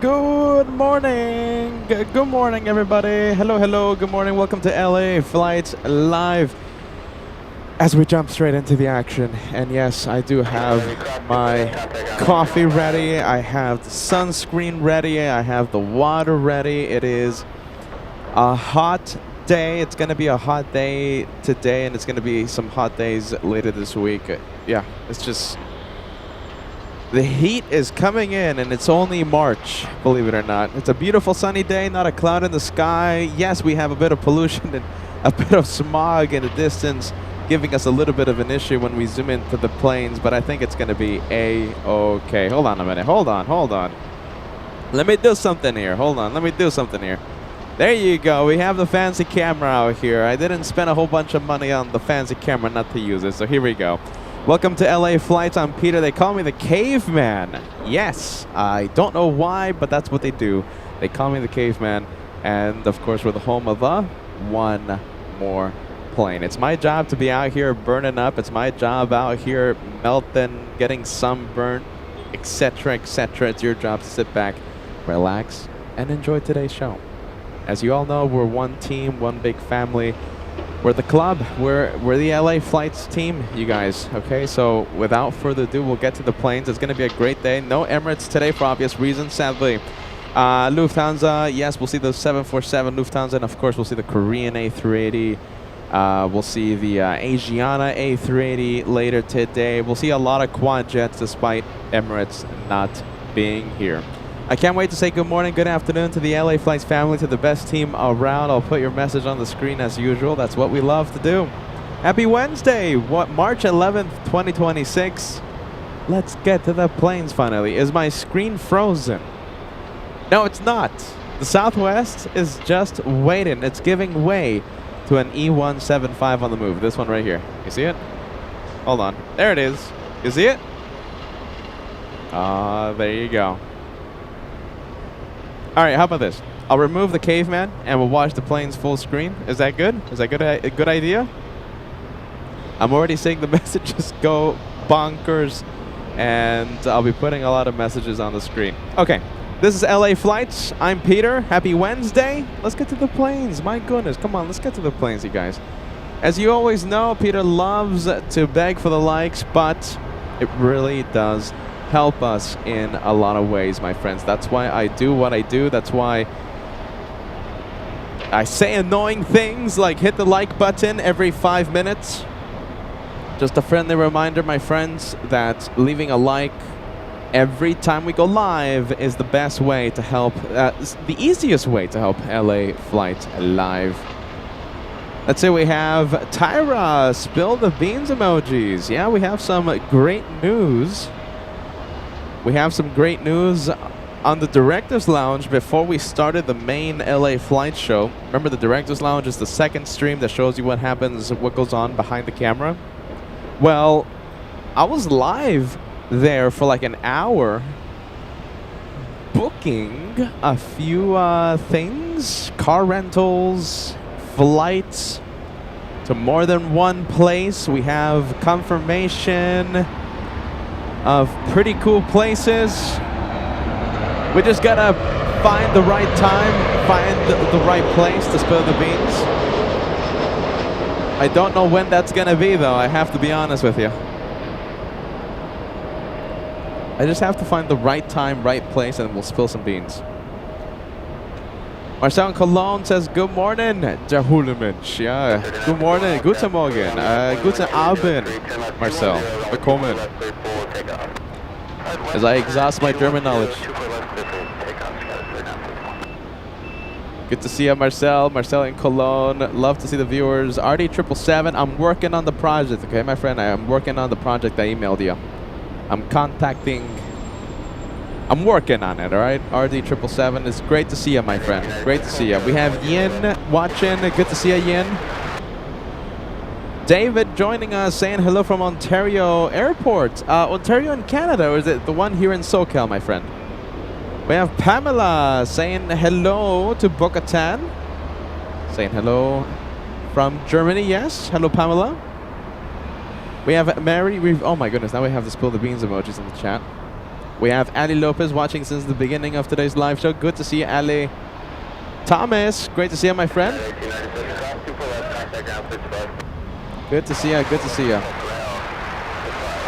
Good morning. Good morning, everybody. Hello. Good morning. Welcome to LA Flights Live. As we jump straight into the action, and yes, I do have my coffee ready. I have the sunscreen ready. I have the water ready. It is a hot day. It's going to be a hot day today, and it's going to be some hot days later this week. Yeah, it's just... the heat is coming in, and it's only March, believe it or not. It's a beautiful sunny day, not a cloud in the sky. Yes, we have a bit of pollution and a bit of smog in the distance, giving us a little bit of an issue when we zoom into the planes, but I think it's going to be A-okay. Hold on a minute. Hold on. Let me do something here. Hold on. Let me do something here. There you go. We have the fancy camera out here. I didn't spend a whole bunch of money on the fancy camera not to use it, so here we go. Welcome to LA Flights. I'm Peter. They call me the Caveman. Yes, I don't know why, but that's what they do. They call me the Caveman. And, of course, we're the home of one more plane. It's my job to be out here burning up. It's my job out here melting, getting sunburnt, etc., etc. It's your job to sit back, relax, and enjoy today's show. As you all know, we're one team, one big family. We're the club. We're the LA Flights team, you guys. Okay, so without further ado, we'll get to the planes. It's going to be a great day. No Emirates today for obvious reasons, sadly. Lufthansa, yes, we'll see the 747 Lufthansa, and of course we'll see the Korean A380. We'll see the Asiana A380 later today. We'll see a lot of quad jets despite Emirates not being here. I can't wait to say good morning, good afternoon to the LA Flights family, to the best team around. I'll put your message on the screen as usual. That's what we love to do. Happy Wednesday, March 11th, 2026. Let's get to the planes finally. Is my screen frozen? No, it's not. The Southwest is just waiting. It's giving way to an E175 on the move. This one right here. You see it? Hold on. There it is. You see it? There you go. All right, how about this? I'll remove the Caveman and we'll watch the planes full screen. Is that good? Is that a good idea? I'm already seeing the messages go bonkers, and I'll be putting a lot of messages on the screen. Okay, this is LA Flights. I'm Peter. Happy Wednesday. Let's get to the planes. My goodness, come on, let's get to the planes, you guys. As you always know, Peter loves to beg for the likes, but it really does help us in a lot of ways, my friends. That's why I do what I do. That's why I say annoying things like hit the like button every 5 minutes. Just a friendly reminder, my friends, that leaving a like every time we go live is the best way to help, the easiest way to help LA Flight Live. Let's say we have Tyra, spill the beans emojis. Yeah, we have some great news. We have some great news on the Director's Lounge before we started the main LA Flight show. Remember, the Director's Lounge is the second stream that shows you what happens, what goes on behind the camera. Well, I was live there for like an hour booking a few things, car rentals, flights to more than one place. We have confirmation of pretty cool places. We just gotta find the right time, find the right place to spill the beans. I don't know when that's gonna be, though. I have to be honest with you. I just have to find the right time, right place, and we'll spill some beans. Marcel in Cologne says, good morning, der Hulemensch. Yeah, good morning, guten Morgen, guten Abend, Marcel. Willkommen. As I exhaust my German knowledge. Good to see you, Marcel. Marcel in Cologne. Love to see the viewers. RD777, I'm working on the project, okay, my friend? I'm working on the project I emailed you. I'm working on it, all right? RD777, it's great to see you, my friend. Great to see you. We have Yin watching. Good to see you, Yin. David joining us, saying hello from Ontario Airport. Ontario in Canada, or is it the one here in SoCal, my friend? We have Pamela saying hello to Bogota. Saying hello from Germany, yes. Hello, Pamela. We have Mary. Oh my goodness, now we have the spill the beans emojis in the chat. We have Ali Lopez watching since the beginning of today's live show. Good to see you, Ali. Thomas, great to see you, my friend. Good to see you, good to see you. All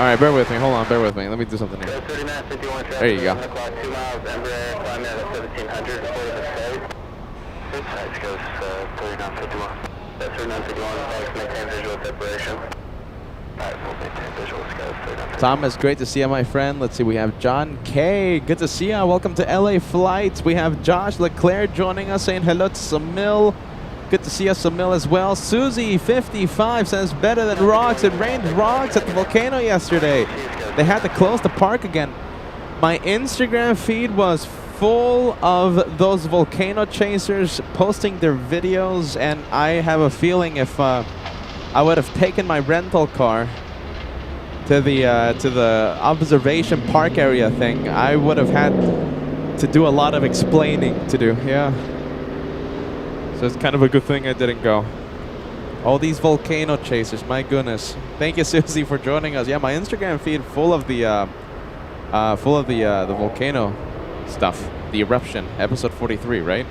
right, bear with me. Hold on, bear with me. Let me do something here. There you go. Thomas, great to see you, my friend. Let's see, we have John K. Good to see you. Welcome to LA Flights. We have Josh Leclerc joining us, saying hello to Samil. Good to see you, Samil, as well. Susie55 says, better than rocks. It rained rocks at the volcano yesterday. They had to close the park again. My Instagram feed was full of those volcano chasers posting their videos, and I have a feeling if I would have taken my rental car to the observation park area thing, I would have had to do a lot of explaining to do. Yeah. So it's kind of a good thing I didn't go. All these volcano chasers, my goodness. Thank you, Susie, for joining us. Yeah, my Instagram feed full of the volcano stuff. The eruption, episode 43, right?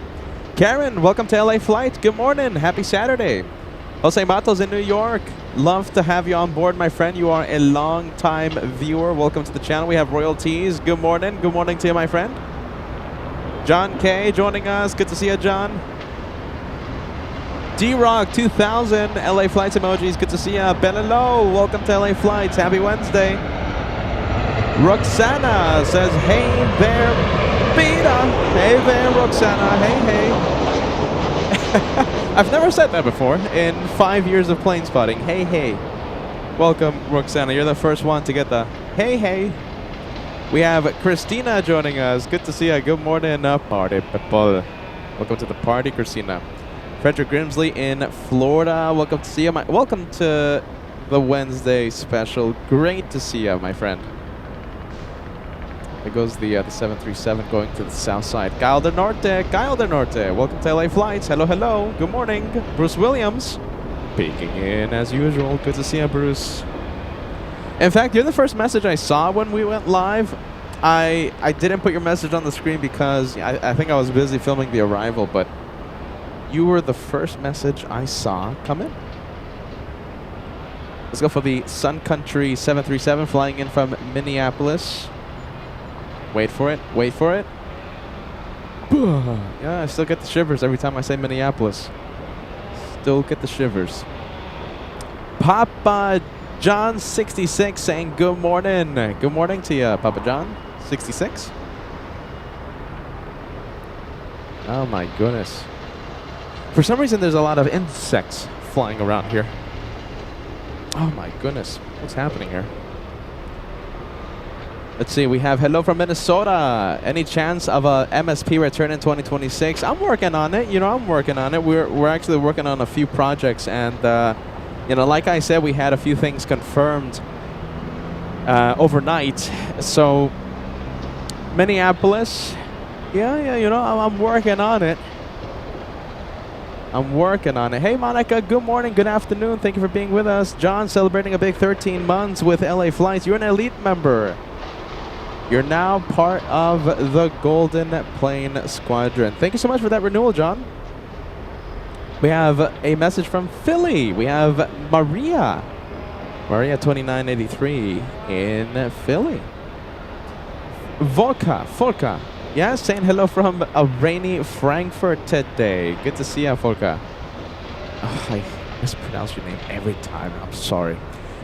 Karen, welcome to LA Flight. Good morning. Happy Saturday. Jose Matos in New York. Love to have you on board, my friend. You are a long-time viewer. Welcome to the channel. We have royalties. Good morning. Good morning to you, my friend. John K joining us. Good to see you, John. D-Rock 2000, LA Flights emojis. Good to see you. Benelo, welcome to LA Flights. Happy Wednesday. Roxana says, hey there, Peter. Hey there, Roxana. Hey. I've never said that before in 5 years of plane spotting. Hey. Welcome, Roxana. You're the first one to get the hey. We have Christina joining us. Good to see you. Good morning, party people. Welcome to the party, Christina. Frederick Grimsley in Florida. Welcome to see you. Welcome to the Wednesday special. Great to see you, my friend. There goes the 737 going to the south side. Kyle del Norte. Welcome to LA Flights. Hello. Good morning. Bruce Williams. Peeking in as usual. Good to see you, Bruce. In fact, you're the first message I saw when we went live. I didn't put your message on the screen because I think I was busy filming the arrival, but you were the first message I saw come in. Let's go for the Sun Country 737 flying in from Minneapolis. Wait for it. Yeah, I still get the shivers every time I say Minneapolis. Still get the shivers. Papa John 66 saying good morning. Good morning to you, Papa John 66. Oh my goodness. For some reason, there's a lot of insects flying around here. Oh my goodness. What's happening here? Let's see. We have hello from Minnesota. Any chance of a MSP return in 2026? I'm working on it. I'm working on it. We're actually working on a few projects, and like I said, we had a few things confirmed overnight. So Minneapolis, I'm working on it. Hey, Monica, good morning, good afternoon. Thank you for being with us. John, celebrating a big 13 months with LA Flights. You're an elite member. You're now part of the Golden Plane Squadron. Thank you so much for that renewal, John. We have a message from Philly. We have Maria 2983 in Philly. Volka. Yeah, saying hello from a rainy Frankfurt today. Good to see you, Volka. Oh, I mispronounce your name every time. I'm sorry.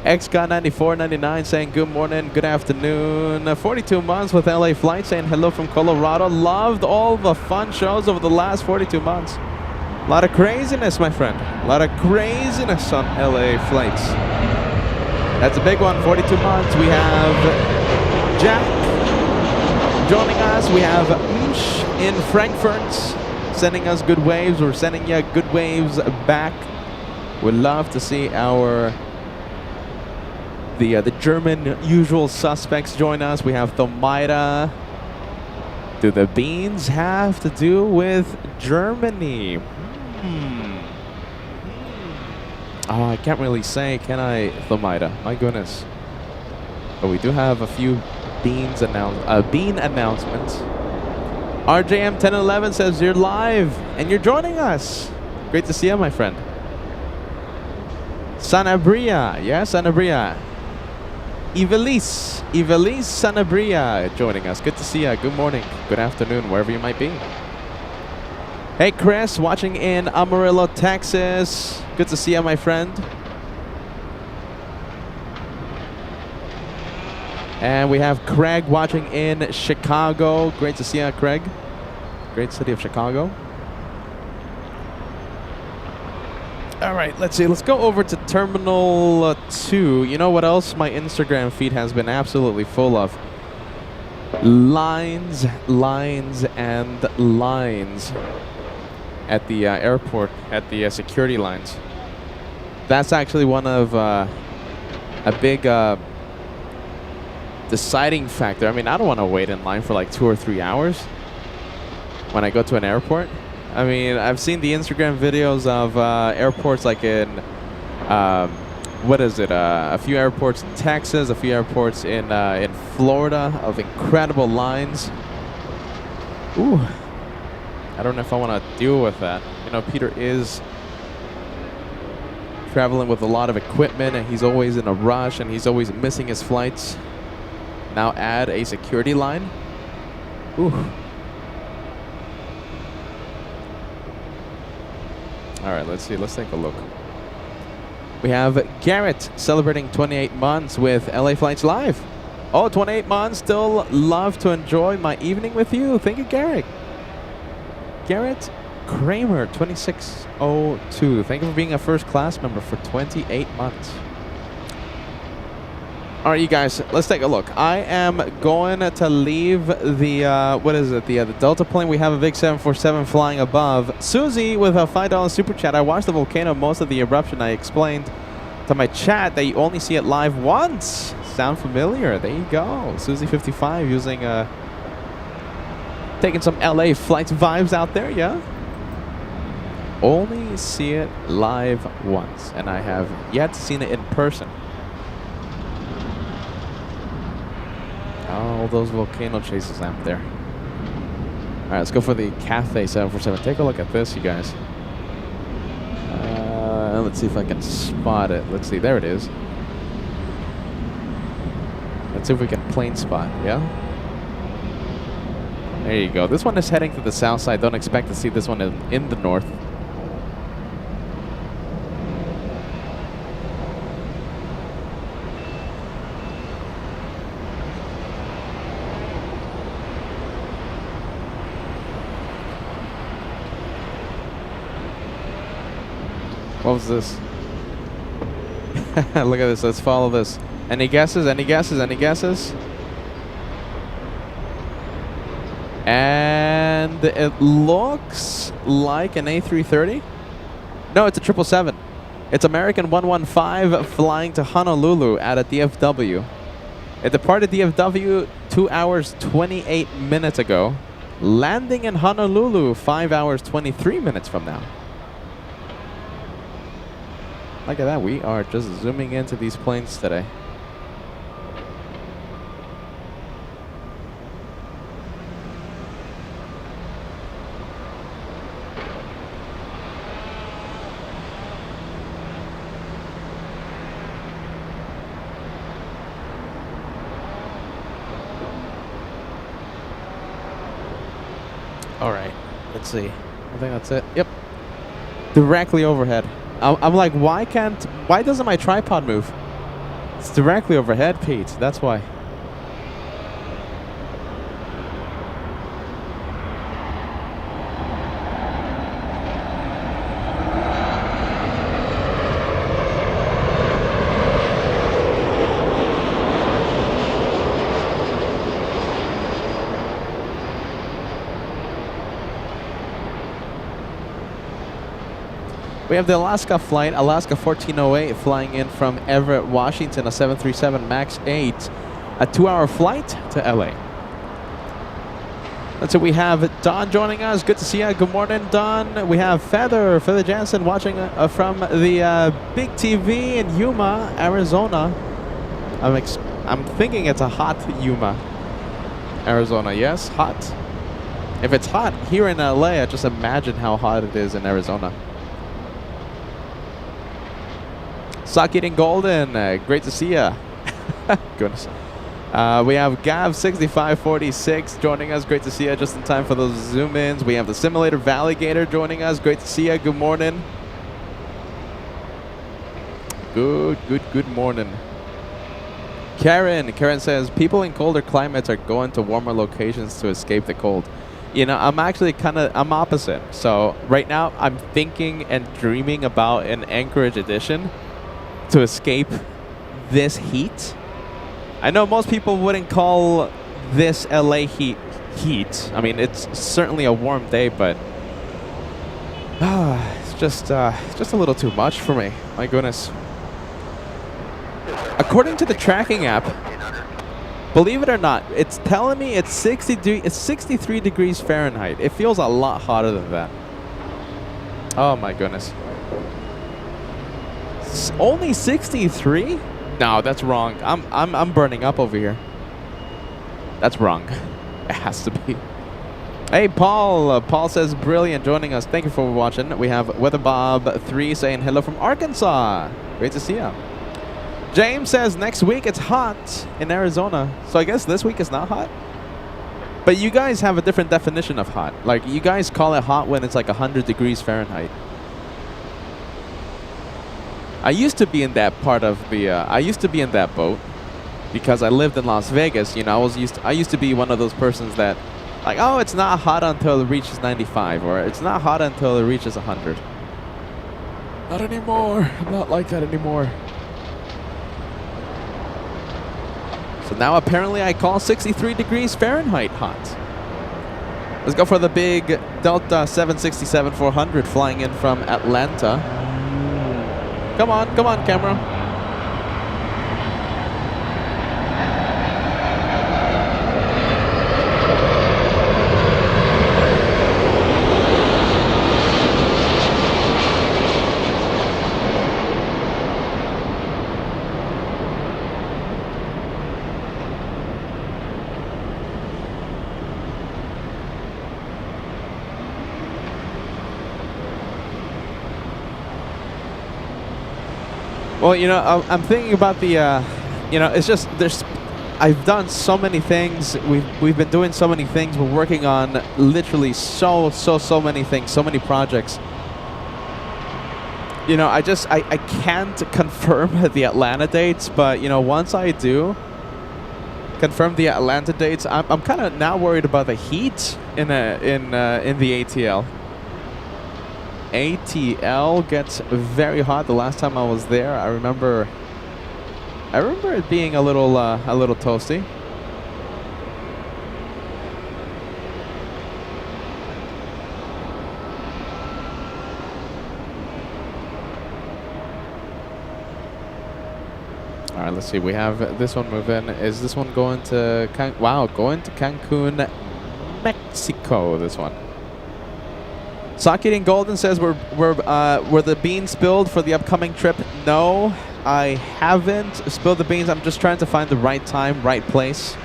XGuy9499 saying good morning, good afternoon. 42 months with LA Flight saying hello from Colorado. Loved all the fun shows over the last 42 months. A lot of craziness, my friend. A lot of craziness on LA Flights. That's a big one, 42 months. We have Jack joining us. We have Moosh in Frankfurt sending us good waves. We're sending you good waves back. We'd love to see the German usual suspects join us. We have Thomaida. Do the beans have to do with Germany? Oh, I can't really say, can I, Thomaida? My goodness. But we do have a few Bean announcements. RJM 1011 says you're live and you're joining us. Great to see you, my friend. Sanabria, yeah, Sanabria. Ivelisse Sanabria joining us. Good to see you. Good morning, good afternoon, wherever you might be. Hey, Chris, watching in Amarillo, Texas. Good to see you, my friend. And we have Craig watching in Chicago. Great to see you, Craig. Great city of Chicago. All right, let's see. Let's go over to Terminal 2. You know what else my Instagram feed has been absolutely full of? Lines and lines at the airport, at the security lines. That's actually one of a big deciding factor. I mean, I don't want to wait in line for like 2 or 3 hours when I go to an airport. I mean, I've seen the Instagram videos of airports like in, what is it? A few airports in Texas, a few airports in Florida of incredible lines. Ooh, I don't know if I want to deal with that. You know, Peter is traveling with a lot of equipment, and he's always in a rush, and he's always missing his flights. Now add a security line. Ooh. All right, let's see. Let's take a look. We have Garrett celebrating 28 months with LA Flights Live. Oh, 28 months. Still love to enjoy my evening with you. Thank you, Garrett. Garrett Kramer, 2602. Thank you for being a first class member for 28 months. All right, you guys, let's take a look. I am going to leave the, what is it, the Delta plane. We have a big 747 flying above. Susie with a $5 super chat. I watched the volcano most of the eruption. I explained to my chat that you only see it live once. Sound familiar? There you go. Susie55 using, taking some LA flights vibes out there, yeah? Only see it live once, and I have yet seen it in person. All those volcano chases out there. All right, let's go for the Cathay 747. Take a look at this, you guys. Let's see if I can spot it. Let's see, there it is. Let's see if we can plane spot, yeah? There you go. This one is heading to the south side. Don't expect to see this one in the north. What was this? Look at this. Let's follow this. Any guesses? Any guesses? Any guesses? And it looks like an A330. No, it's a 777. It's American 115 flying to Honolulu at a DFW. It departed DFW 2 hours 28 minutes ago, landing in Honolulu 5 hours 23 minutes from now. Look at that. We are just zooming into these planes today. All right. Let's see. I think that's it. Yep. Directly overhead. I'm like, why doesn't my tripod move? It's directly overhead, Pete. That's why. We have the Alaska flight, Alaska 1408, flying in from Everett, Washington, a 737 MAX 8, a 2-hour flight to LA. That's it. We have Don joining us. Good to see you. Good morning, Don. We have Feather Jansen watching from the big TV in Yuma, Arizona. I'm thinking it's a hot Yuma. Arizona, yes, hot. If it's hot here in LA, I just imagine how hot it is in Arizona. Sock Eating Golden, great to see ya. Goodness. We have Gav6546 joining us. Great to see you. Just in time for those zoom-ins. We have the Simulator Valigator joining us. Great to see you. Good morning. Good morning. Karen says, people in colder climates are going to warmer locations to escape the cold. You know, I'm actually I'm opposite. So right now I'm thinking and dreaming about an Anchorage edition to escape this heat. I know most people wouldn't call this LA heat. I mean, it's certainly a warm day, but it's just a little too much for me. My goodness. According to the tracking app, believe it or not, it's telling me it's 63 degrees Fahrenheit. It feels a lot hotter than that. Oh my goodness. Only 63? No, that's wrong. I'm burning up over here. That's wrong. It has to be. Hey, Paul. Paul says, brilliant, joining us. Thank you for watching. We have WeatherBob3 saying hello from Arkansas. Great to see you. James says, next week it's hot in Arizona. So I guess this week is not hot? But you guys have a different definition of hot. Like, you guys call it hot when it's like 100 degrees Fahrenheit. I used to be in that part of the, I used to be in that boat because I lived in Las Vegas. You know, I used to be one of those persons that, like, oh, it's not hot until it reaches 95, or it's not hot until it reaches 100. Not anymore. I'm not like that anymore. So now apparently I call 63 degrees Fahrenheit hot. Let's go for the big Delta 767-400 flying in from Atlanta. Come on, camera. Well, you know, I'm thinking about the, you know, it's just I've done so many things. We've been doing so many things. We're working on literally so many things, so many projects. You know, I can't confirm the Atlanta dates, but you know, once I do confirm the Atlanta dates, I'm kind of now worried about the heat in the ATL. ATL gets very hot. The last time I was there, I remember it being a little toasty. All right, let's see. We have this one moving. Is this one going to going to Cancun, Mexico? This one. Sock Eating Golden says, were the beans spilled for the upcoming trip? No, I haven't spilled the beans. I'm just trying to find the right time, right place.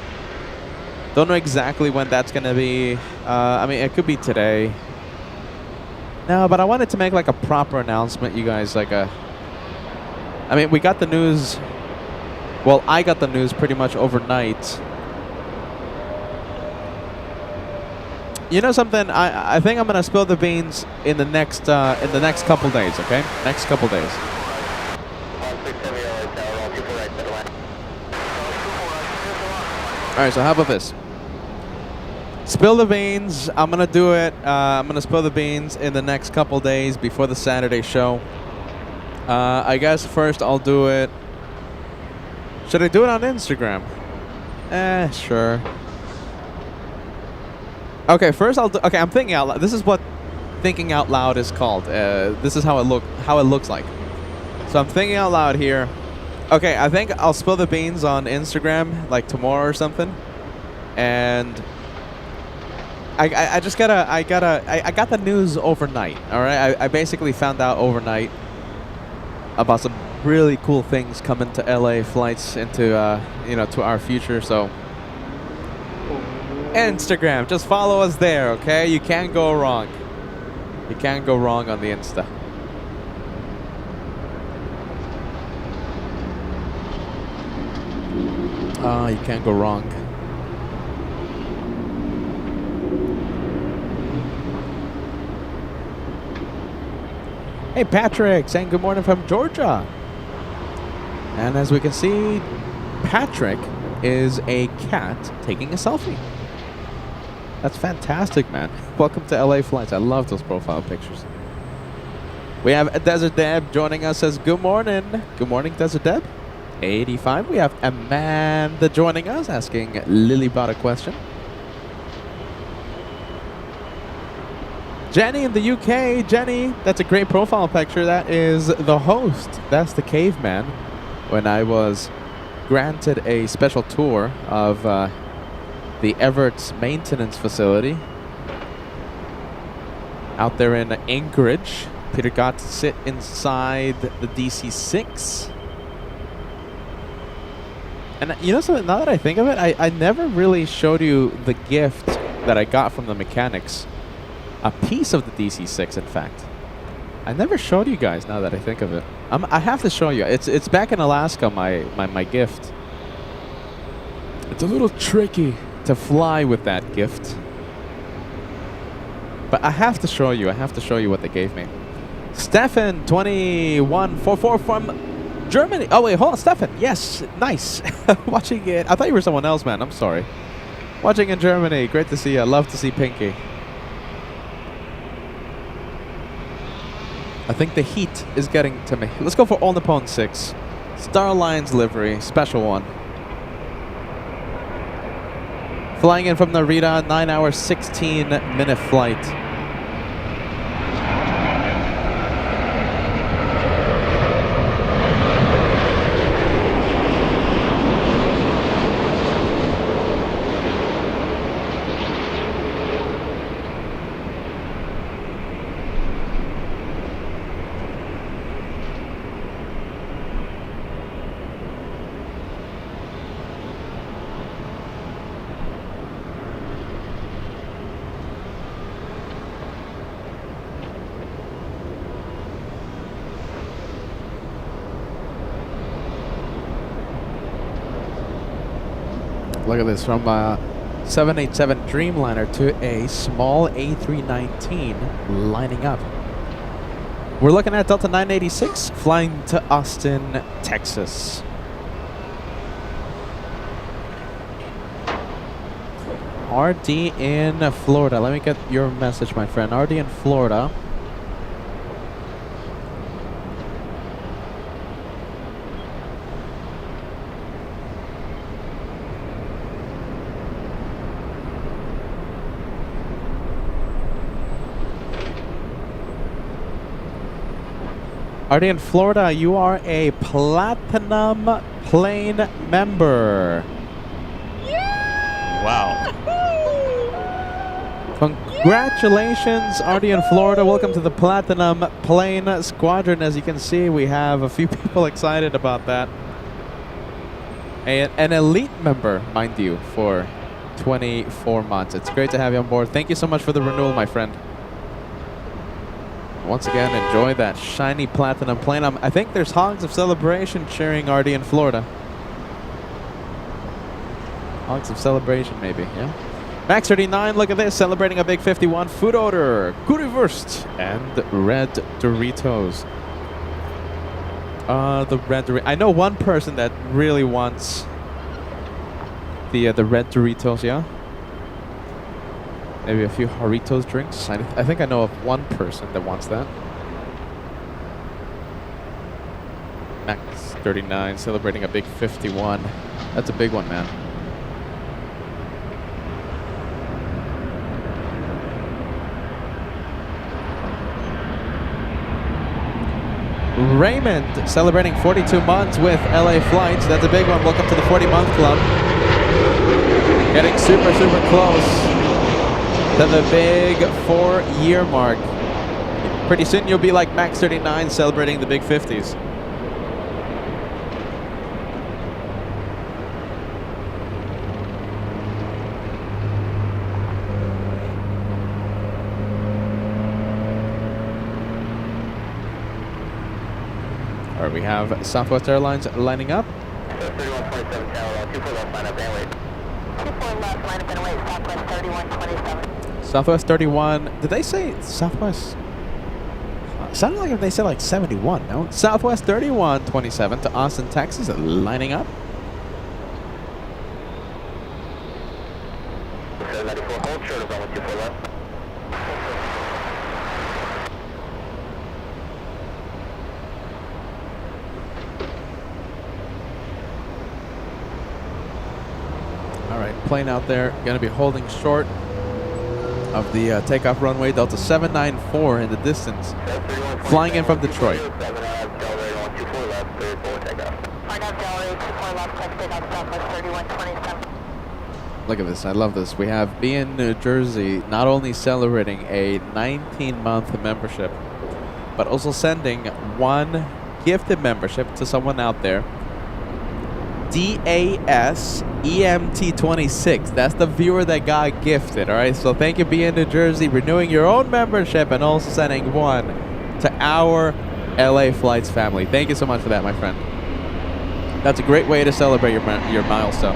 Don't know exactly when that's going to be. I mean, it could be today. No, but I wanted to make like a proper announcement, you guys. Like I mean, we got the news. Well, I got the news pretty much overnight. You know something? I think I'm gonna spill the beans in the next couple days. Okay, next couple days. All right. So how about this? Spill the beans. I'm gonna do it. I'm gonna spill the beans in the next couple days before the Saturday show. I guess first I'll do it. Should I do it on Instagram? Sure. Okay, first I'll do. Okay, I'm thinking out loud. This is what thinking out loud is called. This is how it looks like. So I'm thinking out loud here. Okay, I think I'll spill the beans on Instagram like tomorrow or something. And I got the news overnight. All right, I basically found out overnight about some really cool things coming to LA flights into you know, to our future. So Instagram. Just follow us there, okay? You can't go wrong. You can't go wrong on the Insta. You can't go wrong. Hey, Patrick, saying good morning from Georgia. And as we can see, Patrick is a cat taking a selfie. That's fantastic, man. Welcome to LA Flights. I love those profile pictures. We have Desert Deb joining us. Says good morning. Good morning, Desert Deb. 85. We have Amanda joining us, asking Lilybot a question. Jenny in the UK. Jenny, that's a great profile picture. That is the host. That's the caveman. When I was granted a special tour of the Everett's maintenance facility out there in Anchorage, Peter got to sit inside the DC-6. And you know something, now that I think of it, I never really showed you the gift that I got from the mechanics. A piece of the DC-6, in fact. I never showed you guys, now that I think of it. I have to show you. It's back in Alaska, my gift. It's a little tricky to fly with that gift. But I have to show you. I have to show you what they gave me. Stefan 2144 from Germany. Oh wait, hold on, Stefan. Yes, nice. Watching it. I thought you were someone else, man. I'm sorry. Watching in Germany. Great to see you. Love to see Pinky. I think the heat is getting to me. Let's go for All Nippon 6. Star Alliance livery, special one. Flying in from Narita, 9-hour, 16-minute flight. Look at this, from a 787 Dreamliner to a small A319 lining up. We're looking at Delta 986 flying to Austin, Texas. RD in Florida. Let me get your message, my friend. RD in Florida. RD in Florida, you are a Platinum Plane member. Yeah! Wow. Congratulations, RD in Florida. Welcome to the Platinum Plane Squadron. As you can see, we have a few people excited about that. An elite member, mind you, for 24 months. It's great to have you on board. Thank you so much for the renewal, my friend. Once again, enjoy that shiny platinum plane. I think there's Hogs of Celebration cheering RD in Florida. Hogs of Celebration, maybe, yeah? Max 39, look at this, celebrating a big 51. Food order, Currywurst, and red Doritos. The red Doritos. I know one person that really wants the red Doritos, yeah? Maybe a few Doritos drinks. I think I know of one person that wants that. Max 39, celebrating a big 51. That's a big one, man. Raymond, celebrating 42 months with LA Flights. That's a big one. Welcome to the 40-month club. Getting super, super close to the big 4-year mark. Pretty soon you'll be like Max 39 celebrating the big 50s. All right, we have Southwest Airlines lining up. 3127 Tower, 24 left, line up and wait. 24 left, line up and wait, Southwest 3127. Southwest 31. Did they say Southwest? It sounded like they said like 71, no? Southwest 3127 to Austin, Texas, lining up. 794, hold short of runway 24 left. All right, plane out there, going to be holding short of the takeoff runway, Delta 794 in the distance, flying in from Detroit. Look at this, I love this. We have B in New Jersey not only celebrating a 19-month membership, but also sending one gifted membership to someone out there. DAS EMT26. That's the viewer that got gifted, all right? So thank you, B in New Jersey, renewing your own membership and also sending one to our LA Flights family. Thank you so much for that, my friend. That's a great way to celebrate your milestone.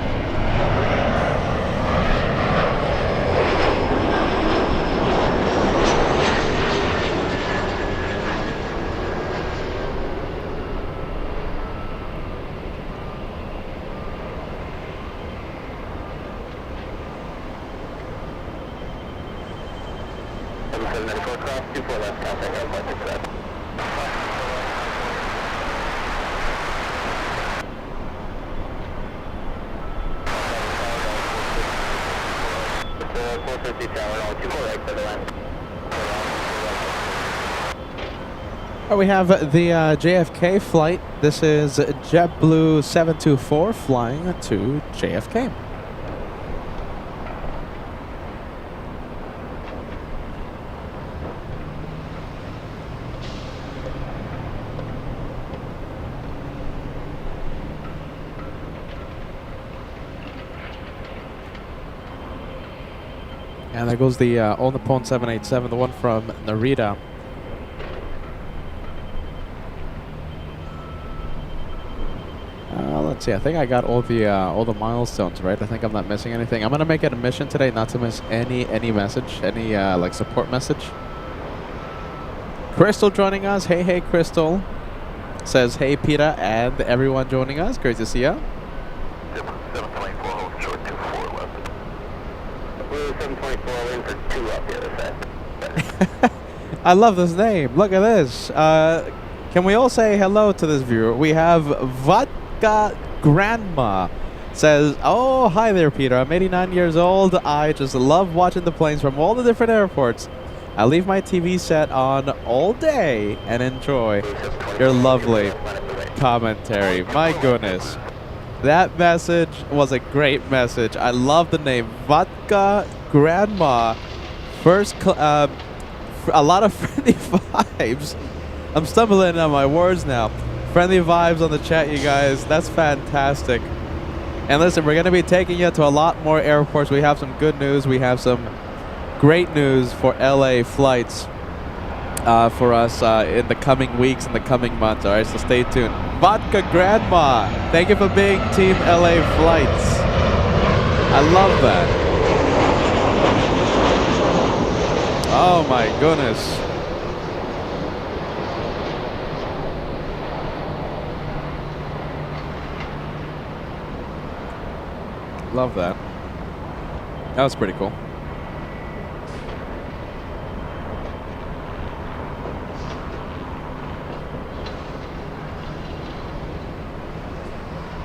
We have the JFK flight. This is JetBlue 724 flying to JFK. And there goes the All Nippon 787, the one from Narita. Let's see. I think I got all the milestones right. I think I'm not missing anything. I'm gonna make it a mission today not to miss any message, any like support message. Crystal joining us. Hey Crystal. Says hey Peter and everyone joining us. Great to see you. 724 hold short 24 left. We're 724 in for 2 up the other side. I love this name. Look at this. Can we all say hello to this viewer? We have Vodka Grandma. Says, oh, hi there, Peter. I'm 89 years old. I just love watching the planes from all the different airports. I leave my TV set on all day and enjoy your lovely commentary. My goodness. That message was a great message. I love the name. Vodka Grandma. A lot of friendly vibes. I'm stumbling on my words now. Friendly vibes on the chat, you guys. That's fantastic. And listen, we're going to be taking you to a lot more airports. We have some good news. We have some great news for LA flights for us in the coming weeks and the coming months. All right, so stay tuned. Vodka Grandma, thank you for being Team LA Flights. I love that. Oh my goodness. Love that. That was pretty cool.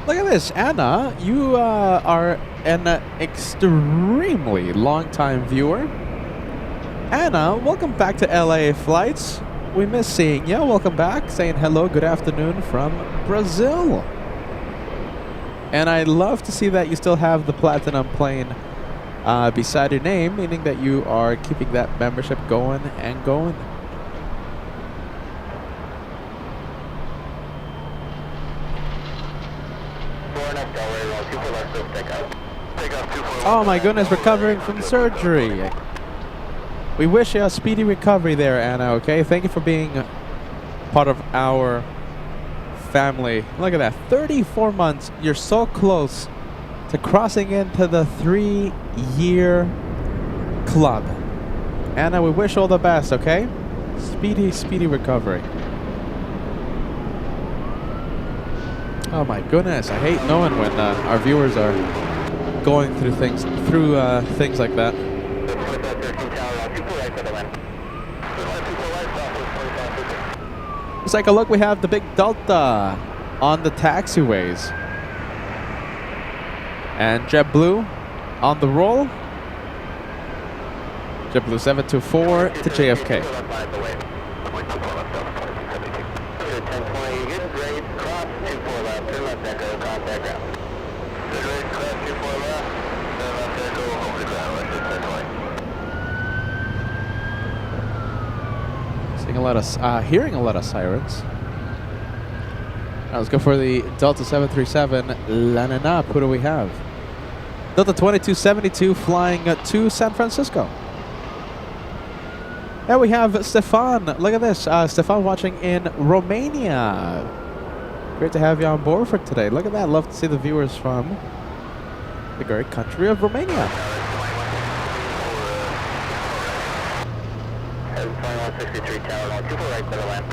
Look at this, Anna. You are an extremely long-time viewer. Anna, welcome back to LA Flights. We miss seeing you. Welcome back. Saying hello, good afternoon from Brazil. And I love to see that you still have the platinum plane beside your name, meaning that you are keeping that membership going and going. Oh my goodness, recovering from surgery. We wish you a speedy recovery there, Anna, okay? Thank you for being part of our family. Look at that. 34 months. You're so close to crossing into the 3-year club. Anna, we wish all the best, okay? Speedy recovery. Oh my goodness, I hate knowing when our viewers are going through things like that. Let's take a look. We have the big Delta on the taxiways. And JetBlue on the roll. JetBlue 724 to JFK. Hearing a lot of sirens. Right, let's go for the Delta 737 landing up. Who do we have? Delta 2272 flying to San Francisco. And we have Stefan. Look at this. Stefan watching in Romania. Great to have you on board for today. Look at that. Love to see the viewers from the great country of Romania. 2163 tower, all 24 right, clear land.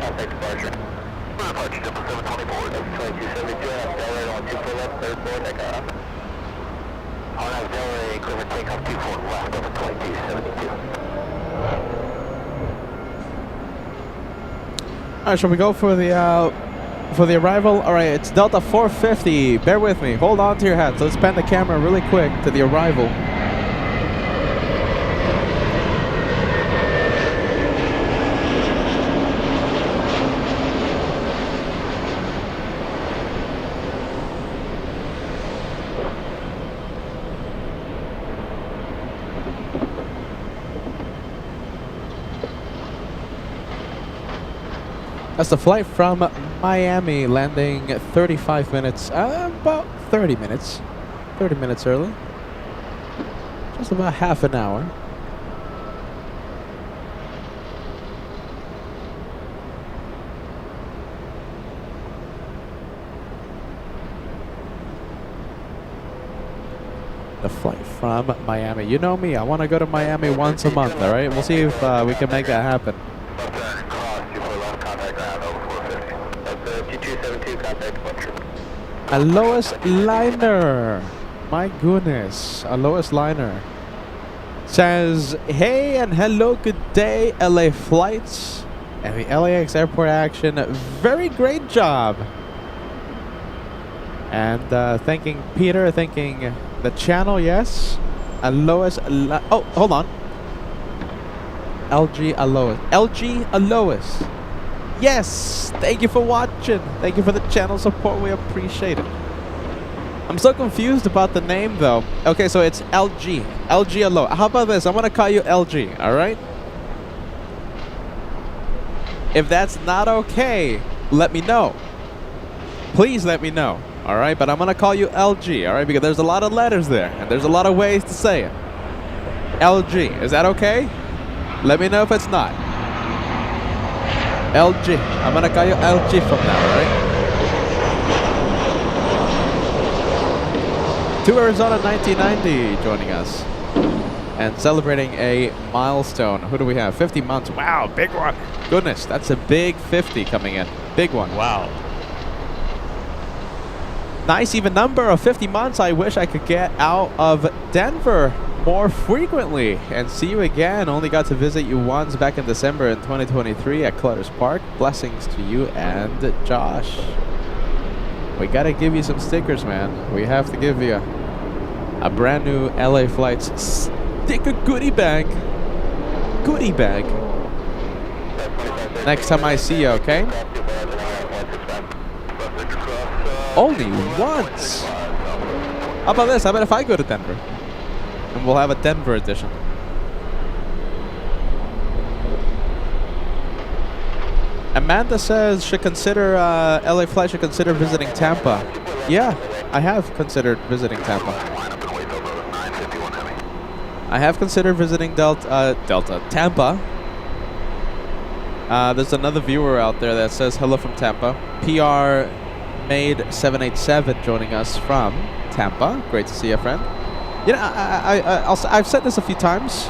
Contact departure. Departure, 724. That's 2272, auxiliary, all 24 left, third floor, takeoff. On auxiliary, clear takeoff 24 left, over 2272. Alright, shall we go for the arrival? Alright, it's Delta 450. Bear with me. Hold on to your hats. Let's pan the camera really quick to the arrival. That's the flight from Miami, landing 35 minutes, about 30 minutes. 30 minutes early. Just about half an hour. The flight from Miami. You know me, I want to go to Miami once a month, alright? We'll see if we can make that happen. Alois Liner. My goodness. Alois Liner says, hey and hello, good day, LA flights and the LAX airport action. Very great job. And thanking Peter, thanking the channel, yes. Alois, oh, hold on. LG Alois. LG Alois. Yes, thank you for watching. Thank you for the channel support. We appreciate it. I'm so confused about the name though. Okay, so it's LG. LG Alois. How about this? I'm going to call you LG, all right? If that's not okay, let me know. Please let me know, all right? But I'm going to call you LG, all right? Because there's a lot of letters there, and there's a lot of ways to say it. LG. Is that okay? Let me know if it's not. LG. I'm gonna call you LG from now, right? To Arizona 1990 joining us and celebrating a milestone. Who do we have? 50 months. Wow, big one. Goodness, that's a big 50 coming in. Big one. Wow. Nice even number of 50 months. I wish I could get out of Denver more frequently and see you again. Only got to visit you once back in December in 2023 at Clutters Park. Blessings to you and Josh. We gotta give you some stickers, man. We have to give you a brand new LA Flights sticker goodie bag. Goodie bag. Next time I see you, okay? Only once. How about this? How about if I go to Denver? And we'll have a Denver edition. Amanda says should consider LA Flight should consider visiting Tampa. Yeah, I have considered visiting Tampa. I have considered visiting Tampa. There's another viewer out there that says hello from Tampa. PR Made 787 joining us from Tampa. Great to see you, friend. You know, I've said this a few times.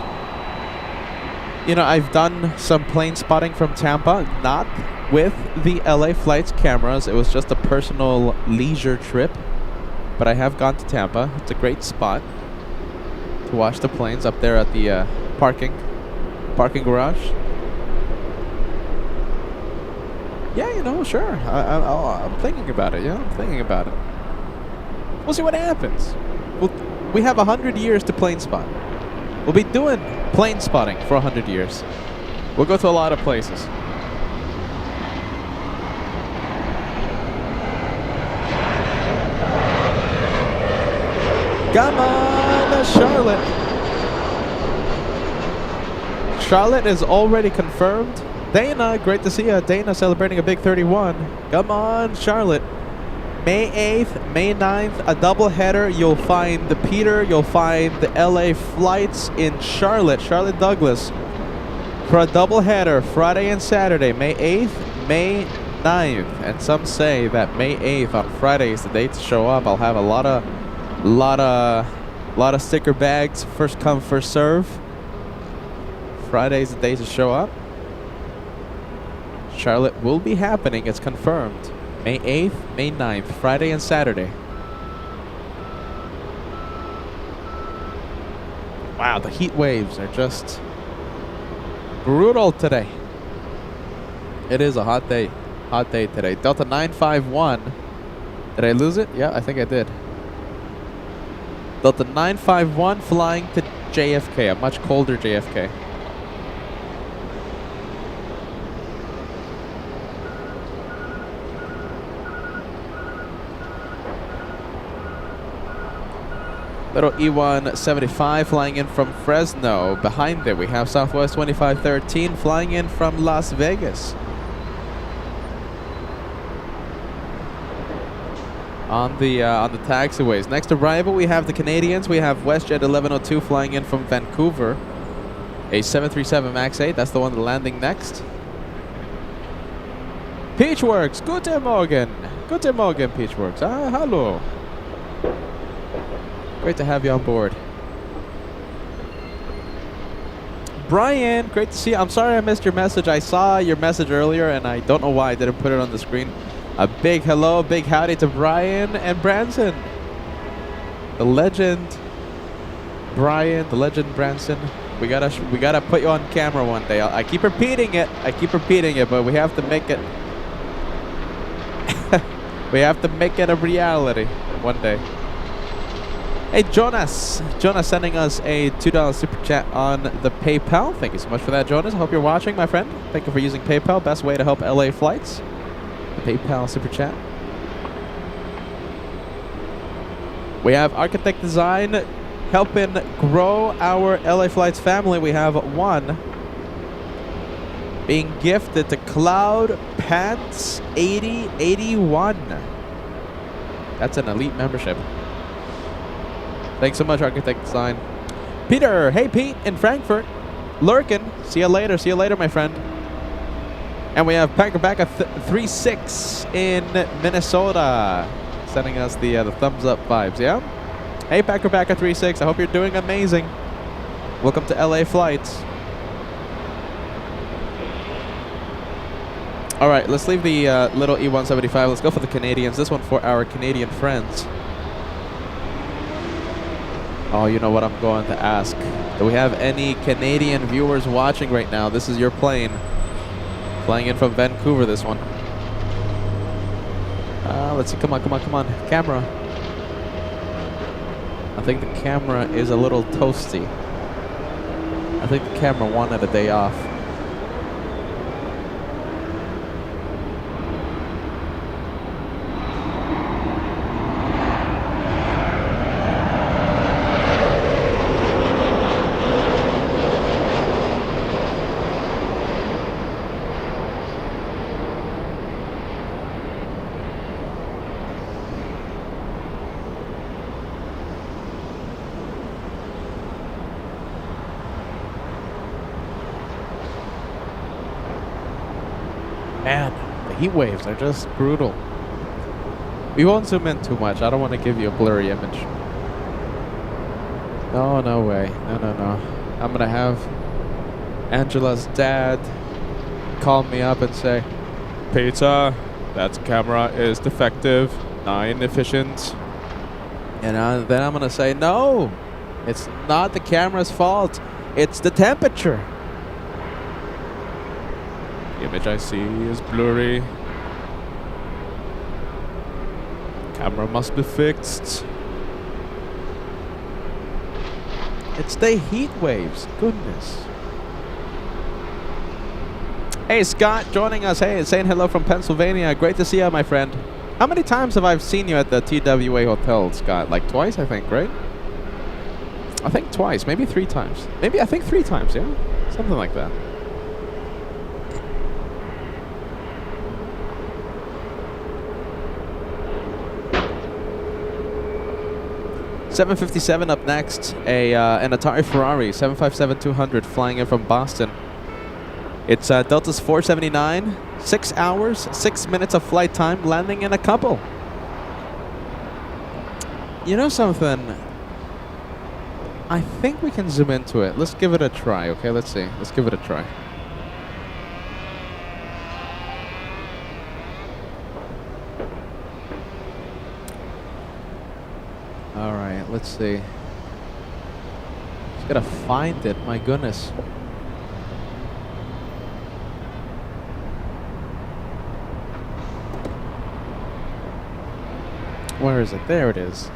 You know, I've done some plane spotting from Tampa, not with the LA Flights cameras. It was just a personal leisure trip. But I have gone to Tampa. It's a great spot to watch the planes up there at the parking garage. Yeah, you know, sure. I'm thinking about it. Yeah, I'm thinking about it. We'll see what happens. We have 100 years to plane spot. We'll be doing plane spotting for 100 years. We'll go to a lot of places. Come on, Charlotte. Charlotte is already confirmed. Dana, great to see you. Dana celebrating a big 31. Come on, Charlotte. May 8th, May 9th, a double header. You'll find the Peter, you'll find the LA Flights in Charlotte Douglas. For a double header, Friday and Saturday, May 8th, May 9th. And some say that May 8th on Friday is the day to show up. I'll have a lot of sticker bags, first come, first serve. Friday is the day to show up. Charlotte will be happening, it's confirmed. May 8th, May 9th, Friday and Saturday. Wow, the heat waves are just brutal today. It is a hot day today. Delta 951. Did I lose it? Yeah, I think I did. Delta 951 flying to JFK, a much colder JFK. Little E175 flying in from Fresno. Behind it, we have Southwest 2513 flying in from Las Vegas. On the taxiways. Next arrival, we have the Canadians. We have WestJet 1102 flying in from Vancouver. A 737 MAX 8. That's the one landing next. Peachworks. Guten Morgen. Guten Morgen, Peachworks. Hello. Great to have you on board. Brian, great to see you. I'm sorry I missed your message. I saw your message earlier and I don't know why I didn't put it on the screen. A big hello, big howdy to Brian and Branson. The legend Brian, the legend Branson. We gotta put you on camera one day. I keep repeating it. But we have to make it we have to make it a reality one day. Hey, Jonas sending us a $2 super chat on the PayPal. Thank you so much for that, Jonas. I hope you're watching, my friend. Thank you for using PayPal. Best way to help LA Flights. The PayPal super chat. We have Architect Design helping grow our LA Flights family. We have one being gifted to Cloud Pants 8081. That's an elite membership. Thanks so much, Architect Design. Peter, hey Pete, in Frankfurt. Lurkin, see you later, my friend. And we have Packer Back at 3-6 in Minnesota, sending us the thumbs up vibes, yeah? Hey, Packer Back at 3-6, I hope you're doing amazing. Welcome to LA Flights. All right, let's leave the little E175. Let's go for the Canadians. This one for our Canadian friends. Oh, you know what I'm going to ask. Do we have any Canadian viewers watching right now? This is your plane. Flying in from Vancouver, this one. Let's see. Come on. Camera. I think the camera is a little toasty. I think the camera wanted a day off. Man, the heat waves are just brutal. We won't zoom in too much. I don't want to give you a blurry image. No, no way. No, no, no. I'm going to have Angela's dad call me up and say, Peter, that camera is defective, not efficient. And then I'm going to say, no, it's not the camera's fault. It's the temperature. The image I see is blurry. Camera must be fixed. It's the heat waves. Goodness. Hey, Scott, joining us. Hey, saying hello from Pennsylvania. Great to see you, my friend. How many times have I seen you at the TWA Hotel, Scott? Like twice, I think, right? I think twice, maybe 3 times. Maybe, I think 3 times, yeah? Something like that. $757 up next, an Atari Ferrari 757-200 flying in from Boston. It's Delta's 479, 6 hours, 6 minutes of flight time, landing in a couple. You know something? I think we can zoom into it. Let's give it a try, okay? Let's see. Let's give it a try. Alright, let's see. Just gotta find it, my goodness. Where is it? There it is.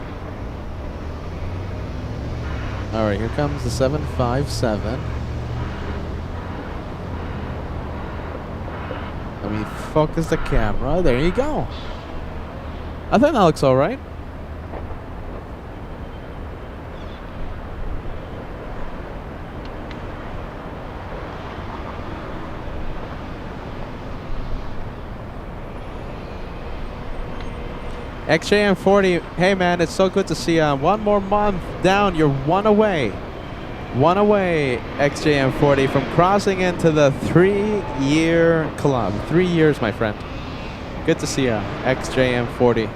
Alright, here comes the 757. Let me focus the camera. There you go. I think that looks alright. XJM40, hey man, it's so good to see you. 1 more month down, you're 1 away. 1 away, XJM40, from crossing into the 3-year club. 3 years, my friend. Good to see you, XJM40.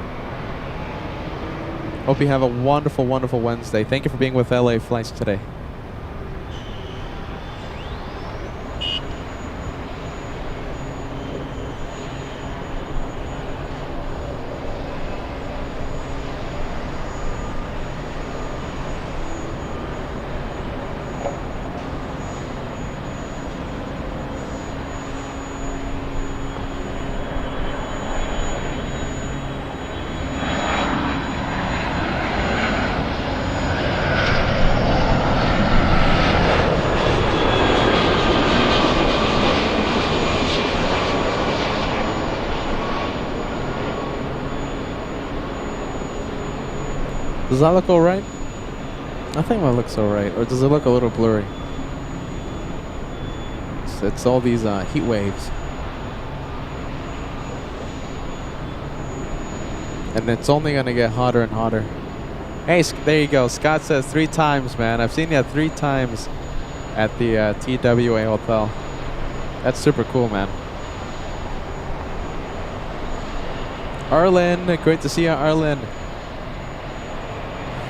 Hope you have a wonderful, wonderful Wednesday. Thank you for being with LA Flights today. Does that look alright? I think that looks alright. Or does it look a little blurry? It's all these heat waves. And it's only going to get hotter and hotter. Hey, there you go. Scott says 3 times, man. I've seen you 3 times at the TWA Hotel. That's super cool, man. Arlen, great to see you, Arlen.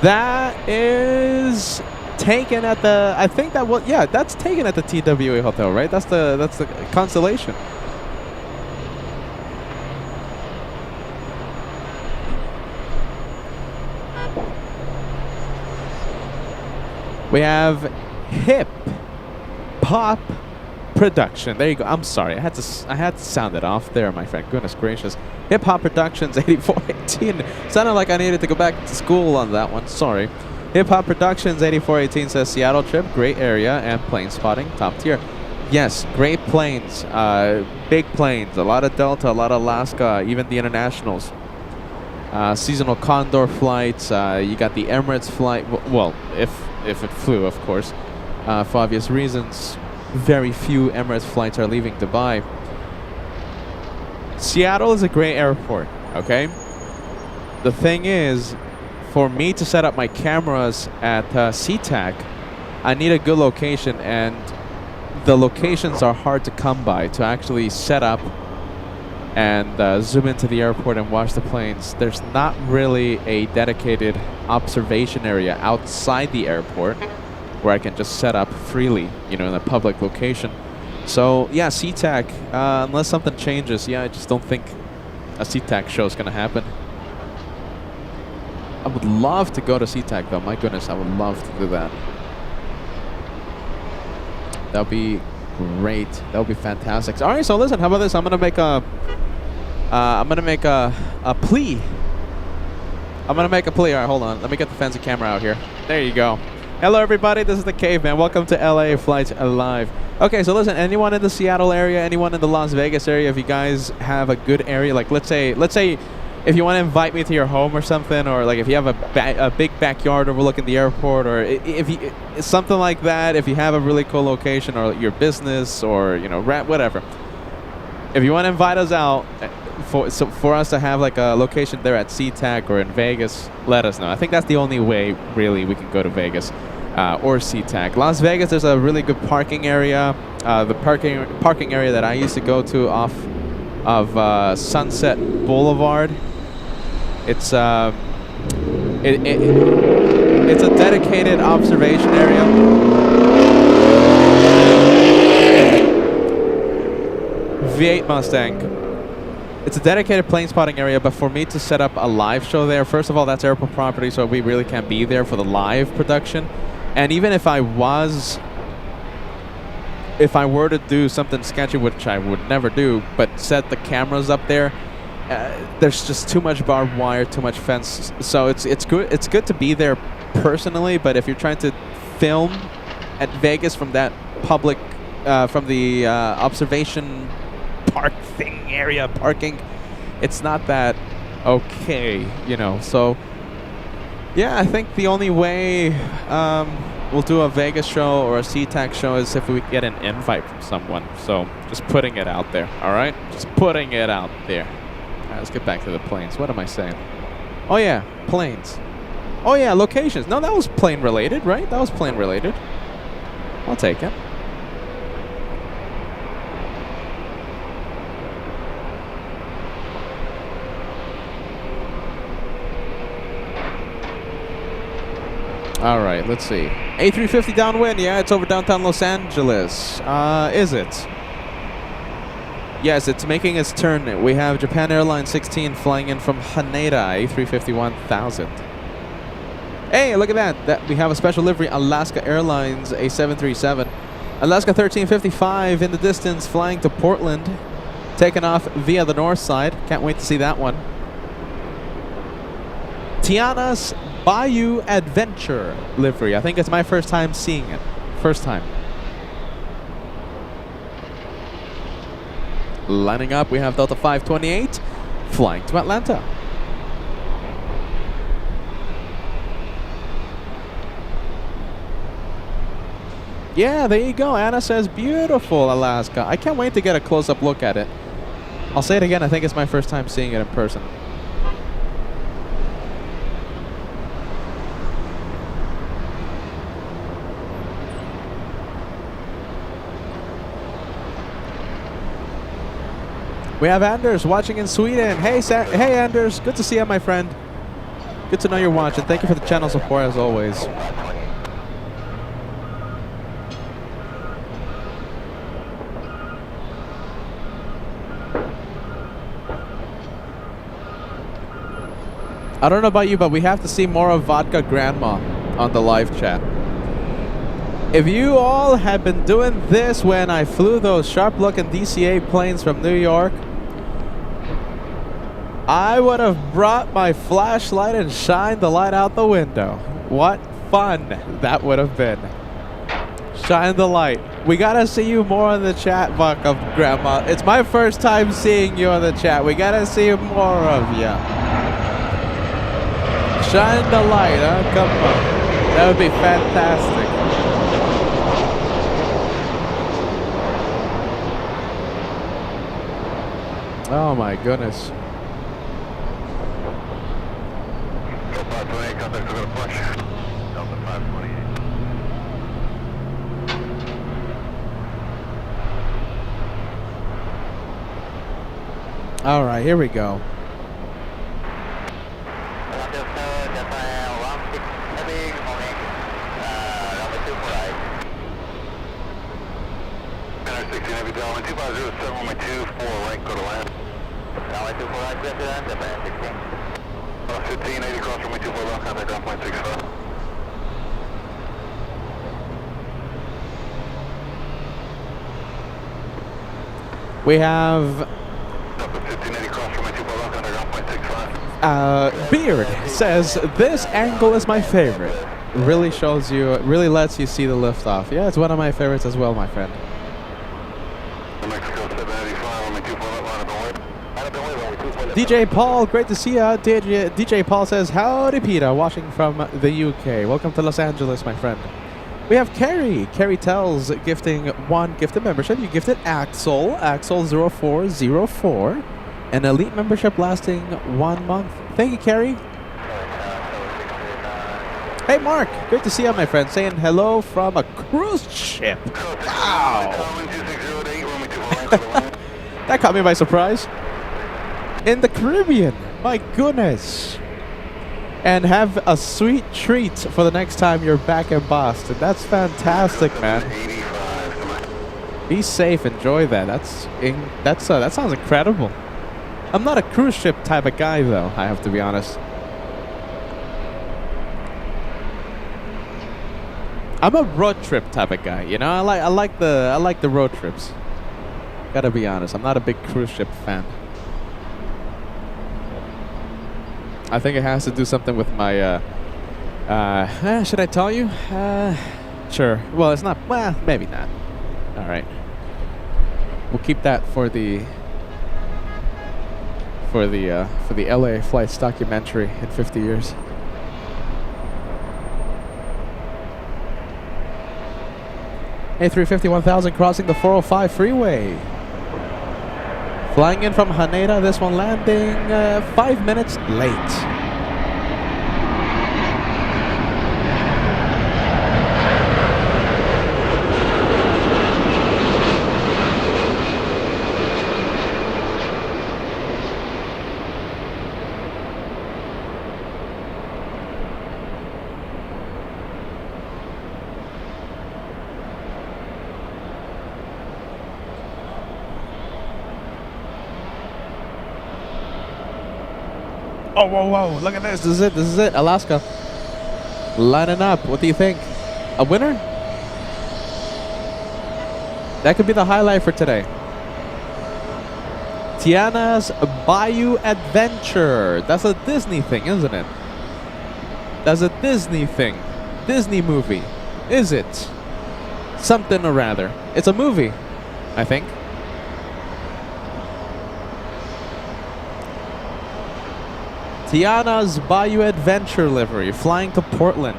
That is taken at the, I think that was, yeah, that's taken at the TWA Hotel, right? That's the Constellation. We have Hip Hop Production. There you go. I'm sorry. I had to sound it off there, my friend. Goodness gracious. Hip Hop Productions 8418. Sounded like I needed to go back to school on that one. Sorry. Hip Hop Productions 8418 says Seattle trip, great area and plane spotting, top tier. Yes, great planes, big planes, a lot of Delta, a lot of Alaska, even the internationals. Seasonal Condor flights. You got the Emirates flight. Well, if it flew, of course, for obvious reasons. Very few Emirates flights are leaving Dubai. Seattle is a great airport, okay? The thing is, for me to set up my cameras at SeaTac, I need a good location, and the locations are hard to come by to actually set up and zoom into the airport and watch the planes. There's not really a dedicated observation area outside the airport where I can just set up freely, you know, in a public location. So yeah, SeaTac, unless something changes, yeah, I just don't think a SeaTac show is going to happen. I would love to go to SeaTac though. My goodness, I would love to do that. That would be great. That would be fantastic. All right, so listen, how about this? I'm gonna make a plea. I'm gonna make a plea. All right, hold on. Let me get the fancy camera out here. There you go. Hello, everybody. This is the Caveman. Welcome to LA Flights Live. Okay, so listen. Anyone in the Seattle area, anyone in the Las Vegas area, if you guys have a good area, like let's say if you want to invite me to your home or something, or like if you have a big backyard overlooking the airport, or if you, something like that, if you have a really cool location or your business or, you know, whatever. If you want to invite us out for us to have like a location there at SeaTac or in Vegas, let us know. I think that's the only way really we can go to Vegas or SeaTac. Las Vegas, there's a really good parking area. The parking area that I used to go to off of Sunset Boulevard. It's it's a dedicated observation area. V8 Mustang. It's a dedicated plane spotting area, but for me to set up a live show there, first of all, that's airport property, so we really can't be there for the live production. And even if I were to do something sketchy, which I would never do, but set the cameras up there, there's just too much barbed wire, too much fence. So it's good to be there personally, but if you're trying to film at Vegas from that public, from the observation park thing area, parking, it's not that okay, you know. So yeah, I think the only way we'll do a Vegas show or a SeaTac show is if we get an invite from someone. So just putting it out there, all right? Just putting it out there. All right, let's get back to the planes. What am I saying? Oh yeah, planes. Oh yeah, locations. No, that was plane related, right? That was plane related. I'll take it. All right, let's see. A380 downwind. Yeah, it's over downtown Los Angeles. Is it? Yes, it's making its turn. We have Japan Airlines 16 flying in from Haneda, A350 1000. Hey, look at that. We have a special livery, Alaska Airlines A737. Alaska 1355 in the distance, flying to Portland, taking off via the north side. Can't wait to see that one. Tiana's Bayou Adventure livery. I think it's my first time seeing it. First time. Lining up, we have Delta 528 flying to Atlanta. Yeah, there you go. Anna says, beautiful Alaska. I can't wait to get a close-up look at it. I'll say it again, I think it's my first time seeing it in person. We have Anders watching in Sweden. Hey, hey Anders, good to see you, my friend. Good to know you're watching. Thank you for the channel support as always. I don't know about you, but we have to see more of Vodka Grandma on the live chat. If you all had been doing this when I flew those sharp-looking DCA planes from New York, I would have brought my flashlight and shined the light out the window. What fun that would have been. Shine the light. We gotta see you more in the chat, Vodka Grandma. It's my first time seeing you in the chat. We gotta see more of you. Shine the light, huh? Come on. That would be fantastic. Oh my goodness. All right, here we go. We have Beard says, this angle is my favorite. Really shows you, really lets you see the liftoff. Yeah, it's one of my favorites as well, my friend. DJ Paul, great to see ya. DJ Paul says, howdy Peter, watching from the UK. Welcome to Los Angeles, my friend. We have Carrie. Carrie Tells gifting one gifted membership. You gifted Axel 0404, an elite membership lasting 1 month. Thank you, Carrie. Hey, Mark. Great to see you, my friend. Saying hello from a cruise ship. Wow. That caught me by surprise. In the Caribbean. My goodness. And have a sweet treat for the next time you're back in Boston. That's fantastic, man. Be safe, enjoy that. That sounds incredible. I'm not a cruise ship type of guy, though. I have to be honest. I'm a road trip type of guy. You know, I like the road trips. Gotta be honest. I'm not a big cruise ship fan. I think it has to do something with my, should I tell you? Sure. Well, it's not, well, maybe not. All right. We'll keep that for the LA flights documentary in 50 years. A350 1000 crossing the 405 freeway. Flying in from Haneda, this one landing 5 minutes late. Oh, whoa, whoa, look at this. This is it. Alaska. Lining up. What do you think? A winner? That could be the highlight for today. Tiana's Bayou Adventure. That's a Disney thing, isn't it? That's a Disney thing. Disney movie. Is it? Something or rather. It's a movie, I think. Tiana's Bayou Adventure livery, flying to Portland.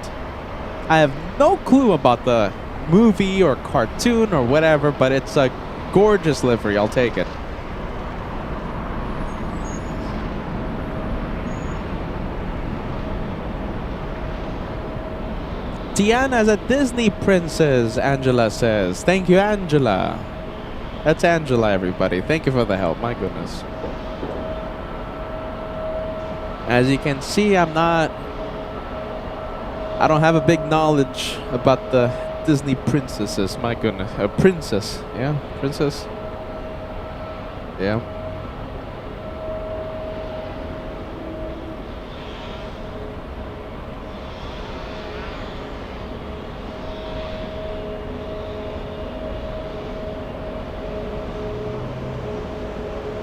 I have no clue about the movie or cartoon or whatever, but it's a gorgeous livery. I'll take it. Tiana's a Disney princess, Angela says. Thank you, Angela. That's Angela, everybody. Thank you for the help. My goodness. As you can see, I don't have a big knowledge about the Disney princesses. My goodness. A princess. Yeah, princess. Yeah.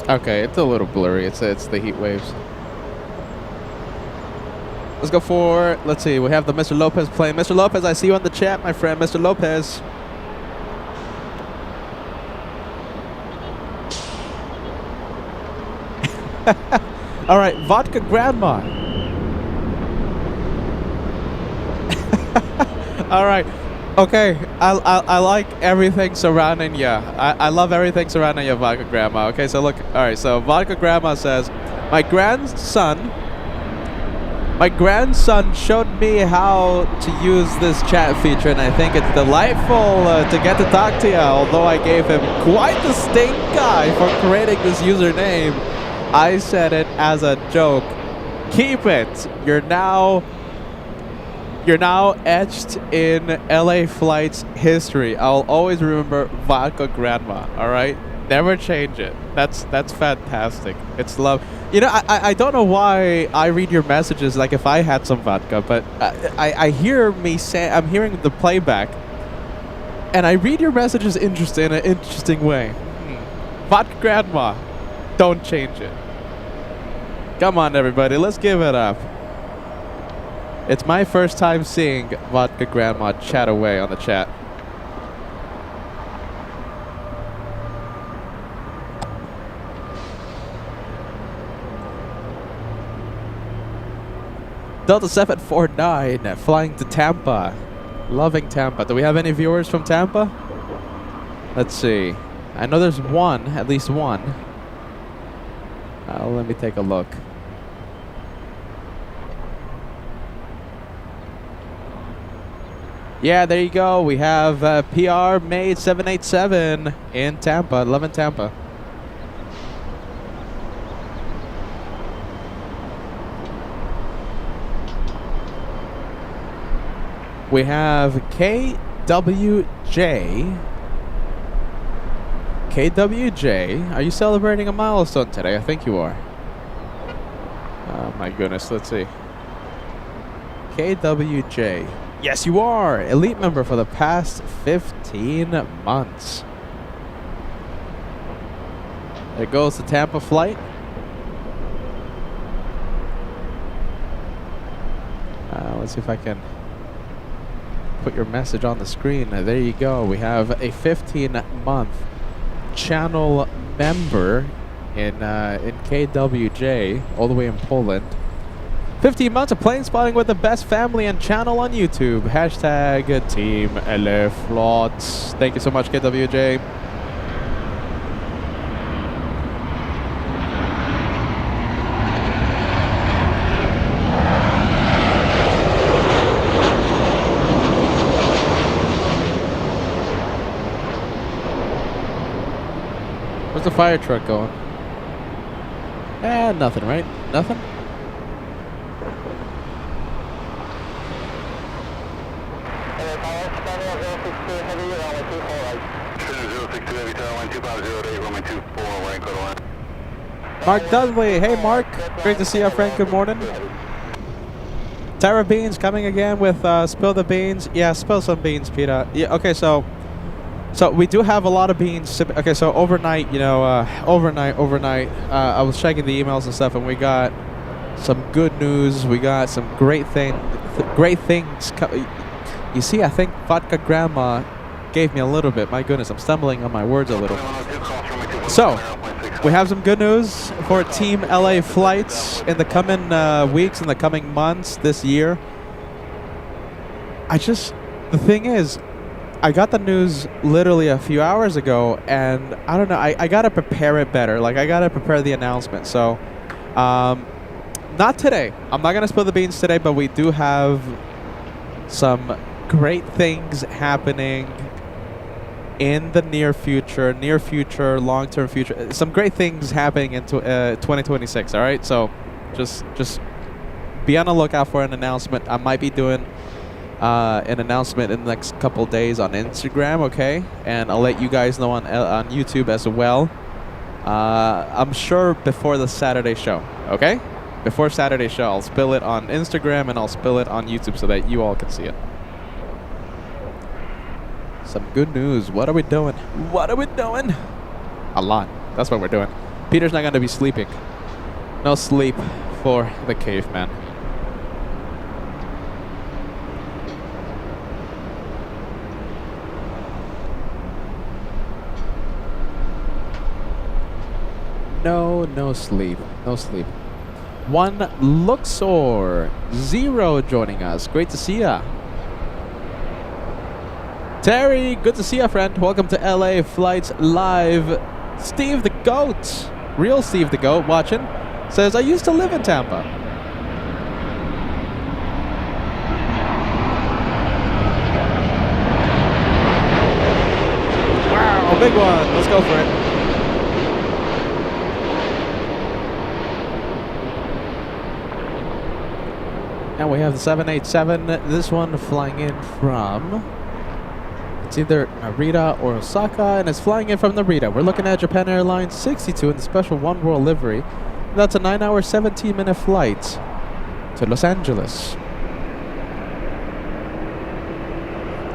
Okay, it's a little blurry. It's the heat waves. Let's go for, let's see, we have the Mr. Lopez playing. Mr. Lopez, I see you on the chat, my friend. Mr. Lopez. All right, Vodka Grandma. All right. Okay, I like everything surrounding you. I love everything surrounding you, Vodka Grandma. Okay, so look, all right, so Vodka Grandma says, my grandson showed me how to use this chat feature, and I think it's delightful to get to talk to you, although I gave him quite the stink eye for creating this username. I said it as a joke. Keep it. You're now etched in LA Flight's history. I'll always remember Vodka Grandma, all right? Never change it. That's fantastic. It's love. You know, I don't know why I read your messages like if I had some vodka, but I hear me say, I'm hearing the playback, and I read your messages in an interesting way. Vodka Grandma, don't change it. Come on, everybody, let's give it up. It's my first time seeing Vodka Grandma chat away on the chat. Delta 749 flying to Tampa. Loving Tampa. Do we have any viewers from Tampa? Let's see. I know there's one, at least one. Let me take a look. Yeah, there you go. We have PR made 787 in Tampa. Loving Tampa. We have KWJ. KWJ, are you celebrating a milestone today? I think you are. Oh my goodness, let's see. KWJ. Yes, you are! Elite member for the past 15 months. There goes the Tampa flight. Let's see if I can put your message on the screen. There you go. We have a 15-month channel member in KWJ, all the way in Poland. 15 months of plane spotting with the best family and channel on YouTube. Hashtag Team LA Flots. Thank you so much, KWJ. Where's the fire truck going? Nothing, right? Nothing? Mark Dudley. Hey, Mark. Great to see you, friend. Good morning. Tara Beans coming again with Spill the Beans. Yeah, spill some beans, Peter. Yeah, okay, so we do have a lot of beans. Okay, so overnight, you know, overnight, I was checking the emails and stuff, and we got some good news. We got some great things. You see, I think Vodka Grandma gave me a little bit. My goodness, I'm stumbling on my words a little. So, we have some good news for Team LA flights in the coming weeks, in the coming months, this year. The thing is, I got the news literally a few hours ago, and I don't know, I gotta prepare it better. Like, I gotta prepare the announcement. So, not today. I'm not gonna spill the beans today, but we do have some great things happening in the near future, long-term future. Some great things happening in 2026, all right? So just be on the lookout for an announcement. I might be doing an announcement in the next couple days on Instagram, okay? And I'll let you guys know on YouTube as well. I'm sure before the Saturday show, okay? Before Saturday show, I'll spill it on Instagram and I'll spill it on YouTube so that you all can see it. Some good news. What are we doing? What are we doing? A lot. That's what we're doing. Peter's not going to be sleeping. No sleep for the caveman. No sleep. No sleep. One Luxor. Zero joining us. Great to see ya. Terry, good to see you, friend. Welcome to LA Flights Live. Steve the Goat, real Steve the Goat, watching, says, I used to live in Tampa. Wow, big one. Let's go for it. And we have the 787. This one flying in from, it's either Narita or Osaka, and it's flying in from Narita. We're looking at Japan Airlines 62 in the special One World livery. That's a 9-hour, 17-minute flight to Los Angeles.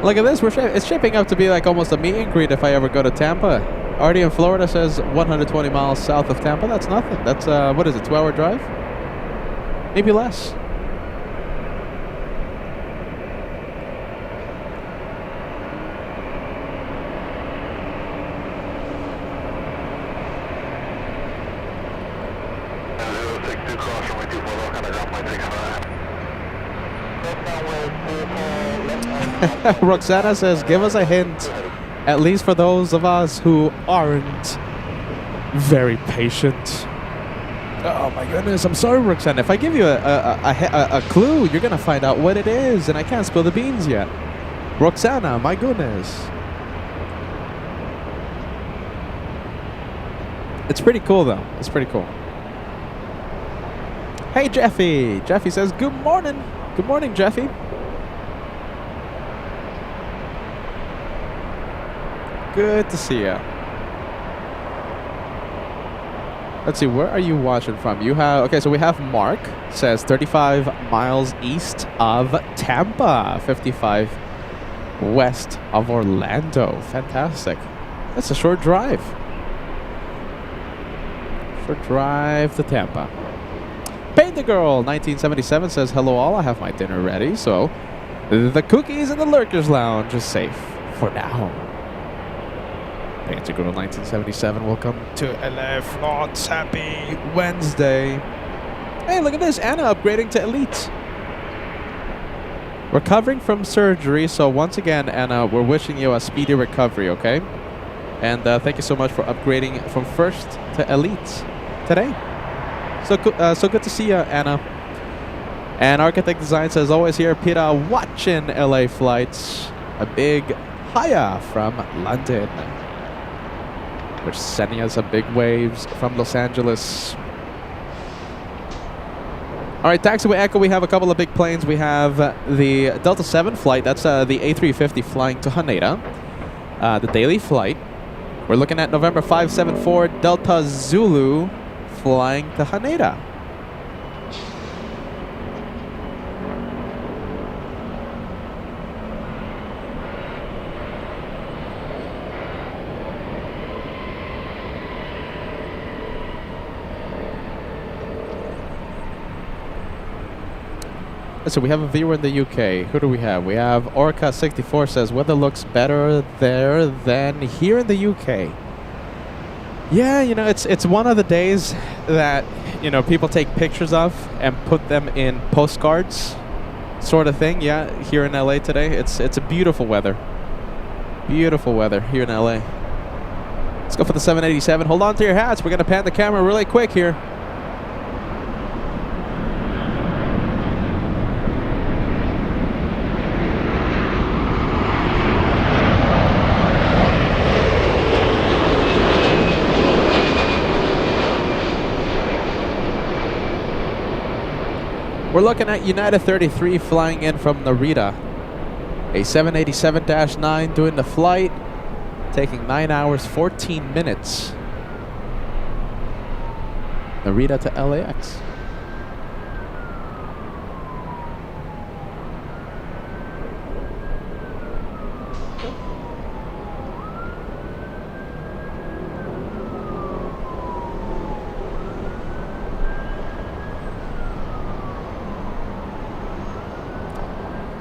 Look at this. It's shaping up to be like almost a meet and greet if I ever go to Tampa. Already in Florida says 120 miles south of Tampa. That's nothing. That's, what is it, 2-hour drive? Maybe less. Roxana says, give us a hint, at least for those of us who aren't very patient. Oh my goodness, I'm sorry, Roxana. If I give you a clue, you're going to find out what it is, and I can't spill the beans yet. Roxana, my goodness. It's pretty cool, though. It's pretty cool. Hey, Jeffy. Jeffy says, good morning. Good morning, Jeffy. Good to see you. Let's see, where are you watching from? You have, okay, so we have Mark, says 35 miles east of Tampa, 55 west of Orlando. Fantastic. That's a short drive. Short drive to Tampa. Paint the Girl 1977 says, hello all, I have my dinner ready, so the cookies in the Lurkers Lounge is safe for now. Paint the Girl 1977, welcome to LA Floats. Happy Wednesday. Hey, look at this, Anna upgrading to Elite. Recovering from surgery, so once again, Anna, we're wishing you a speedy recovery, okay? And thank you so much for upgrading from first to Elite today. So good to see you, Anna. And Architect Design says, always here, Peter, watching LA flights. A big hiya from London. We're sending us some big waves from Los Angeles. All right, taxiway Echo, we have a couple of big planes. We have the Delta 7 flight. That's the A380 flying to Haneda. The daily flight. We're looking at November 574 Delta Zulu flying to Haneda. So we have a viewer in the UK. Who do we have? We have Orca64 says, weather looks better there than here in the UK. Yeah, you know, it's one of the days that, you know, people take pictures of and put them in postcards sort of thing. Yeah, here in LA today. It's a beautiful weather. Beautiful weather here in LA. Let's go for the 787. Hold on to your hats. We're going to pan the camera really quick here. We're looking at United 33 flying in from Narita. A 787-9 doing the flight, taking 9 hours, 14 minutes. Narita to LAX.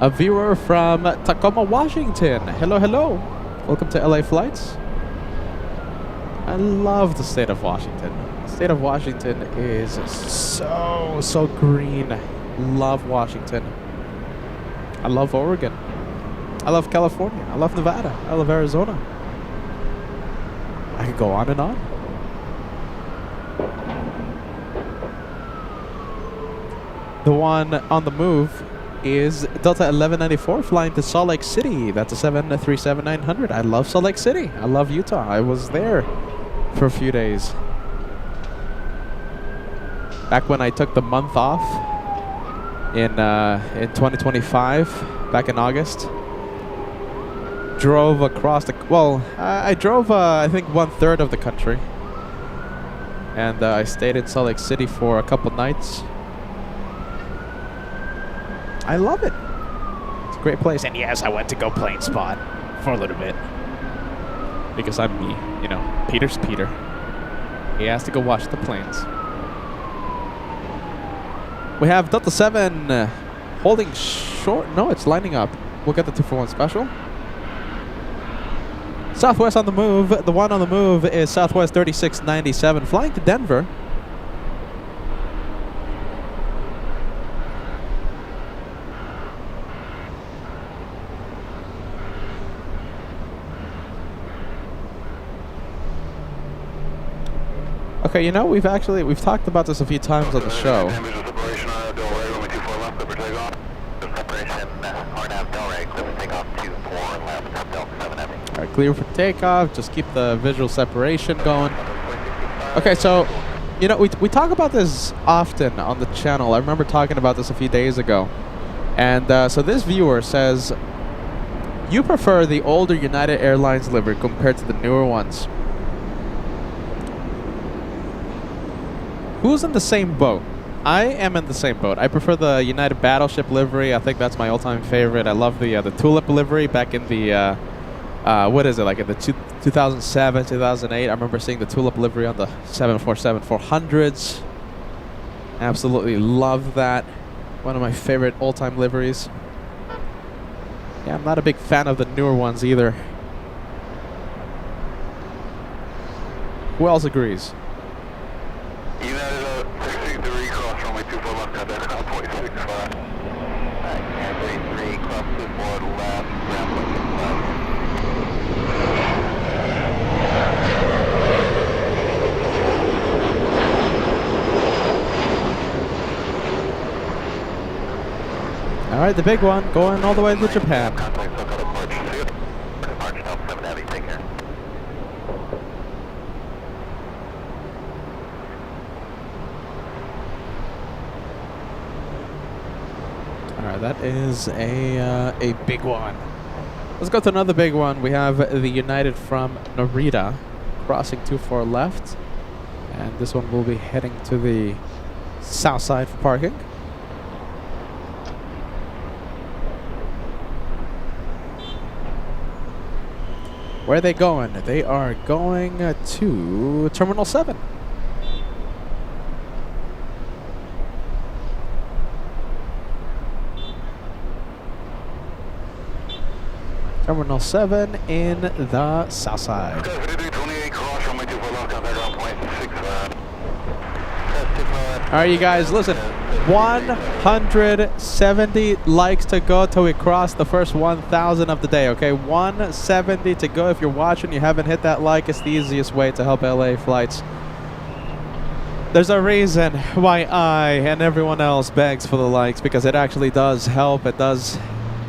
A viewer from Tacoma, Washington. Hello, hello. Welcome to LA Flights. I love the state of Washington. The state of Washington is so green. Love Washington. I love Oregon. I love California. I love Nevada. I love Arizona. I could go on and on. The one on the move is Delta 1194 flying to Salt Lake City. That's a 737-900. I love Salt Lake City. I love Utah. I was there for a few days. Back when I took the month off in 2025, back in August. Drove across the... Well, I drove, I think, 1/3 of the country. And I stayed in Salt Lake City for a couple nights. I love it. It's a great place. And yes, I went to go plane spot for a little bit. Because I'm me, you know. Peter's Peter. He has to go watch the planes. We have Delta 7 holding short. No, it's lining up. We'll get the 2-for-1 special. Southwest on the move. The one on the move is Southwest 3697, flying to Denver. Okay, you know, we've talked about this a few times on the show. Alright, clear for takeoff. Just keep the visual separation going. Okay, so, you know, we talk about this often on the channel. I remember talking about this a few days ago. And so this viewer says, you prefer the older United Airlines livery compared to the newer ones. Who's in the same boat? I am in the same boat. I prefer the United Battleship livery. I think that's my all-time favorite. I love the Tulip livery back in the... what is it, like in the 2007, 2008? I remember seeing the Tulip livery on the 747-400s. Absolutely love that. One of my favorite all-time liveries. Yeah, I'm not a big fan of the newer ones either. Who else agrees? United 63, cross runway 24 left, contact 0.65. Air A380, cross 24 left, ground looking left. Alright, the big one, going all the way to Japan. Contact Soka approach. See you. Approach Delta 7 Heavy, take care. Alright, that is a big one. Let's go to another big one. We have the United from Narita crossing 24 left. And this one will be heading to the south side for parking. Where are they going? They are going to Terminal 7. Terminal 7 in the south side. Alright, you guys, listen. 170 likes to go till we cross the first 1,000 of the day, okay? 170 to go. If you're watching, you haven't hit that like, it's the easiest way to help LA flights. There's a reason why I and everyone else begs for the likes, because it actually does help. It does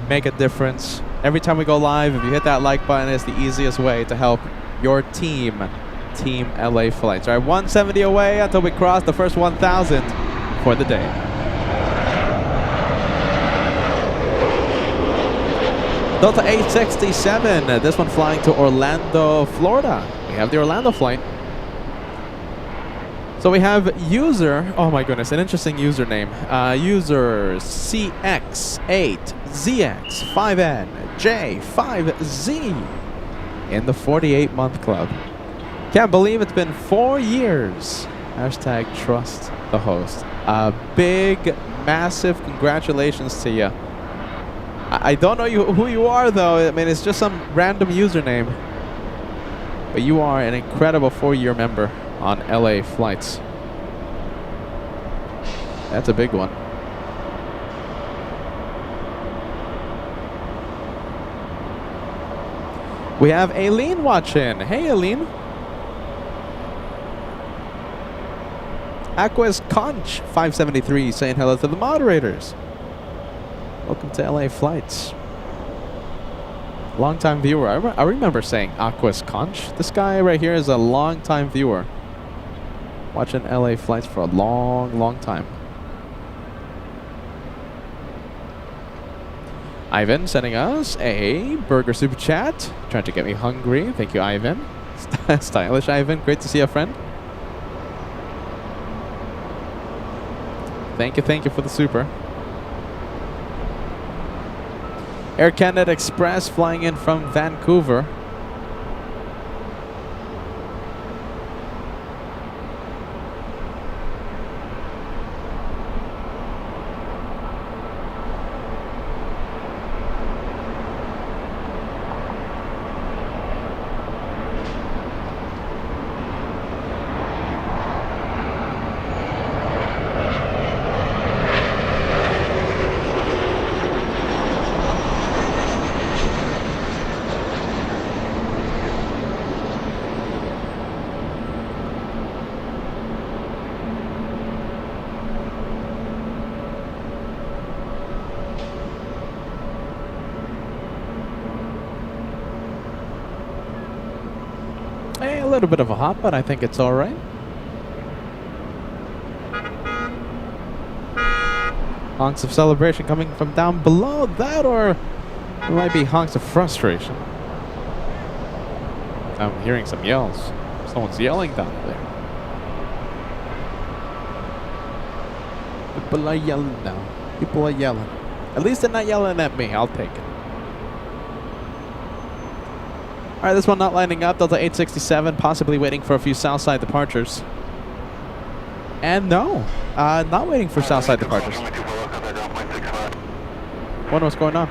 make a difference. Every time we go live, if you hit that like button, it's the easiest way to help your Team LA flights. All right, 170 away until we cross the first 1,000 for the day. Delta A380, this one flying to Orlando, Florida. We have the Orlando flight. So we have user, oh my goodness, an interesting username. User CX8ZX5NJ5Z in the 48-month club. Can't believe it's been 4 years. Hashtag trust the host. A big, massive congratulations to you. I don't know who you are, though. I mean, it's just some random username. But you are an incredible 4-year member on LA flights. That's a big one. We have Aileen watching. Hey, Aileen. Aquas Conch 573 saying hello to the moderators. Welcome to LA Flights. Long-time viewer. I remember saying Aquas Conch. This guy right here is a long-time viewer. Watching LA Flights for a long, long time. Ivan sending us a burger super chat. Trying to get me hungry. Thank you, Ivan. Stylish Ivan. Great to see a friend. Thank you for the super. Air Canada Express flying in from Vancouver. A little bit of a hop, but I think it's all right. Honks of celebration coming from down below that, or it might be honks of frustration. I'm hearing some yells. Someone's yelling down there. People are yelling now. People are yelling. At least they're not yelling at me. I'll take it. Alright, this one not lining up. Delta 867, possibly waiting for a few Southside departures. And no, not waiting for Southside departures. Wonder what's going on.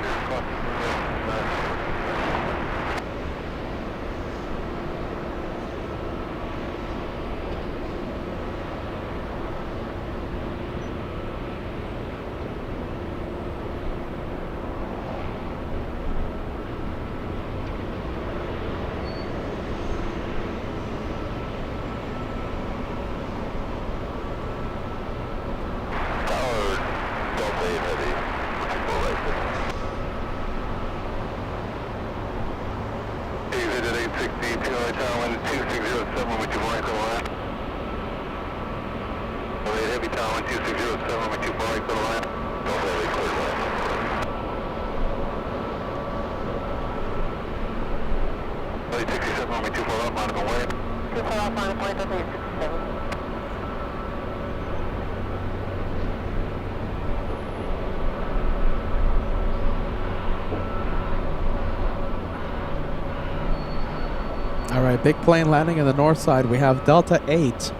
Alright, big plane landing in the north side. We have Delta 8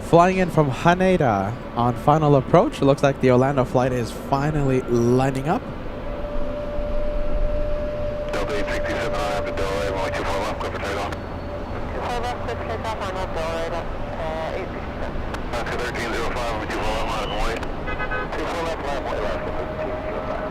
flying in from Haneda on final approach. It looks like the Orlando flight is finally lining up. Delta 867, I have the delay. Runway 24 left, clear for takeoff. 24 left, clear for takeoff on that delay. 867. Oscar 1305, runway 24 left, line and wait. 24 left, line and wait, left, 1305.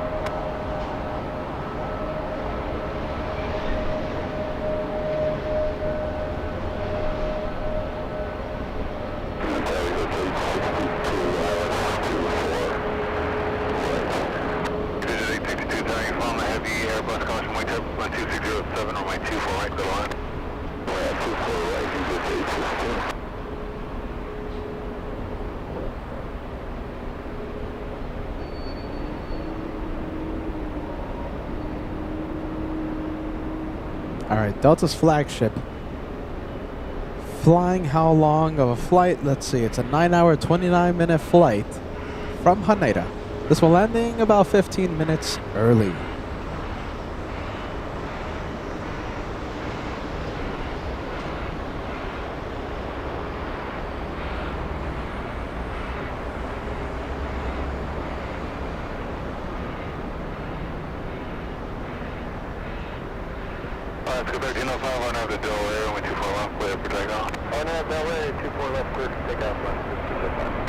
Airbus caution, wait up, 2607, runway 24 right, go on. Runway 24 right, you get 816. Alright, Delta's flagship. Flying how long of a flight? Let's see, it's a 9-hour, 29-minute flight from Haneda. This one landing about 15 minutes early. Oscar 1305, I have the delay, runway 24 left, clear for takeoff. I have delay, 24 left, clear for takeoff, left, 255.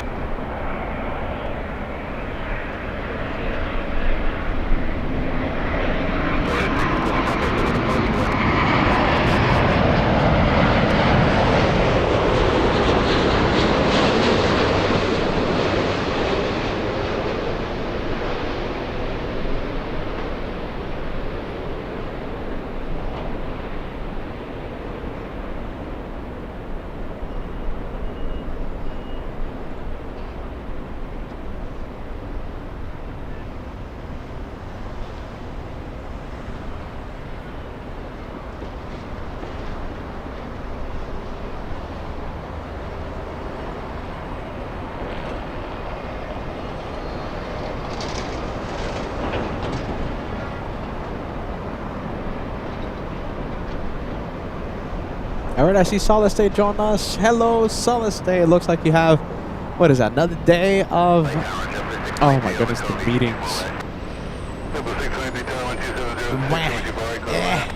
All right, I see Solid State join us. Hello, Solid State. It looks like you have, what is that, another day of, oh my goodness, the meetings. Yeah.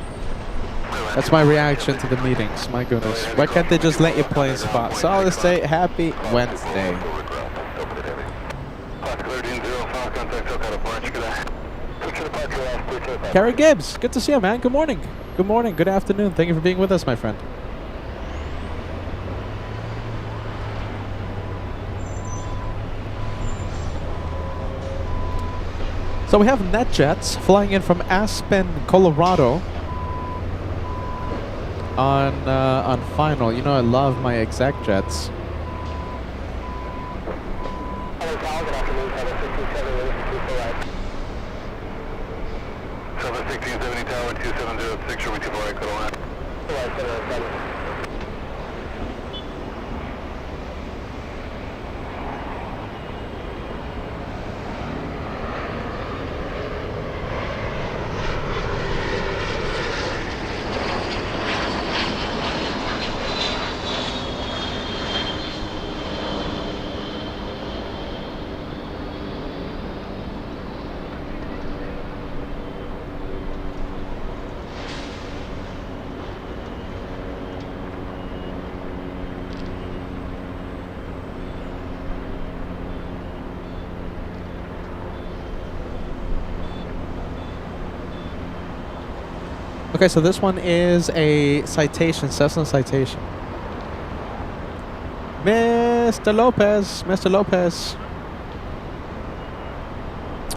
That's my reaction to the meetings, my goodness. Why can't they just let you play in spot? Solid State, happy Wednesday. Kerry Gibbs, good to see you, man. Good morning. Good morning, good afternoon. Thank you for being with us, my friend. So we have NetJets flying in from Aspen, Colorado on final. You know I love my exec jets. Okay, so this one is a citation, Cessna citation. Mr. Lopez, Mr. Lopez.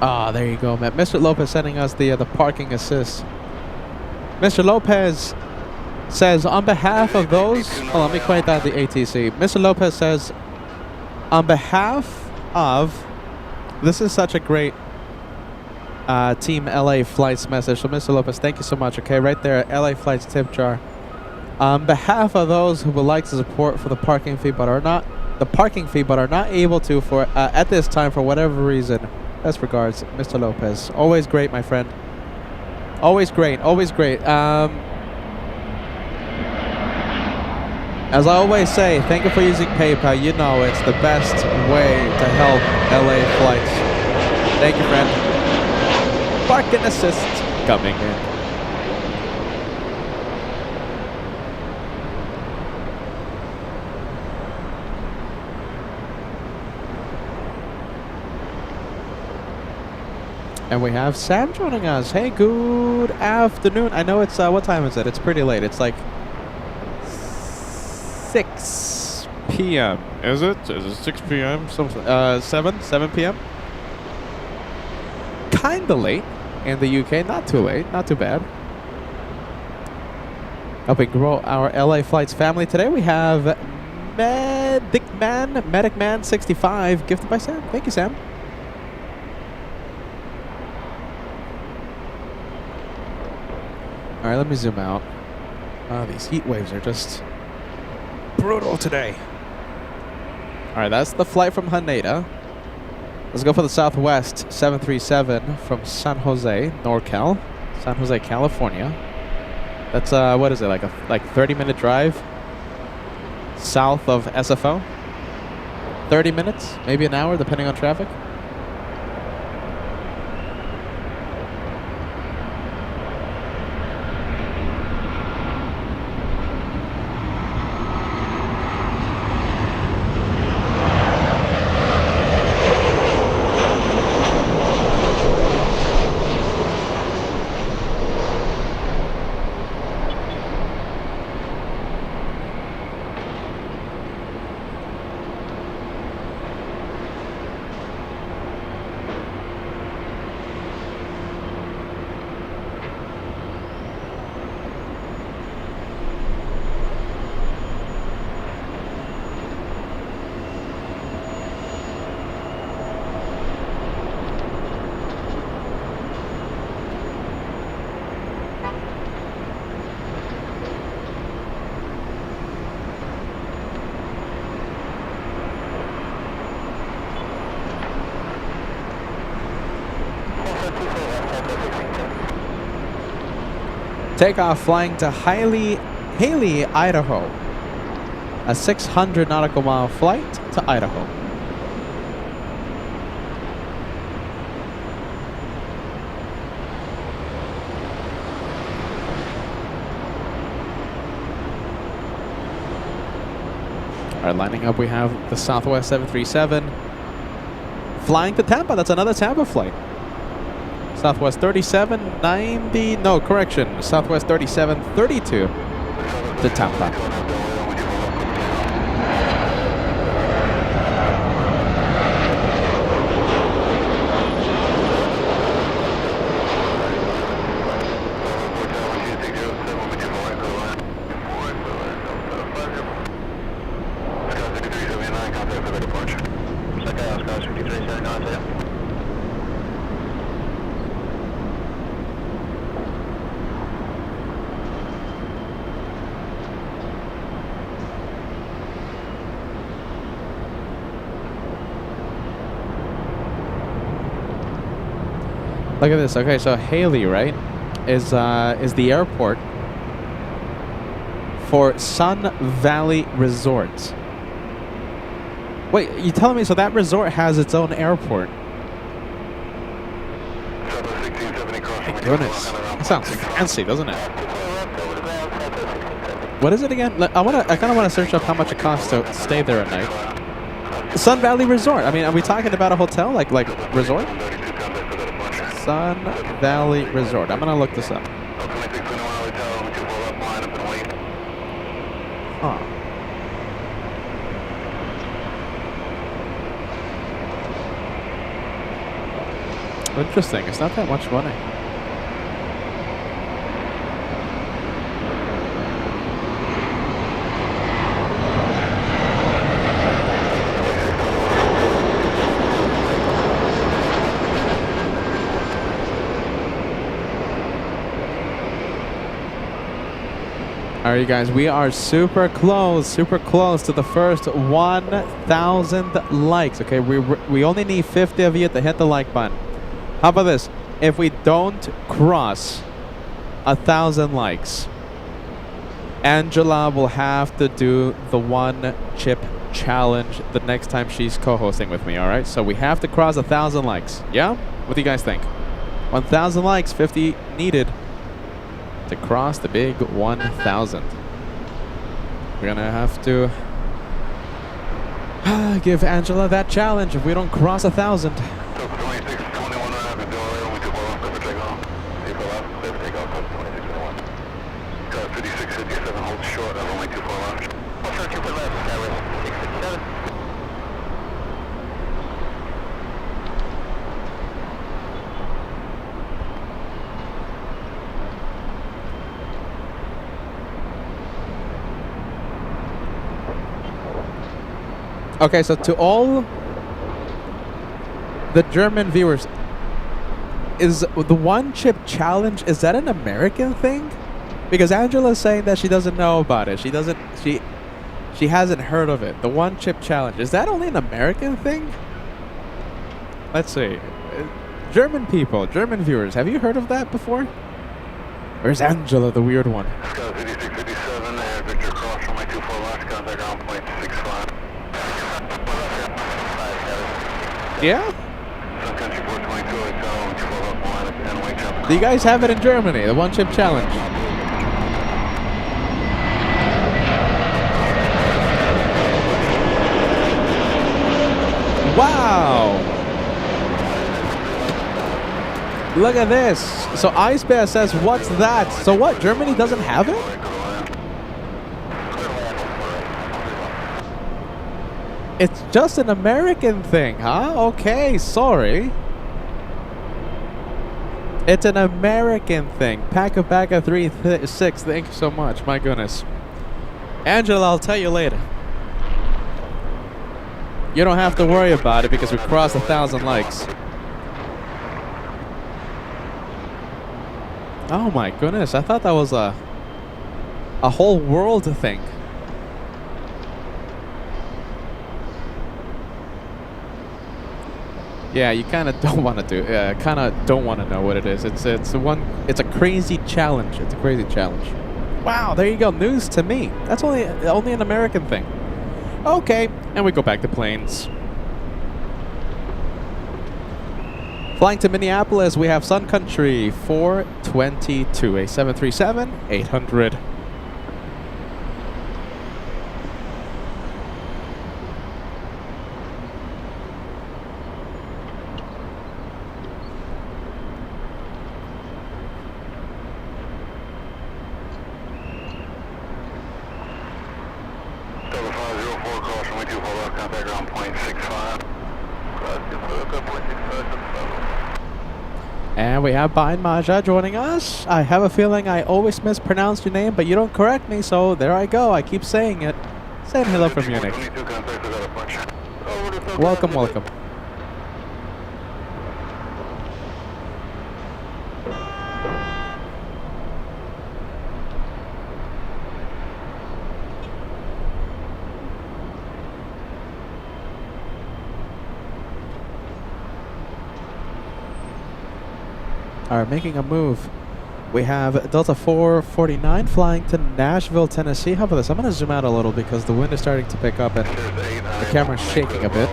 Ah, there you go, man. Mr. Lopez sending us the parking assist. Mr. Lopez says, on behalf of those... Oh, let me quite that the ATC. Mr. Lopez says, on behalf of... This is such a great... Team LA Flights message. So Mr. Lopez, thank you so much. Okay, right there, LA Flights tip jar. On behalf of those who would like to support for the parking fee but are not able to for at this time for whatever reason. Best regards, Mr. Lopez. Always great, my friend. Always great. Always great. As I always say, thank you for using PayPal. You know it's the best way to help LA Flights. Thank you, friend. Parking assist coming in. And we have Sam joining us. Hey, good afternoon. I know it's, what time is it? It's pretty late. It's like 6 p.m. Is it? Is it 6 p.m.? 7 p.m.? Kinda late. In the UK, not too late, not too bad. Helping grow our LA Flights family. Today we have Medic Man 65, gifted by Sam. Thank you, Sam. All right, let me zoom out. These heat waves are just brutal today. All right, that's the flight from Haneda. Let's go for the Southwest 737 from San Jose, NorCal, San Jose, California. That's what is it, like a 30-minute drive south of SFO? 30 minutes, maybe an hour, depending on traffic. Takeoff flying to highly Haley, Idaho. A 600 nautical mile flight to Idaho. All right, lining up, we have the Southwest 737 flying to Tampa. That's another Tampa flight. Southwest 3790, no, correction. Southwest 3732 to Tampa. Look at this. Okay, so Haley, right, is the airport for Sun Valley Resorts. Wait, you telling me so that resort has its own airport? My goodness, that sounds fancy, doesn't it? What is it again? I kind of want to search up how much it costs to stay there at night. Sun Valley Resort. I mean, are we talking about a hotel, like resort? Sun Valley Resort. I'm gonna look this up. Huh. Interesting. It's not that much money. All right, you guys, we are super close to the first 1,000 likes. Okay, we only need 50 of you to hit the like button. How about this? If we don't cross 1,000 likes, Angela will have to do the one chip challenge the next time she's co-hosting with me. All right, so we have to cross 1,000 likes. Yeah, what do you guys think? 1,000 likes, 50 needed to cross the big 1,000. We're gonna have to give Angela that challenge if we don't cross 1,000. Okay, so to all the German viewers, is the one chip challenge, is that an American thing? Because Angela's saying that she doesn't know about it. She hasn't heard of it. The one chip challenge, is that only an American thing? Let's see. German people, German viewers, have you heard of that before? Or is Angela the weird one? Scott 5657, Victor Cross from my 24 launch, contact ground point 65. Yeah? Do you guys have it in Germany, the one chip challenge? Wow! Look at this. So Ice Bear says, what's that? So what, Germany doesn't have it? It's just an American thing, huh? Okay, sorry. It's an American thing. Pack a 3-6. Thank you so much. My goodness. Angela, I'll tell you later. You don't have to worry about it because we crossed 1,000 likes. Oh my goodness. I thought that was a whole world thing. Yeah, you kind of don't want to do. Kind of don't want to know what it is. It's a crazy challenge. It's a crazy challenge. Wow, there you go. News to me. That's only an American thing. Okay, and we go back to planes. Flying to Minneapolis, we have Sun Country 422, a 737-800. And we have Bain Maja joining us. I have a feeling I always mispronounce your name, but you don't correct me, so there I go. I keep saying it. Saying hello from Munich. Welcome, welcome. Are making a move. We have Delta 449 flying to Nashville, Tennessee. How about this? I'm going to zoom out a little because the wind is starting to pick up and the camera's shaking a bit.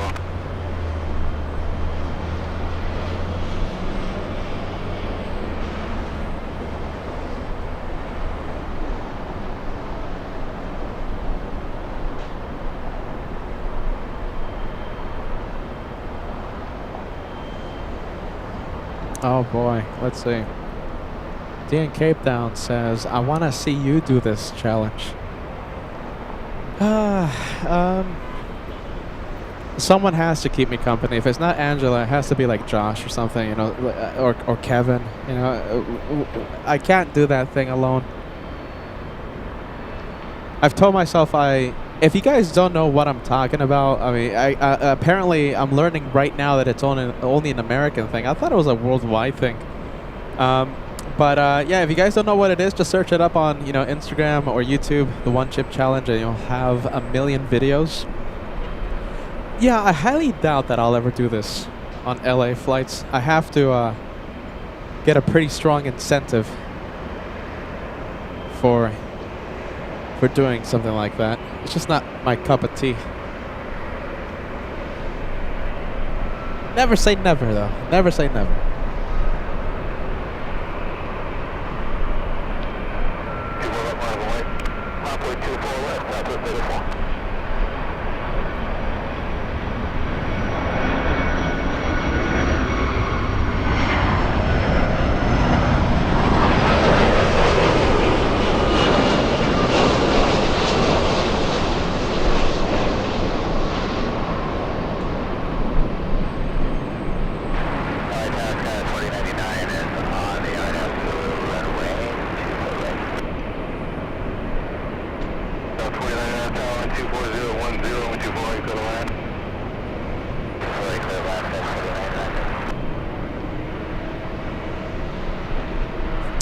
Oh boy, let's see. Dean Cape Town says, I want to see you do this challenge. Someone has to keep me company. If it's not Angela, it has to be like Josh or something, you know, or Kevin. You know, I can't do that thing alone. I've told myself if you guys don't know what I'm talking about, I mean, apparently I'm learning right now that it's only an American thing. I thought it was a worldwide thing. But yeah, if you guys don't know what it is, just search it up on, you know, Instagram or YouTube, the One Chip Challenge, and you'll have a million videos. Yeah, I highly doubt that I'll ever do this on LA flights. I have to get a pretty strong incentive for doing something like that. It's just not my cup of tea. Never say never, though. Never say never.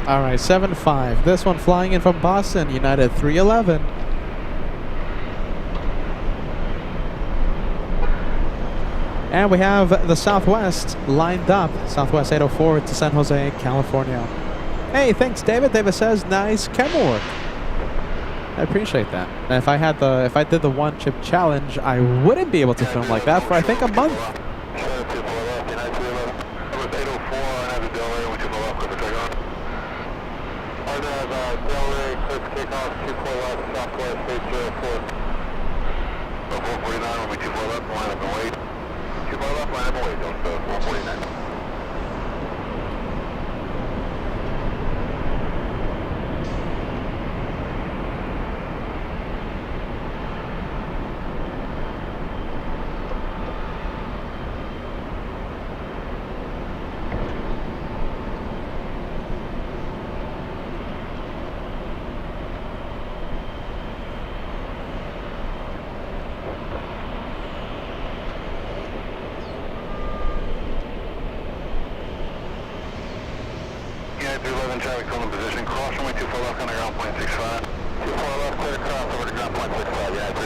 All right, 7-5. This one flying in from Boston, United 311. And we have the Southwest lined up. Southwest 804 to San Jose, California. Hey, thanks, David. David says, nice camera work. I appreciate that. And if I did the One Chip Challenge, I wouldn't be able to film like that for I think a month.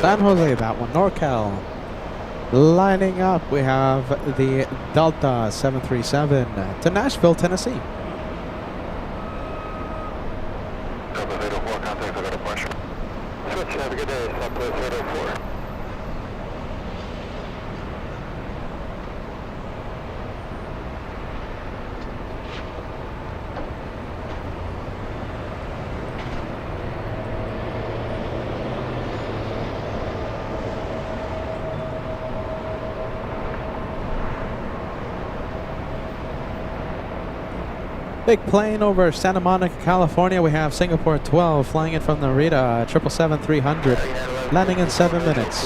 San Jose, that one. NorCal. Lining up, we have the Delta 737 to Nashville, Tennessee. Delta 804, contact Big plane over Santa Monica, California. We have Singapore 12 flying in from Narita, 777-300, landing in 7 minutes.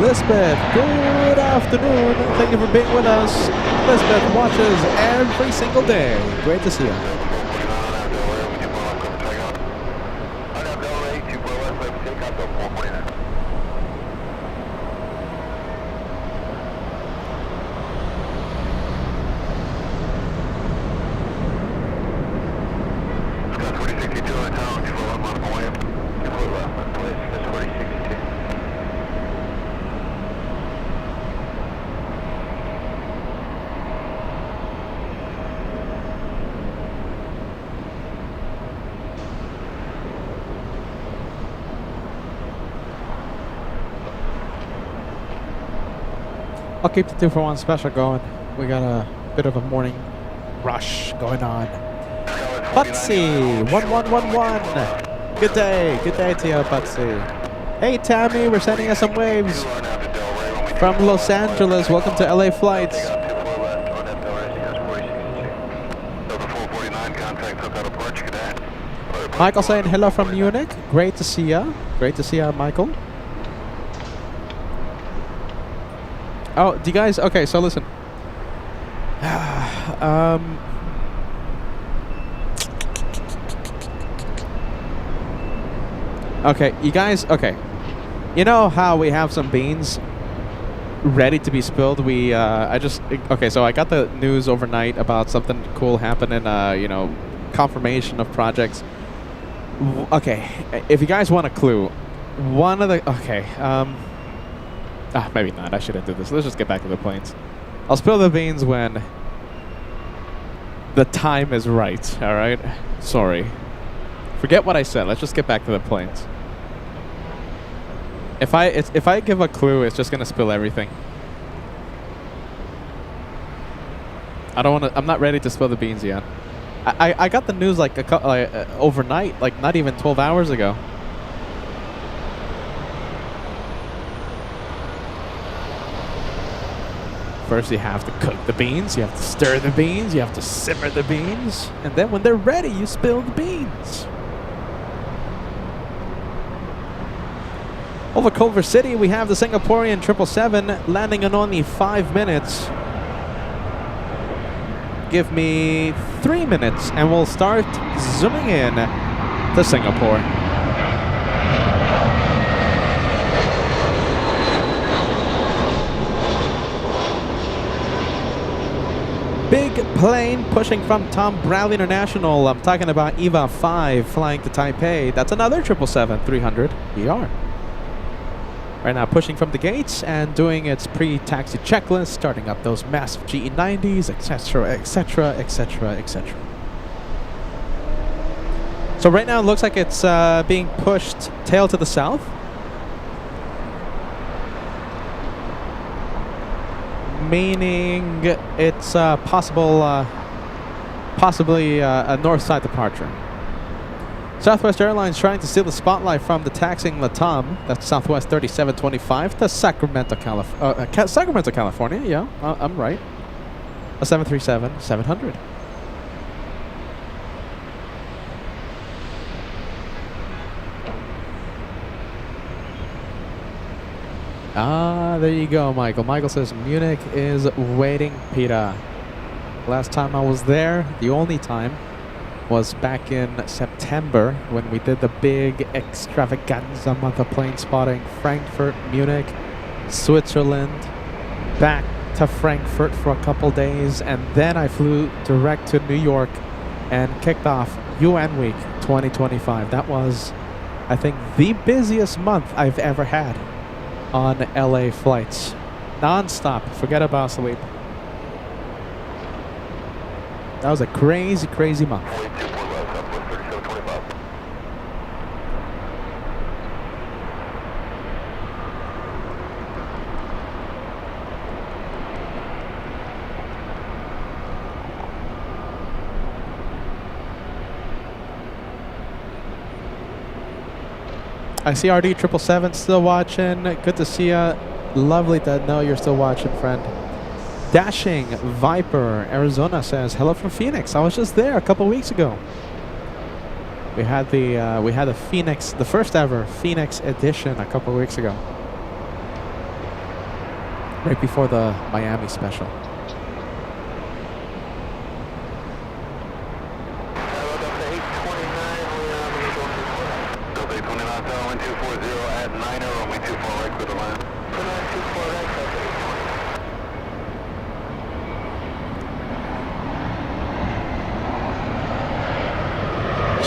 Lisbeth, good afternoon. Thank you for being with us. Lisbeth watches every single day. Great to see you. I'll keep the 2-for-1 special going. We got a bit of a morning rush going on. Butsy, 1111. Good day to you, Butsy. Hey Tammy, we're sending us some waves from Los Angeles. Welcome to LA Flights. Michael saying hello from Munich. Great to see ya. Great to see ya, Michael. Oh, do you guys... Okay, so listen. Okay, you guys... Okay. You know how we have some beans ready to be spilled? We, Okay, so I got the news overnight about something cool happening, you know, confirmation of projects. Okay, if you guys want a clue, one of the... Okay, maybe not. I shouldn't do this. Let's just get back to the planes. I'll spill the beans when the time is right, alright? Sorry. Forget what I said. Let's just get back to the planes. If I give a clue, it's just gonna spill everything. I'm not ready to spill the beans yet. I got the news like overnight, like not even 12 hours ago. First you have to cook the beans, you have to stir the beans, you have to simmer the beans, and then when they're ready, you spill the beans. Over Culver City, we have the Singaporean 777 landing in only 5 minutes. Give me 3 minutes and we'll start zooming in to Singapore. Big plane pushing from Tom Bradley International. I'm talking about EVA 5 flying to Taipei. That's another 777-300 ER. Right now pushing from the gates and doing its pre-taxi checklist, starting up those massive GE90s, etc, etc, etc, etc. So right now it looks like it's being pushed tail to the south. Meaning it's possibly a north side departure. Southwest Airlines trying to steal the spotlight from the taxiing Latam. That's Southwest 3725 to Sacramento, California. Yeah, I'm right. A 737-700. There you go, Michael. Michael says Munich is waiting, Peter. Last time I was there, the only time, was back in September when we did the big extravaganza month of plane spotting. Frankfurt, Munich, Switzerland, back to Frankfurt for a couple days, and then I flew direct to New York and kicked off UN Week 2025. That was, I think, the busiest month I've ever had on LA flights. Non-stop. Forget about sleep. That was a crazy, crazy month. I see RD 777 still watching. Good to see ya. Lovely to know you're still watching, friend. Dashing Viper Arizona says hello from Phoenix. I was just there a couple weeks ago. We had the Phoenix, the first ever Phoenix edition a couple weeks ago, right before the Miami special.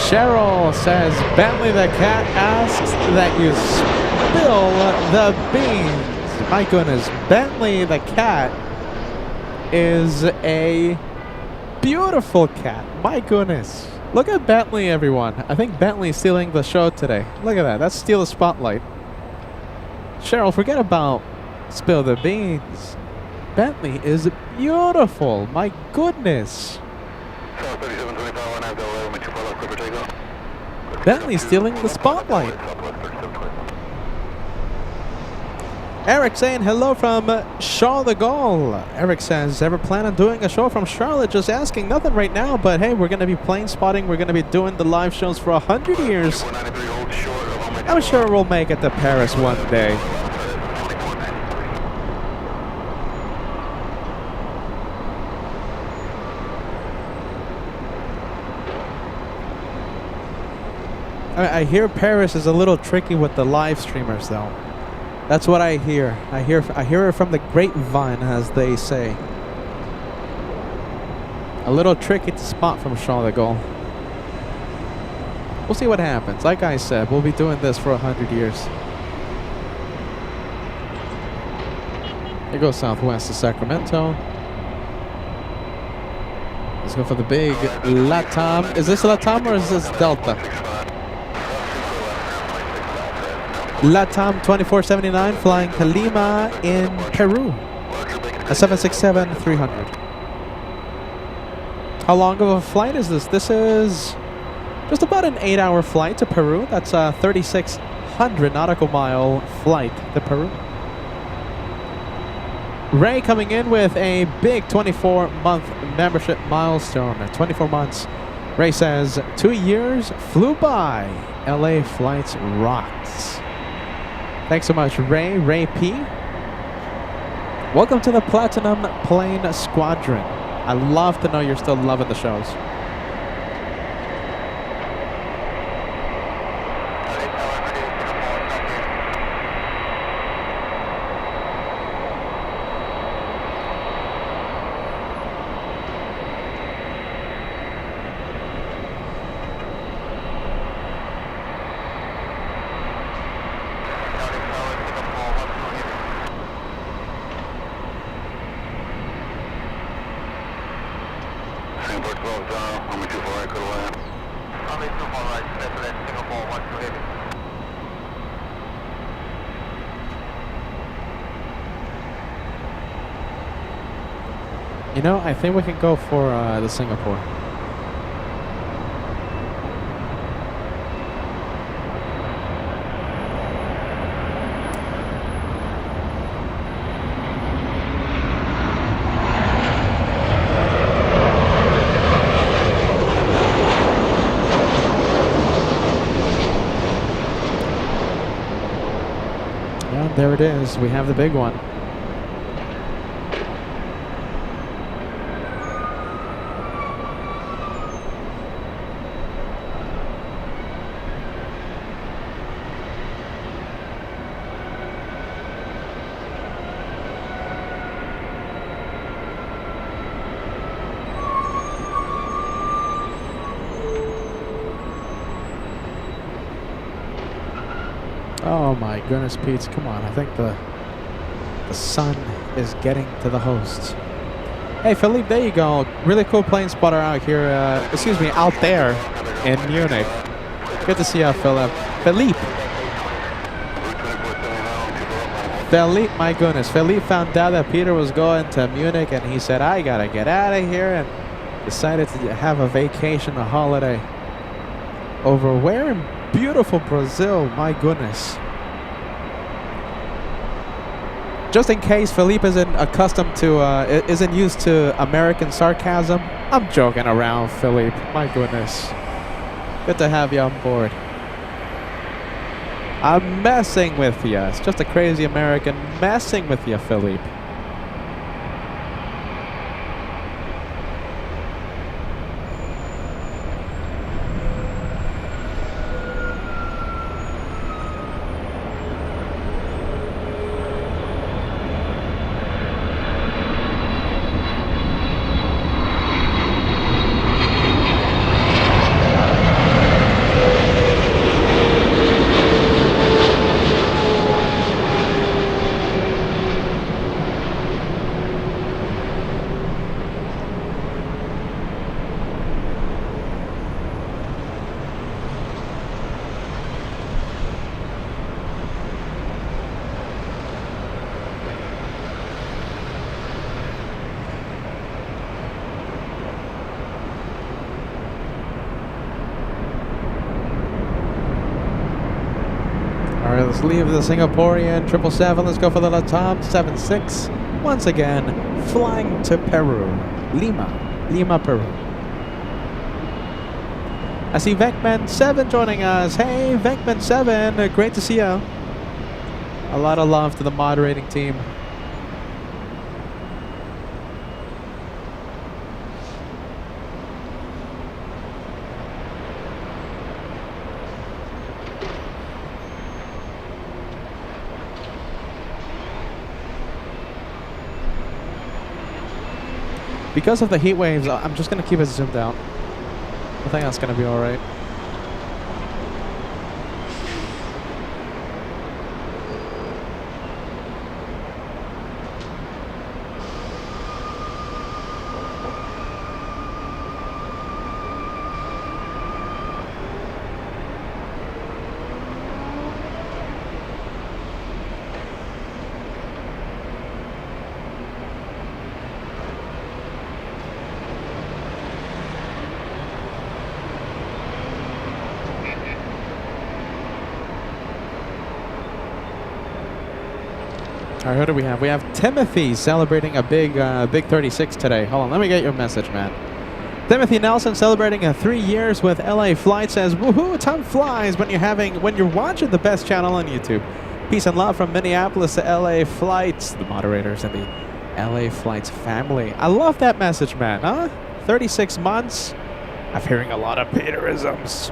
Cheryl says, Bentley the cat asks that you spill the beans. My goodness, Bentley the cat is a beautiful cat. My goodness. Look at Bentley, everyone. I think Bentley's stealing the show today. Look at that. That's steal the spotlight. Cheryl, forget about spill the beans. Bentley is beautiful. My goodness. Bentley stealing the spotlight. Eric saying hello from Charles de Gaulle. Eric says, ever plan on doing a show from Charlotte? Just asking. Nothing right now, but hey, we're going to be plane spotting. We're going to be doing the live shows for 100 years. I'm sure we'll make it to Paris one day. I hear Paris is a little tricky with the live streamers, though. That's what I hear. I hear it from the grapevine, as they say. A little tricky to spot from Charles de Gaulle. We'll see what happens. Like I said, we'll be doing this for 100 years. Here goes Southwest to Sacramento. Let's go for the big LATAM. Is this LATAM or is this Delta? LATAM 2479 flying to Lima in Peru. A 767-300. How long of a flight is this? This is just about an 8-hour flight to Peru. That's a 3,600 nautical mile flight to Peru. Ray coming in with a big 24-month membership milestone. 24 months. Ray says, 2 years flew by. LA flights rocks. Thanks so much, Ray P. Welcome to the Platinum Plane Squadron. I love to know you're still loving the shows. You know, I think we can go for the Singapore. Yeah, there it is. We have the big one. Oh my goodness, Pete, come on. I think the sun is getting to the hosts. Hey, Philippe, there you go. Really cool plane spotter out here, out there in Munich. Good to see you, Philippe. Philippe, my goodness. Philippe found out that Peter was going to Munich, and he said, I gotta get out of here, and decided to have a vacation, a holiday. Over where in beautiful Brazil, my goodness. Just in case Philippe isn't accustomed to, isn't used to American sarcasm, I'm joking around, Philippe. My goodness. Good to have you on board. I'm messing with you. It's just a crazy American messing with you, Philippe. Alright, let's leave the Singaporean 777. Let's go for the Latam 76. Once again, flying to Peru. Lima, Peru. I see Venkman7 joining us. Hey, Venkman7, great to see you. A lot of love to the moderating team. Because of the heat waves, I'm just going to keep it zoomed out. I think that's going to be alright. Alright, who do we have? We have Timothy celebrating a big 36 today. Hold on, let me get your message, man. Timothy Nelson celebrating 3 years with LA Flight says, "Woohoo! Time flies when you're watching the best channel on YouTube. Peace and love from Minneapolis to LA Flights, the moderators and the LA Flights family." I love that message, man. Huh? 36 months. I'm hearing a lot of Peterisms.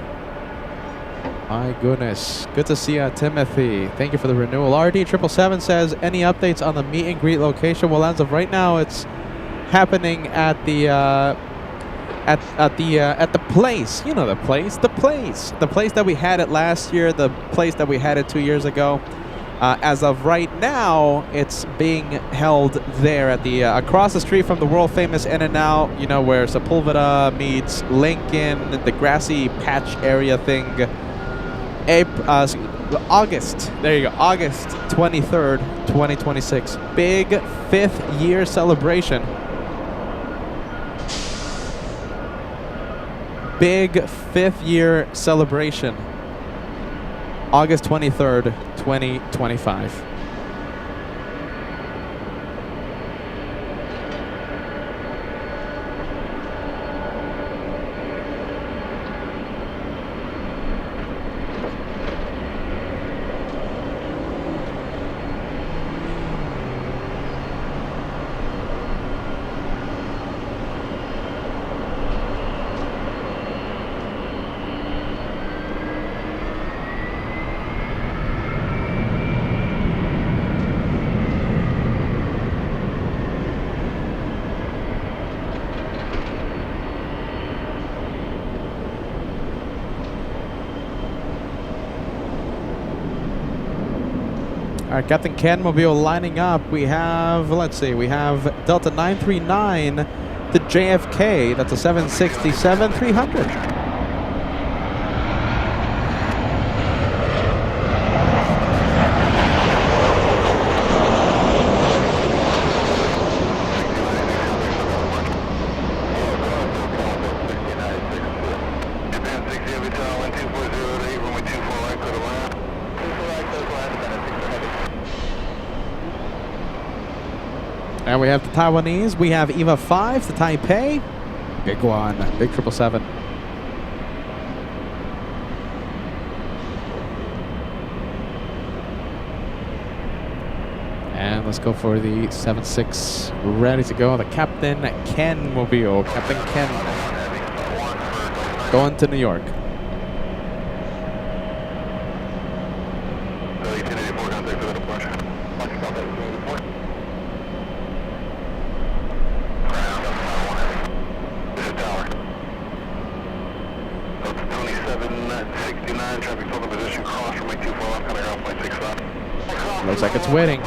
My goodness. Good to see you, Timothy. Thank you for the renewal. RD777 says, any updates on the meet and greet location? Well, as of right now, it's happening at the at the place. You know the place. The place that we had it last year. The place that we had it 2 years ago. As of right now, it's being held there at the across the street from the world famous In-N-Out. You know, where Sepulveda meets Lincoln, the grassy patch area thing. August, there you go, August 23rd, 2026. Big 5th year celebration. Big 5th year celebration. August 23rd, 2025. All right, Captain Canmobile lining up. We have, let's see, we have Delta 939 to JFK. That's a 767-300. Japan 60 Hotel 1240 to Avon with And we have the Taiwanese. We have EVA 5, the Taipei. Big one. Big 777. And let's go for the 76. Ready to go. The Captain Ken Mobile. Captain Ken. Going to New York. Looks like it's waiting.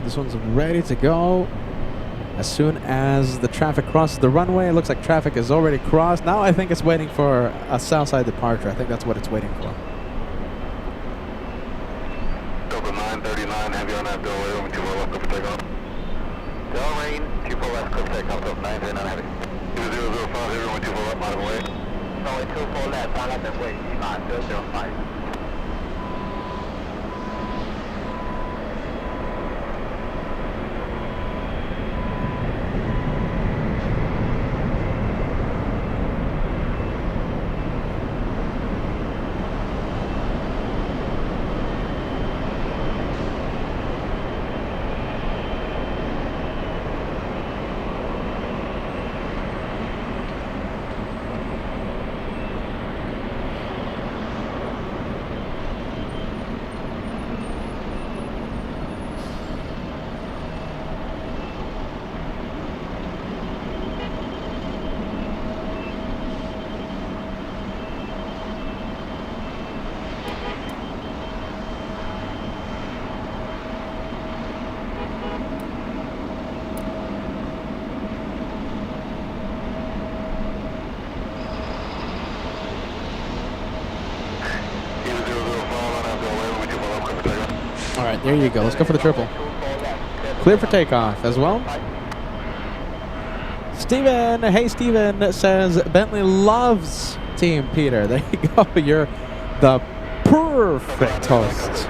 This one's ready to go. As soon as the traffic crosses the runway, it looks like traffic is already crossed. Now I think it's waiting for a southside departure. I think that's what it's waiting for. Delta 939, heavy on that delay, over 24 left, clear for takeoff. Del rain, 24 left, clear for takeoff, Delta 939 heavy. 2005, heavy, over 24 left, mile away. Runway 24 left, mile left, away, 005. All right, there you go. Let's go for the triple. Clear for takeoff as well. Steven, hey Steven, says Bentley loves Team Peter. There you go. You're the perfect host.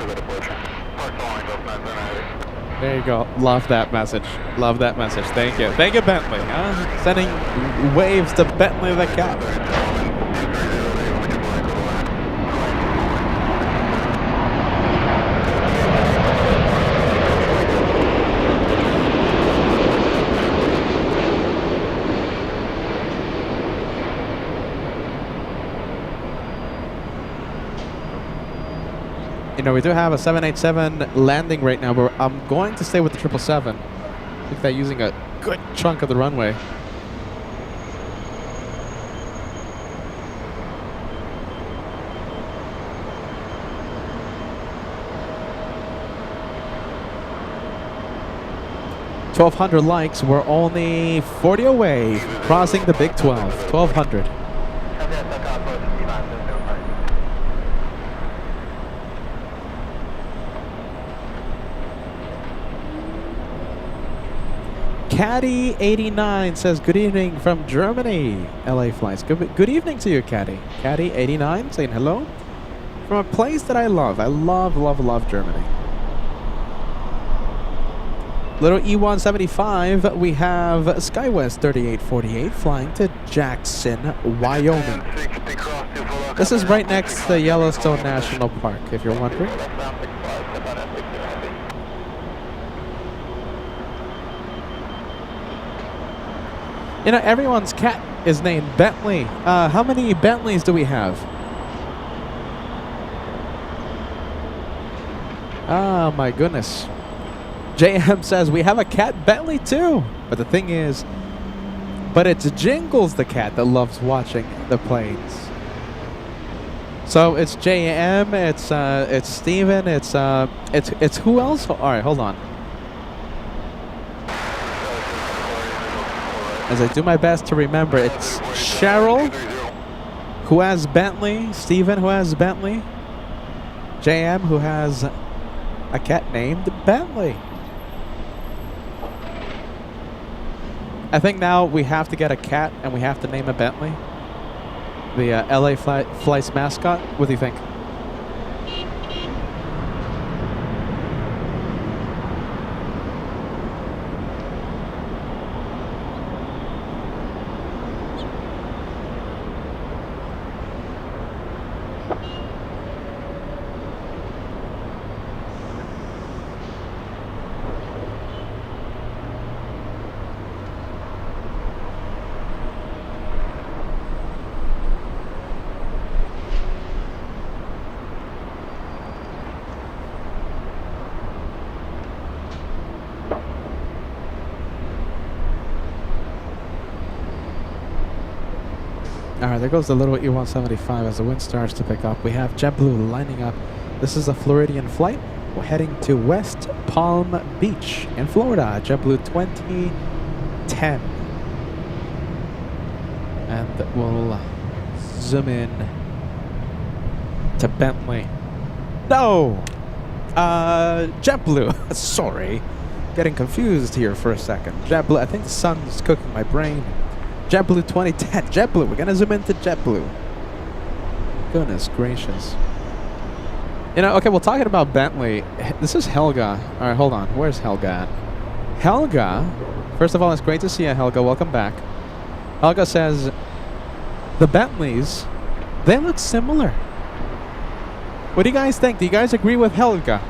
There you go. Love that message. Love that message. Thank you. Thank you, Bentley. Sending waves to Bentley the Cat. You know, we do have a 787 landing right now, but I'm going to stay with the 777. I think they're using a good chunk of the runway. $1,200 likes. We're only 40 away, crossing the Big 12. 1,200. Caddy 89 says, good evening from Germany, LA flights. Good evening to you, Caddy. Caddy 89 saying hello from a place that I love. I love, love, love Germany. Little E175, we have SkyWest 3848 flying to Jackson, Wyoming. This is right next to Yellowstone National Park, if you're wondering. You know, everyone's cat is named Bentley. How many Bentleys do we have? Oh my goodness. JM says we have a cat Bentley too. But the thing is, But it's Jingles the cat that loves watching the planes. So it's JM, it's Steven, it's who else? All right, hold on. As I do my best to remember, it's Cheryl, who has Bentley, Steven, who has Bentley, JM, who has a cat named Bentley. I think now we have to get a cat and we have to name a Bentley. The LA Flight's mascot. What do you think? Alright, there goes the little E175 as the wind starts to pick up. We have JetBlue lining up. This is a Floridian flight. We're heading to West Palm Beach in Florida. JetBlue 2010. And we'll zoom in to Bentley. No! JetBlue. Sorry. Getting confused here for a second. JetBlue. I think the sun's cooking my brain. JetBlue 2010. JetBlue. We're gonna zoom into JetBlue. Goodness gracious. You know, okay, well, talking about Bentley, this is Helga. All right, hold on. Where's Helga at? Helga, first of all, it's great to see you, Helga. Welcome back. Helga says, the Bentleys, they look similar. What do you guys think? Do you guys agree with Helga?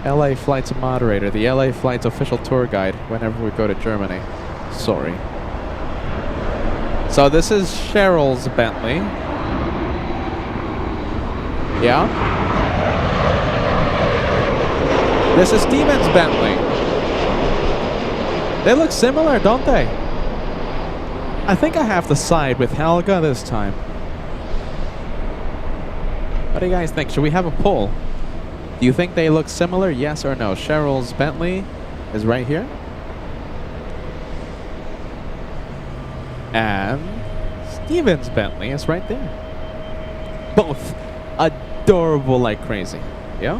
LA Flight's moderator, the LA Flight's official tour guide whenever we go to Germany. Sorry. So this is Cheryl's Bentley. Yeah. This is Steven's Bentley. They look similar, don't they? I think I have to side with Helga this time. What do you guys think? Should we have a poll? Do you think they look similar? Yes or no? Cheryl's Bentley is right here. And Steven's Bentley is right there. Both adorable like crazy. Yeah?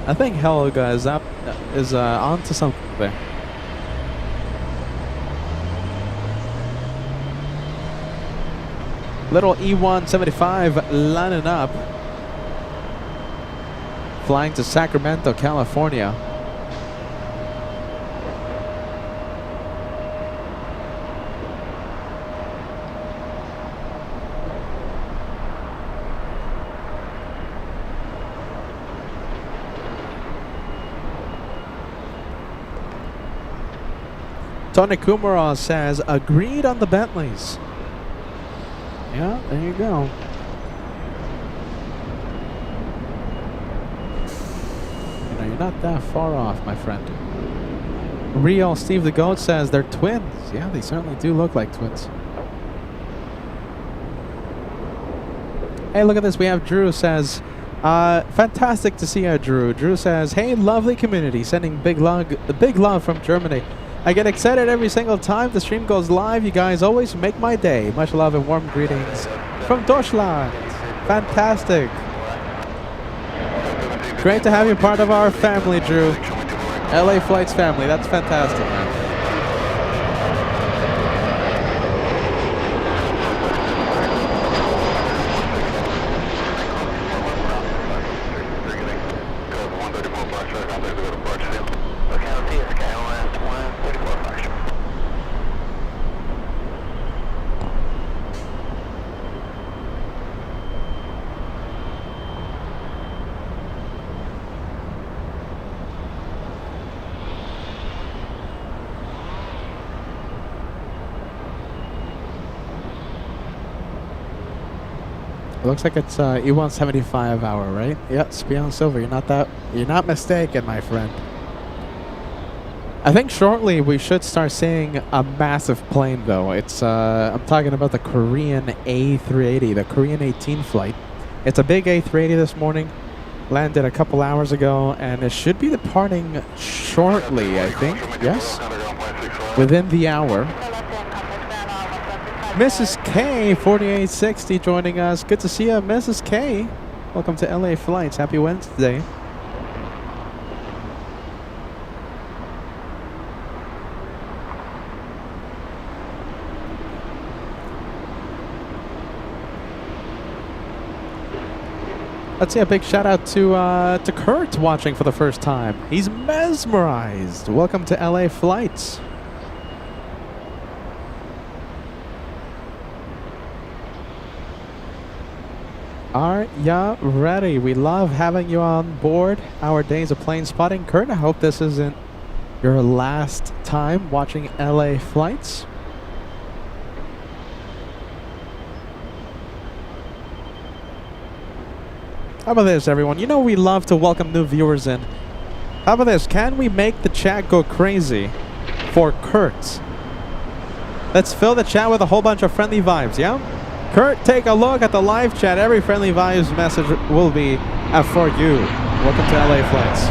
I think Helga is onto something there. Little E175 lining up. Flying to Sacramento, California. Tony Kumara says, agreed on the Bentleys. Yeah, there you go. You know, you're not that far off, my friend. Real Steve the Goat says they're twins. Yeah, they certainly do look like twins. Hey, look at this. We have Drew says, fantastic to see you, Drew. Drew says, hey, lovely community, sending big love from Germany. I get excited every single time the stream goes live. You guys always make my day. Much love and warm greetings from Deutschland. Fantastic. Great to have you part of our family, Drew. LA Flights family. That's fantastic, man. Looks like it's E175 hour, right? Yep, Spion Silver. You're not mistaken, my friend. I think shortly we should start seeing a massive plane, though. It's I'm talking about the Korean A380, the Korean 18 flight. It's a big A380 this morning. Landed a couple hours ago, and it should be departing shortly, I think. Yes? Within the hour. Mrs. K, 4860, joining us. Good to see you, Mrs. K. Welcome to LA Flights. Happy Wednesday. Let's say a big shout out to Kurt watching for the first time. He's mesmerized. Welcome to LA Flights. Are ya ready? We love having you on board our days of plane spotting. Kurt, I hope this isn't your last time watching LA Flights. How about this, everyone? You know we love to welcome new viewers in. How about this? Can we make the chat go crazy for Kurt? Let's fill the chat with a whole bunch of friendly vibes, yeah? Kurt, take a look at the live chat. Every friendly vibes message will be for you. Welcome to LA Flights.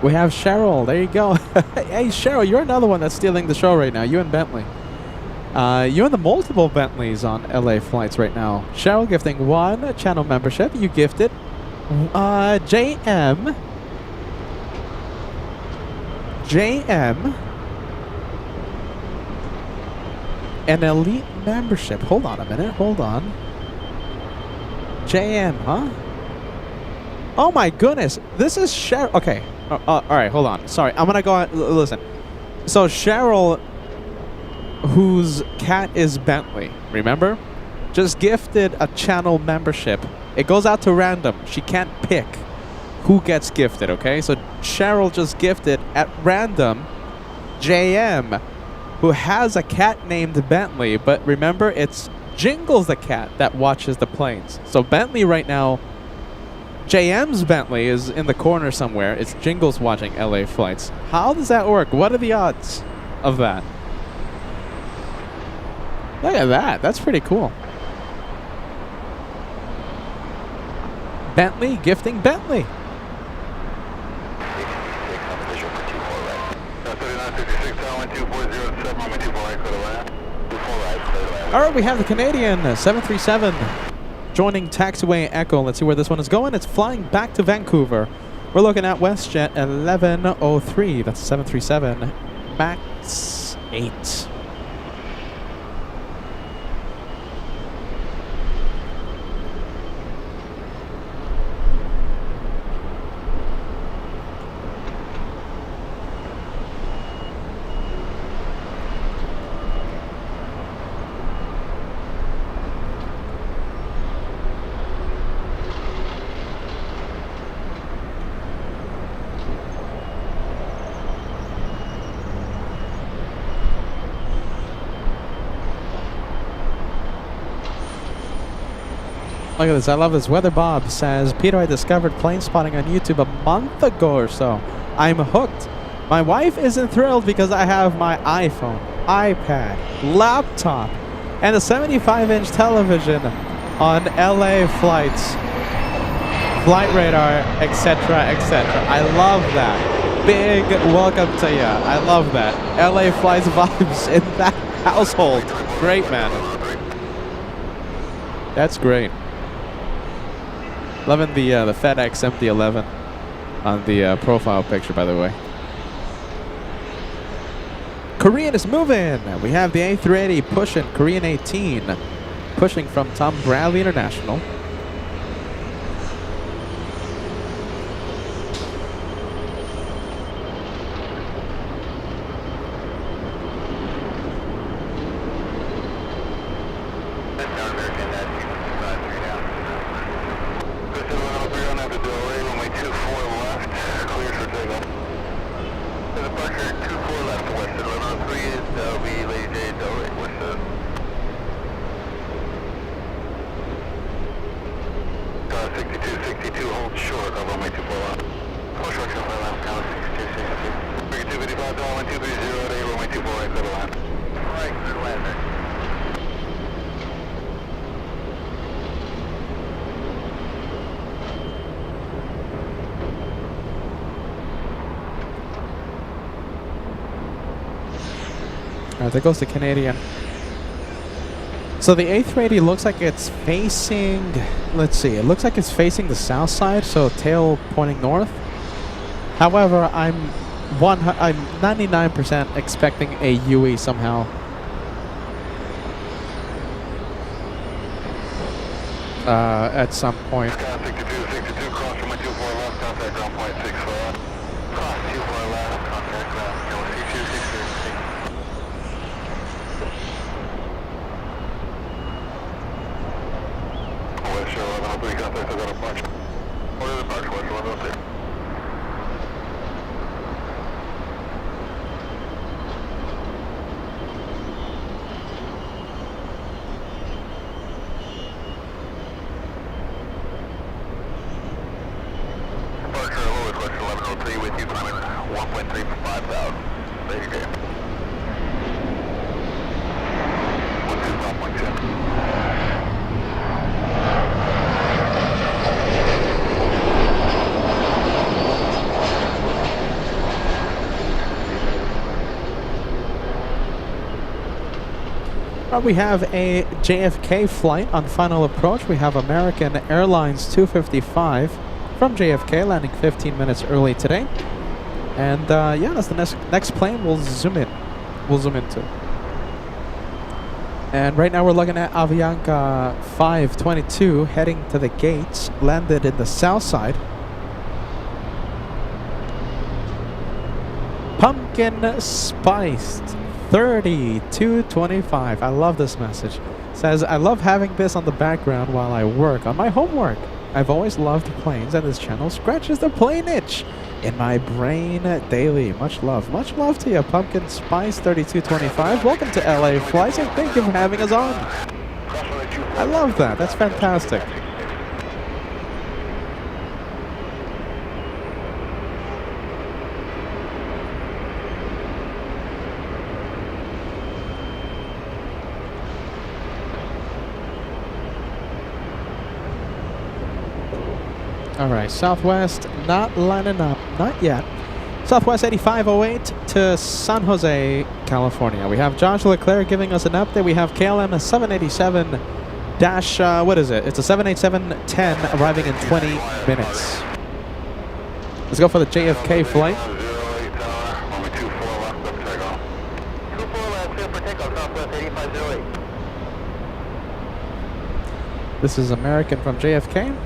We have Cheryl. There you go. Hey, Cheryl, you're another one that's stealing the show right now. You and Bentley. You and the multiple Bentleys on LA Flights right now. Cheryl gifting 1 channel membership. You gifted JM. An elite membership. Hold on a minute. Hold on. JM, huh? Oh my goodness. This is Cheryl. Okay. All right, hold on. Sorry, I'm gonna go on. Listen. So Cheryl, whose cat is Bentley, remember? Just gifted a channel membership. It goes out to random. She can't pick who gets gifted, okay? So Cheryl just gifted at random JM, who has a cat named Bentley, but remember, it's Jingles the cat that watches the planes. So Bentley right now, JM's Bentley is in the corner somewhere. It's Jingles watching LA Flights. How does that work? What are the odds of that? Look at that. That's pretty cool. Bentley gifting Bentley. All right, we have the Canadian 737 joining taxiway Echo. Let's see where this one is going. It's flying back to Vancouver. We're looking at WestJet 1103. That's 737 MAX 8. Look at this. I love this. Weather Bob says, Peter, I discovered plane spotting on YouTube a month ago or so. I'm hooked. My wife isn't thrilled because I have my iPhone, iPad, laptop, and a 75-inch television on LA Flights flight radar, etc., etc. I love that. Big welcome to ya. I love that. LA Flights vibes in that household. Great, man. That's great. Loving the FedEx MD-11 on the profile picture, by the way. Korean is moving. We have the A380 pushing Korean 18, pushing from Tom Bradley International. Alright, there goes the Canadian. So the A380 looks like it's facing, let's see, it looks like it's facing the south side, so tail pointing north. However, I'm 99% expecting a UE somehow. At some point. We have a JFK flight on final approach. We have American Airlines 255 from JFK landing 15 minutes early today. And yeah, that's the next plane we'll zoom into. And right now we're looking at Avianca 522 heading to the gates, landed in the south side. Pumpkin spiced 3225. I love this message. Says, I love having this on the background while I work on my homework. I've always loved planes and this channel scratches the plane itch in my brain daily. Much love to you, Pumpkin Spice 3225. Welcome to LA Flights and thank you for having us on. I love that. That's fantastic. Alright, Southwest not lining up, not yet. Southwest 8508 to San Jose, California. We have Josh Leclerc giving us an update. We have KLM 787 dash, what is it? It's a 787-10 arriving in 20 minutes. Let's go for the JFK flight. This is American from JFK.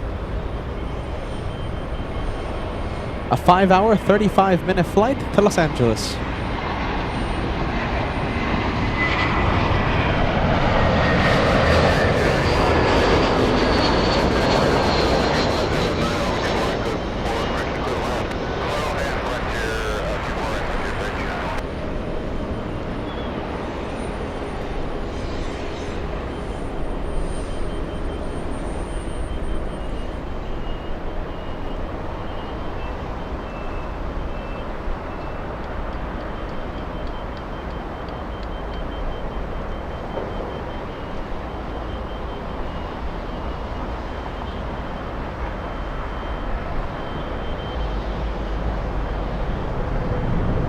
A 5-hour, 35-minute flight to Los Angeles.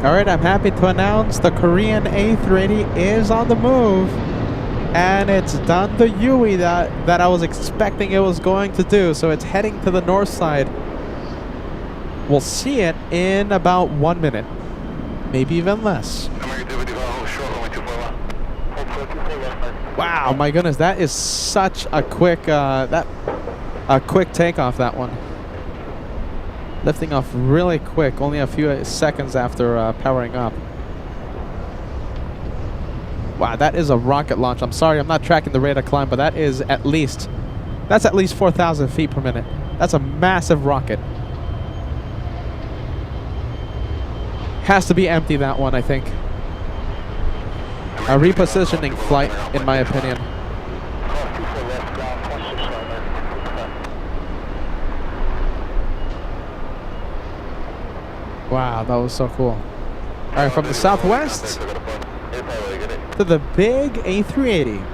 Alright, I'm happy to announce the Korean A380 is on the move. And it's done the UE that I was expecting it was going to do. So it's heading to the north side. We'll see it in about 1 minute. Maybe even less. Wow, my goodness, that is such a quick quick takeoff, that one. Lifting off really quick, only a few seconds after powering up. Wow, that is a rocket launch. I'm sorry, I'm not tracking the rate of climb, but that's at least 4,000 feet per minute. That's a massive rocket. Has to be empty, that one, I think. A repositioning flight, in my opinion. Wow, that was so cool. Alright, from the southwest to the big A380.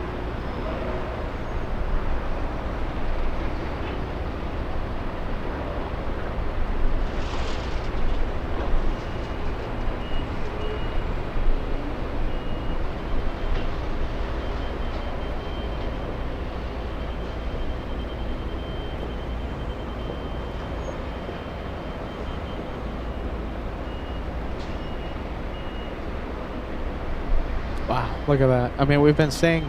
Wow, look at that. I mean, we've been seeing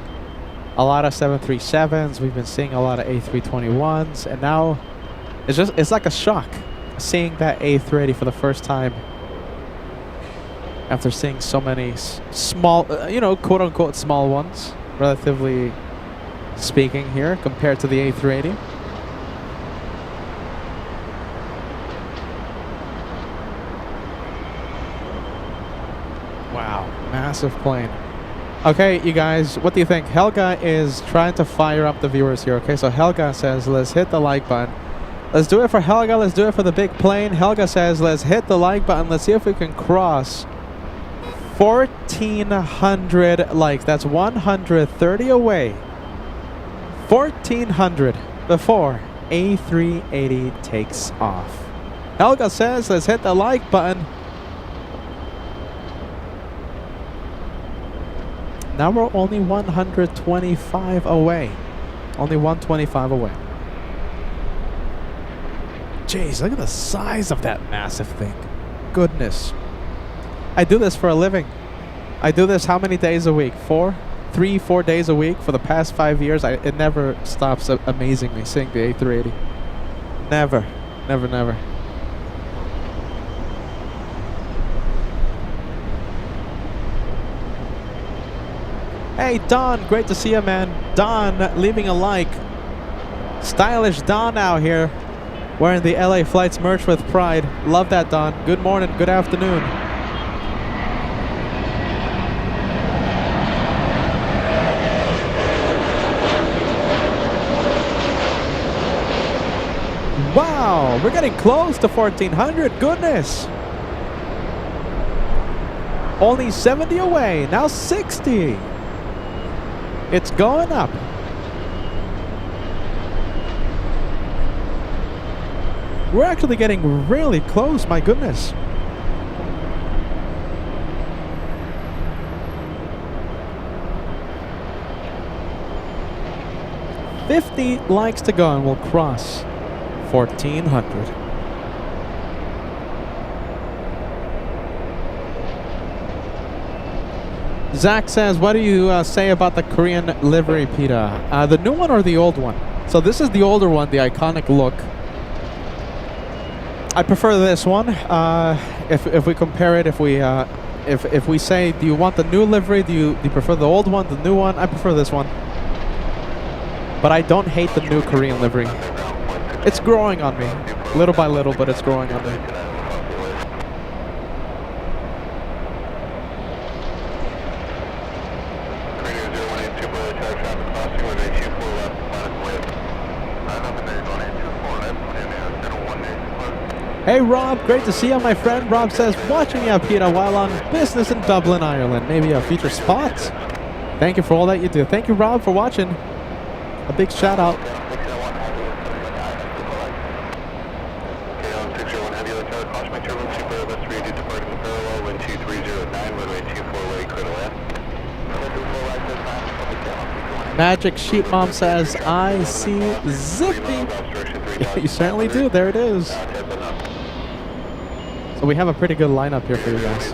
a lot of 737s, we've been seeing a lot of A321s, and now it's like a shock seeing that A380 for the first time after seeing so many small, quote unquote small ones, relatively speaking here, compared to the A380. Wow, massive plane. Okay, you guys, what do you think? Helga is trying to fire up the viewers here, okay? So Helga says, let's hit the like button. Let's do it for Helga, let's do it for the big plane. Helga says, let's hit the like button. Let's see if we can cross 1,400 likes. That's 130 away. 1,400 before A380 takes off. Helga says, let's hit the like button. Now we're only 125 away. Only 125 away. Jeez, look at the size of that massive thing. Goodness. I do this for a living. I do this how many days a week? 3, 4 days a week for the past 5 years. It never stops amazing me seeing the A380. Never. Never, never. Hey, Don, great to see you, man. Don, leaving a like. Stylish Don out here, wearing the LA Flights merch with pride. Love that, Don. Good morning, good afternoon. Wow, we're getting close to 1,400. Goodness. Only 70 away, now 60. It's going up. We're actually getting really close, my goodness. $50 likes to go and we'll cross 1,400. Zach says, what do you say about the Korean livery, Peter? The new one or the old one? So this is the older one, the iconic look. I prefer this one. If we compare it, if we say, do you want the new livery? Do you prefer the old one, the new one? I prefer this one. But I don't hate the new Korean livery. It's growing on me, little by little, but it's growing on me. Hey Rob, great to see you, my friend. Rob says, watching you, Peter, while on business in Dublin, Ireland. Maybe a future spot? Thank you for all that you do. Thank you, Rob, for watching. A big shout out. Magic Sheep Mom says, I see Zippy. You certainly do. There it is. So we have a pretty good lineup here for you guys.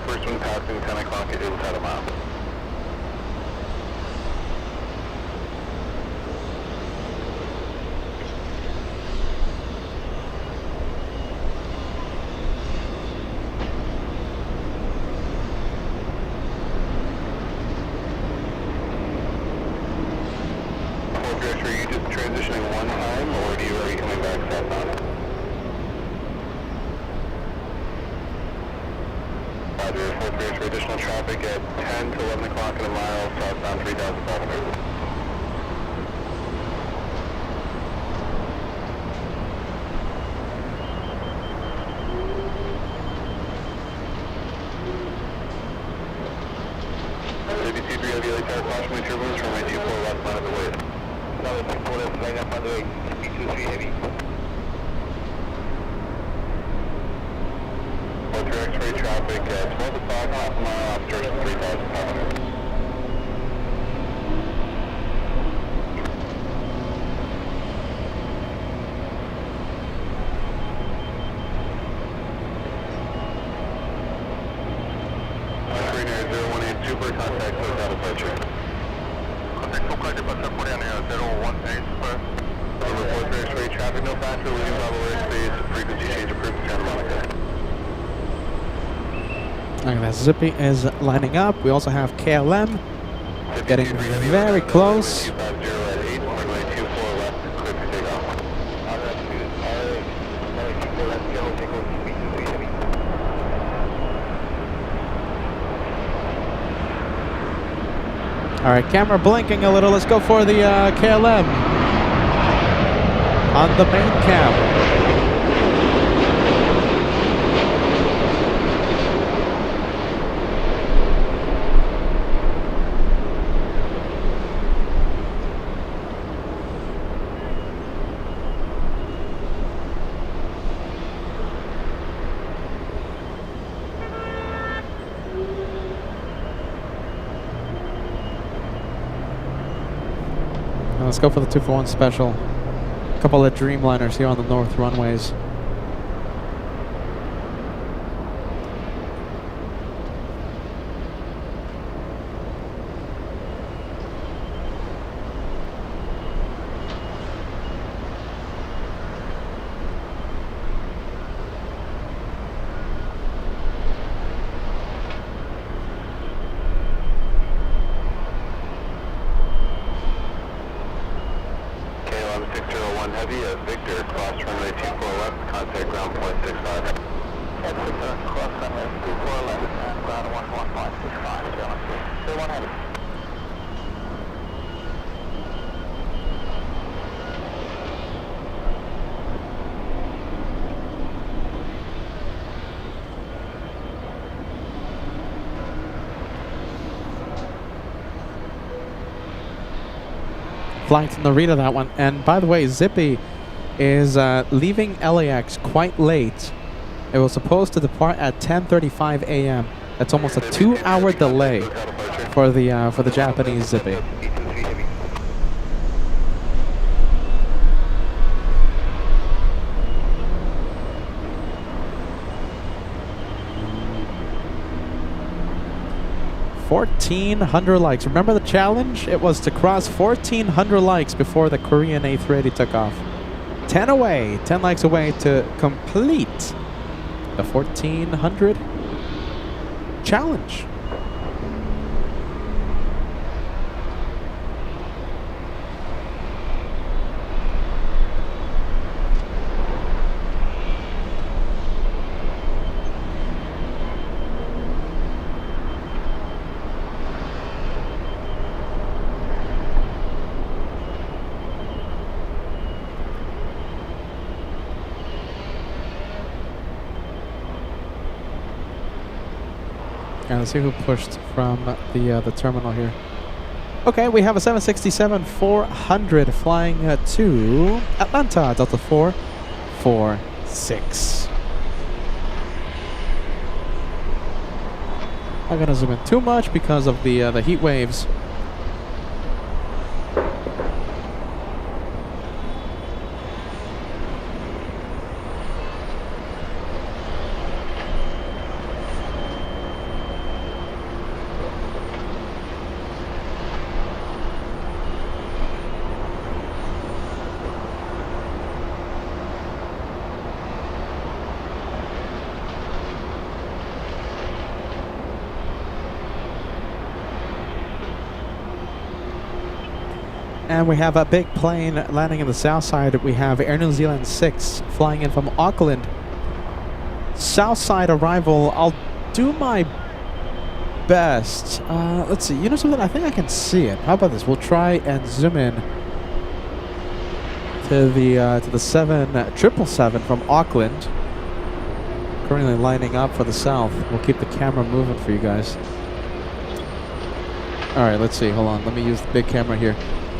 First one passing 10 o'clock at inside a mile. Fort Director, are you just transitioning one time, or are you coming back southbound? Fort Director, additional traffic at 10 to 11 o'clock in a mile, southbound 3,500. ABC3 ideally tower caution turbulence from my 24 left line of the way. Another 24 left line up on the way. B23 heavy. Fort X-ray traffic at 12 o'clock, half a mile off Sturgeon 3,500. Super contact hotel departure. Contact local departure for Air 018 Super. Over 4 X-ray traffic, no faster, leaving Bravo airspace, frequency change approved, Santa Monica. Look at that, Zippy is lining up. We also have KLM getting very close. All right, camera blinking a little. Let's go for the KLM on the main cam. Let's go for the 2-for-1 special. A couple of Dreamliners here on the north runways. Heavy at Victor, cross runway 24 left, contact ground point 65. At Victor, cross runway 24 left, ground 11565, John. 31 heavy. Flying to Narita, that one. And by the way, Zippy is leaving LAX quite late. It was supposed to depart at 10:35 a.m. That's almost a 2-hour delay for the Japanese Zippy. $1,400 likes. Remember the challenge? It was to cross 1,400 likes before the Korean A380 took off. 10 away, 10 likes away to complete the 1,400 challenge. And let's see who pushed from the terminal here. Okay, we have a 767-400 flying to Atlanta, Delta 446. I'm gonna zoom in too much because of the heat waves. And we have a big plane landing in the south side. We have Air New Zealand 6 flying in from Auckland. South side arrival. I'll do my best. Let's see. You know something? I think I can see it. How about this? We'll try and zoom in to the 777 from Auckland. Currently lining up for the south. We'll keep the camera moving for you guys. All right. Let's see. Hold on. Let me use the big camera here.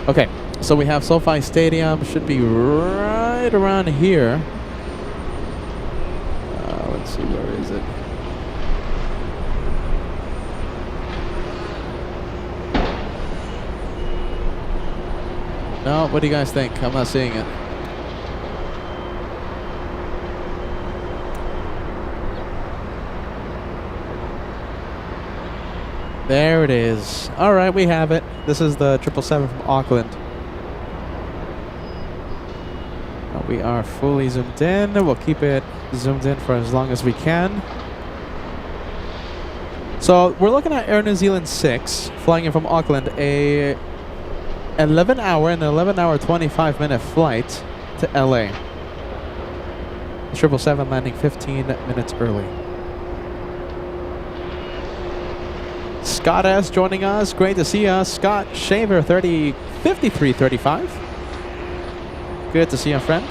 Okay, so we have SoFi Stadium, should be right around here. Let's see, where is it? No, what do you guys think? I'm not seeing it. There it is. All right, we have it. This is the 777 from Auckland. We are fully zoomed in. We'll keep it zoomed in for as long as we can. So we're looking at Air New Zealand 6 flying in from Auckland, a 11 hour 25-minute flight to LA. 777 landing 15 minutes early. Scott S joining us. Great to see us. Scott Shaver 5335. Good to see you, friend.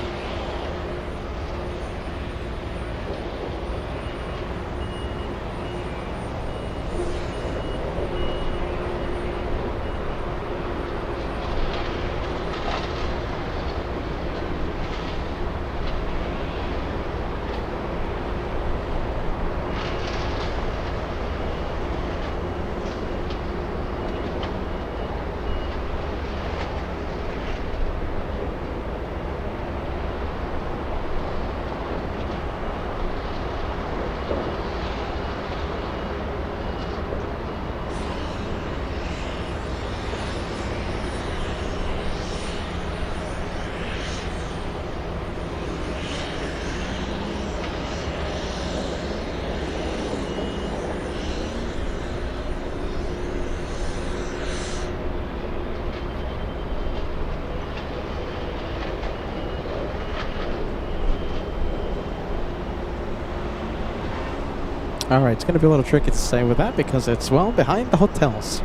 Alright, it's going to be a little tricky to say with that because it's, well, behind the hotels.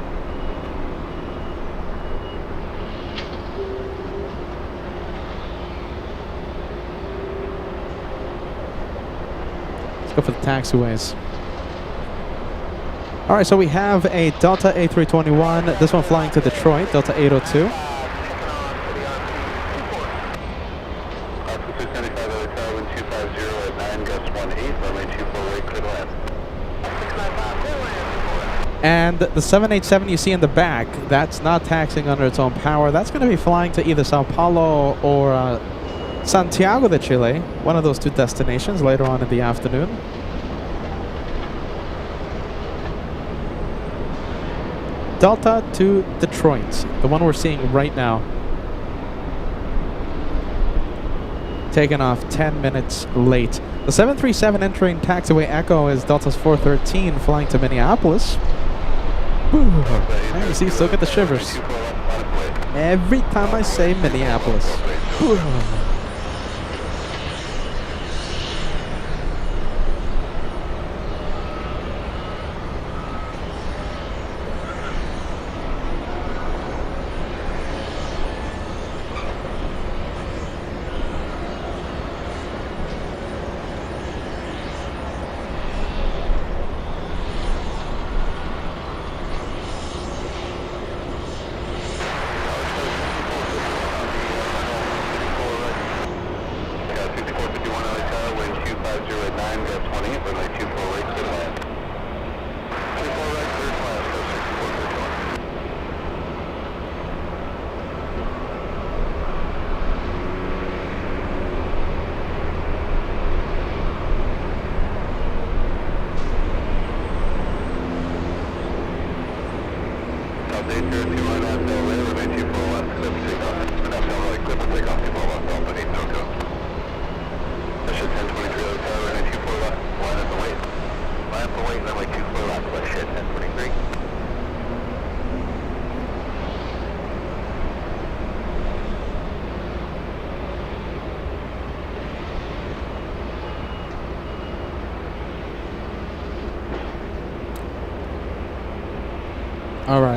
Let's go for the taxiways. Alright, so we have a Delta A321, this one flying to Detroit, Delta 802. And the 787 you see in the back, that's not taxiing under its own power. That's going to be flying to either Sao Paulo or Santiago de Chile, one of those two destinations later on in the afternoon. Delta to Detroit, the one we're seeing right now. Taking off 10 minutes late. The 737 entering taxiway Echo is Delta's 413 flying to Minneapolis. Woo. You see, still get the shivers every time I say Minneapolis. Woo.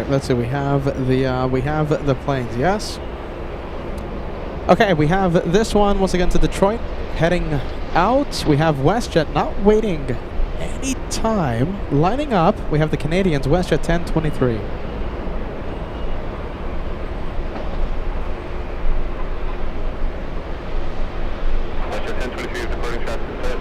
right, let's see. We have the planes. Yes. Okay, we have this one once again to Detroit, heading out. We have WestJet not waiting any time, lining up. We have the Canadians, WestJet 1023. WestJet 1023 is departing traffic set.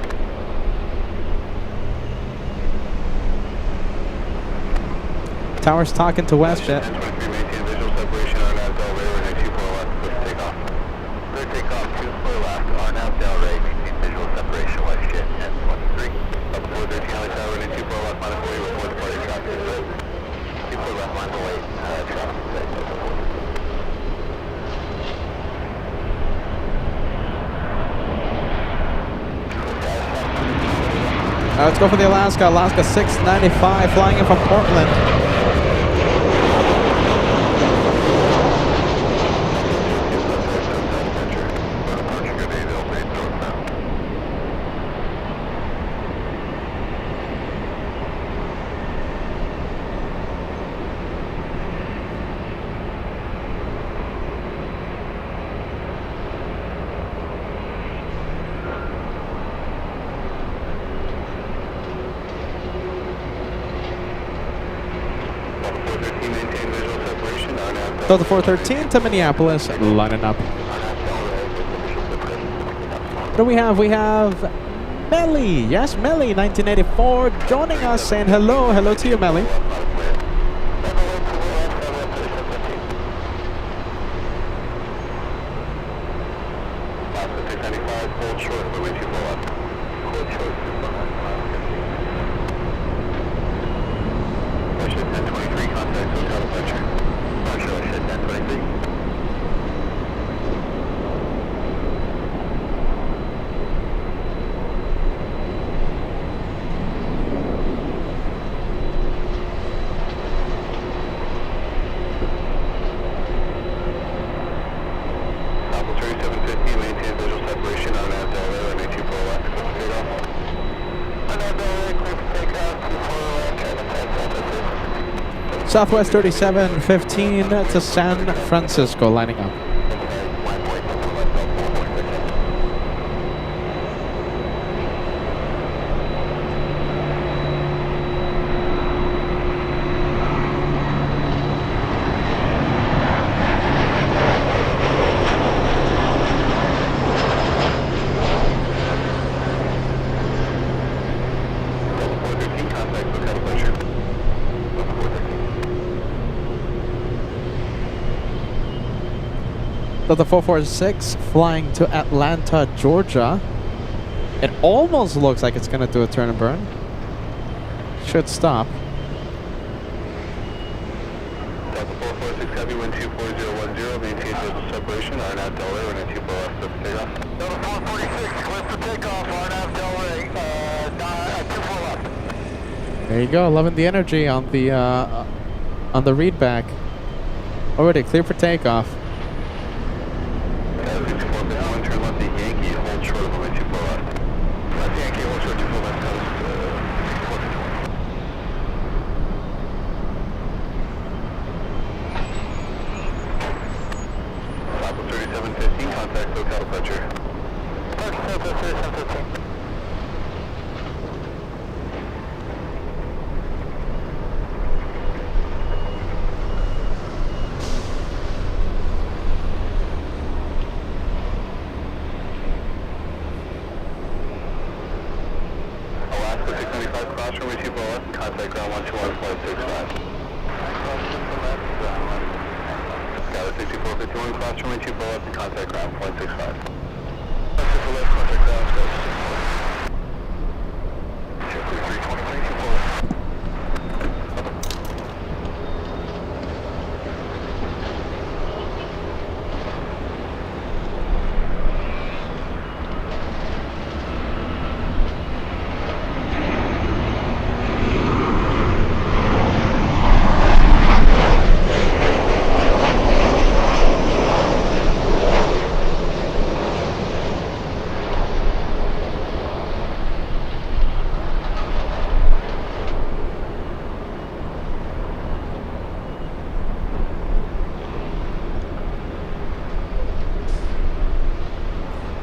Towers talking to WestJet. 1023 maintain visual separation, RNAV Del Rey, runway 24 left, clear for takeoff. Clear takeoff, 24 left, RNAV Del Rey, maintain visual separation, WestJet 1023. Up 413, Alley Tower, runway 24 left, minus 40 with 4 departing traffic set. 24 left, minus 08, traffic set. Let's go for the Alaska. Alaska 695 flying in from Portland. Delta 413 to Minneapolis, lining up. What do we have? We have Melly. Yes, Melly, 1984, joining us, saying hello. Hello to you, Melly. Southwest 3715 to San Francisco, lining up. Delta 446 flying to Atlanta, Georgia. It almost looks like it's going to do a turn and burn. Should stop. Delta 446 Heavy, wind 24010, maintain visual separation, RNAV Del Rey, runway 24 left, clear for takeoff. Delta 446, clear for takeoff, RNAV Del Rey, 24 left. There you go, loving the energy on the read back. Already clear for takeoff.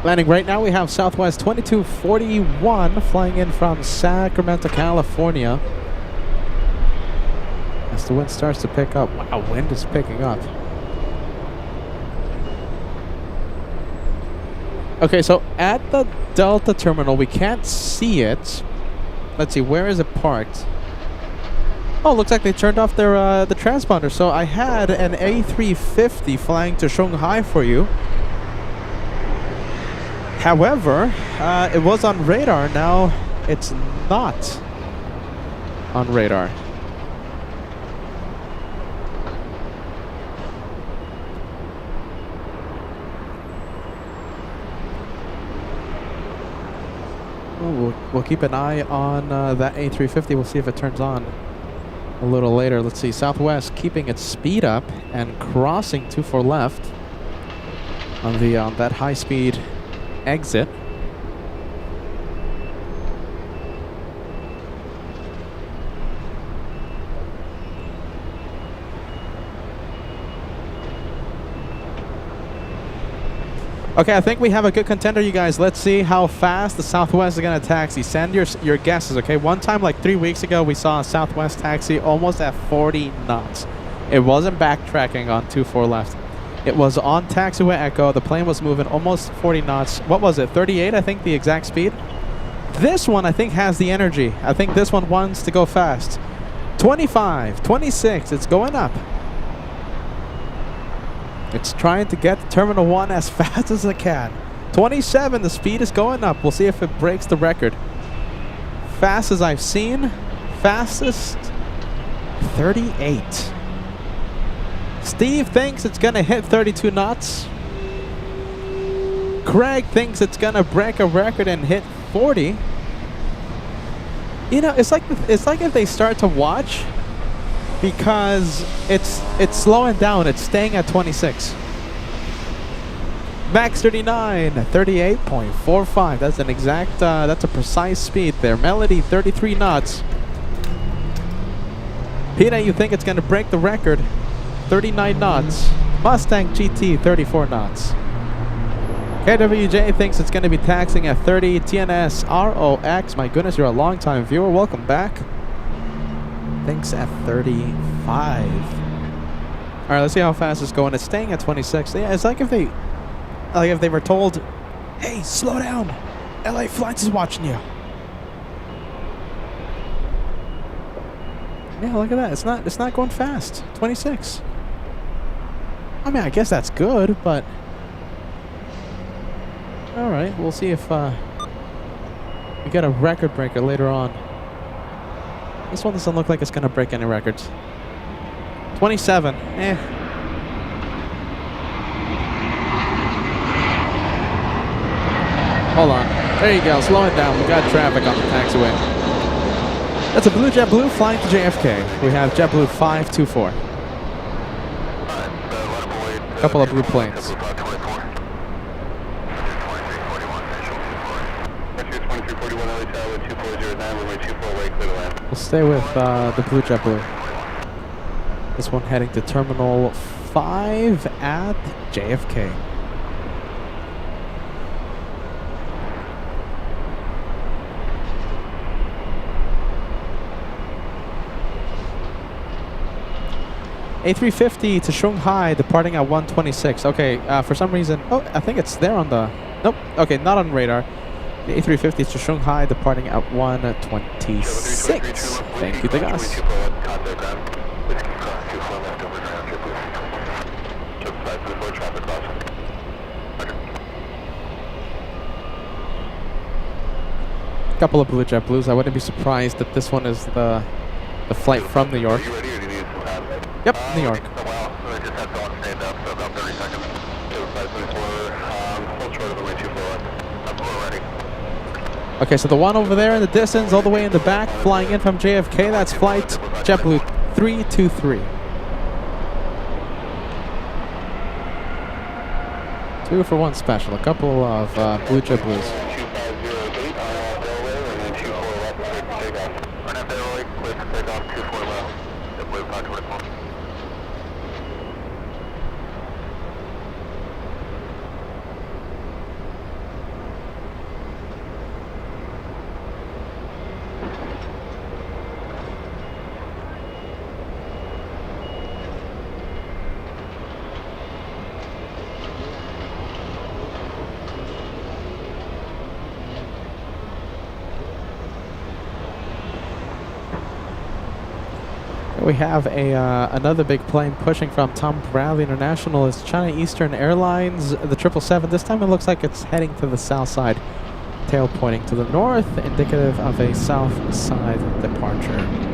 Landing right now, we have Southwest 2241 flying in from Sacramento, California. As the wind starts to pick up. Wow, wind is picking up. Okay, so at the Delta terminal, we can't see it. Let's see, where is it parked? Oh, looks like they turned off their the transponder. So I had an A350 flying to Shanghai for you. However, it was on radar. Now it's not on radar. We'll keep an eye on that A350. We'll see if it turns on a little later. Let's see. Southwest keeping its speed up and crossing 24 left on the that high-speed exit. Okay, I think we have a good contender, you guys. Let's see how fast the Southwest is going to taxi. Send your guesses, okay? One time, like 3 weeks ago, we saw a Southwest taxi almost at 40 knots. It wasn't backtracking on 24 left. It was on taxiway Echo. The plane was moving almost 40 knots. What was it, 38, I think, the exact speed? This one, I think, has the energy. I think this one wants to go fast. 25, 26, it's going up. It's trying to get to Terminal 1 as fast as it can. 27, the speed is going up. We'll see if it breaks the record. Fastest I've seen. Fastest, 38. Steve thinks it's going to hit 32 knots. Craig thinks it's going to break a record and hit 40. You know, it's like if they start to watch, because it's slowing down. It's staying at 26. Max 39, 38.45. That's an exact, that's a precise speed there. Melody, 33 knots. Peter, you think it's going to break the record? 39 knots. Mustang GT, 34 knots. KWJ thinks it's going to be taxing at 30. TNS ROX, my goodness, you're a long-time viewer. Welcome back. Thinks at 35. All right, let's see how fast it's going. It's staying at 26. Yeah, it's like if they were told, "Hey, slow down. LA Flights is watching you." Yeah, look at that. It's not going fast. 26. I mean, I guess that's good, but all right, we'll see if we get a record breaker later on. This one doesn't look like it's going to break any records. 27. Hold on. There you go. Slow it down. We got traffic on the taxiway. That's a blue JetBlue flying to JFK. We have JetBlue 524. A couple of blue planes. We'll stay with the blue JetBlue. This one heading to Terminal 5 at JFK. A350 to Shanghai, departing at 126. Okay, for some reason, oh, I think it's there on the, nope, okay, not on radar. The A350 to Shanghai, departing at 126. Thank you, Degas. Couple of blue JetBlues. I wouldn't be surprised that this one is the flight from New York. Yep, New York. Okay, so the one over there in the distance, all the way in the back, flying in from JFK, that's flight JetBlue 323. 2 for 1 special, a couple of blue JetBlues. We have another big plane pushing from Tom Bradley International. It's China Eastern Airlines, the 777. This time it looks like it's heading to the south side. Tail pointing to the north, indicative of a south side departure.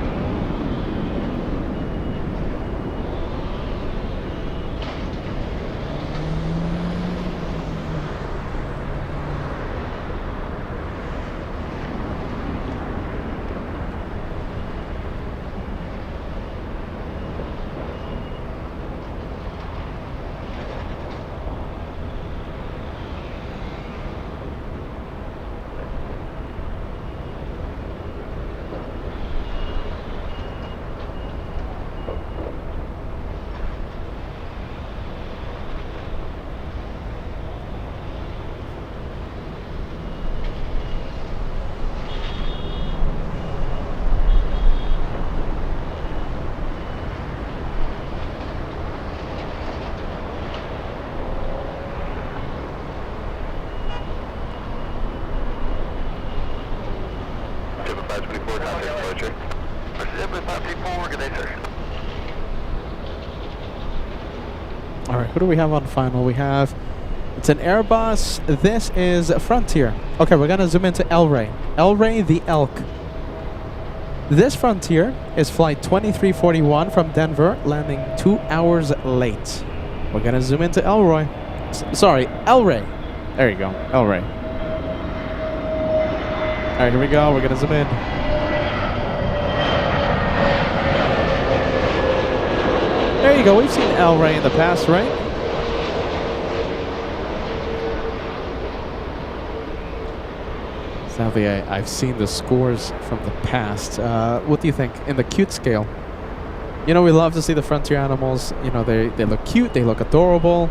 Alright, who do we have on final? We have, it's an Airbus. This is Frontier. Okay, we're gonna zoom into El Rey. El Rey the Elk. This Frontier is flight 2341 from Denver, landing 2 hours late. We're gonna zoom into El Rey. Sorry, El Rey. There you go, El Rey. Alright, here we go. We're gonna zoom in. There you go. We've seen El Rey in the past, right? Sadly, I've seen the scores from the past. What do you think in the cute scale? You know, we love to see the Frontier animals. You know, they look cute. They look adorable.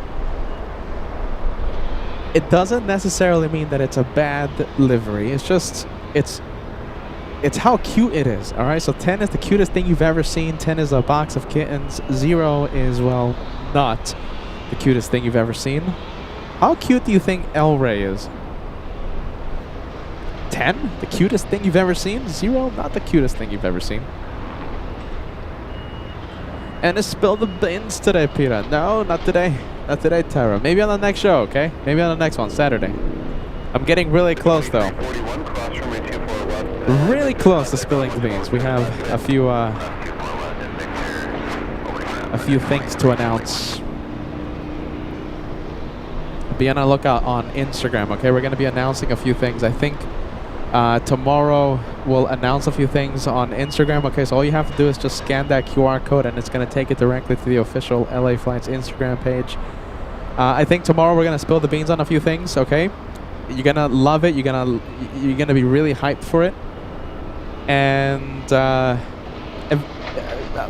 It doesn't necessarily mean that it's a bad livery. It's just, it's how cute it is, all right? So 10 is the cutest thing you've ever seen. 10 is a box of kittens. 0 is, well, not the cutest thing you've ever seen. How cute do you think El Rey is? 10, the cutest thing you've ever seen. 0, not the cutest thing you've ever seen. And it's spill the beans today, Peter. No, not today. Not today, Tara. Maybe on the next show, okay? Maybe on the next one, Saturday. I'm getting really close, though. Really close to spilling the beans. We have a few things to announce. Be on a lookout on Instagram, okay? We're going to be announcing a few things. I think tomorrow we'll announce a few things on Instagram, okay? So all you have to do is just scan that QR code and it's going to take it directly to the official LA Flights Instagram page. I think tomorrow we're going to spill the beans on a few things, okay? You're going to love it. You're going to be really hyped for it. And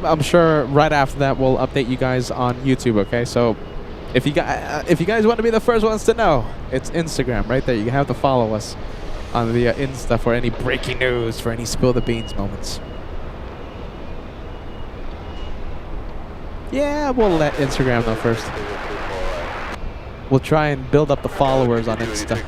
I'm sure right after that we'll update you guys on YouTube, okay? So if you guys want to be the first ones to know, it's Instagram right there. You have to follow us on the Insta for any breaking news, for any spill the beans moments. Yeah, we'll let Instagram know first. We'll try and build up the followers on Insta.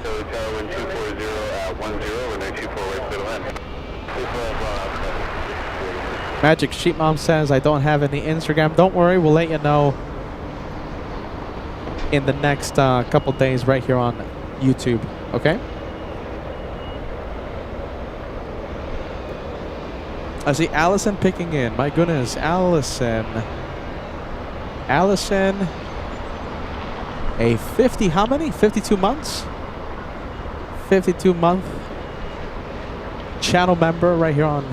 Magic Sheep Mom says, I don't have any Instagram. Don't worry, we'll let you know in the next couple days right here on YouTube, okay? I see Allison picking in. My goodness, Allison. Allison, a 50, how many? 52 months? 52 month channel member right here on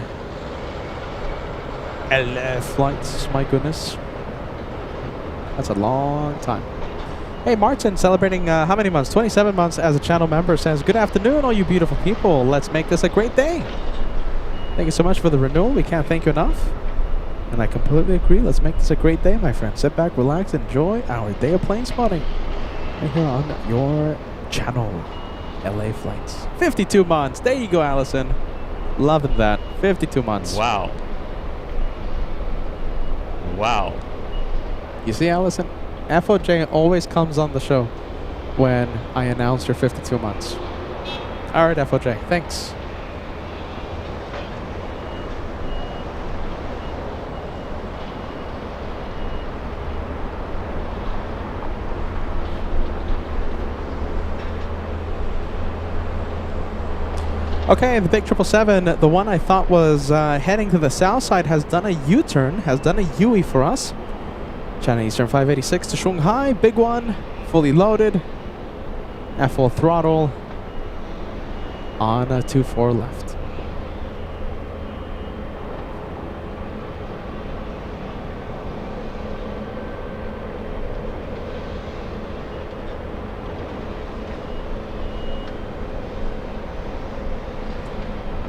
LA Flights. My goodness. That's a long time. Hey, Martin, celebrating how many months? 27 months as a channel member, says, good afternoon, all you beautiful people. Let's make this a great day. Thank you so much for the renewal. We can't thank you enough. And I completely agree. Let's make this a great day, my friend. Sit back, relax, enjoy our day of plane spotting right here on your channel, LA Flights. 52 months. There you go, Allison. Loving that. 52 months. Wow. Wow. You see, Allison? FOJ always comes on the show when I announce your 52 months. All right, FOJ. Thanks. Okay, the big 777, the one I thought was heading to the south side, has done a U-turn, has done a UE for us. China Eastern 586 to Shanghai, big one, fully loaded, at full throttle, on a 24 left.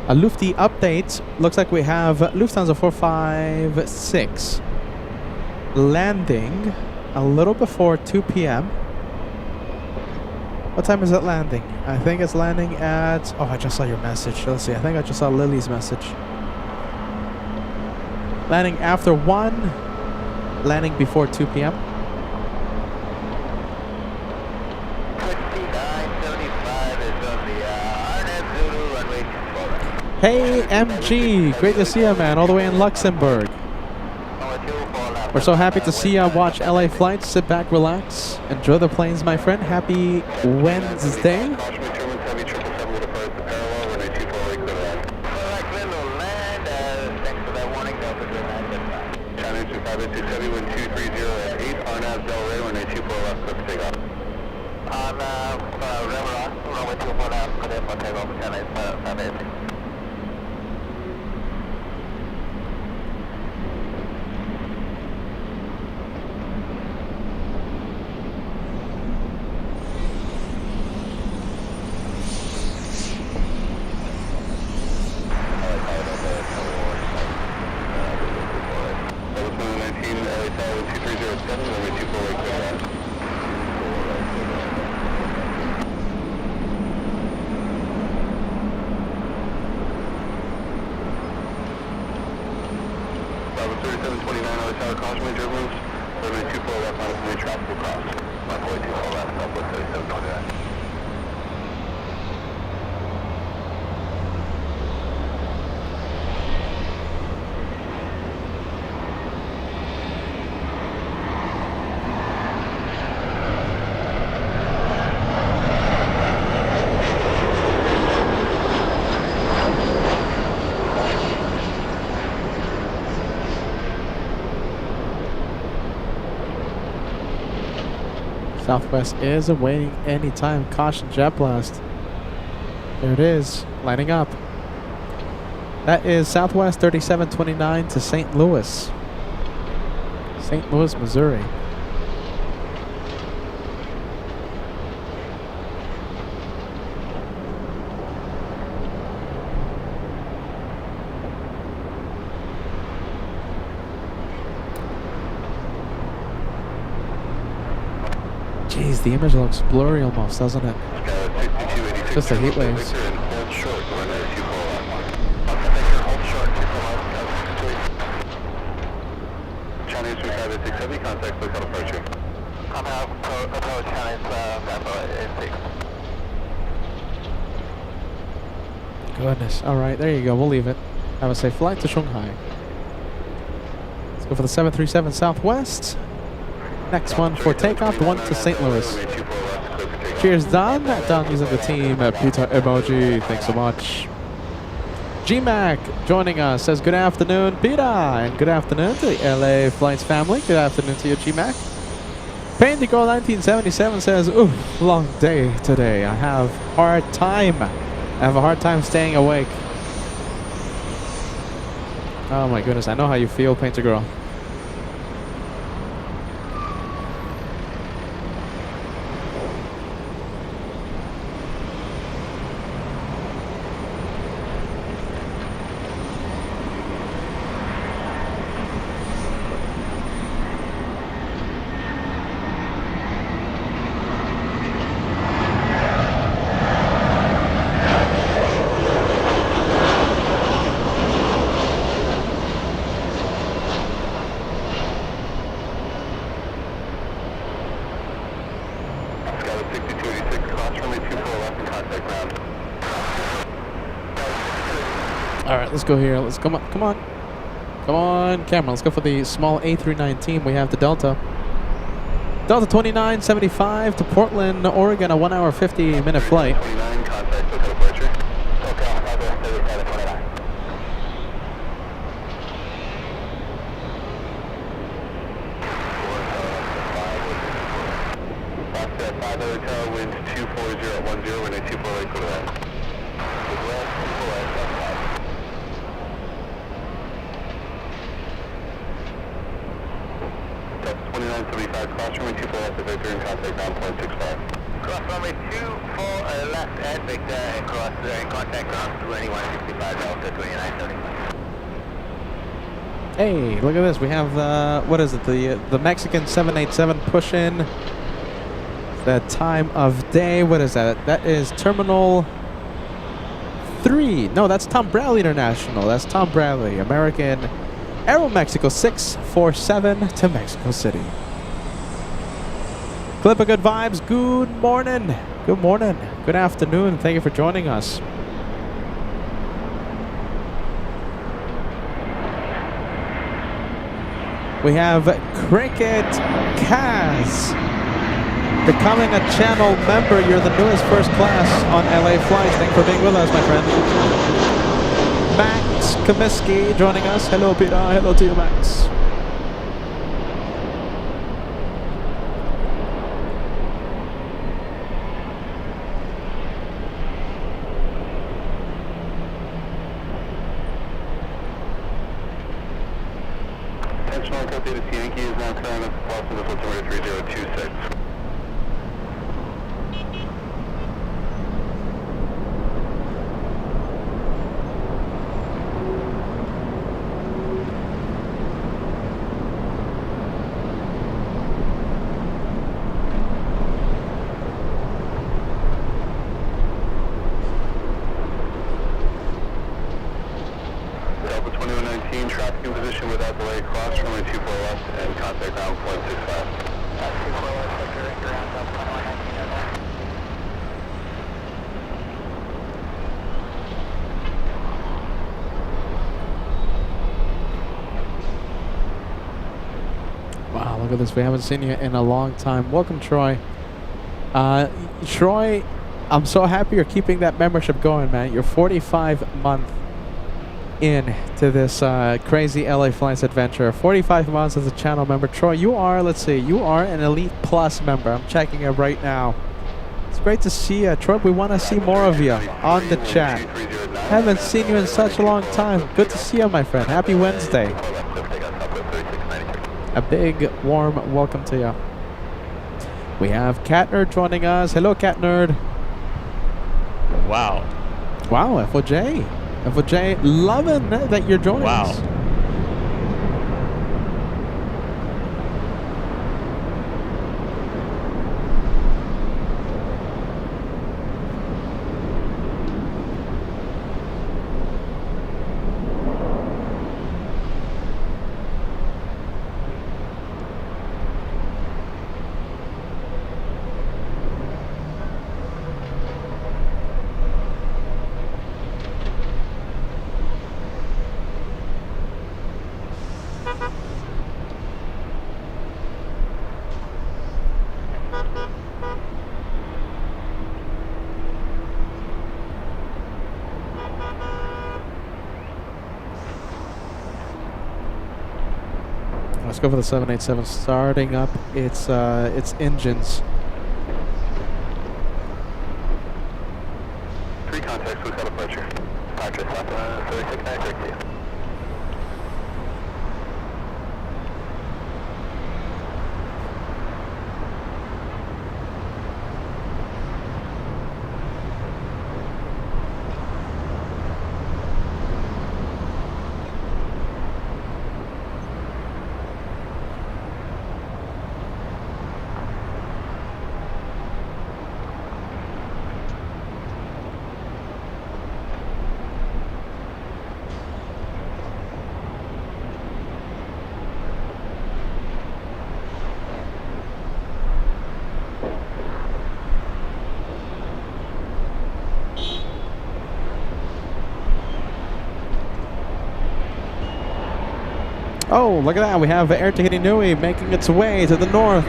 A Lufty update. Looks like we have Lufthansa 456 landing a little before 2 p.m. What time is it landing? I think it's landing at... Oh, I just saw your message. Let's see. I think I just saw Lily's message. Landing after 1. Landing before 2 p.m. Hey, MG. Great to see you, man. All the way in Luxembourg. We're so happy to see you watch LA flights. Sit back, relax. Enjoy the planes, my friend. Happy Wednesday. Southwest is awaiting any time. Caution, jet blast. There it is, lining up. That is Southwest 3729 to St. Louis. St. Louis, Missouri. Jeez, the image looks blurry almost, doesn't it? Just the heat waves. Goodness. All right, there you go. We'll leave it. Have a safe flight to Shanghai. Let's go for the 737 Southwest. Next one for takeoff, the one to St. Louis. Cheers, Don. Don using the team Peter emoji. Thanks so much. G-Mac joining us says good afternoon, Peter, and good afternoon to the LA Flights family. Good afternoon to you, G-Mac. Painty Girl 1977 says, oof, long day today. I have a hard time staying awake. Oh my goodness, I know how you feel, Painter Girl. Let's go here. Let's come on, camera. Let's go for the small A319. We have the Delta 2975 to Portland, Oregon, a 1 hour 50-minute flight. Cathay Hotel, winds 240 at 10, runway 24 right, clear to that. West, full right, left 5. 2975, cross runway 24 left at Victor and contact ground point 65. Cross runway 24 left at Victor and cross and contact ground 2165 Delta 2975. Hey, look at this. We have what is it? The Mexican 787 push in. The time of day. What is that? That is Terminal 3. No, that's Tom Bradley International. That's Tom Bradley, American Aero Mexico 647 to Mexico City. Clip of good vibes. Good morning. Good morning. Good afternoon. Thank you for joining us. We have Cricket Kaz becoming a channel member. You're the newest first class on LA Flights. Thanks for being with us, my friend. Max Comiskey joining us. Hello, Peter. Hello to you, Max. Attention, Cathay Yankee is now current at Boston to 3026. Delta 2119, traffic in position without delay, cross runway 24 left and contact ground point 65. 24 left, sector in ground, Delta 2119, over. Wow, look at this. We haven't seen you in a long time. Welcome, Troy. Troy, I'm so happy you're keeping that membership going, man. You're 45 months in to this crazy LA Flights adventure. 45 months as a channel member. Troy, you are, let's see, you are an Elite Plus member. I'm checking it right now. It's great to see you. Troy, we want to see more of you on the chat. Haven't seen you in such a long time. Good to see you, my friend. Happy Wednesday. A big, warm welcome to you. We have Cat Nerd joining us. Hello, Cat Nerd. Wow. Wow, FOJ. FOJ, loving that you're joining us. Let's go for the 787 starting up its engines. 3 contacts with departure. Departure stop 36932. Oh, look at that. We have Air Tahiti Nui making its way to the north.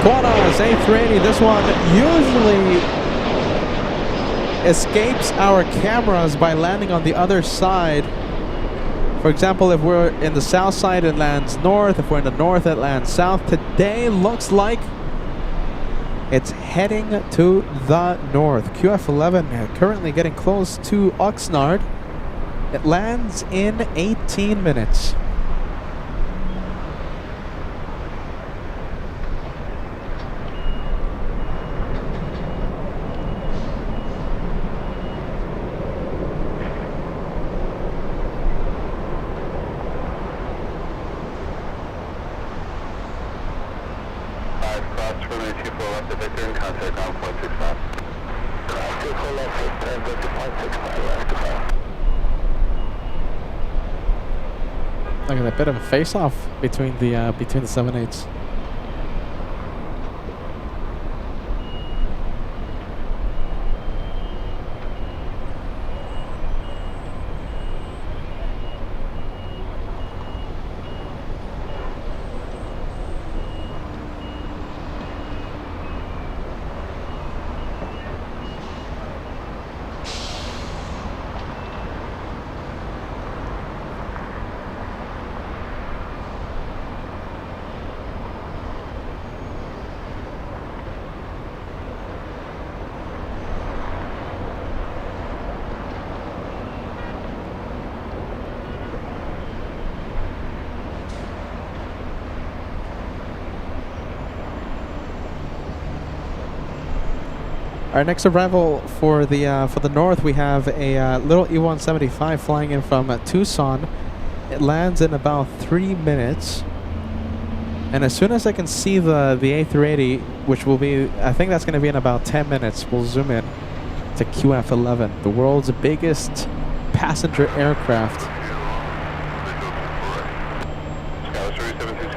Qantas A380. This one usually escapes our cameras by landing on the other side For example, if we're in the south side, it lands north. If we're in the north, it lands south. Today looks like it's heading to the north. QF11 currently getting close to Oxnard. It lands in 18 minutes. Look at a bit of a face-off between the 7.8s. Our next arrival for the north, we have a little E175 flying in from Tucson. It lands in about 3 minutes, and as soon as I can see the A380, which will be, I think that's going to be in about 10 minutes, we'll zoom in to QF11, the world's biggest passenger aircraft.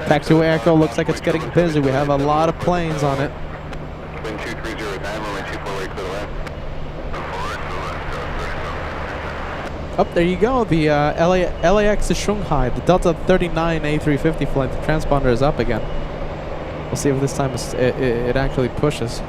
Taxiway Echo looks like it's getting busy. We have a lot of planes on it. Oh, there you go. The LAX to Shanghai, the Delta 39 A350 flight. The transponder is up again. We'll see if this time it actually pushes.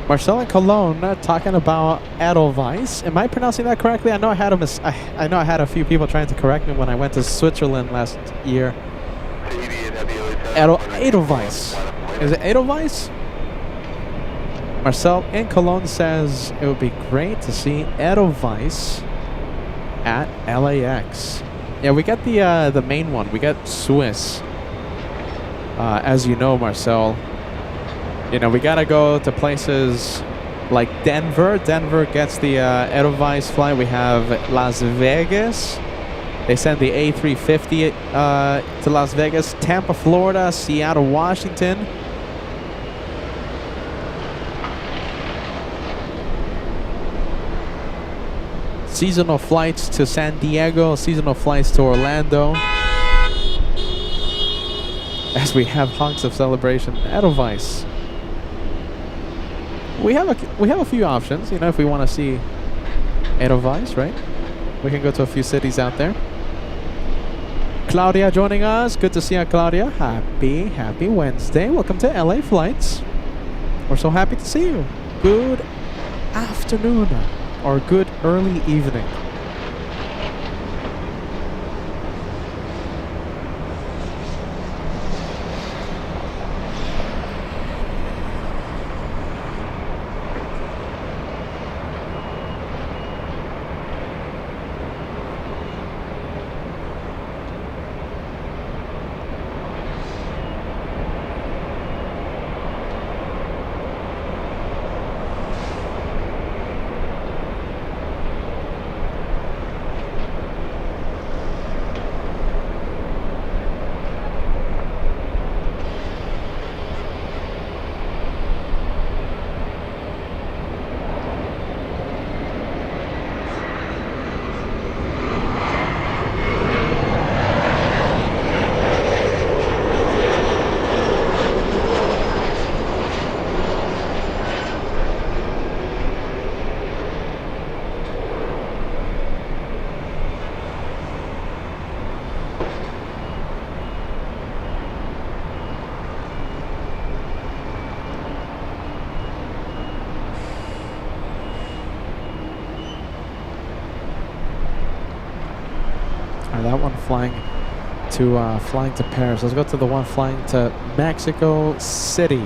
Marcel in Cologne talking about Edelweiss. Am I pronouncing that correctly? I know I had I know I had a few people trying to correct me when I went to Switzerland last year. Edelweiss. Is it Edelweiss? Marcel in Cologne says it would be great to see Edelweiss at LAX. Yeah, we got the main one. We got Swiss. As you know, Marcel. You know, we gotta go to places like Denver. Denver gets the Edelweiss flight. We have Las Vegas. They send the A350 to Las Vegas. Tampa, Florida. Seattle, Washington. Seasonal flights to San Diego. Seasonal flights to Orlando. As we have honks of celebration. Edelweiss. We have a few options, you know, if we want to see Edelweiss, right? We can go to a few cities out there. Claudia joining us. Good to see you, Claudia. Happy Wednesday. Welcome to LA Flights. We're so happy to see you. Good afternoon or good early evening. flying to Paris. Let's go to the one flying to Mexico City.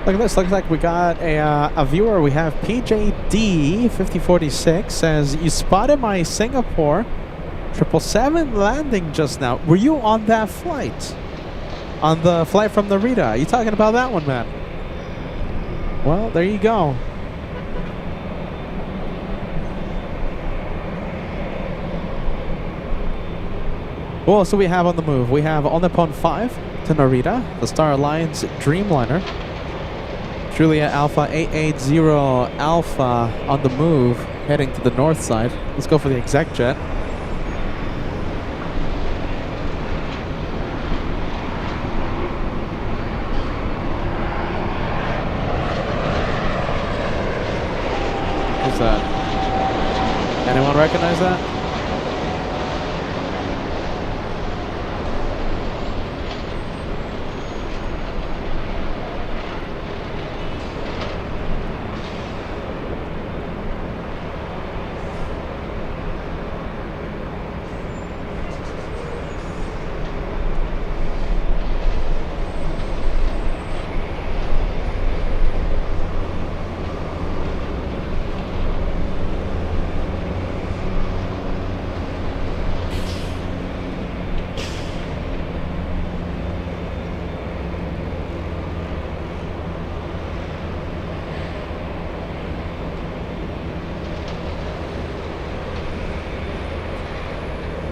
Look at this. Looks like we got a viewer. We have PJD5046 says, you spotted my Singapore 777 landing just now. Were you on that flight? On the flight from Narita? Are you talking about that one, man? Well, there you go. Who else do we have on the move? We have All Nippon 5 to Narita, the Star Alliance Dreamliner. Juliet Alpha 880 Alpha on the move, heading to the north side. Let's go for the exec jet. Who's that? Anyone recognize that?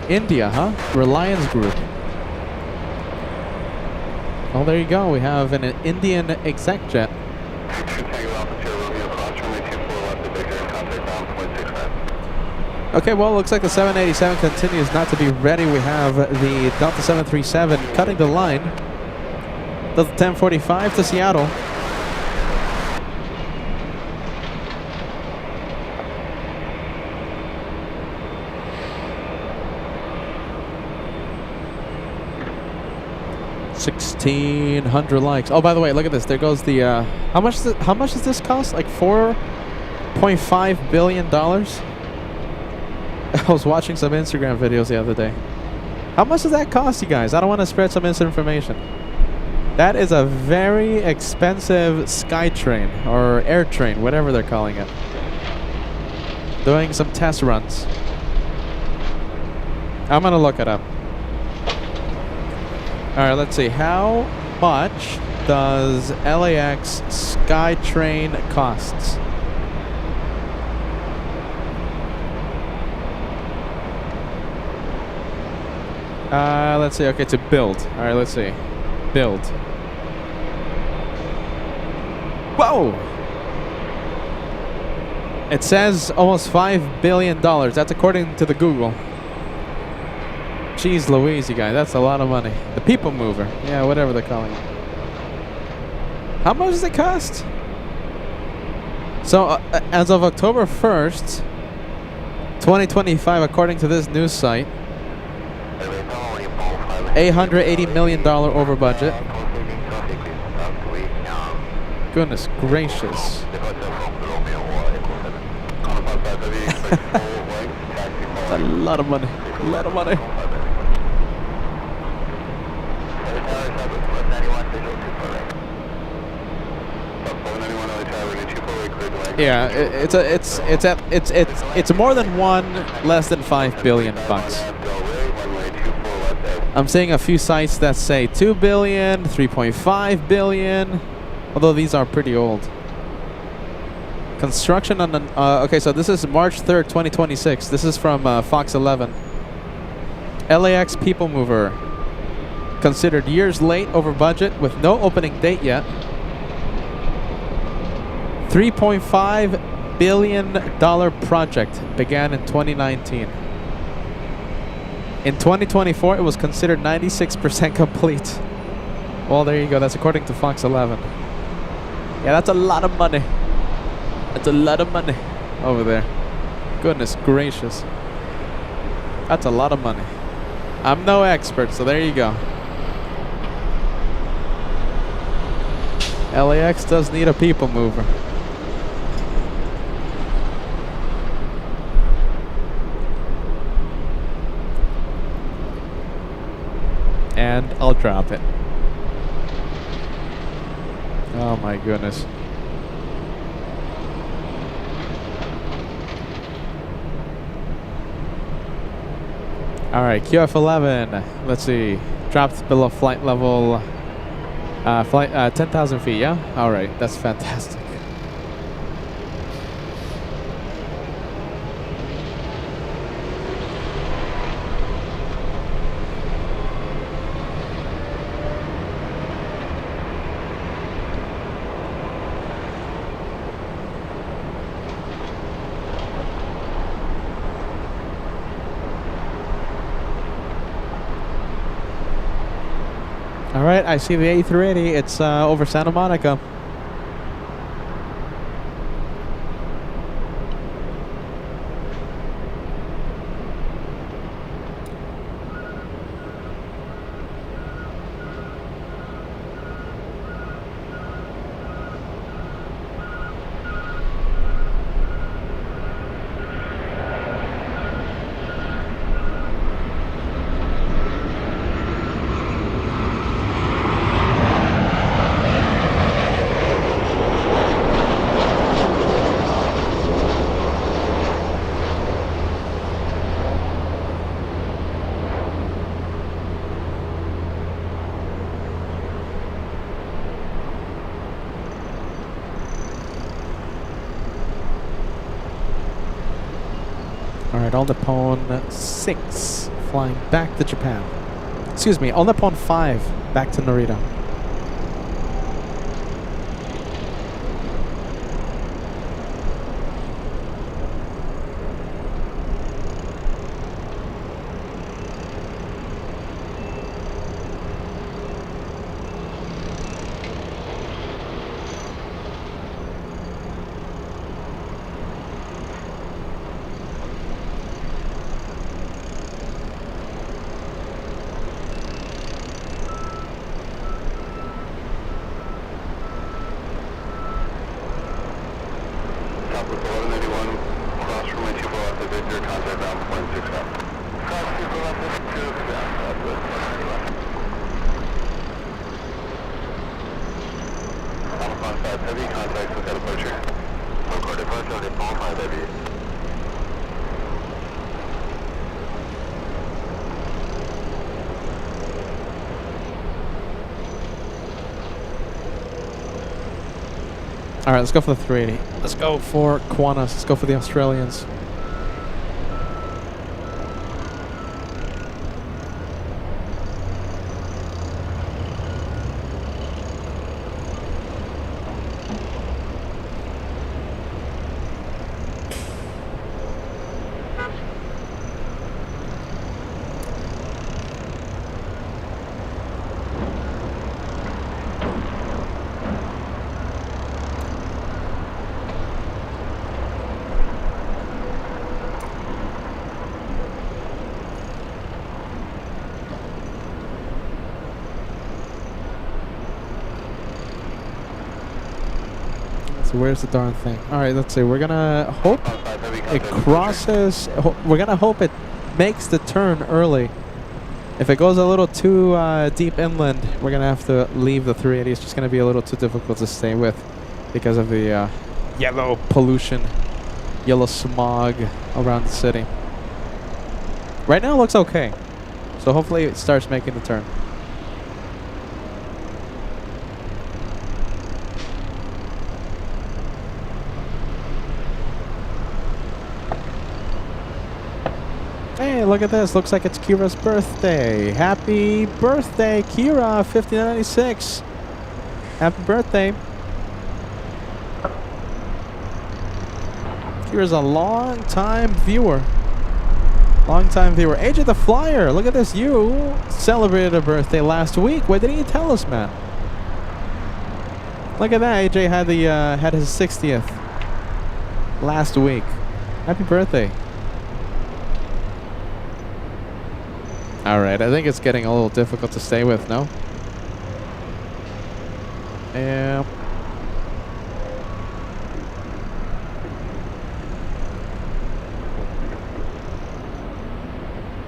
India, huh? Reliance Group. Well, there you go. We have an Indian exec jet. Okay, well, looks like the 787 continues not to be ready. We have the Delta 737 cutting the line. Delta 1045 to Seattle. $1,600 likes. Oh, by the way, look at this. There goes the how much does this cost? Like $4.5 billion. I was watching some Instagram videos the other day. How much does that cost, you guys? I don't want to spread some misinformation. That is a very expensive SkyTrain or air train, whatever they're calling it. Doing some test runs. I'm gonna look it up. Alright, let's see. How much does LAX SkyTrain costs? Let's see. Okay, to build. Alright, let's see. Build. Whoa! It says almost $5 billion. That's according to the Google. Jeez Louise, you guys, that's a lot of money. The People Mover. Yeah, whatever they're calling it. How much does it cost? So, as of October 1st, 2025, according to this news site, $880 million over budget. Goodness gracious. A lot of money. A lot of money. Yeah, it's more than one, less than 5 billion bucks. I'm seeing a few sites that say 2 billion, 3.5 billion, although these are pretty old. Construction on an okay, so this is March 3rd, 2026. This is from Fox 11. LAX People Mover considered years late, over budget, with no opening date yet. $3.5 billion project began in 2019. In 2024, it was considered 96% complete. Well, there you go. That's according to Fox 11. Yeah, that's a lot of money. That's a lot of money over there. Goodness gracious. That's a lot of money. I'm no expert, so there you go. LAX does need a people mover. And I'll drop it. Oh my goodness. Alright, QF11. Let's see. Dropped below flight level. 10,000 feet, yeah? Alright, that's fantastic. Alright, I see the A380. It's over Santa Monica. Alright, All Nippon 6 flying back to Japan. Excuse me, All Nippon 5 back to Narita. Alright, let's go for the 380. Let's go for Qantas. Let's go for the Australians. Where's the darn thing? Alright, let's see. We're gonna hope it crosses. We're gonna hope it makes the turn early. If it goes a little too deep inland, we're gonna have to leave the 380. It's just gonna be a little too difficult to stay with. because of the yellow pollution, yellow smog around the city. Right now it looks okay. So hopefully it starts making the turn. Hey, look at this. Looks like it's Kira's birthday. Happy birthday, Kira, 1596. Happy birthday. Kira's a long-time viewer. Long-time viewer. AJ the Flyer, look at this. You celebrated a birthday last week. Why didn't you tell us, man? Look at that. AJ had his 60th last week. Happy birthday. Alright, I think it's getting a little difficult to stay with, no? Yeah.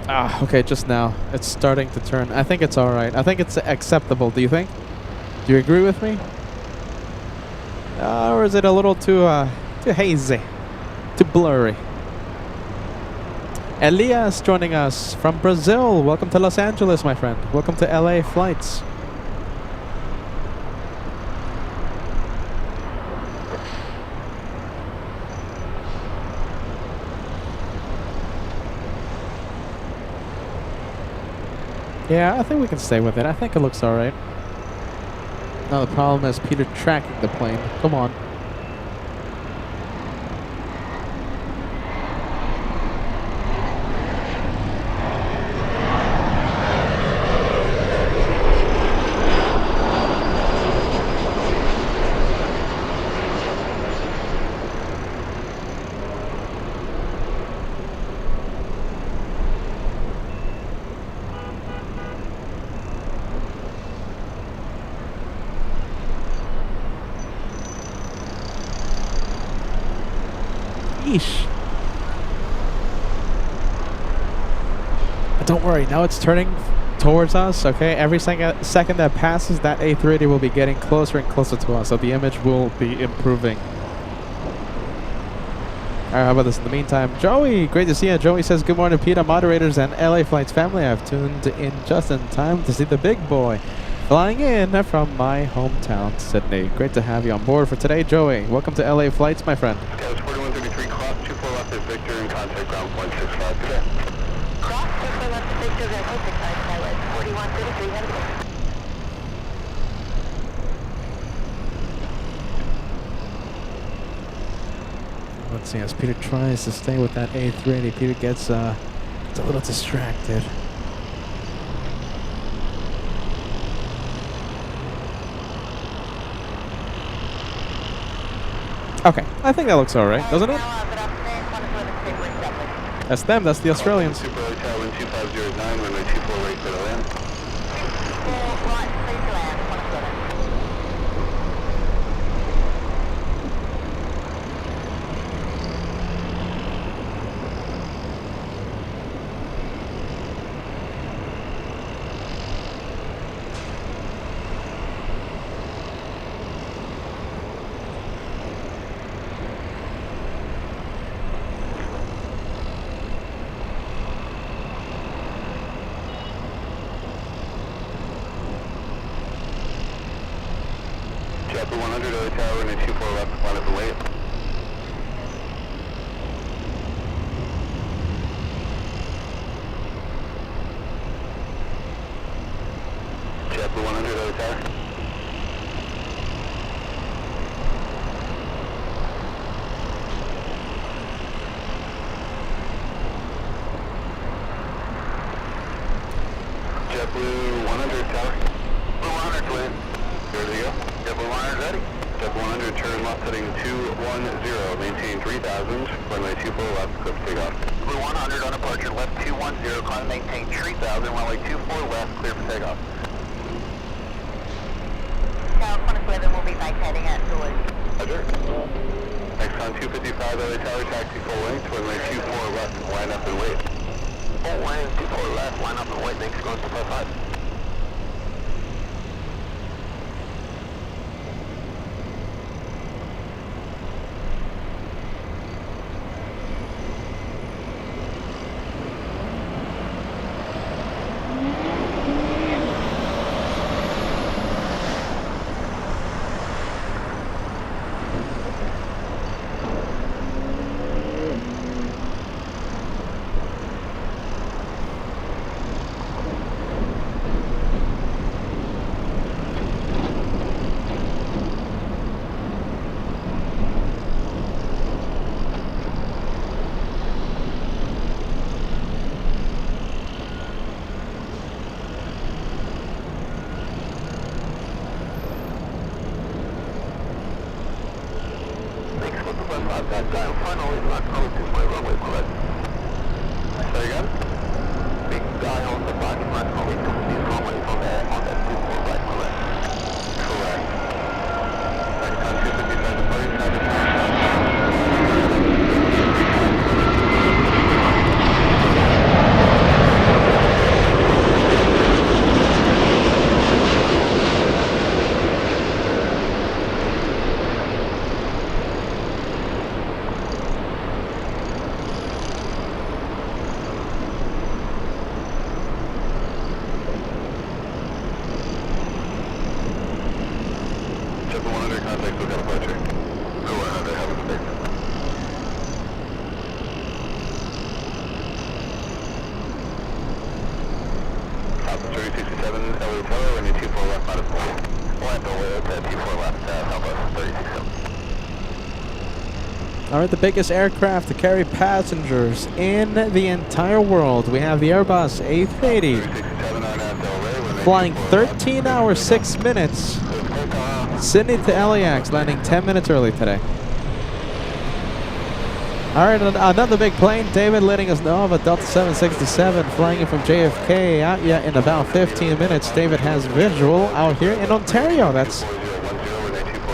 Ah, okay, just now. It's starting to turn. I think it's alright. I think it's acceptable, do you think? Do you agree with me? Or is it a little too hazy? Too blurry? Elias joining us from Brazil. Welcome to Los Angeles, my friend. Welcome to LA flights. Yeah, I think we can stay with it. I think it looks alright. Now the problem is Peter tracking the plane. Come on. Yeesh. But don't worry, now it's turning towards us, okay? Every second that passes, that A380 will be getting closer and closer to us, so the image will be improving. Alright, how about this in the meantime? Joey, great to see you. Joey says, good morning, Peter, moderators, and LA Flights family. I've tuned in just in time to see the big boy flying in from my hometown, Sydney. Great to have you on board for today, Joey. Welcome to LA Flights, my friend. Scouts 4133, cross 24 left is Victor in contact ground point 65 today. Cross 24 left is Victor, very close to pilot 4133, head of Let's see, as Peter tries to stay with that A380, Peter gets a little distracted. Okay, I think that looks alright, doesn't it? That's them, that's the Australians. Super Hotel 12509, runway 24 right for the land. Right, clear to land, 17. Chapter 100 of the tower, runway 24 left, line up and wait. Chapter 100 of the tower. JetBlue 100 tower. Blue 100 clear. Ready to go. JetBlue 100 ready. JetBlue 100 turn left heading 210, maintain 3000, runway 24 left, clip takeoff. Blue 100 on departure left 210, climb maintain 3000, runway 24 left, clear for takeoff. Tower 27 will be vacating at doors. Roger. Xcon 255 LA tower, taxi full length, runway 24 left, line up and wait. Full length, 24 left, line up and wait, thanks, going 255. I've got dial finally not close to my runway correct. Sorry again? Big dial on the back not close to these runways on that 24 right correct. Correct. Anytime 257 All right, the biggest aircraft to carry passengers in the entire world. We have the Airbus A380 flying 13 hours, 6 minutes. Sydney to LAX, landing 10 minutes early today. All right, another big plane. David letting us know of a Delta 767 flying in from JFK out yet in about 15 minutes. David has visual out here in Ontario. That's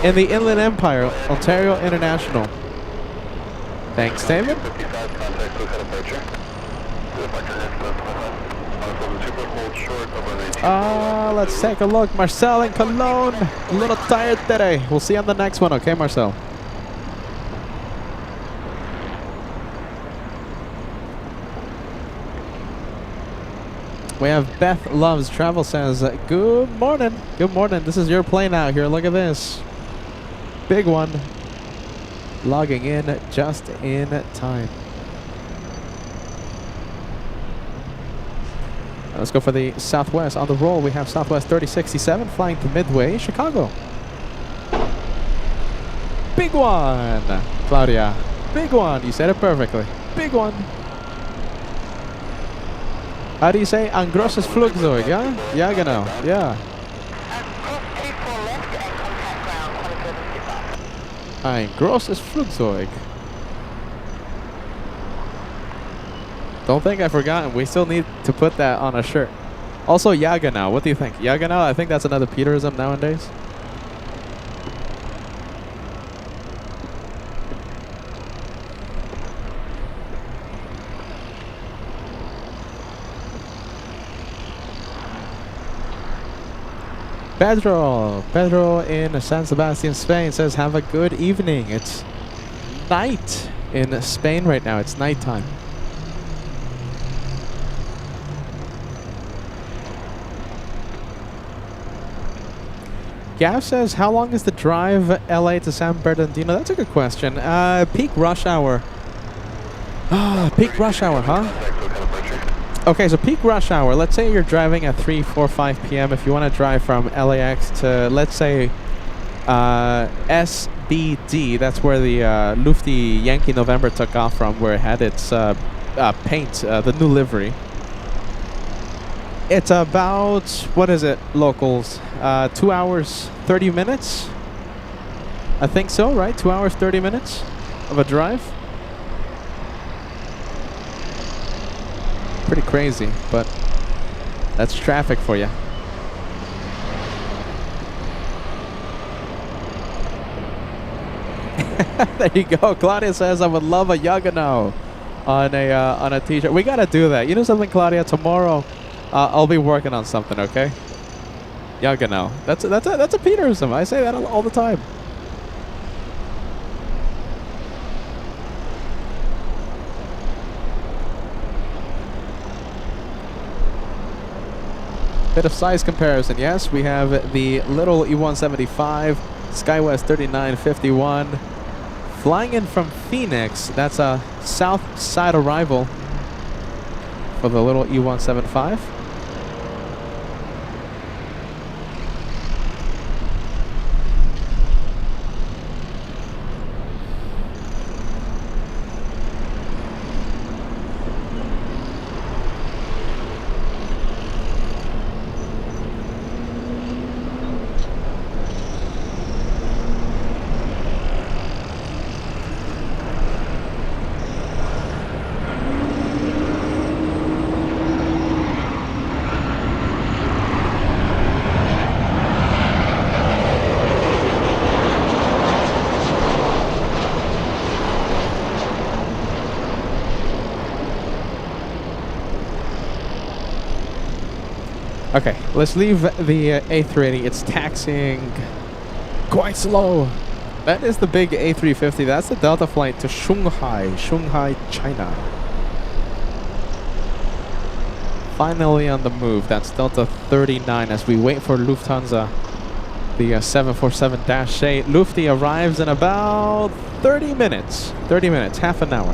in the Inland Empire, Ontario International. Thanks, David. Let's take a look. Marcel in Cologne. A little tired today. We'll see you on the next one, okay, Marcel? We have Beth Loves Travel says, good morning. Good morning. This is your plane out here. Look at this. Big one. Logging in just in time. Let's go for the Southwest. On the roll, we have Southwest 3067 flying to Midway, Chicago. Big one, Claudia. Big one. You said it perfectly. Big one. How do you say? Ein großes Flugzeug, yeah? Ja, genau. Yeah. Ein großes Flugzeug. Don't think I've forgotten. We still need to put that on a shirt. Also, Yaganau. What do you think? Yaganau? I think that's another Peterism nowadays. Pedro in San Sebastian, Spain says, have a good evening. It's night in Spain right now. It's nighttime. Gav says, how long is the drive LA to San Bernardino? That's a good question. Peak rush hour. Peak rush hour, huh? Okay, so peak rush hour. Let's say you're driving at 3, 4, 5 p.m. If you want to drive from LAX to, let's say, SBD. That's where the Lufty Yankee November took off from, where it had its paint, the new livery. It's about, what is it, locals? 2 hours, 30 minutes? I think so, right? 2 hours, 30 minutes of a drive? Pretty crazy, but that's traffic for you. There you go. Claudia says, I would love a Yagano on a t-shirt. We gotta do that. You know something, Claudia? Tomorrow, I'll be working on something. Okay? Yagano. That's a Peterism. I say that all the time. Bit of size comparison. Yes, we have the little E175 SkyWest 3951 flying in from Phoenix. That's a south side arrival for the little E175. Okay, let's leave the A380. It's taxiing quite slow. That is the big A350. That's the Delta flight to Shanghai, China. Finally on the move. That's Delta 39 as we wait for Lufthansa. The 747-8. Lufty arrives in about 30 minutes. 30 minutes, half an hour.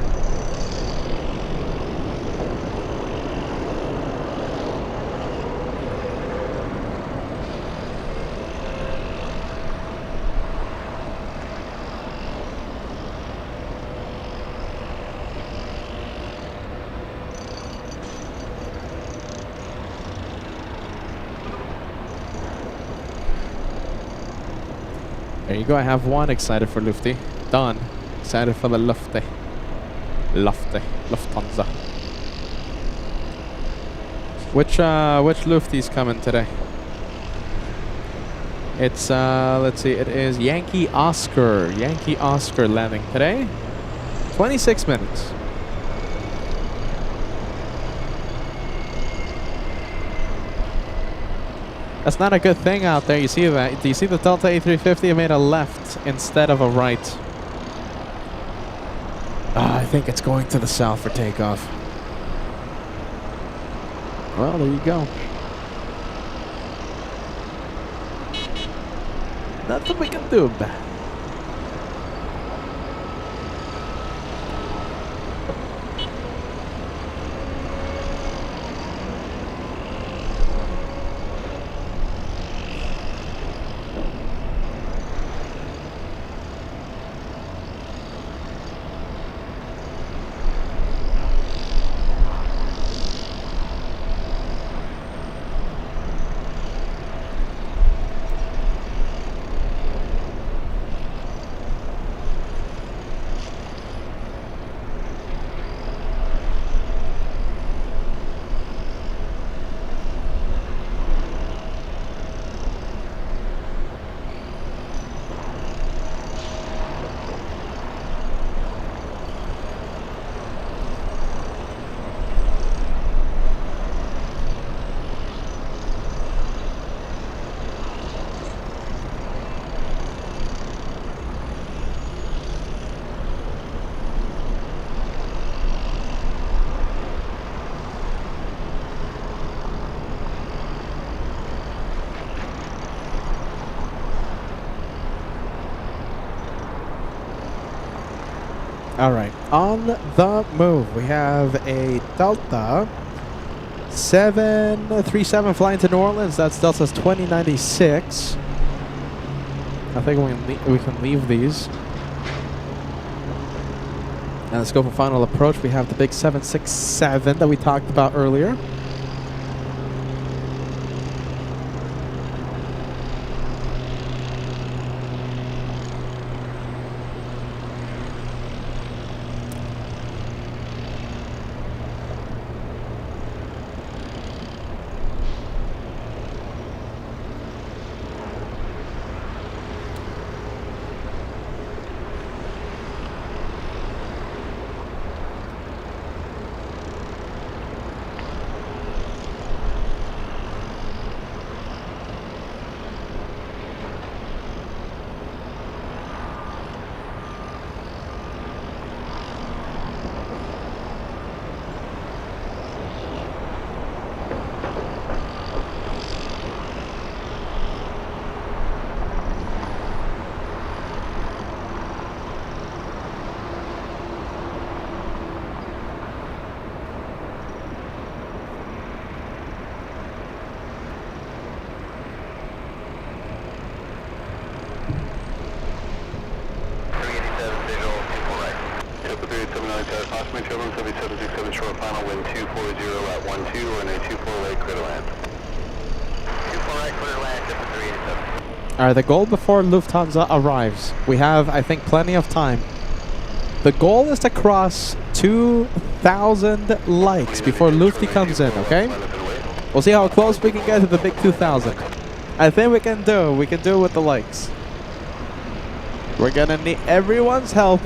There you go, I have one excited for Lufty. Done. Excited for the Lufthansa. Which Lufty's coming today? It's let's see, it is Yankee Oscar landing today. 26 minutes. That's not a good thing out there. You see that? Do you see the Delta A350 made a left instead of a right? I think it's going to the south for takeoff. Well, there you go. Nothing we can do about it. All right, on the move, we have a Delta 737 flying to New Orleans. That's Delta's 2096. I think we can leave these. And let's go for final approach. We have the big 767 that we talked about earlier. Alright, the goal before Lufthansa arrives. We have, I think, plenty of time. The goal is to cross 2,000 likes before Lufty comes in, okay? We'll see how close we can get to the big 2,000. I think we can do it with the likes. We're gonna need everyone's help.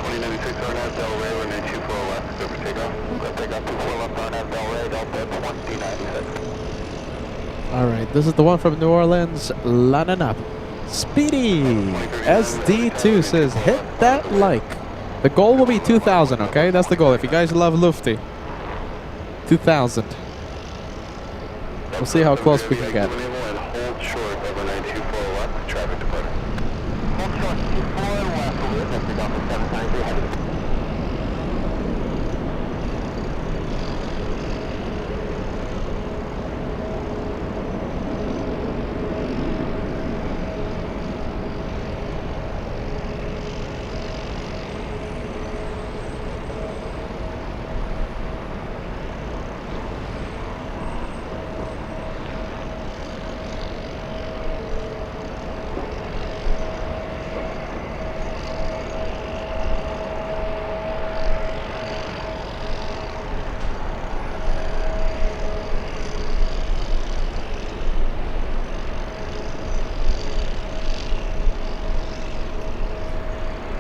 2096 RNAV Delray, runway 24 left, go for takeoff. Go takeoff 24 left RNAV Delray, Delta 2096. All right, this is the one from New Orleans, lining up. Speedy SD2 says, hit that like. The goal will be 2,000, okay? That's the goal. If you guys love Lufty, 2,000. We'll see how close we can get. Hold short of runway 24 left, traffic departure. Hold short 24 left, we'll take off at 793 heading.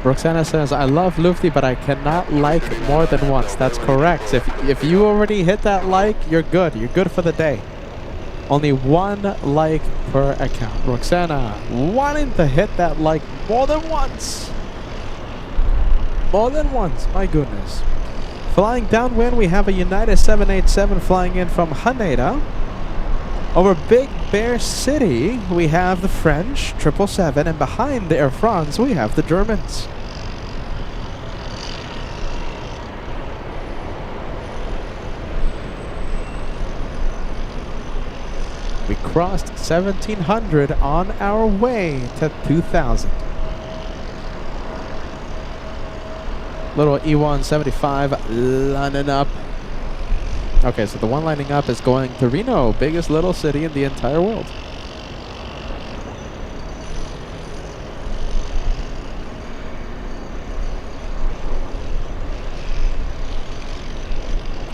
Roxana says, I love Lufty, but I cannot like more than once. That's correct. If you already hit that like, you're good. You're good for the day. Only one like per account. Roxana, wanting to hit that like more than once. More than once. My goodness. Flying downwind, we have a United 787 flying in from Haneda. Over Big Bear City, we have the French 777, and behind Air France, we have the Germans. We crossed 1,700 on our way to 2,000. Little E175 lining up. Okay, so the one lining up is going to Reno, biggest little city in the entire world.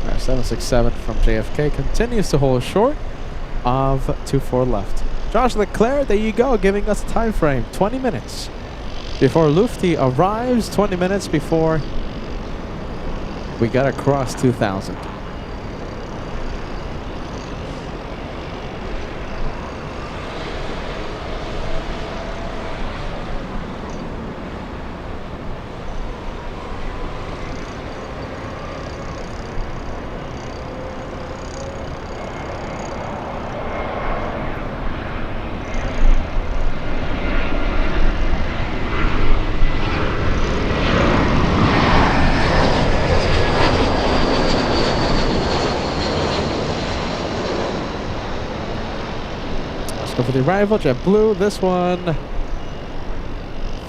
Our 767 from JFK continues to hold short of 24 left. Josh Leclerc, there you go, giving us a time frame, 20 minutes before Lufty arrives, 20 minutes before we gotta cross 2,000. Go for the arrival, JetBlue. This one, a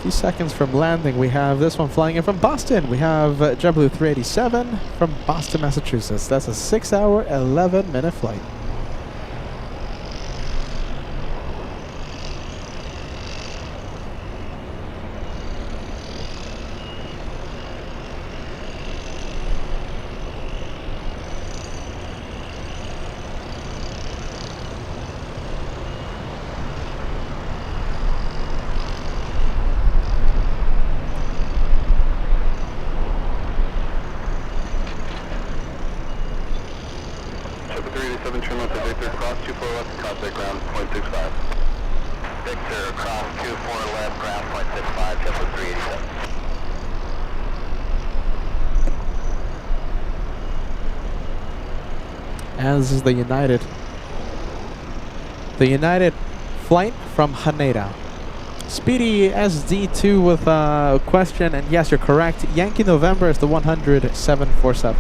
few seconds from landing, we have this one flying in from Boston. We have JetBlue 387 from Boston, Massachusetts. That's a 6-hour, 11-minute flight. Turn left to Victor, cross 24 left, contact ground, 0.65. Victor, cross 24 left, ground, 0.65, JetBlue 387. And this is the United flight from Haneda. Speedy SD2 with a question, and yes, you're correct. Yankee November is the 100-747.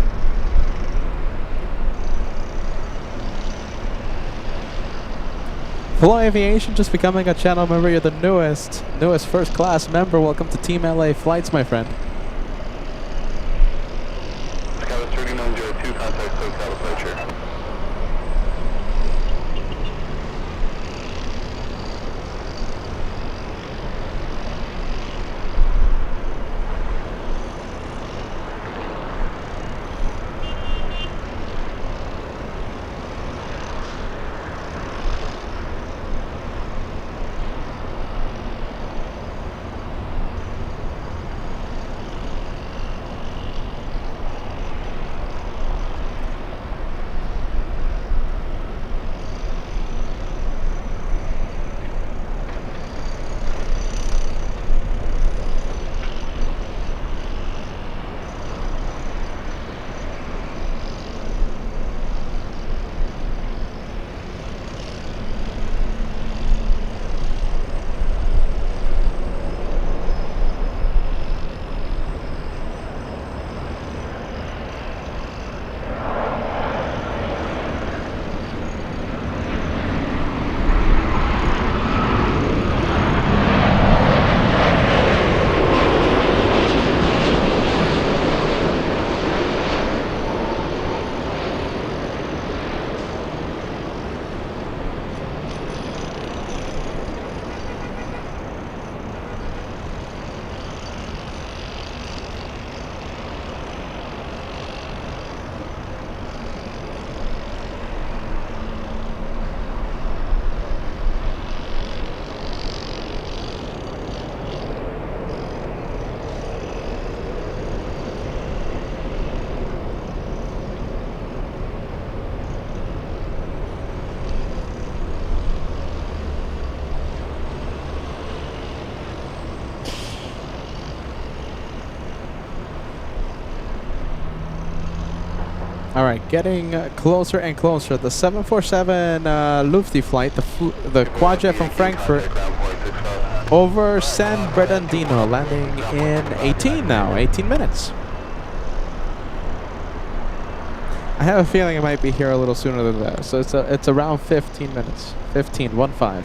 Hello Aviation, just becoming a channel member. You're the newest first class member. Welcome to Team LA Flights, my friend. Skyline 3902, contact SoCal departure. All right, getting closer and closer. The 747 Lufty flight, the quadjet from Frankfurt over San Bernardino, landing in 18 minutes. I have a feeling it might be here a little sooner than that. So it's around 15 minutes. 15, 1-5.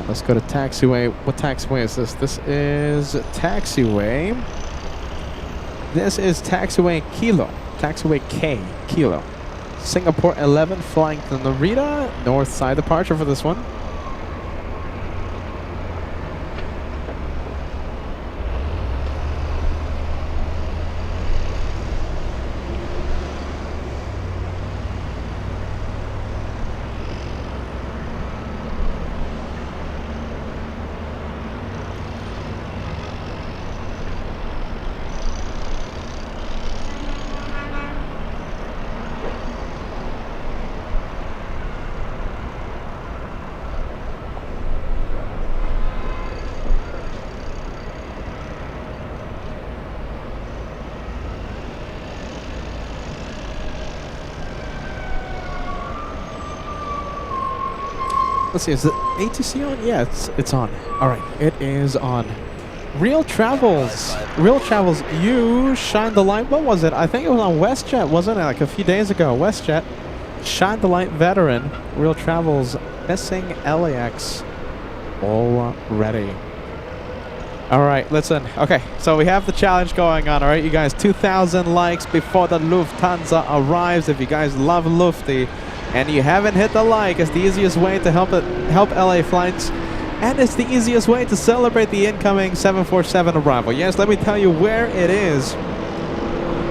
Let's go to taxiway. What taxiway is this? This is taxiway. This is taxiway Kilo. Taxiway K, Kilo. Singapore 11 flying to Narita. North side departure for this one. Let's see, is the ATC on? Yeah, it's on. All right, it is on. Real Travels. Real Travels, you shined the light. What was it? I think it was on WestJet, wasn't it? Like a few days ago. WestJet. Shine the light veteran. Real Travels missing LAX already. All right, listen. Okay, so we have the challenge going on. All right, you guys, 2,000 likes before the Lufthansa arrives. If you guys love Lufty and you haven't hit the like, it's the easiest way to help LA flights, and it's the easiest way to celebrate the incoming 747 arrival. Yes, let me tell you where it is.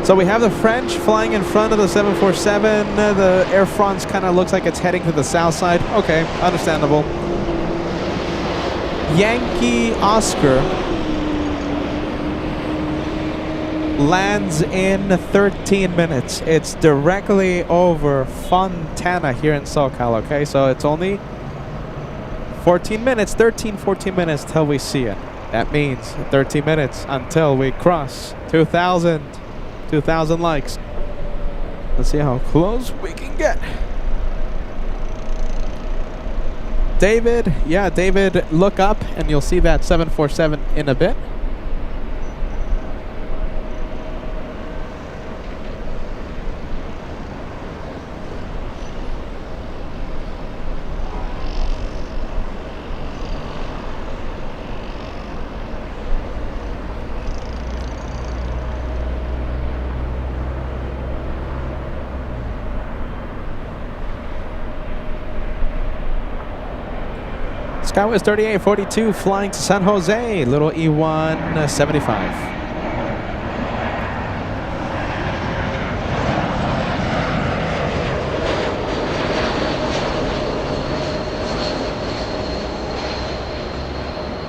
So we have the French flying in front of the 747. The Air France kind of looks like it's heading to the south side. Okay, understandable. Yankee Oscar lands in 13 minutes. It's directly over Fontana here in SoCal, okay? So it's only 14 minutes, 14 minutes till we see it. That means 13 minutes until we cross 2,000 likes. Let's see how close we can get. David, yeah, David, look up and you'll see that 747 in a bit. Skywest 3842 flying to San Jose, little E1 75.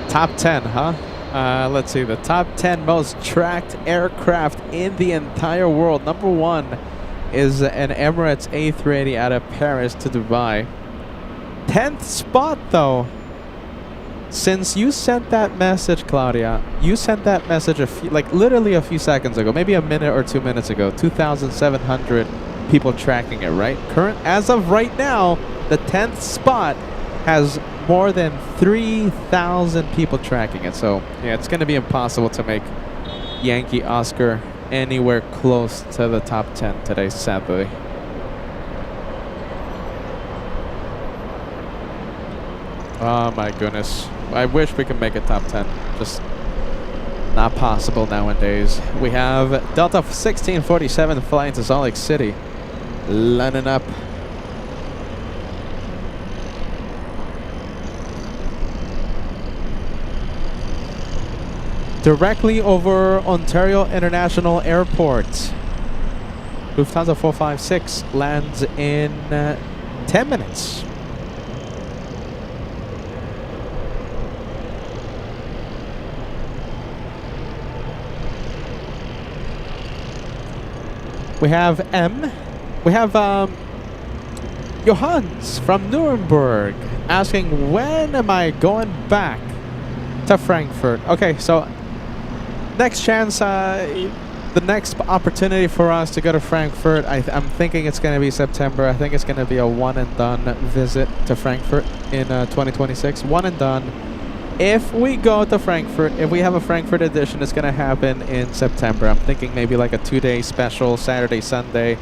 Top 10, huh? Let's see, the top 10 most tracked aircraft in the entire world. Number 1 is an Emirates A380 out of Paris to Dubai. 10th spot, though. Since you sent that message, Claudia, you sent that message literally a few seconds ago, maybe a minute or 2 minutes ago. 2,700 people tracking it, right? As of right now, the 10th spot has more than 3,000 people tracking it. So yeah, it's going to be impossible to make Yankee Oscar anywhere close to the top 10 today, sadly. Oh my goodness. I wish we could make it top 10. Just not possible nowadays. We have Delta 1647 flying to Salt Lake City. Lining up. Directly over Ontario International Airport. Lufthansa 456 lands in 10 minutes. We have M. We have Johannes from Nuremberg asking, when am I going back to Frankfurt? Okay, so next chance, the next opportunity for us to go to Frankfurt, I'm thinking it's going to be September. I think it's going to be a one and done visit to Frankfurt in 2026. One and done. If we go to Frankfurt, if we have a Frankfurt edition, it's going to happen in September. I'm thinking maybe like a 2-day special, Saturday, Sunday.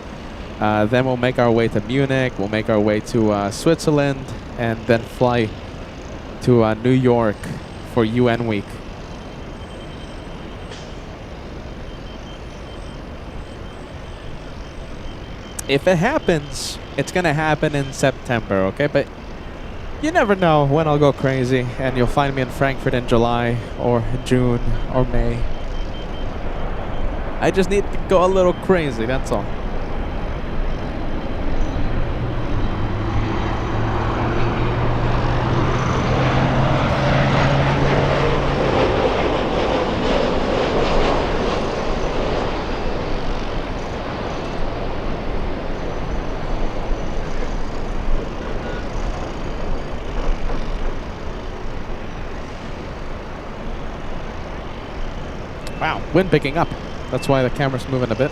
Then we'll make our way to Munich. We'll make our way to Switzerland, and then fly to New York for UN Week. If it happens, it's gonna happen in September, okay? But you never know when I'll go crazy and you'll find me in Frankfurt in July or June or May. I just need to go a little crazy, that's all. Wow, wind picking up. That's why the camera's moving a bit.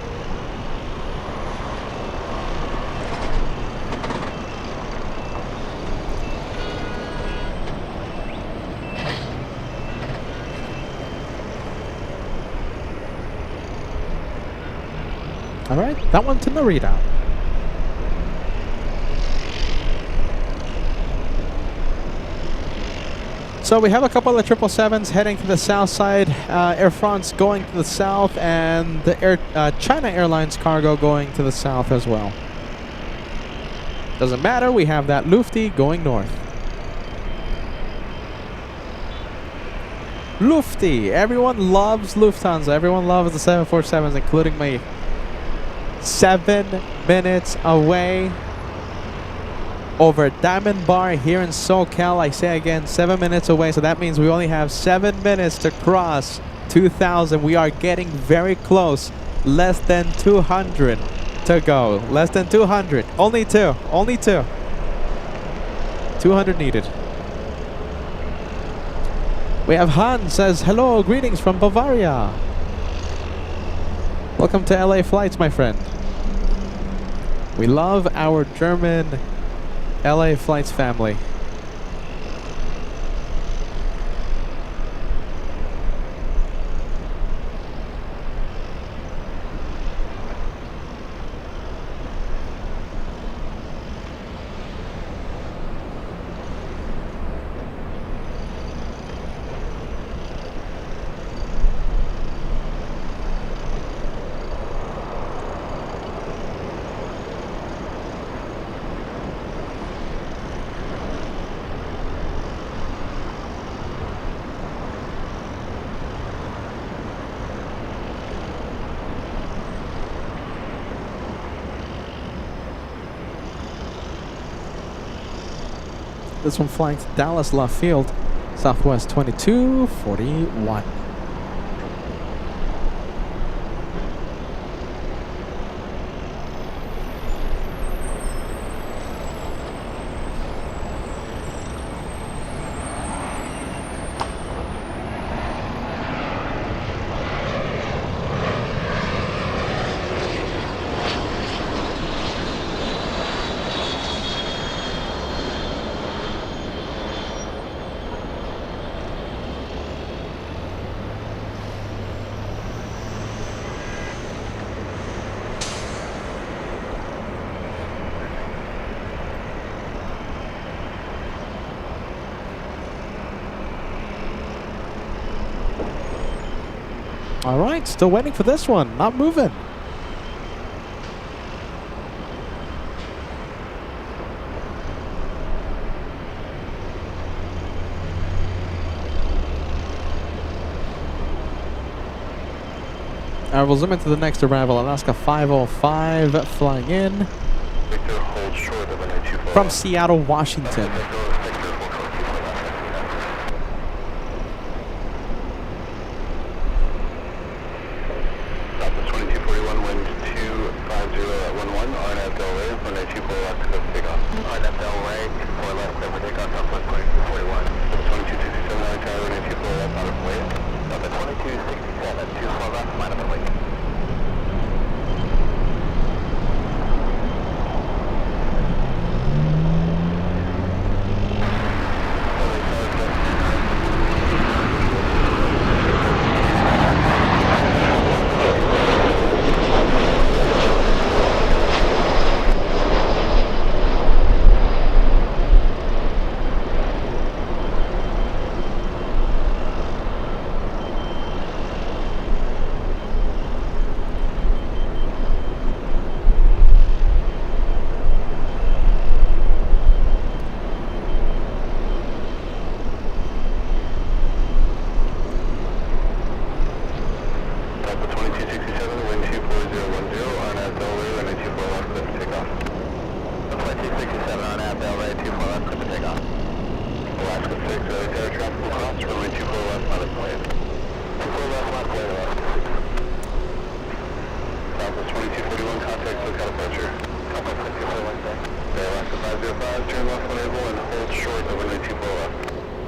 All right, that one to Narita. So we have a couple of 777s heading to the south side, Air France going to the south, and the China Airlines cargo going to the south as well. Doesn't matter, we have that Lufty going north. Lufty! Everyone loves Lufthansa, everyone loves the 747s, including me. 7 minutes away over Diamond Bar here in SoCal. I say again, 7 minutes away, so that means we only have 7 minutes to cross 2,000. We are getting very close. Less than 200 to go. Less than 200. Only two. 200 needed. We have Hans says, hello, greetings from Bavaria. Welcome to LA Flights, my friend. We love our German LA Flights family. This one flying to Dallas Love Field, Southwest 2241. All right, still waiting for this one. Not moving. We'll zoom into the next arrival. Alaska 505 flying in from Seattle, Washington. On that bell right, 4 left, over takeoff, Southwest 2241. 2267, on tower, runway 24 left, out of way. Delta 2267, 24 left, line up and wait.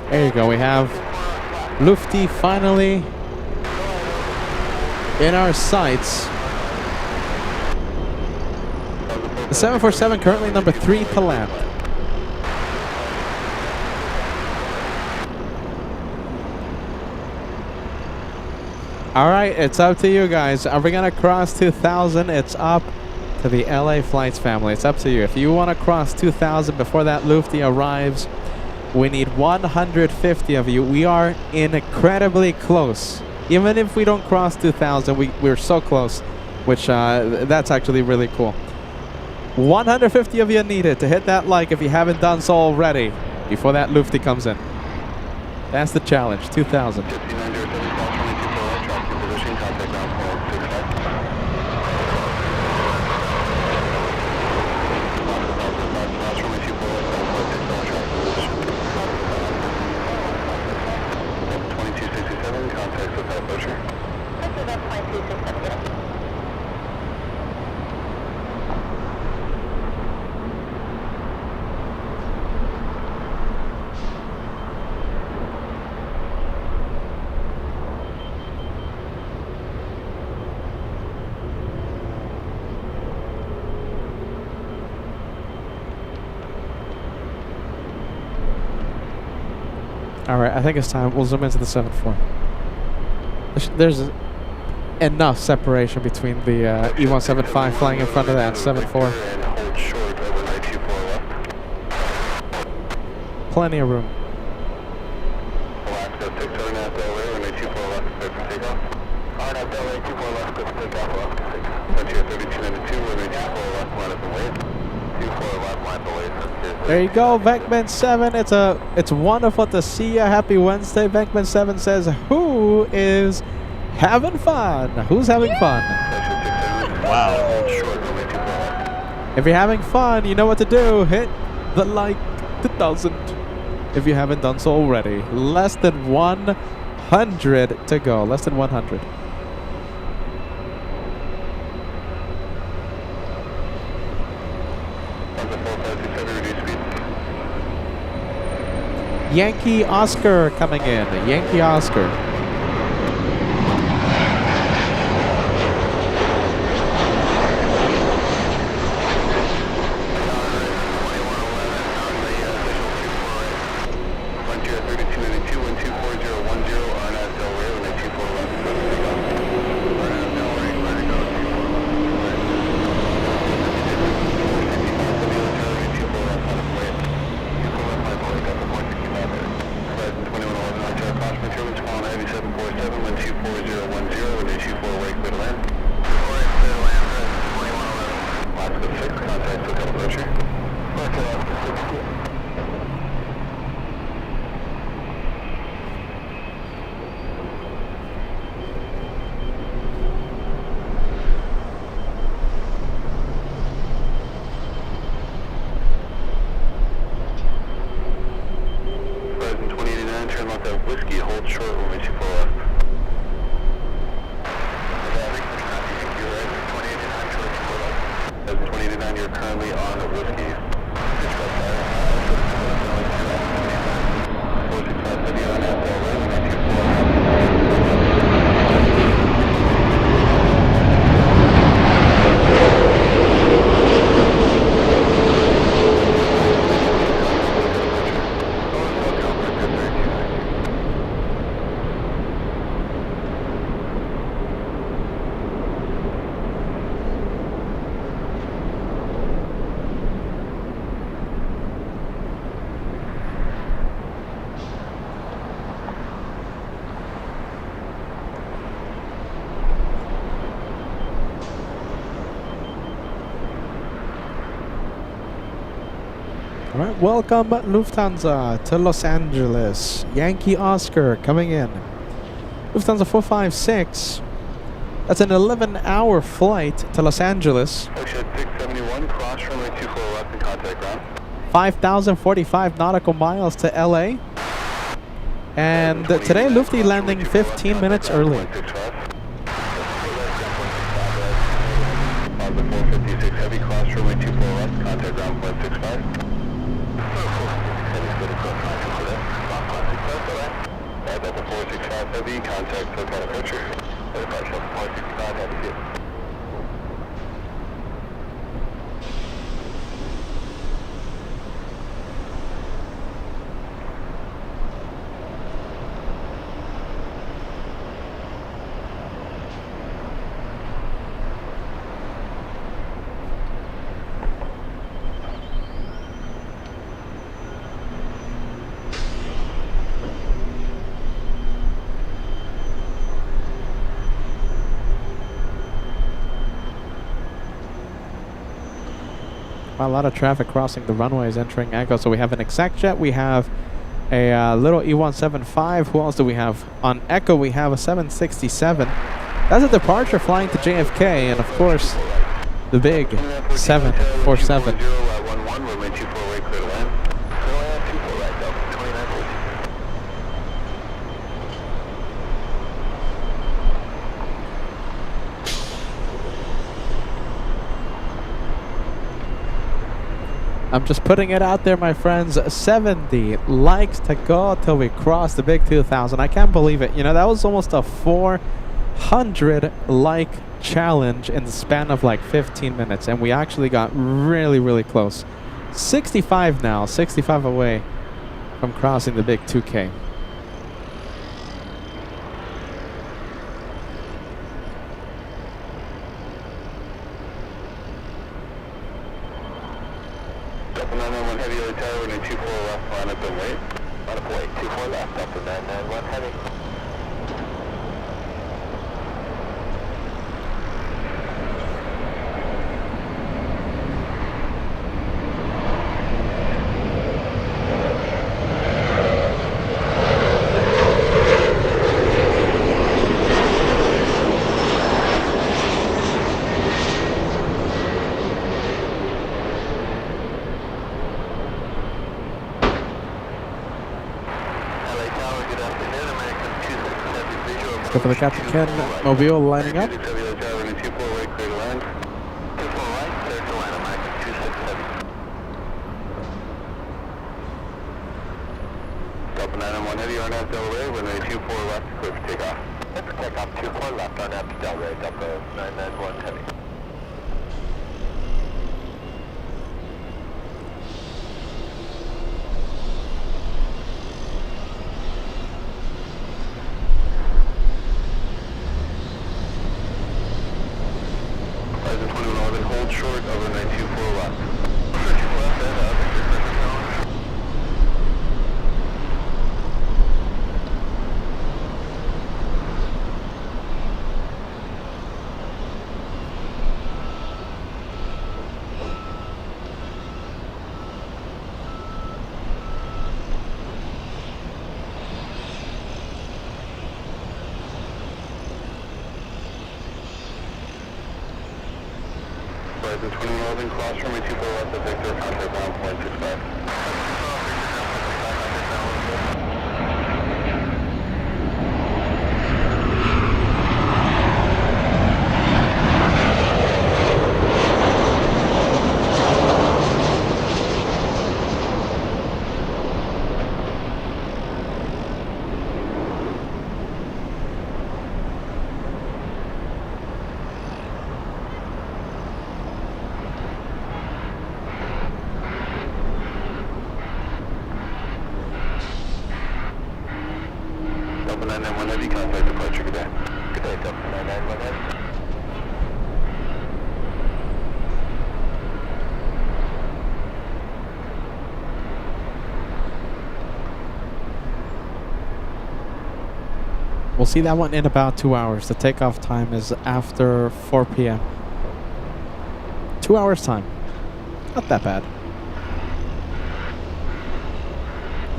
There you go, we have Lufty finally in our sights. The 747 currently number 3 to land. Alright, it's up to you guys. Are we gonna cross 2,000? It's up to the LA Flights family. It's up to you. If you want to cross 2,000 before that Lufty arrives, we need 150 of you. We are incredibly close. Even if we don't cross 2,000, we're so close, which that's actually really cool. 150 of you needed to hit that like if you haven't done so already before that Lufty comes in. That's the challenge, 2,000. Alright, I think it's time. We'll zoom into the 7-4. There's enough separation between the E175 flying in front of that 7-4. Plenty of room. There you go, Venkman 7. It's wonderful to see you. Happy Wednesday. Venkman 7 says, who is having fun? Who's having fun? Wow. If you're having fun, you know what to do. Hit the like 2,000 if you haven't done so already. Less than 100 to go. Less than 100. Yankee Oscar coming in. Yankee Oscar. All right, welcome Lufthansa to Los Angeles. Yankee Oscar coming in. Lufthansa 456. That's an 11-hour flight to Los Angeles. Ocean 671, cross runway 24 left and contact ground. 5,045 nautical miles to LA. And today, Lufty landing 15 minutes early. 456 heavy, cross runway 24 left, contact ground 165. Delta 465 heavy, contact SoCal approacher. Delta 465 heavy. A lot of traffic crossing the runways entering Echo. So we have an exec jet. We have a little E175. Who else do we have? On Echo, we have a 767. That's a departure flying to JFK. And of course, the big 747. I'm just putting it out there, my friends. 70 likes to go till we cross the big 2,000. I can't believe it. You know, that was almost a 400 like challenge in the span of like 15 minutes. And we actually got really, really close. 65 now, 65 away from crossing the big 2K. Go for the Captain Ken Mobile lining up. Delta 991 heavy, RNAV Delray, runway 24 left, clear for takeoff. Let's take off 24 left, RNAV Delray, Delta 991 heavy. Hold short over 924 left. 24 left and Horizon 2111, cross runway 24 left at Victor, contact ground 165. Delta 991 heavy, contact departure, good day. Good day, Delta 991 heavy. We'll see that one in about 2 hours. The takeoff time is after 4 p.m. 2 hours time. Not that bad.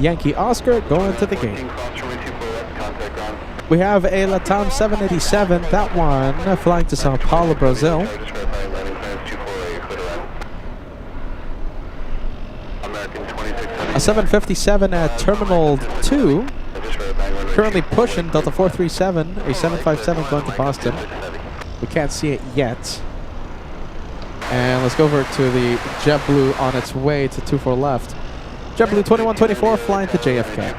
Yankee Oscar going to the gate. We have a LATAM 787, that one flying to Sao Paulo, Brazil. A 757 at Terminal 2, currently pushing Delta 437, a 757 going to Boston. We can't see it yet. And let's go over to the JetBlue on its way to 24 left. JetBlue 2124 flying to JFK.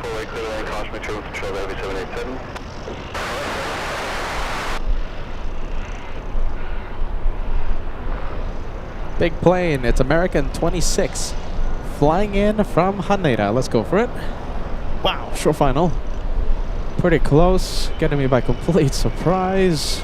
Big plane, it's American 26 flying in from Haneda. Let's go for it. Wow, short final. Pretty close, getting me by complete surprise.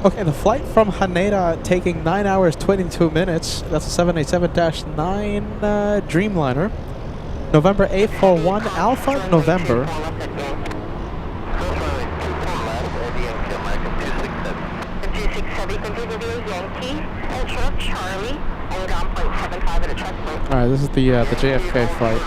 Okay, the flight from Haneda taking 9 hours 22 minutes. That's a 787-9 Dreamliner. November 841 Alpha November. Alright, this is the JFK flight.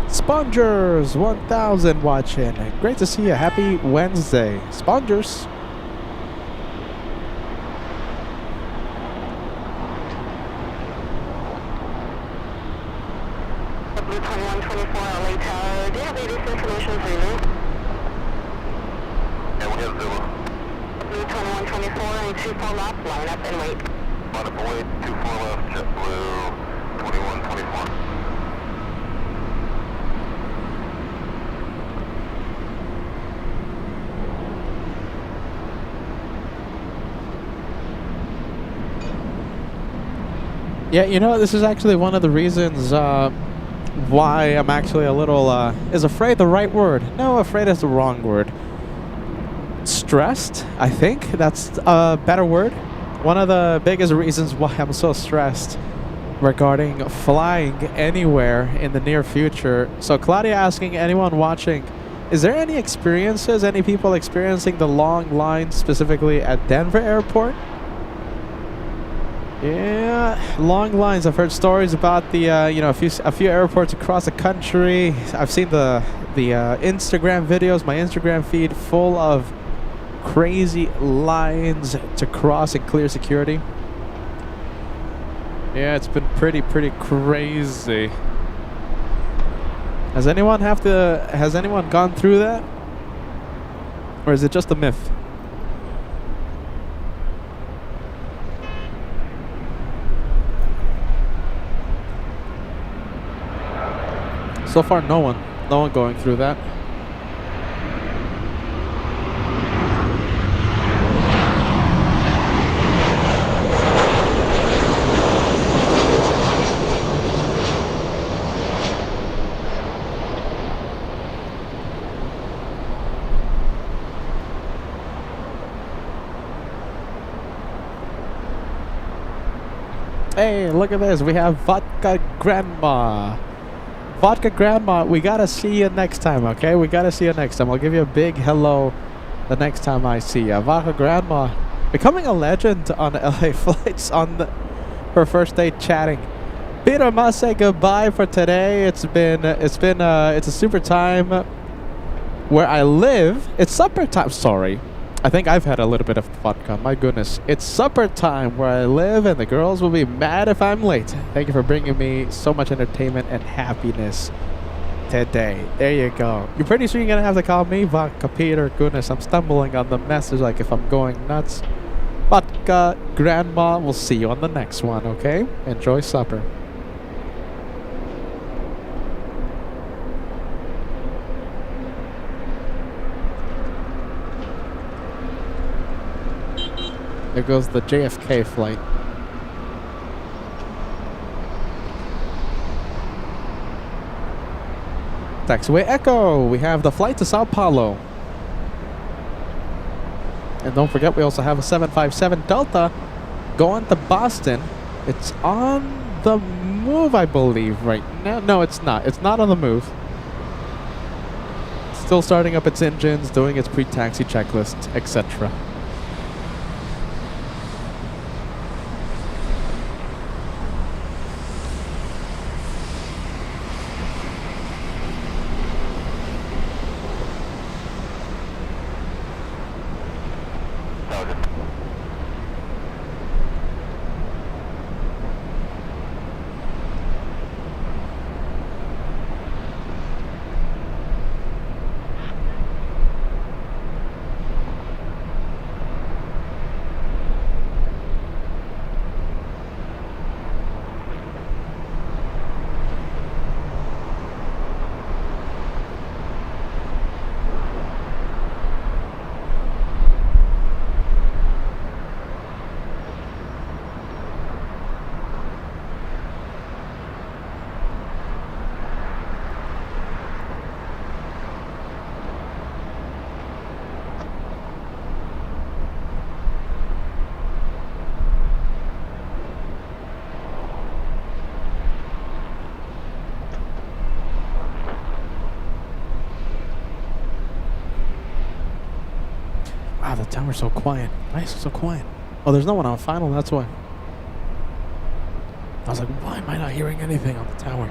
Spongers 1000 watching. Great to see you. Happy Wednesday. Spongers. Blue 2124 LA Tower. Do you have aviation solutions Zulu? Yeah, we have Zulu. Blue 2124 and 24 left. Line up and wait. On avoid 24 left, JetBlue 2124. Yeah, you know, this is actually one of the reasons why I'm actually a little, is afraid the right word? No, afraid is the wrong word. Stressed, I think. That's a better word. One of the biggest reasons why I'm so stressed regarding flying anywhere in the near future. So Claudia asking anyone watching, is there any experiences, any people experiencing the long lines specifically at Denver Airport? Yeah, long lines. I've heard stories about the you know, a few airports across the country. I've seen the Instagram videos, my Instagram feed full of crazy lines to cross and clear security. Yeah, it's been pretty crazy. Has anyone gone through that? Or is it just a myth? So far, no one going through that. Hey, look at this. We have Vodka Grandma. Vodka Grandma, we gotta see you next time, okay? We gotta see you next time. I'll give you a big hello the next time I see you. Vodka Grandma, becoming a legend on LA flights on her first day chatting. Peter must say goodbye for today. It's a super time where I live. It's supper time. Sorry, I think I've had a little bit of vodka. My goodness. It's supper time where I live, and the girls will be mad if I'm late. Thank you for bringing me so much entertainment and happiness today. There you go. You're pretty sure you're going to have to call me Vodka Peter. Goodness, I'm stumbling on the message like if I'm going nuts. Vodka Grandma, we'll see you on the next one, okay? Enjoy supper. There goes the JFK flight. Taxiway Echo, we have the flight to Sao Paulo. And don't forget, we also have a 757 Delta going to Boston. It's on the move, I believe, right now. No, it's not. It's not on the move. Still starting up its engines, doing its pre-taxi checklist, etc. Wow, the tower's so quiet. Why is it so quiet? Oh, there's no one on final, that's why. I was like, why am I not hearing anything on the tower?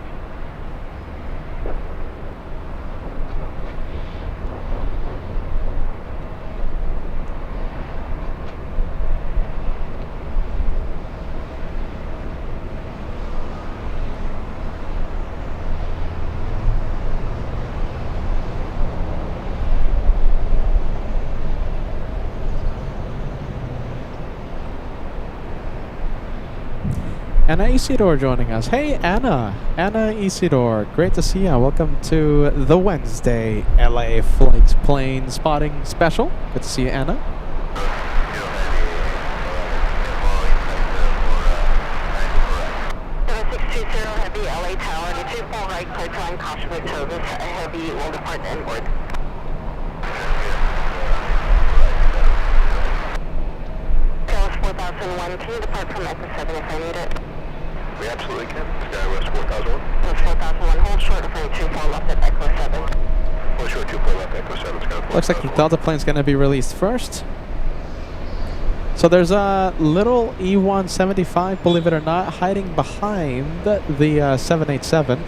Anna Isidore joining us. Hey, Anna. Anna Isidore. Great to see you. Welcome to the Wednesday LA Flights Plane Spotting Special. Good to see you, Anna. 7620 Heavy LA Tower, the 24 right, clear to line, caution with service. Heavy will depart inboard. Dallas 4001, can you depart from Echo 7 if I need it? We absolutely can. SkyWest 4001. Dallas 4001, hold short of 24 left at Echo 7. Hold short 24 left, Echo 7. Looks like the Delta plane's going to be released first. So there's a little E175, believe it or not, hiding behind the 787.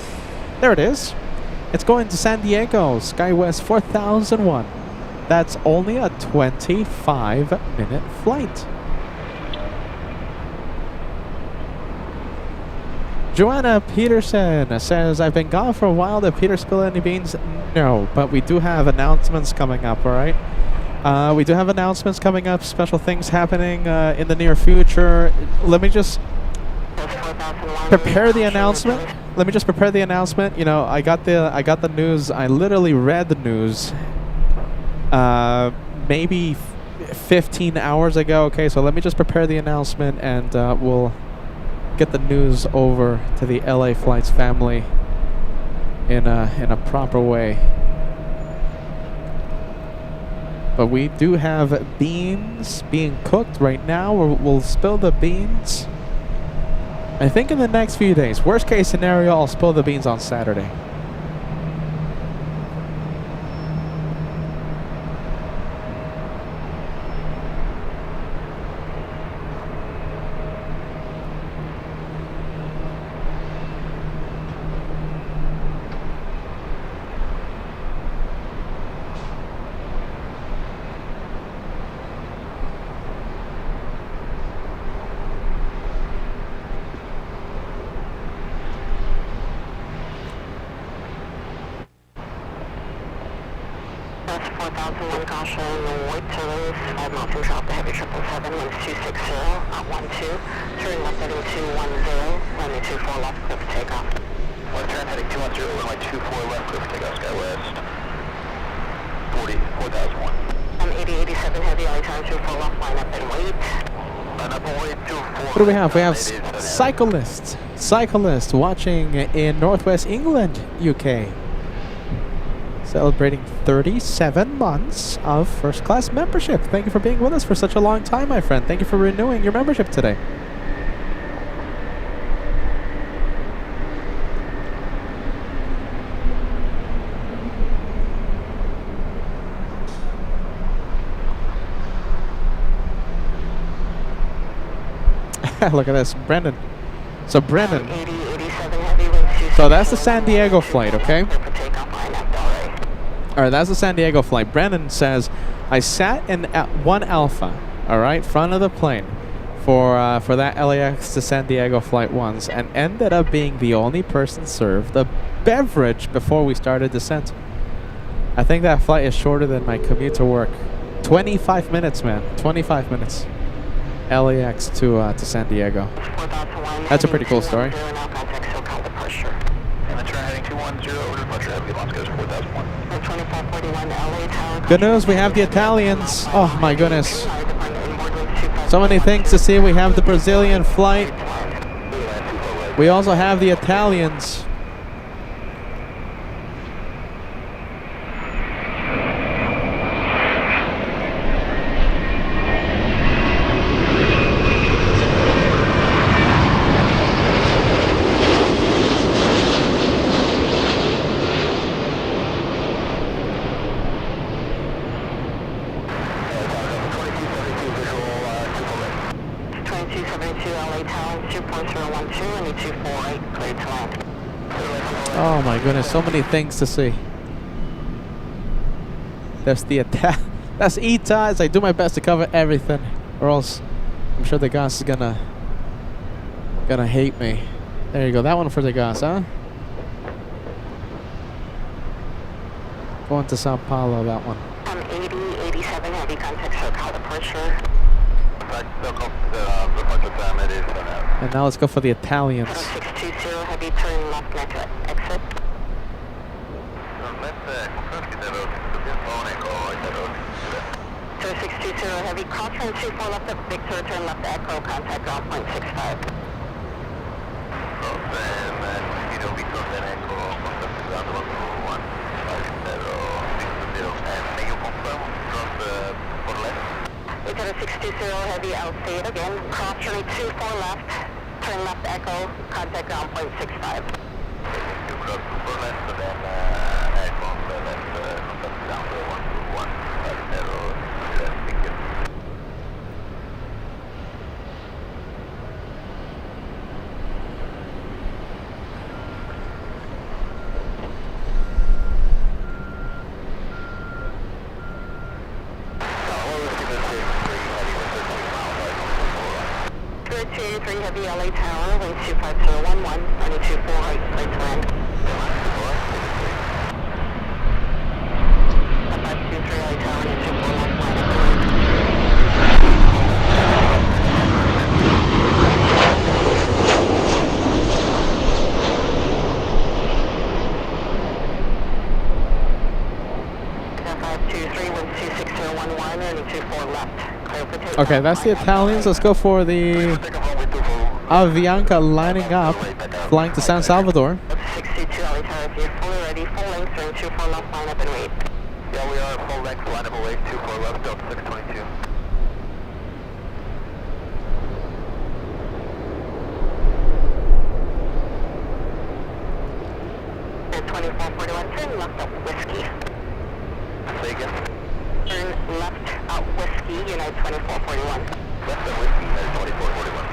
There it is. It's going to San Diego, SkyWest 4001. That's only a 25-minute flight. Joanna Peterson says, I've been gone for a while. Did Peter spill any beans? No, but we do have announcements coming up, all right? We do have announcements coming up, special things happening in the near future. Let me just prepare the announcement. Let me just prepare the announcement. You know, I got the news. I literally read the news maybe 15 hours ago. Okay, so let me just prepare the announcement, and we'll get the news over to the LA Flights family in a proper way. But we do have beans being cooked right now. We'll spill the beans, I think, in the next few days. Worst case scenario, I'll spill the beans on Saturday. 4001 caution, wait service, 5 miles from shop, the heavy 777, winds 260, at 12, turn left heading 210, runway 24 left, cliff takeoff. Left turn heading 210, runway 24 left, cliff takeoff, sky west. 40,001. 8087 heavy, LA tower 24 left, line up and wait. Line up and wait, 24. What do we have? We have cyclists watching in Northwest England, UK. Celebrating 37 months of first class membership. Thank you for being with us for such a long time, my friend. Thank you for renewing your membership today. Look at this, Brendan. So Brendan. 8087 heavy, winds 260. So that's the San Diego flight, okay? Takeoff, line up, All right, that's the San Diego flight. Brendan says, I sat in one Alpha, all right, front of the plane for that LAX to San Diego flight once, and ended up being the only person served a beverage before we started descent. I think that flight is shorter than my commute to work. 25 minutes, man. 25 minutes. LAX to San Diego. That's a pretty cool story. And the turn heading 210, over departure, heavy launch goes 4001. 2441 LA tower. Good news, we have the Italians. Oh my goodness. So many things to see. We have the Brazilian flight. We also have the Italians. Oh my goodness, so many things to see. There's the attack. That's ETAs. I do my best to cover everything, or else I'm sure the gas is gonna hate me. There you go. That one for the gas, huh? Going to Sao Paulo, that one. 8087 heavy contact, so call departure. And now let's go for the Italians. 620 heavy, turn left next exit. 620 heavy, call turn 24 left at Victor, turn left to Echo, contact ground point 65. Victor 620 heavy, outstate again, cross turn 24 left, turn left to Echo, contact ground point 65. Heavy LA Tower, wind 25011, running 24 right, clear to land. 523 LA Tower, running 24 left, line up to land. Wind 26011, running 24 left, clear for takeoff. Okay, that's the Italians. Let's go for the Avianca lining up, flying to San Salvador. 62 LA Tower, if you're fully ready, full length, turn 24 left, line up and wait. Yeah, we are full length, line up and wait, 24 left, Delta 622. 2441, turn left up Whiskey. Say again. Turn left out Whiskey, United 2441. Left at Whiskey, United 2441.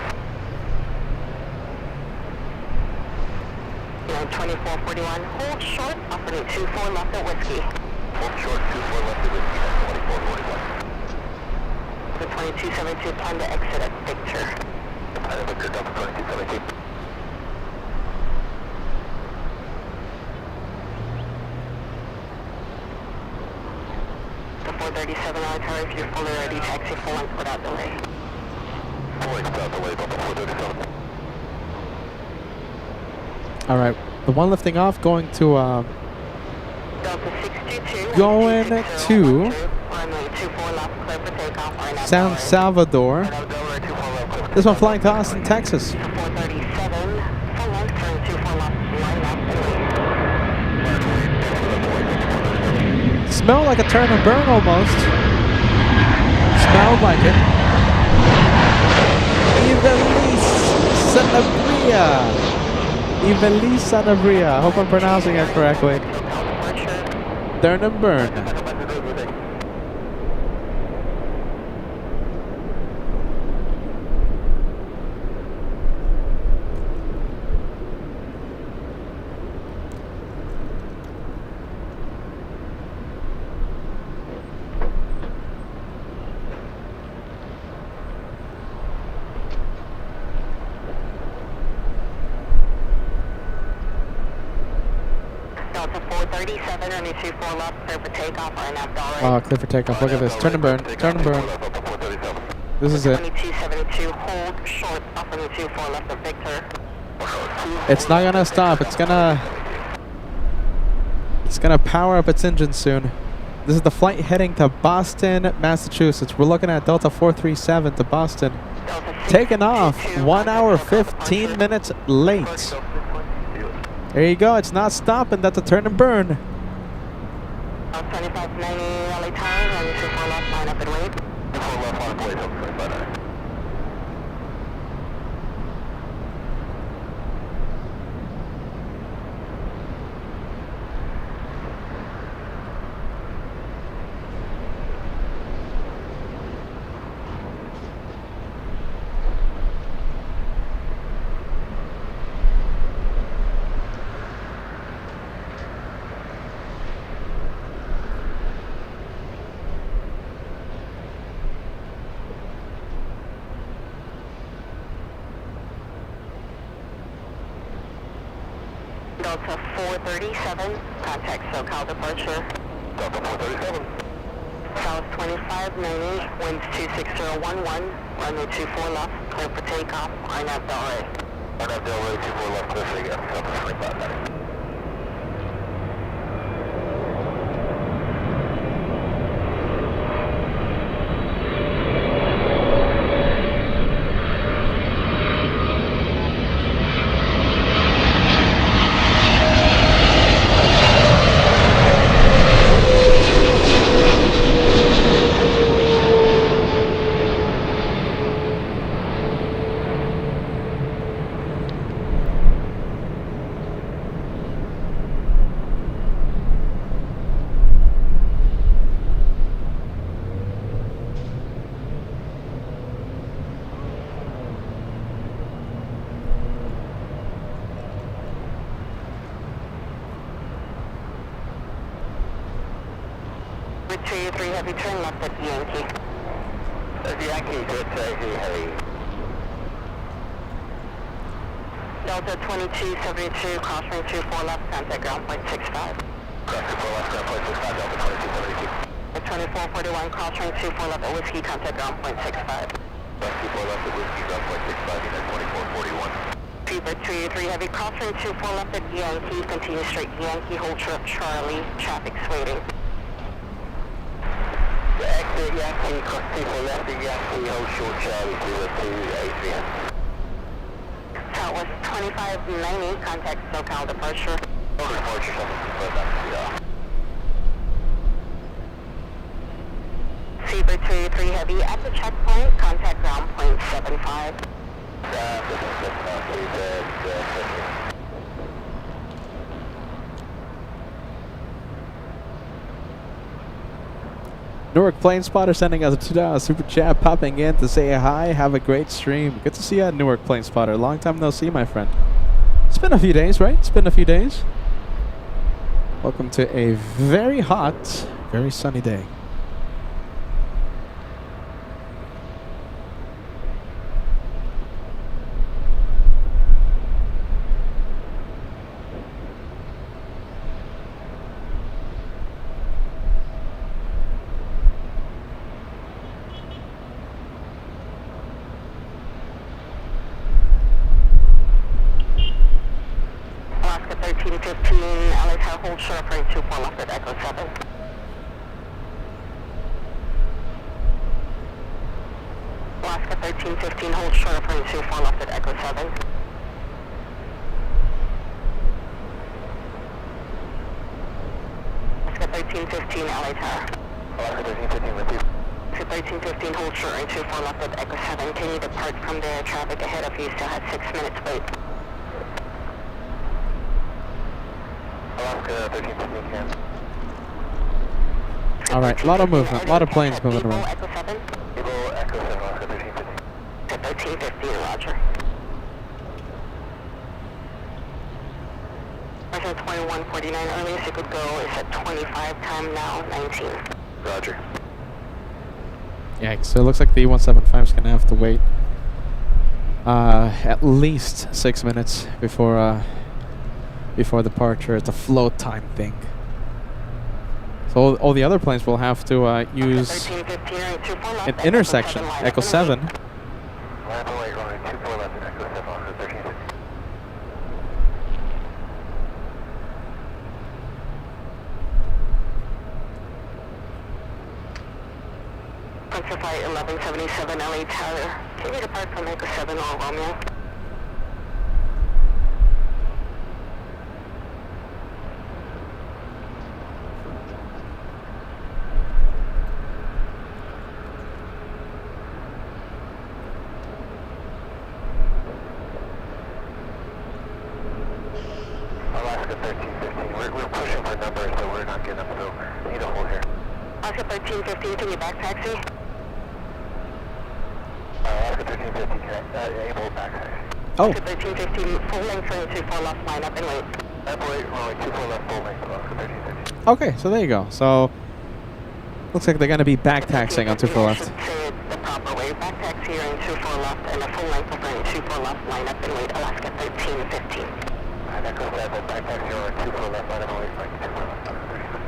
United 2441, hold short, operating 24 left at Whiskey. Hold short, 24 left at Whiskey, United 2441. The 2272, plan to exit at Victor. Plan at Victor, Delta 2272. 437 Arthur, if you're fully ready, taxi full length without delay. Full length without delay, Delta 437. All right, the one lifting off going to Delta 622. Going to Runway 24 left, clear for takeoff. San Salvador. This one flying to Austin, Texas. 437, full length, turn 24 left, line left, and wait. Smell like a turn and burn almost. Smelled like it. Ivelis Sanabria. I hope I'm pronouncing it correctly. Turn and burn. Delta 437, runway 24 left, clear for takeoff, RNAV direct. Oh, clear for takeoff. Look at this. Turn and burn. Turn and burn. This is it. 2272, hold short, off runway 24 left of Victor. It's not gonna stop. It's gonna power up its engine soon. This is the flight heading to Boston, Massachusetts. We're looking at Delta 437 to Boston. Taking off 1 hour 15 minutes late. There you go. It's not stopping. That's a turn and burn. 2590 LA time, runway 24 left, line up and wait. 24 left, line up and wait, Delta 2590. Delta 437, contact SoCal departure. Delta 437. South 2590, winds 26011, runway 24 left, clear for takeoff, RNAV Delray. RNAV Delray, 24 left, clear for takeoff, Delta 2590. Three heavy, turn left at Yankee. Yankee, good, heavy. Delta 2272, crossing 24 left, contact ground point 65. Cross 24 left, ground point 65, Delta 2272. At 2441, crossing 24 left at Whiskey, contact ground point 65. Cross 24 left at Whiskey, ground point 65, unit 2441. Fever 283 heavy, crossing 24 left at Yankee, continue straight Yankee, hold short Charlie, traffic's waiting. Exit Yankee, cross 24 left at Yankee, hold short Charlie, 0283. Southwest 2590, contact SoCal departure. Over departure, Fever 283 heavy, at the checkpoint, contact ground point 75. Newark Plane Spotter sending us a $2 super chat, popping in to say hi. Have a great stream. Good to see you at Newark Plane Spotter. Long time no see, my friend. It's been a few days, right? It's been a few days. Welcome to a very hot, very sunny day. hold short for 24 left at Echo 7. Alaska 1315, hold short for 24 left at Echo 7. Alaska 1315, LA Tower. Alaska 1315 with you. Alaska 1315, hold short 24 left at Echo 7. Can you depart from there? Traffic ahead of you still has 6 minutes wait. Alaska 1315 can. All right, a lot of movement, a lot of planes moving around. Echo 7. Eagle Echo 7, Alaska 1315. 1315, roger. Version 2149, earliest you could go is at 25, time now 19. Roger. Yikes, so it looks like the E175 is going to have to wait at least 6 minutes before departure. It's a float time thing. So all the other planes will have to use an intersection, Echo 7. Line up and wait, runway 24 left at Echo 7, Alaska 1315. Prince Flight 1177 LA Tower. Can you depart from Echo 7 or Romeo? Alaska 1315. We're pushing for numbers, so we're not getting them, so we need to hold here. Alaska 1315, can you back taxi? Alaska 1315, able back taxi. Oh, Alaska 1315, full length for 24 left, line up and wait. Up and wait, runway 24 left, full length, Alaska 1315. okay, so there you go. So looks like they're going to be back taxing on 24 left. I should say it the proper way. Back taxi here in 24 left and a full length for 24 left, line up and wait. Alaska 1315. And Echo 7, back taxi over 24 left, line up and wait, runway 24 left, Alaska 1315.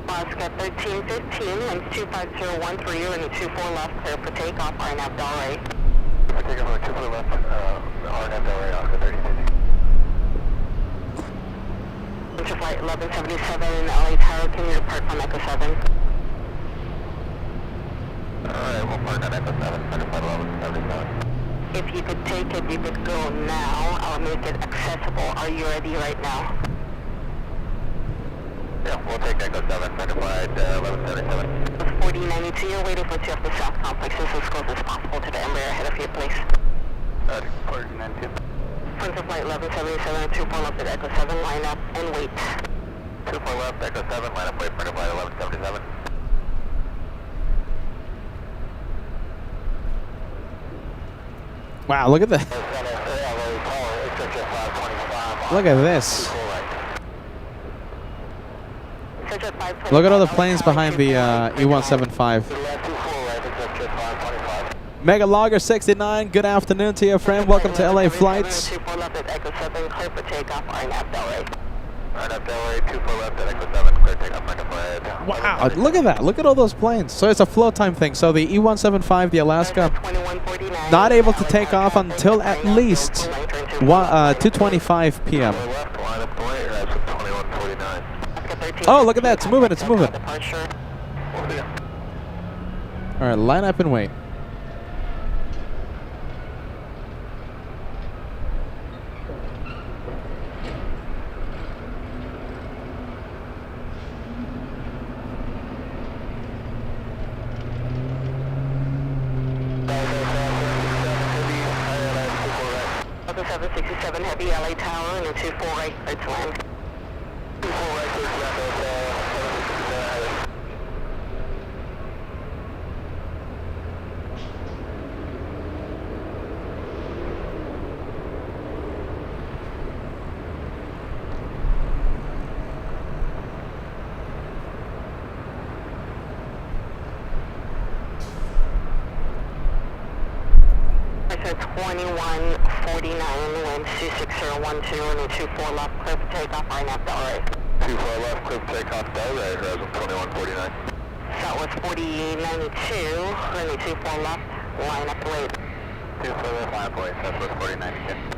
Alaska 1315, length 25013, running 24 left, clear for takeoff, RNAV Delray. We're taking over 24 left, RNF Delray, Alaska 1315. Prince Flight 1177, LA Tower, can you depart from Echo 7? Alright, we'll park on Echo 7, Center Flight 1177. If you could take it, you could go now. I'll make it accessible. Are you ready right now? Yeah, we'll take Echo 7, Center Flight 1177. 4092, you're waiting for two of the south complexes as close as possible to the Embraer ahead of you, please. 4092. Prince Flight 1177, 24 left at Echo 7, line up and wait. 24 left, Echo 7, line up, wait, Center Flight 1177. Wow, look at that. Look at this. Look at all the planes behind the E175. Mega Logger 69, good afternoon to you, friend. Welcome to LA Flights. 24 left at Echo 7, clear for takeoff, RNAV Delray. RNF Delray, 24 left at Echo 7, clear takeoff, Center Flight. Wow, look at that. Look at all those planes. So it's a flow time thing. So the E175, the Alaska, 2149, not able to take off until at least 2:25 p.m. Left, line up, wait, that's 2149. Oh, look at that. It's moving. It's moving. Departure. We'll see ya. All right, line up and wait. Delta 767 Heavy, LA Tower, and a 24 right, clear to land. 24 right, clear to land, 2149, winds 26012, runway 24 left, clear for takeoff, RNAV Delray. 24 left, clear for takeoff, Delray, horizon 2149. Southwest 4092, runway 24 left, line up and wait. 24 left, line up and wait, Southwest 4092.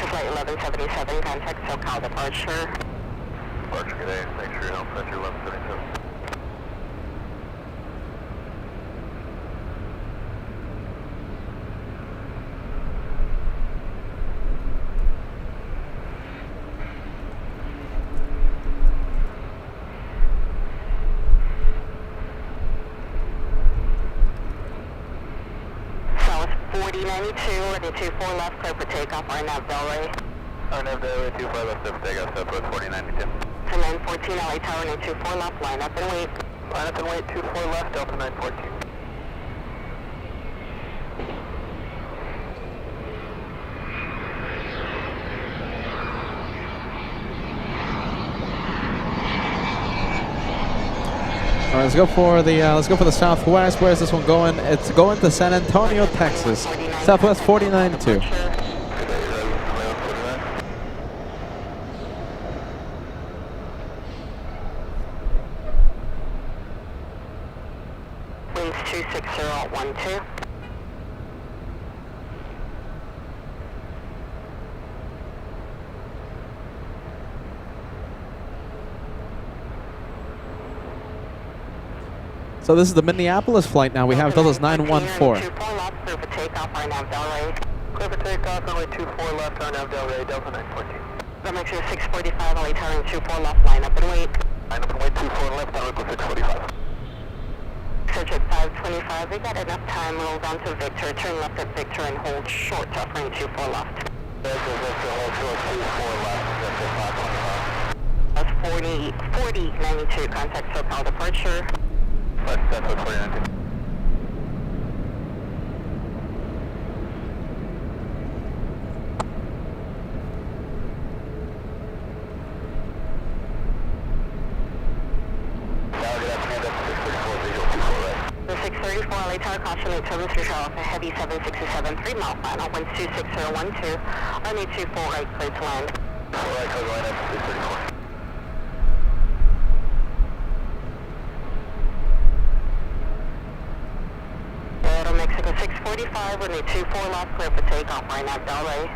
Flight 1177, contact SoCal departure. Departure today, make sure you don't touch your 1177. South 4092, runway 24 left, clear for takeoff, RNAV Delray. RNAV Delray, 24 left, clear for takeoff, Southwest 4092. To 914 LA Tower, runway 24 left, line up and wait. Line up and wait, 24 left, Delta 914. All right, let's go for the Southwest. Where's this one going? It's going to San Antonio, Texas. Southwest 4092. Winds 26012. So this is the Minneapolis flight now. We have Delta's 914. 24 left, clear for takeoff, RNAV Delray. Clear for takeoff, runway 24 left, RNAV Delray, Delta 914. Make sure 645 LA Tower, 24 left, line up and wait. Line up and wait, 24 left, down to 645. Search at 525, we got enough time, roll down to Victor, turn left at Victor and hold short to offering 24 left. That's hold short, 24 left, that's That's 4092, contact SoCal departure. 525. That's 4092. The 634 LA Tower, caution and turbulence control Alpha Heavy 767, 3 mile final, winds 26012, runway 24 right, clear to land. 4 right, clear to line up, 634. Aero Mexico 645, runway 24 left, clear for takeoff, RNAV Delray.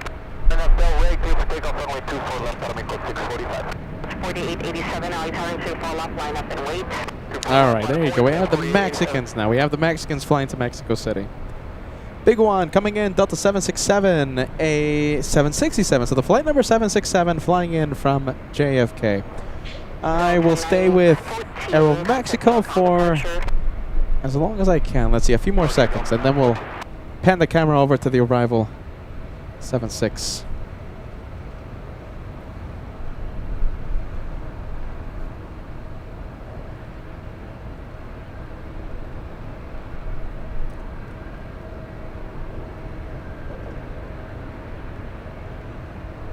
RNAV Delray, clear for takeoff, runway 24 left, Aramco 645. It's 4887 LA Tower, 24 left, line up and wait. All right, there you go. We have the Mexicans now. We have the Mexicans flying to Mexico City. Big one coming in, Delta 767, A767. So the flight number 767 flying in from JFK. I will stay with Aeromexico for as long as I can. Let's see, a few more seconds, and then we'll pan the camera over to the arrival 76.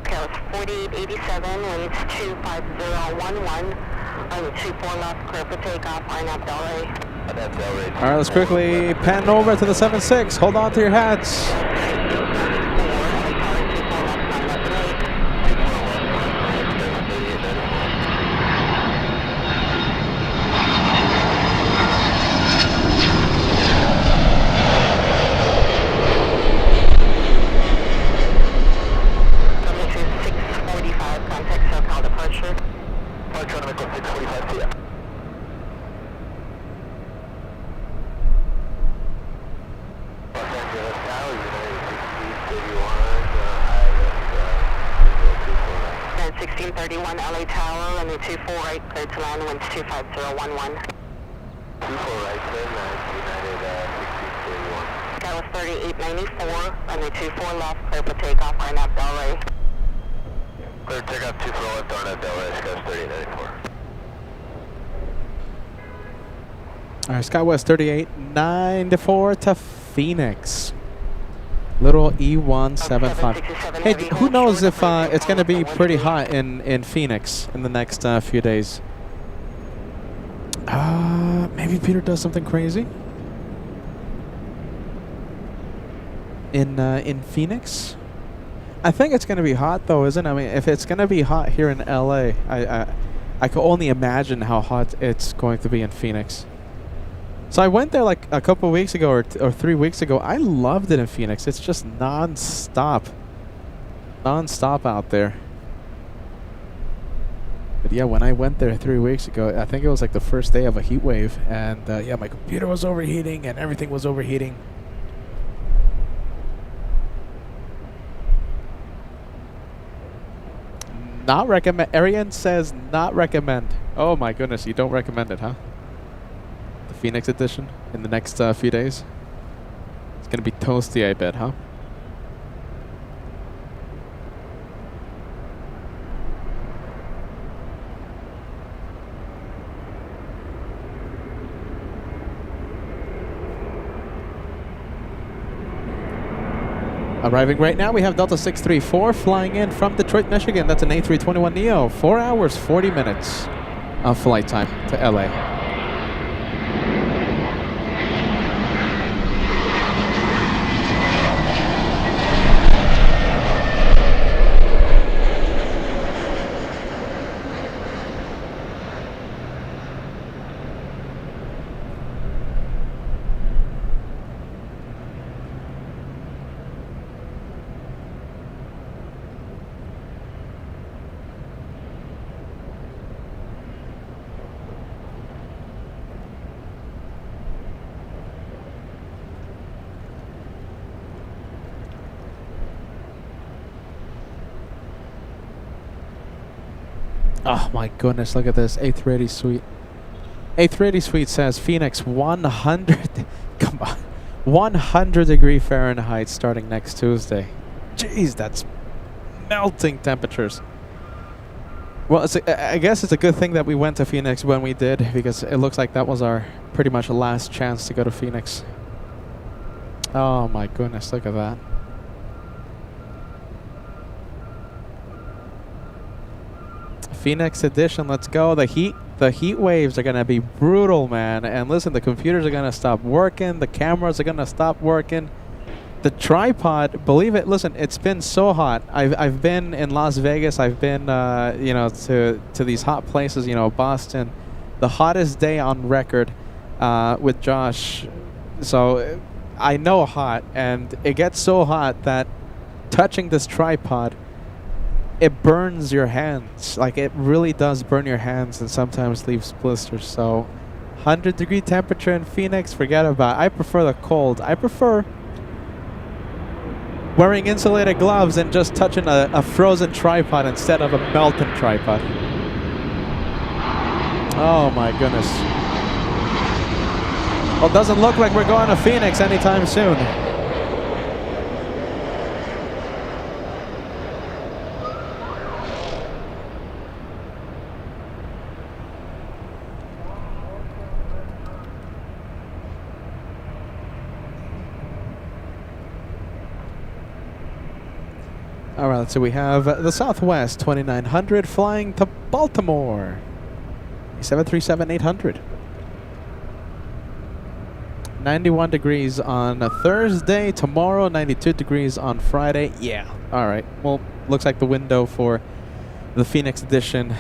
Okay, it's 4887, winds 25011, runway 24 left, clear for takeoff, RNAV Delray. All right, let's quickly pan over to the 76. Hold on to your hats. LA Tower, runway 24 right, clear to land, winds 25011. 24 right, clear land, United 1631. Dallas 3894, runway 24 left, clear for takeoff, RNAV Delray. Clear takeoff 24 left, RNAV Delray, Sky's 3894. All right, SkyWest 3894 to Phoenix. Little E175. Hey, who knows if it's going to be pretty hot in Phoenix in the next few days? Maybe Peter does something crazy in Phoenix. I think it's going to be hot though, isn't it? I mean, if it's going to be hot here in LA, I can only imagine how hot it's going to be in Phoenix. So I went there like a couple weeks ago or 3 weeks ago. I loved it in Phoenix. It's just non-stop out there. But yeah, when I went there 3 weeks ago, I think it was like the first day of a heat wave, and yeah, my computer was overheating and everything was overheating. Not recommend. Arian says not recommend. Oh my goodness, you don't recommend it, huh? The Phoenix edition in the next few days. It's gonna be toasty, I bet, huh? Arriving right now, we have Delta 634 flying in from Detroit, Michigan. That's an A321neo. 4 hours, 40 minutes of flight time to LA. Oh my goodness, look at this A380 suite. A380 suite says Phoenix 100, come on, 100 Fahrenheit starting next Tuesday. Jeez, that's melting temperatures. Well, I guess it's a good thing that we went to Phoenix when we did, because it looks like that was our pretty much last chance to go to Phoenix. Oh my goodness, look at that. Phoenix edition, let's go. The heat waves are gonna be brutal, man. And listen, the computers are gonna stop working, the cameras are gonna stop working. The tripod, believe it, listen, it's been so hot. I've been in Las Vegas, I've been you know, to these hot places, you know, Boston. The hottest day on record with Josh. So I know hot, and it gets so hot that touching this tripod, it burns your hands. Like, it really does burn your hands and sometimes leaves blisters. So 100 temperature in Phoenix, forget about it. I prefer the cold. I prefer wearing insulated gloves and just touching a frozen tripod instead of a melting tripod. Oh my goodness. Well, it doesn't look like we're going to Phoenix anytime soon. All right, so we have the Southwest 2900 flying to Baltimore. 737-800. 91 degrees on a Thursday. Tomorrow, 92 degrees on Friday. Yeah. All right. Well, looks like the window for the Phoenix edition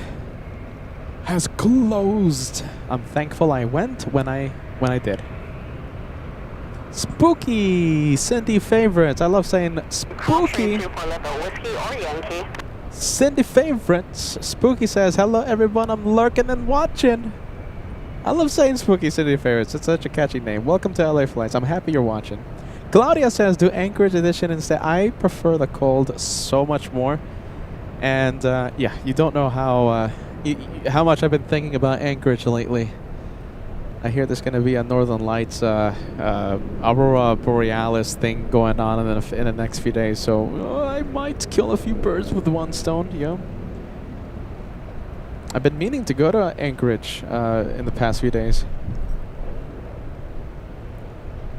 has closed. I'm thankful I went when I did. Spooky Cindy favorites. I love saying spooky. Cindy favorites. Spooky says, hello everyone, I'm lurking and watching. I love saying Spooky Cindy favorites. It's such a catchy name. Welcome to LA Flights. I'm happy you're watching. Claudia says, do Anchorage edition instead. I prefer the cold so much more. And yeah, you don't know how much I've been thinking about Anchorage lately. I hear there's going to be a Northern Lights Aurora Borealis thing going on in the next few days, so I might kill a few birds with one stone, yeah. I've been meaning to go to Anchorage in the past few days.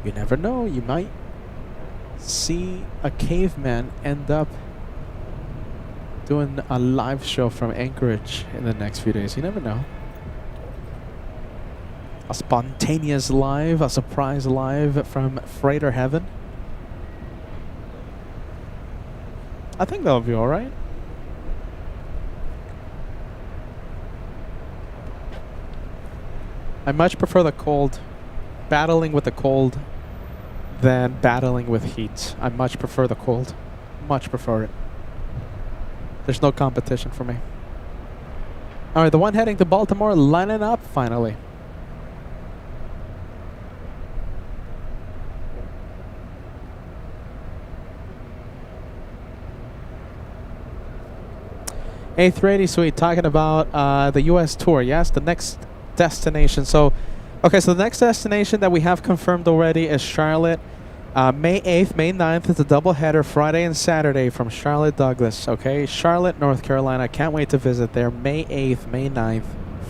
You never know, you might see a caveman end up doing a live show from Anchorage in the next few days. You never know. A spontaneous live, a surprise live from Freighter Heaven. I think that'll be alright. I much prefer the cold, battling with the cold, than battling with heat. I much prefer the cold. Much prefer it. There's no competition for me. Alright, the one heading to Baltimore lining up finally. A380 Suite talking about the US tour. Yes, the next destination. So, okay, so the next destination that we have confirmed already is Charlotte. May 8th, May 9th is a doubleheader, Friday and Saturday from Charlotte Douglas. Okay, Charlotte, North Carolina. Can't wait to visit there. May 8th, May 9th,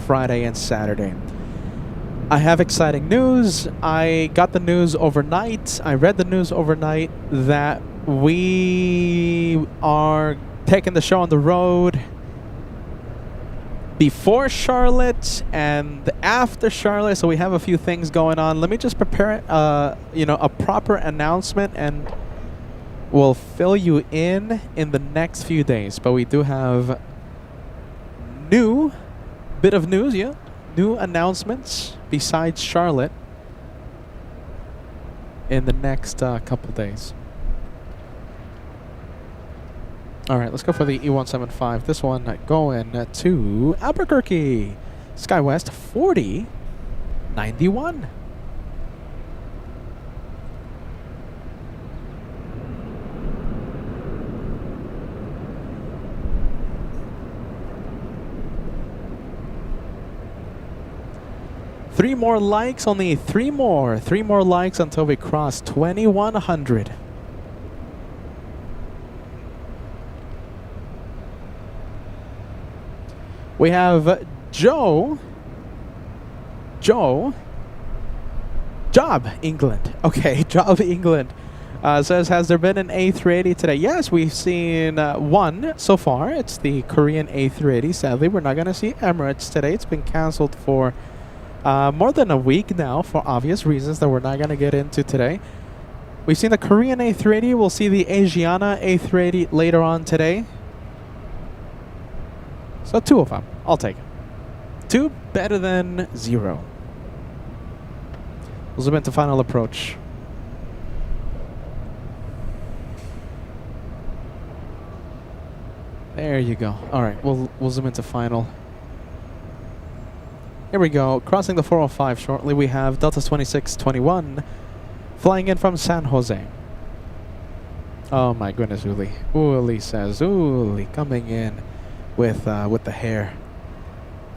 Friday and Saturday. I have exciting news. I got the news overnight. I read the news overnight that we are taking the show on the road before Charlotte and after Charlotte, so we have a few things going on. Let me just prepare, a proper announcement, and we'll fill you in the next few days. But we do have new announcements besides Charlotte in the next couple days. All right, let's go for the E175. This one going to Albuquerque. SkyWest 4091. Three more likes, only three more likes until we cross 2100. We have Job England. Okay, Job England says, has there been an A380 today? Yes, we've seen one so far. It's the Korean A380. Sadly, we're not going to see Emirates today. It's been canceled for more than a week now for obvious reasons that we're not going to get into today. We've seen the Korean A380. We'll see the Asiana A380 later on today. So two of them. I'll take it. Two better than zero. We'll zoom into final approach. There you go. All right, we'll zoom into final. Here we go. Crossing the 405 shortly. We have Delta 2621 flying in from San Jose. Oh my goodness, Uli. Uli says, Uli coming in with the hair.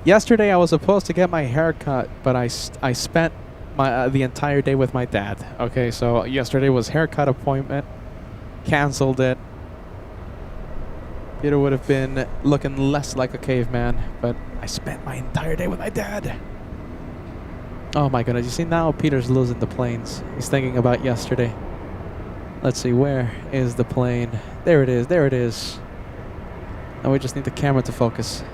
Yesterday I was supposed to get my hair cut, but I spent the entire day with my dad. Okay, so yesterday was haircut appointment. Canceled it. Peter would have been looking less like a caveman, but I spent my entire day with my dad. Oh my goodness, you see now Peter's losing the planes. He's thinking about yesterday. Let's see, where is the plane? There it is, there it is. Now we just need the camera to focus.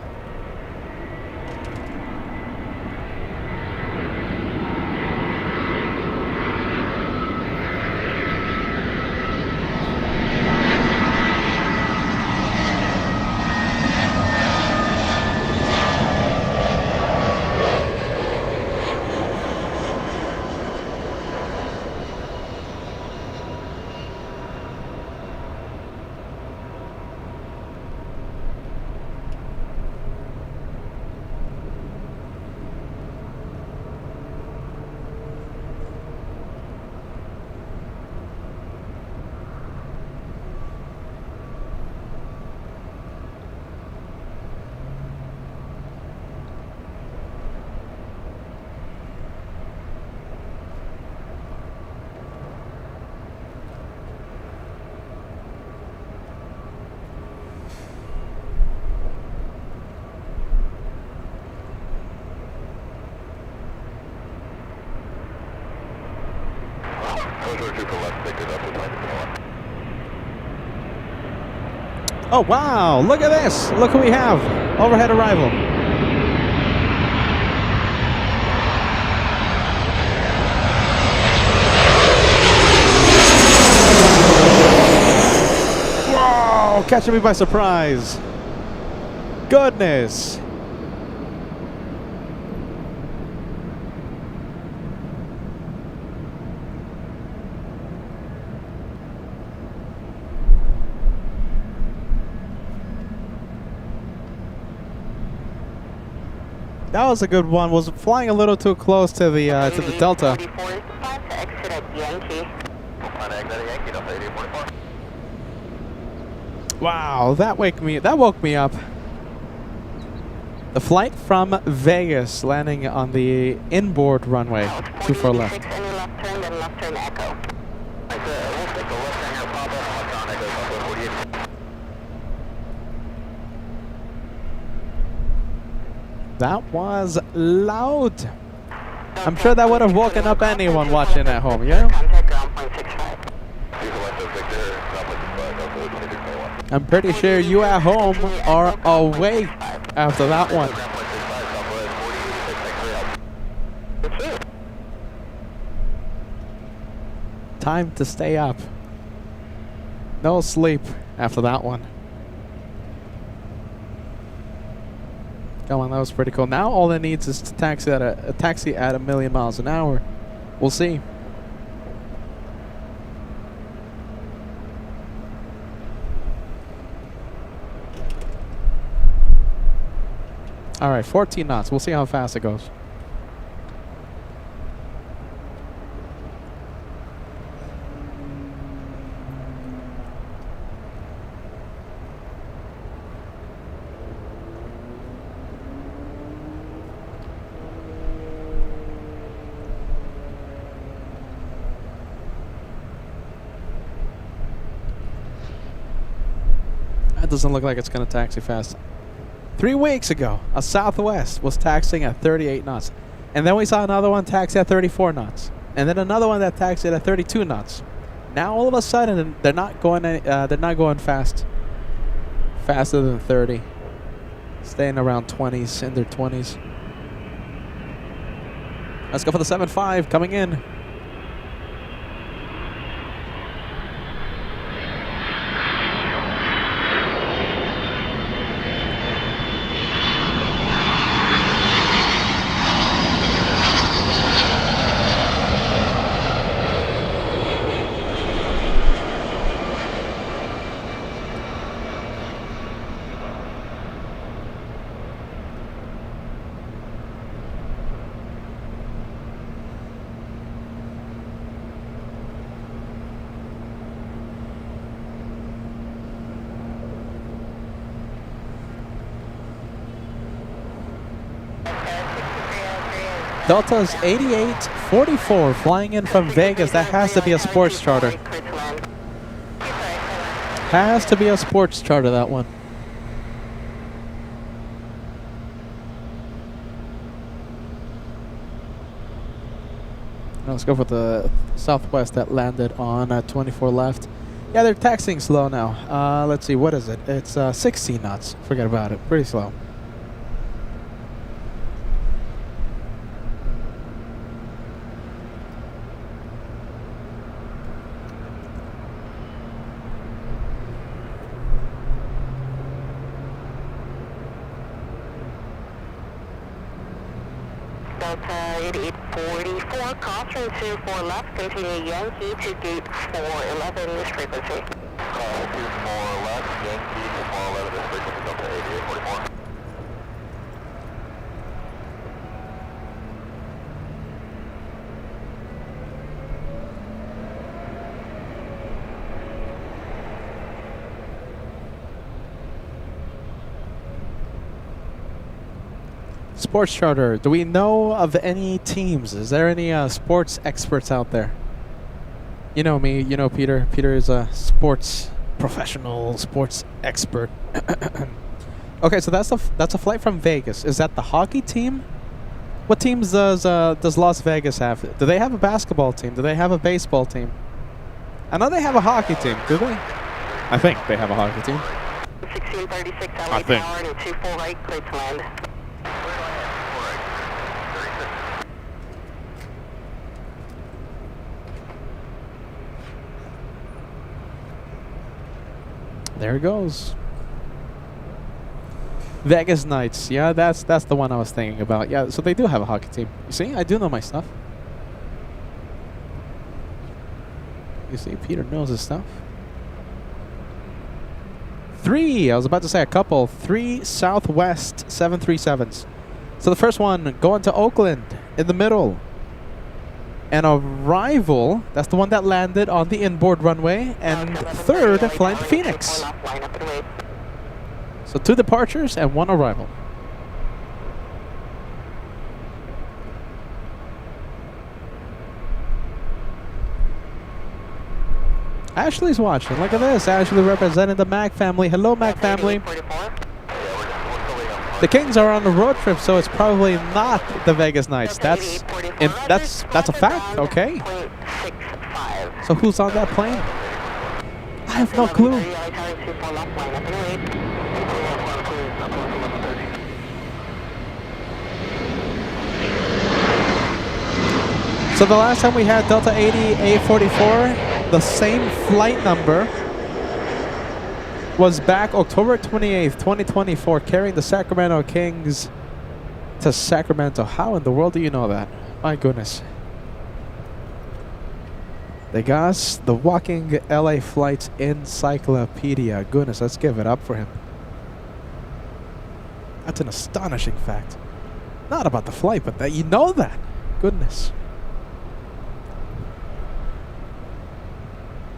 Oh wow, look at this. Look who we have. Overhead arrival. Whoa, catching me by surprise. Goodness. That was a good one. Was flying a little too close to the Delta. To exit at Yankee. Wow, that woke me up. The flight from Vegas landing on the inboard runway. 24 left. Any left turn, then left turn echo. That was loud. I'm sure that would have woken up anyone watching at home, yeah? Contact ground point 65. I'm pretty sure you at home are awake after that one. Time to stay up. No sleep after that one. Come on, that was pretty cool. Now all it needs is to taxi at a taxi at 1,000,000 miles an hour. We'll see. All right, 14 knots. We'll see how fast it goes. That doesn't look like it's going to taxi fast. 3 weeks ago, a Southwest was taxiing at 38 knots. And then we saw another one taxi at 34 knots. And then another one that taxied at 32 knots. Now all of a sudden they're not going fast. Faster than 30. Staying around 20s, in their 20s. Let's go for the 7.5 coming in. Delta's 8844 flying in from Vegas. That has to be a sports charter. Has to be a sports charter, that one. Now let's go for the Southwest that landed on 24 left. Yeah, they're taxiing slow now. Let's see, what is it? It's 16 knots. Forget about it. Pretty slow. Delta 8844, crossing 24 left, continue Yankee to gate 411, this frequency. 24 left, Yankee to 411, this frequency, Delta 8844. Sports charter. Do we know of any teams? Is there any sports experts out there? You know me. You know Peter. Peter is a sports professional, sports expert. Okay, so that's a flight from Vegas. Is that the hockey team? What teams does Las Vegas have? Do they have a basketball team? Do they have a baseball team? I know they have a hockey team, do they? I think they have a hockey team. 1636 LA I think. Tower and 24 right, clear to land. There it goes. Vegas Knights. Yeah, that's the one I was thinking about. Yeah, so they do have a hockey team. You see, I do know my stuff. You see, Peter knows his stuff. 3, I was about to say a couple. 3 Southwest 737s. So the first one going to Oakland in the middle. An arrival, that's the one that landed on the inboard runway. And third, flying to Phoenix. So 2 departures and 1 arrival. Ashley's watching. Look at this. Ashley representing the Mac family. Hello, Mac family. The Kings are on a road trip, so it's probably not the Vegas Knights. That's a fact. Okay. So who's on that plane? I have no clue. So the last time we had Delta 80 A44, the same flight number was back October 28th, 2024, carrying the Sacramento Kings to Sacramento. How in the world do you know that? My goodness. They got us the walking LA flights encyclopedia. Goodness, let's give it up for him. That's an astonishing fact. Not about the flight, but that you know that. Goodness.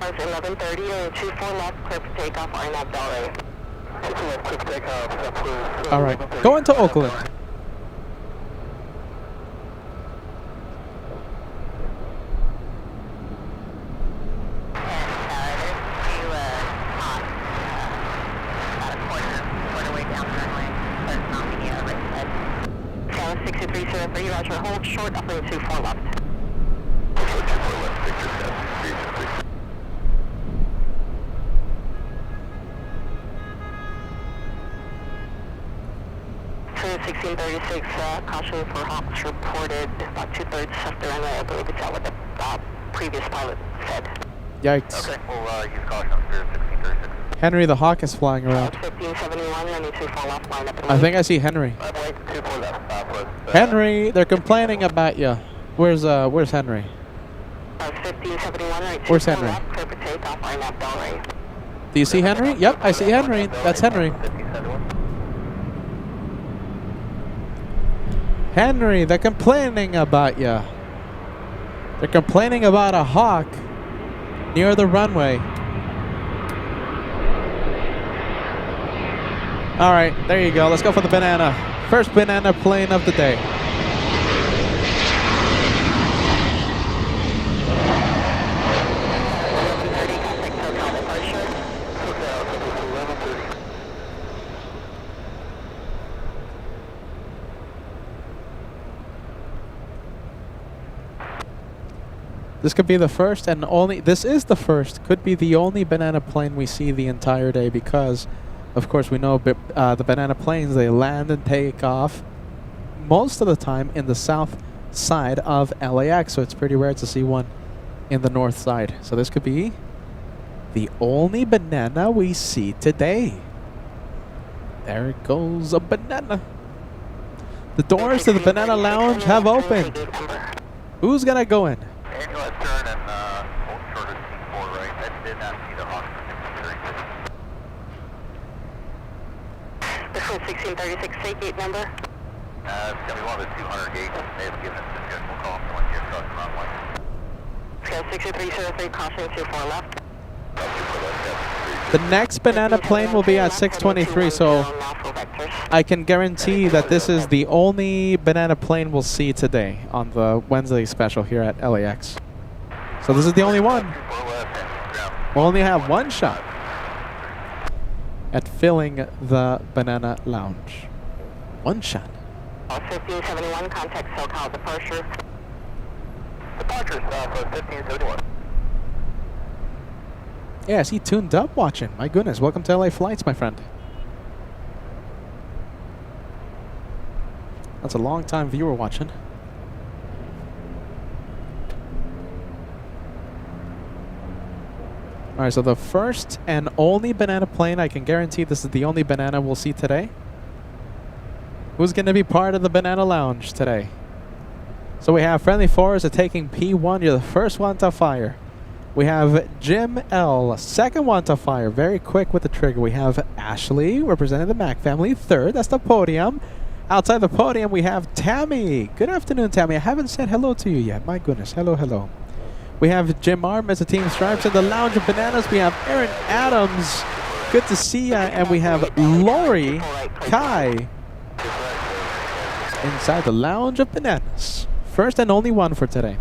11:30 or 24 left, clear for takeoff, RNAV Delray. Clear for takeoff. All right, going to Oakland. Tower 6303, Roger, hold short, uplink 24 left. Crew 1636, caution for Hawks reported about 2/3 left the runway. I believe it's out what the previous pilot said. Yikes. Okay, we'll use caution on Spirit 1636. Henry the Hawk is flying around. 1571, running 24 left, line up and I think I see Henry. 24 left, Southwest. Henry, they're complaining about you. Where's Henry? 1571, right, Where's 24 Henry? left, clear for takeoff, RNAV Delray. Do you see Henry? Yep, I see Henry. That's Henry. 1571. Henry, they're complaining about you. They're complaining about a hawk near the runway. All right, there you go. Let's go for the banana. First banana plane of the day. This could be the first and only, this is the first, could be the only banana plane we see the entire day because, of course, we know the banana planes, they land and take off most of the time in the south side of LAX, so it's pretty rare to see one in the north side. So this could be the only banana we see today. There goes a banana. The doors to the banana lounge have opened. Who's gonna go in? Annual turn and hold short of T4 right. I did not see the Hawks for 1636. This is 1636, state gate number. It's going to be one of the 200 gates. They have given us a we'll call them when you across the runway. Scale 6303, caution 24 left. The next banana plane will be at 623, so I can guarantee that this is the only banana plane we'll see today on the Wednesday special here at LAX. So this is the only one. We'll only have one shot at filling the banana lounge. One shot. 1571, contact SoCal departure. Departure, Southwest 1571. Yeah, I see tuned up watching. My goodness, welcome to LA Flights, my friend. That's a long time viewer watching. Alright, so the first and only banana plane, I can guarantee this is the only banana we'll see today. Who's going to be part of the banana lounge today? So we have Friendly Forest are taking P1. You're the first one to fire. We have Jim L, second one to fire. Very quick with the trigger. We have Ashley, representing the Mac family, third. That's the podium. Outside the podium, we have Tammy. Good afternoon, Tammy. I haven't said hello to you yet. My goodness. Hello, hello. We have Jim R, Mr. Team Stripes. In the Lounge of Bananas, we have Aaron Adams. Good to see ya. And we have Lori Kai inside the Lounge of Bananas. First and only one for today.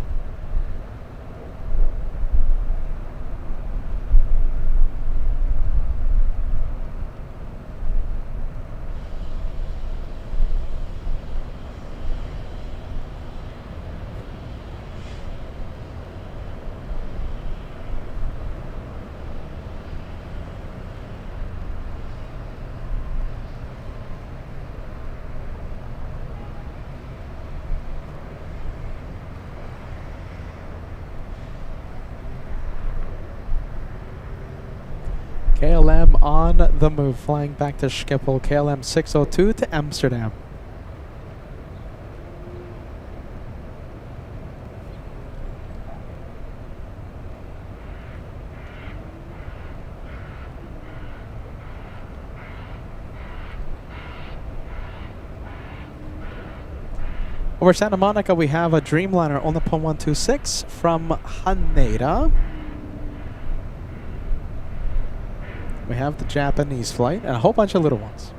KLM on the move, flying back to Schiphol. KLM 602 to Amsterdam. Over Santa Monica, we have a Dreamliner on the Pond 126 from Haneda. We have the Japanese flight and a whole bunch of little ones.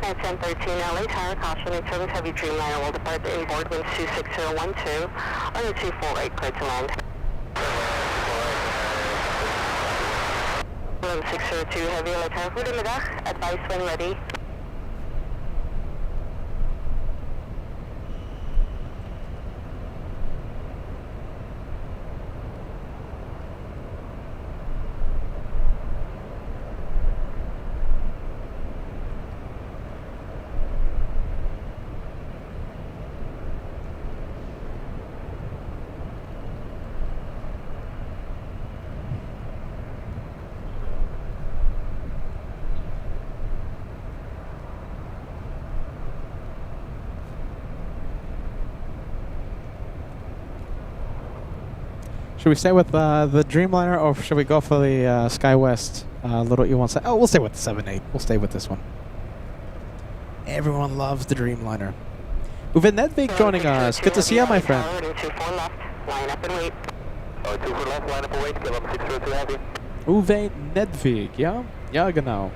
At 1013 LA Tower, caution and service heavy Dreamliner will depart the inboard winds 26012 on the 248 clear to land. 602 heavy LA Tower, goedemiddag, advice when ready. Should we stay with the Dreamliner or should we go for the SkyWest little E1? Oh, we'll stay with the 7.8. We'll stay with this one. Everyone loves the Dreamliner. Uwe Nedvig joining us. Good to see you, my friend. 24 left, line up and wait. 24 left, line up and wait, KLM 602 heavy. Uwe Nedvig, ja? Ja, genau.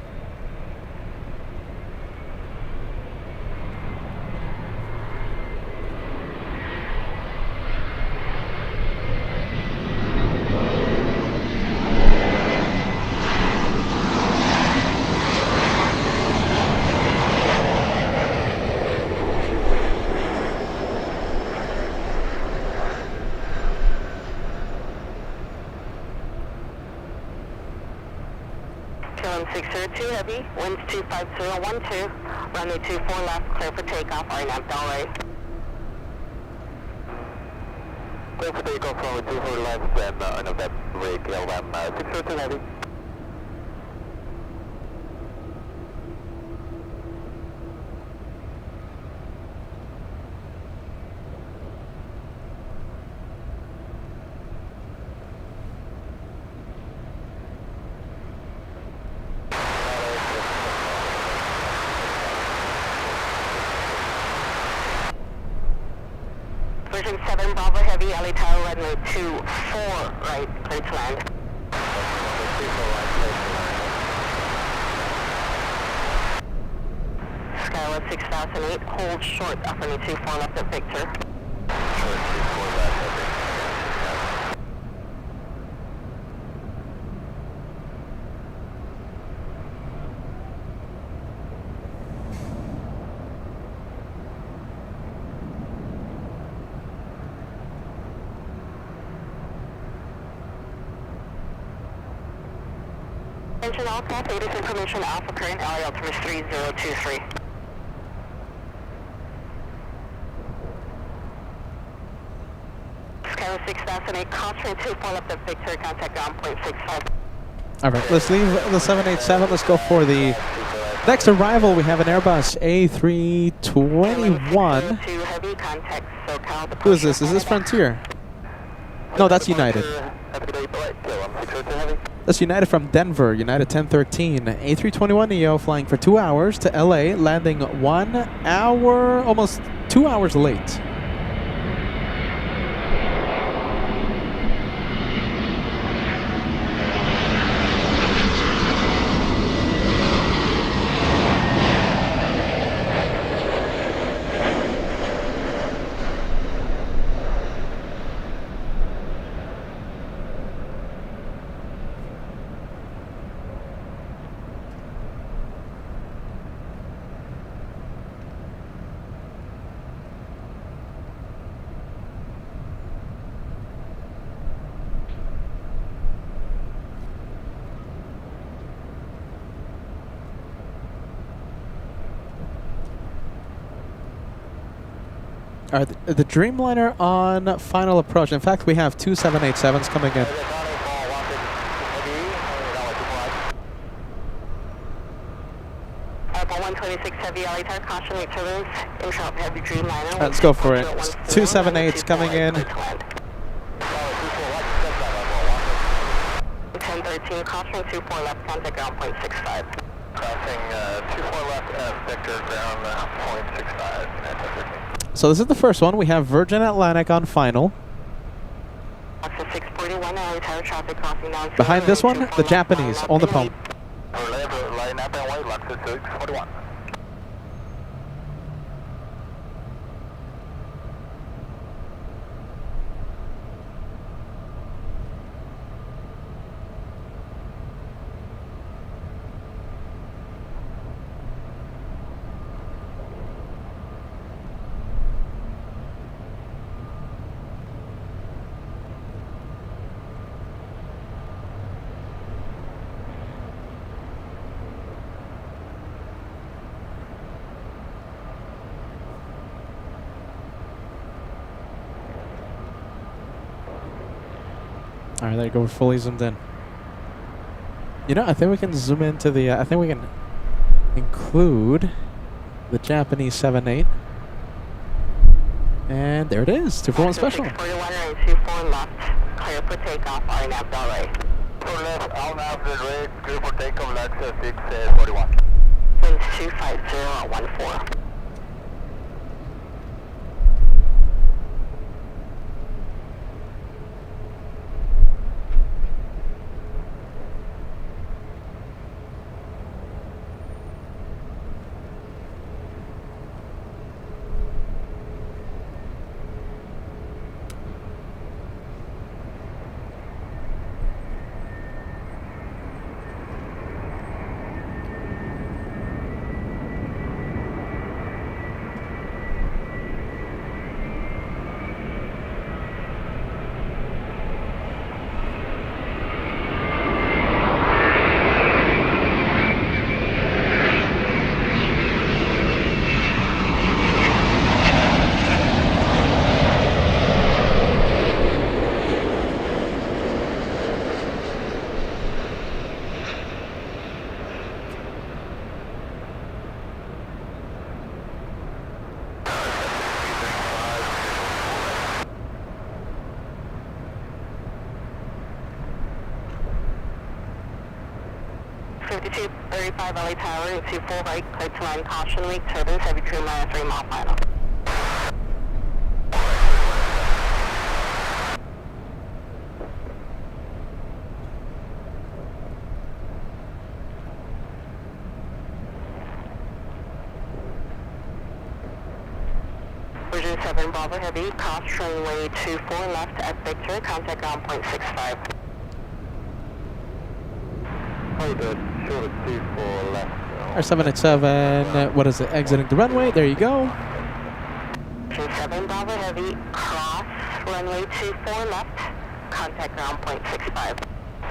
KLM 602 heavy, winds 25012, runway 24 left, clear for takeoff, RNAV Delray. Clear for takeoff, runway 24 left, and RNAV Delray, KLM 602 heavy. Version 7 Bravo Heavy, LA LA Tower, runway 24 right, clear to land. Skyward 6008, hold short, up runway 24 left at Victor. Short 24 left at Victor. Attention all craft, latest information Alpha current LA altimeter 3023. Skyward 6008, crossing 24 left at Victor, contact ground point 65. All right, let's leave the 787. Let's go for the next arrival. We have an Airbus A321. Heavy contact, SoCal. Who is this? Is this Frontier? No, that's United. That's United from Denver, United 1013. A321neo flying for 2 hours to LA, landing 1 hour, almost 2 hours late. All right, the Dreamliner on final approach. In fact, we have two 787s coming in. Airbus 126 Heavy LA Tower, caution late turbulence, interrupt heavy Dreamliner. Let's go for it. Two 787s coming in. 1013, caution 24 left, contact ground point 65. Crossing 24 left at Victor, ground point 65. So this is the first one. We have Virgin Atlantic on final. Behind this one, the Japanese on the pump. Line up and white, LAX 641. All right, there you go. We're fully zoomed in. You know, I think we can zoom into the. I think we can include the Japanese 78. And there it is, 241 special. 641 and 24 left, clear for takeoff, RNAV Delray. 4 left, RNAV Delray, clear for takeoff, LAX 641. Winds 250 at 14. Altitude 35 LA Tower, into full right, clear to line, caution, weak turbulence, heavy crew, -3 mile final. 7 Bravo Heavy, cross runway 24 left at Victor, contact ground point 65. Hold it, short of 24 left. Our 787, what is it? Exiting the runway. There you go. 7 Bravo Heavy, cross runway 24 left, contact ground point 65.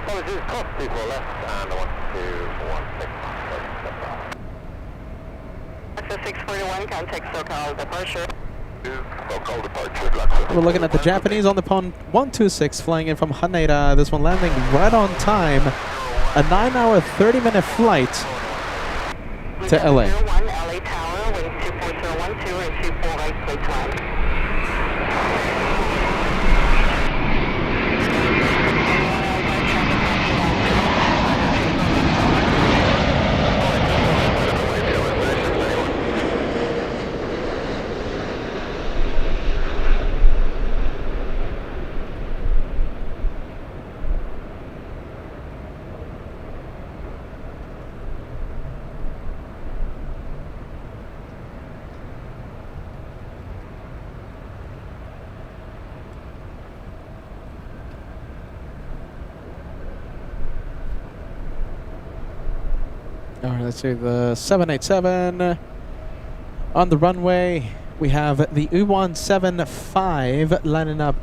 Oh, this is cross 24 left and 1216. Access 641, contact SoCal departure. SoCal departure. We're looking at the Japanese on the pond 126 flying in from Haneda. This one landing right on time. A 9-hour, 30-minute flight to LA. 1 LA Tower, wind 24012 and 24 right, plate time. All right, let's see the 787 on the runway. We have the U175 lining up.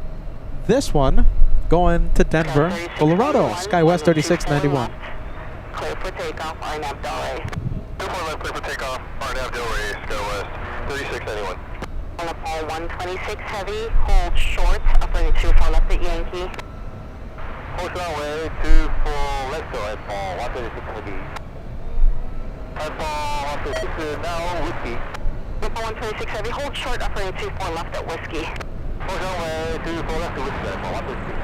This one going to Denver, Colorado. SkyWest 3691. Clear for takeoff, RNAV Delray. 24 left, clear for takeoff. RNAV Delray, SkyWest 3691. On the ball 126 heavy, hold short, upper 24 left at Yankee. Hold runway 24 left, so I fall 136 heavy. I fall 136 now, whiskey. Upper 126 heavy, hold short, upper 24 left at Whiskey. Hold runway 24 left, whiskey, I fall 136.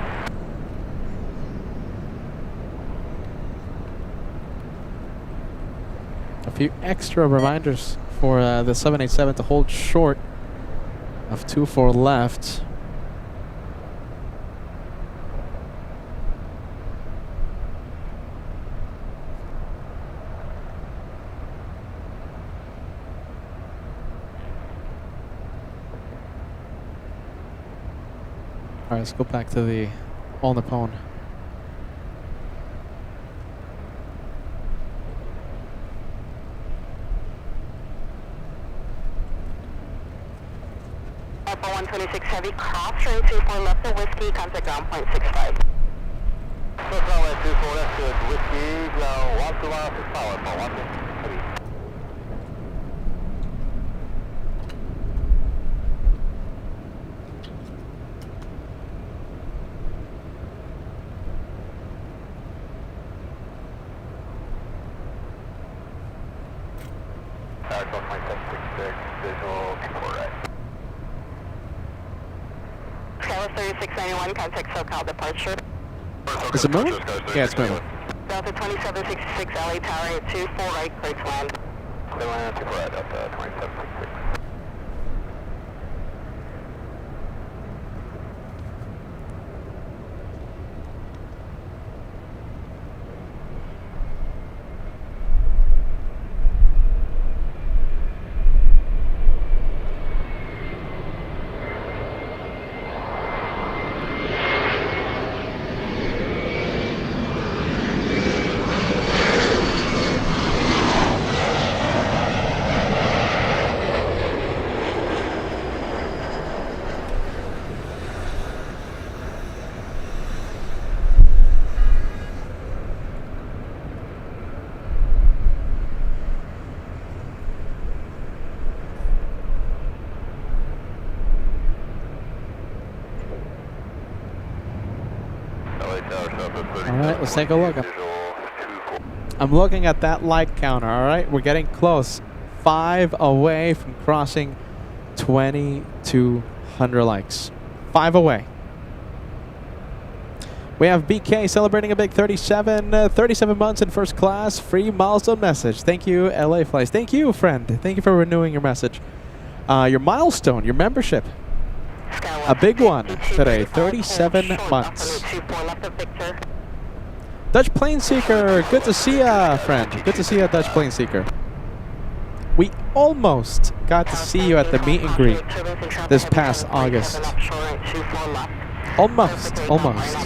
A few extra reminders for the 787 to hold short of 24 left. All right, let's go back to the All Nippon. Upper 126 heavy, cross train 24 left at Whiskey, contact ground point 65. First runway 24 left, whiskey, ground 121 power, fall 136 heavy. Skywest 3691, contact SoCal departure. Is it moving? Yeah, it's moving. Delta 2766 LA Tower at 24 right, clear to land. Clear land, 24 right, Delta 2766. All right, let's take a look. I'm looking at that light counter. All right, we're getting close. 5 away from crossing 2,200 likes. 5 away. We have BK celebrating a big 37 months in first class. Free milestone message. Thank you, LA Flights. Thank you, friend. Thank you for renewing your message. Your milestone, your membership. A big one today, 37 months. Dutch Plane Seeker, good to see ya, friend. Good to see ya, Dutch Plane Seeker. We almost got to see you at the meet and greet this past August. Almost, almost.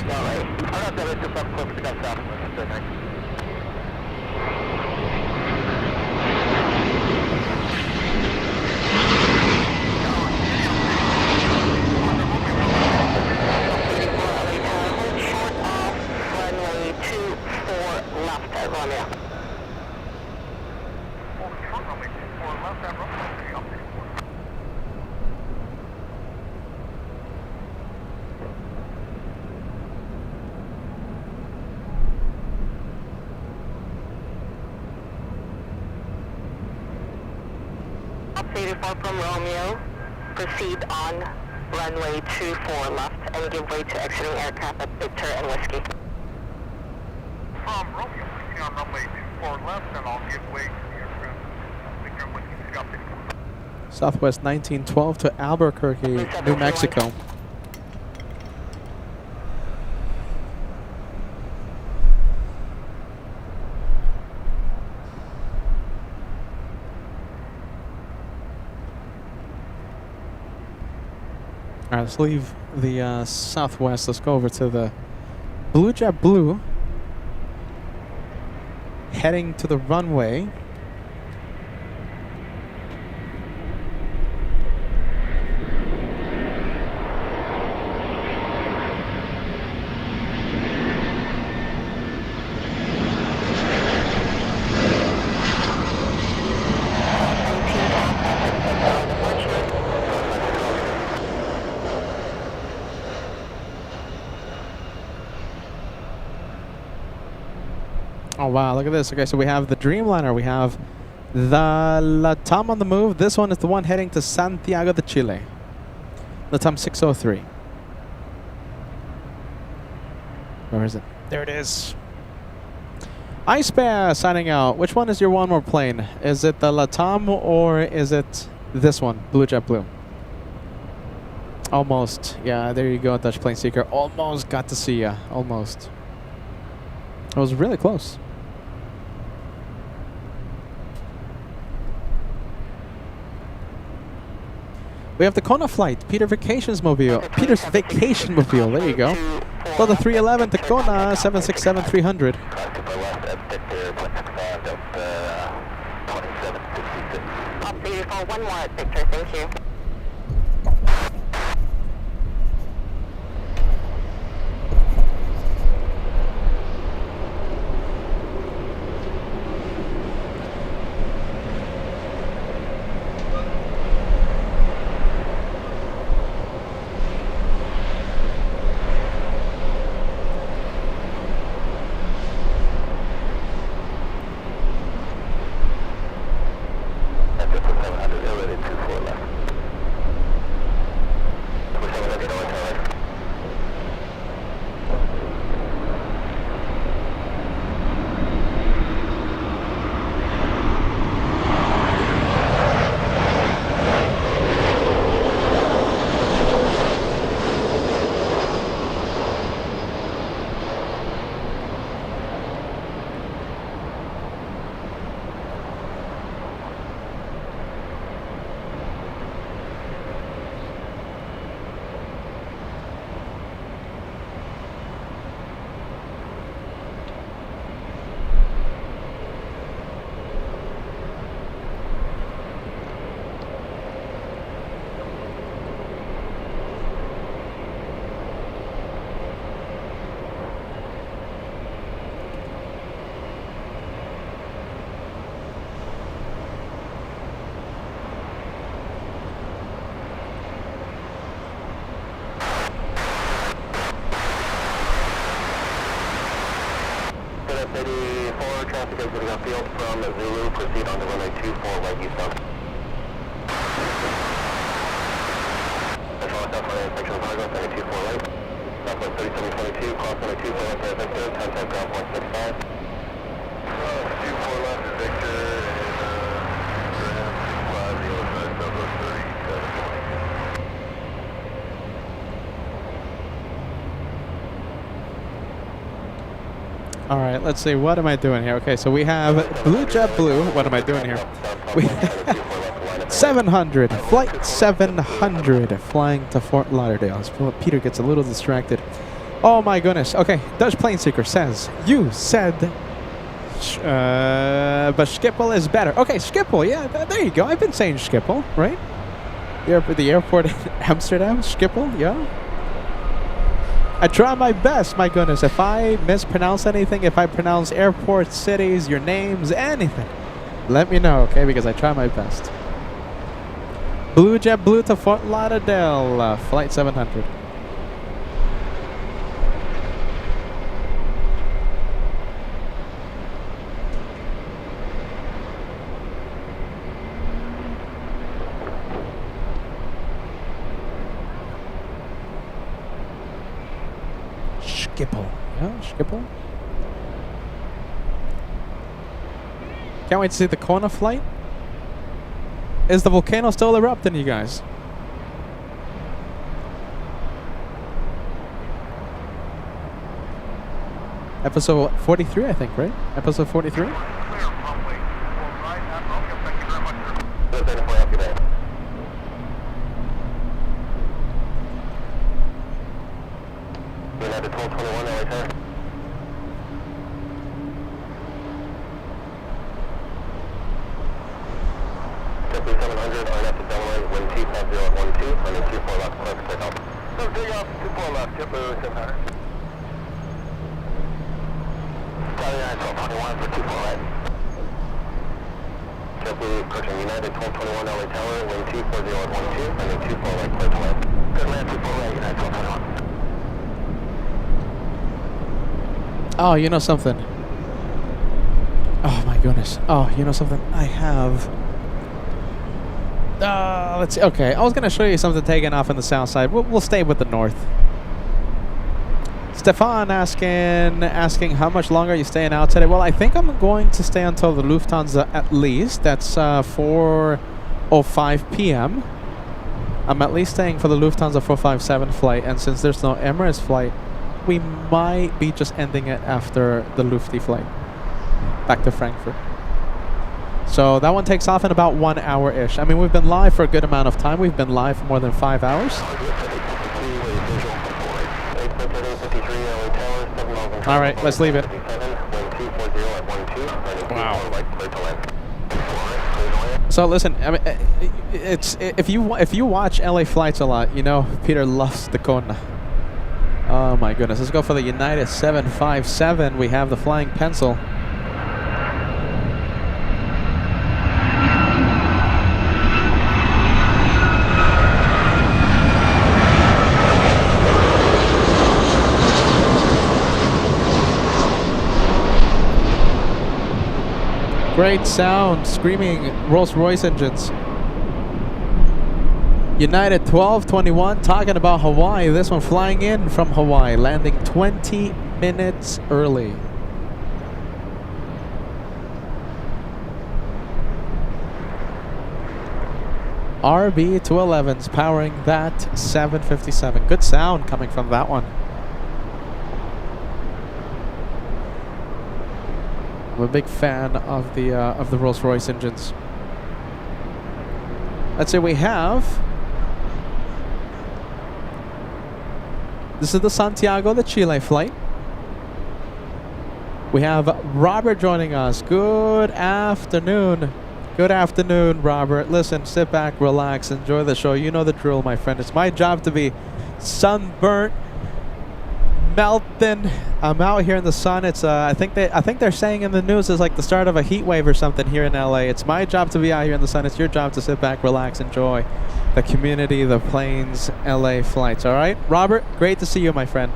From Romeo, proceed on runway 24 left and give way to exiting aircraft at Victor and Whiskey. From Romeo, proceed on runway 24 left and I'll give way to the aircraft Victor and Whiskey. Scott 50. Southwest 1912 to Albuquerque, New Mexico. All right, let's leave the Southwest. Let's go over to the JetBlue, heading to the runway. Oh wow, look at this. Okay, so we have the Dreamliner, we have the LATAM on the move. This one is the one heading to Santiago de Chile. LATAM 603. Where is it? There it is. Ice Bear signing out. Which one is your one more plane? Is it the LATAM or is it this one, JetBlue? Almost. Yeah, there you go, Dutch Plane Seeker. Almost got to see ya. Almost. It was really close. We have the Kona flight, Peter's Vacation Mobile. There you go. Delta 311 to Kona, 767-300. Up 84, one more at Victor, thank you. traffic exiting on field from Zulu, proceed on to runway 24 right eastbound. Control south runway inspection of cargo, runway 24 right. Southwest 3722, cross runway 24 left to Victor, contact ground 165. 24 left to Victor, and ground 65, the other side, Southwest 3720. All right, let's see. What am I doing here? Okay, so we have JetBlue. What am I doing here? We 700, flight 700, flying to Fort Lauderdale. Peter gets a little distracted. Oh my goodness. Okay, Dutch Plane Seeker says, you said, but Schiphol is better. Okay, Schiphol, yeah, there you go. I've been saying Schiphol, right? The airport in Amsterdam, Schiphol, yeah. I try my best, my goodness. If I mispronounce anything, if I pronounce airports, cities, your names, anything, let me know, okay? Because I try my best. Blue Jet Blue to Fort Lauderdale, flight 700. Schiphol. Yeah, Schiphol. Can't wait to see the Kona flight. Is the volcano still erupting, you guys? Episode 43, I think, right? Episode 43? Clear, runway 4 right, Admiral. Thank you very much, sir. Good day for you today. United 1221, LA Tower. JetBlue 700, RNF to Delaware, wind 250 at 12, running 24 left, clear for takeoff. So take off 24 left, JetBlue 700. Charlie 9 1221 for 24 right. JetBlue approaching United 1221, LA Tower, wind 240 at 12, running 24 right, clear to land. Good land, 24 right, United 1221. Oh, you know something? Oh my goodness. Oh, you know something? I have... let's see. Okay, I was going to show you something taken off on the south side. We'll stay with the north. Stefan asking how much longer are you staying out today? Well, I think I'm going to stay until the Lufthansa at least. That's 4:05 p.m. I'm at least staying for the Lufthansa 457 flight, and since there's no Emirates flight, we might be just ending it after the Lufty flight back to Frankfurt. So that one takes off in about 1 hour-ish. I mean, we've been live for a good amount of time. We've been live for more than 5 hours. All right, let's leave it. Wow. So listen, I mean, it's if you watch LA flights a lot, you know Peter loves the Kona. Oh my goodness, let's go for the United 757. We have the flying pencil. Great sound, screaming Rolls-Royce engines. United 1221 talking about Hawaii. This one flying in from Hawaii, landing 20 minutes early. RB211's powering that 757. Good sound coming from that one. I'm a big fan of the Rolls-Royce engines. Let's say we have. This is the Santiago de Chile flight. We have Robert joining us. Good afternoon. Good afternoon, Robert. Listen, sit back, relax, enjoy the show. You know the drill, my friend. It's my job to be sunburnt, melting. I'm out here in the sun. It's I think they're saying in the news it's like the start of a heat wave or something here in LA. It's my job to be out here in the sun. It's your job to sit back, relax, enjoy the community, the planes, LA flights. All right, Robert. Great to see you, my friend.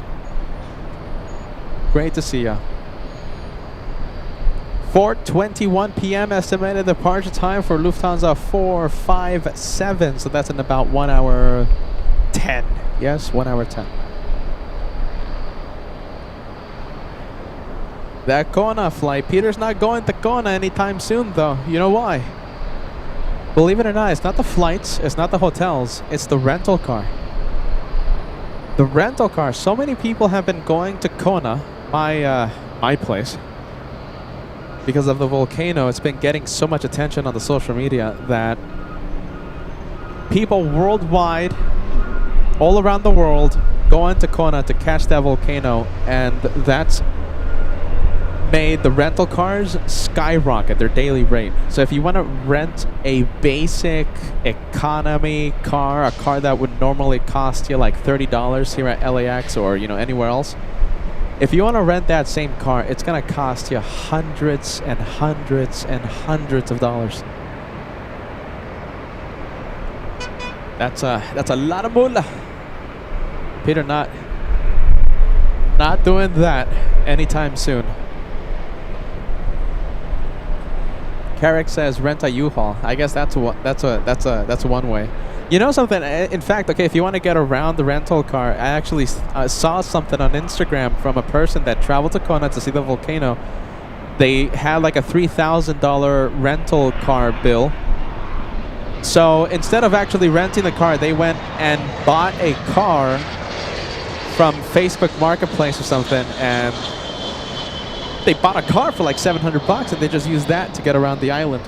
Great to see you. 4:21 p.m. estimated departure time for Lufthansa 457. So that's in about 1 hour 10. Yes, 1 hour 10. That Kona flight. Peter's not going to Kona anytime soon, though. You know why? Believe it or not, it's not the flights, it's not the hotels, it's the rental car. The rental car. So many people have been going to Kona, my place. because of the volcano, it's been getting so much attention on the social media that people worldwide, all around the world, go into Kona to catch that volcano, and that's made the rental cars skyrocket their daily rate. So if you want to rent a basic economy car, a car that would normally cost you like $30 here at LAX or anywhere else, if you want to rent that same car, it's gonna cost you hundreds and hundreds and hundreds of dollars. That's a lot of moolah. Peter not doing that anytime soon. Carrick says rent a U-Haul. I guess that's one way. You know something? In fact, okay, if you want to get around the rental car, I actually saw something on Instagram from a person that traveled to Kona to see the volcano. They had like a $3,000 rental car bill. So instead of actually renting the car, they went and bought a car from Facebook Marketplace or something, and they bought a car for like $700 and they just used that to get around the island.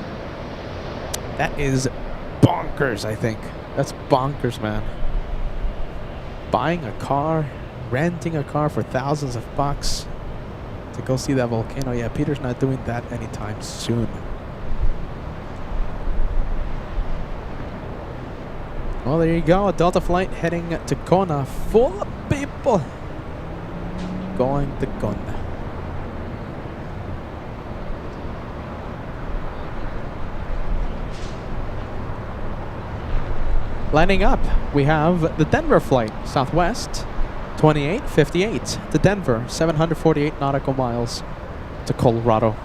That is bonkers, I think. That's bonkers, man. Buying a car, renting a car for thousands of bucks to go see that volcano. Yeah, Peter's not doing that anytime soon. Well, there you go. A Delta flight heading to Kona, full of people going to Kona. Lining up, we have the Denver flight, Southwest 2858 to Denver, 748 nautical miles to Colorado.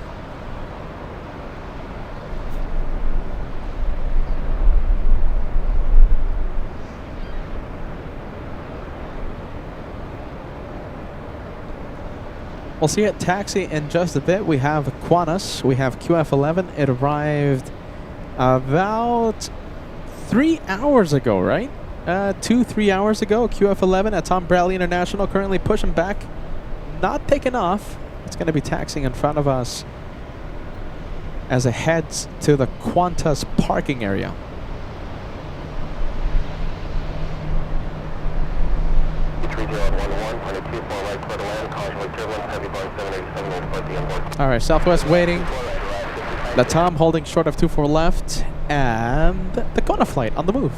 We'll see it taxi in just a bit. We have Qantas, we have QF11. It arrived about 3 hours ago, right? 2-3 hours ago. QF11 at Tom Bradley International, currently pushing back, not taking off. It's going to be taxiing in front of us as it heads to the Qantas parking area. All right, Southwest waiting. Latam holding short of 24 left, and the Kona flight on the move.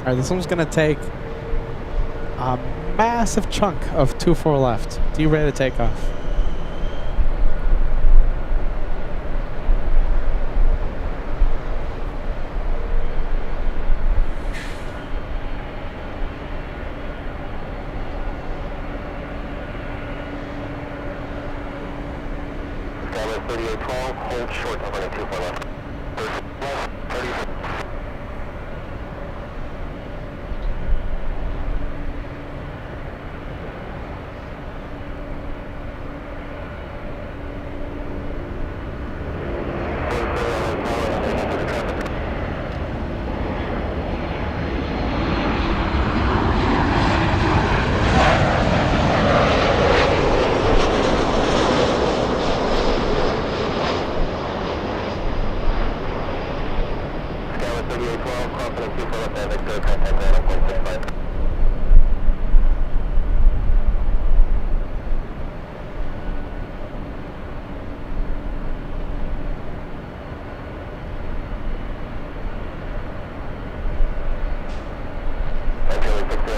Alright, this one's gonna take a massive chunk of 2-4 left. Do you ready to take off? 3812, hold short of running 24 left. Left, 30.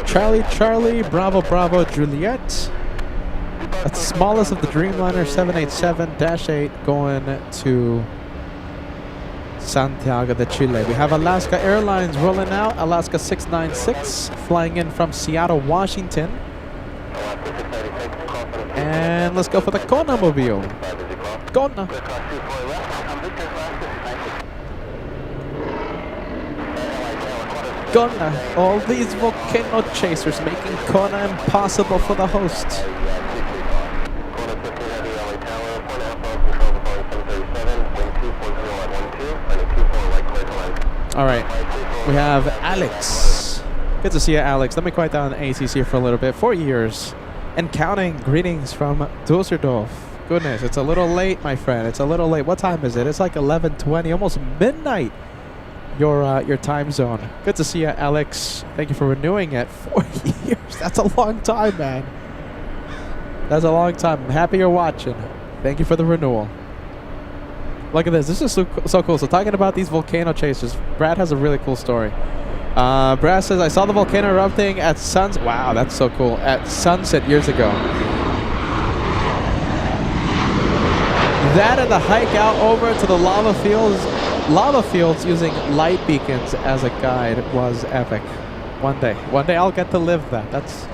Charlie, Charlie, Bravo, Bravo, Juliet. That's the smallest of the Dreamliner 787-8 going to Santiago de Chile. We have Alaska Airlines rolling out. Alaska 696 flying in from Seattle, Washington. And let's go for the Kona mobile. Kona. Kona. All these volcano chasers making Kona impossible for the host. All right, we have Alex. Good to see you, Alex. Let me quiet down ACC for a little bit. 4 years and counting. Greetings from Dusseldorf. Goodness, it's a little late, my friend. It's a little late. What time is it? It's like 11:20, almost midnight. Your time zone. Good to see you, Alex. Thank you for renewing it. 4 years. That's a long time, man. That's a long time. I'm happy you're watching. Thank you for the renewal. Look at this. This is so cool. So talking about these volcano chasers, Brad has a really cool story. Brad says, I saw the volcano erupting at sunset. Wow, that's so cool. At sunset years ago. That and the hike out over to the lava fields using light beacons as a guide was epic. One day I'll get to live that. That's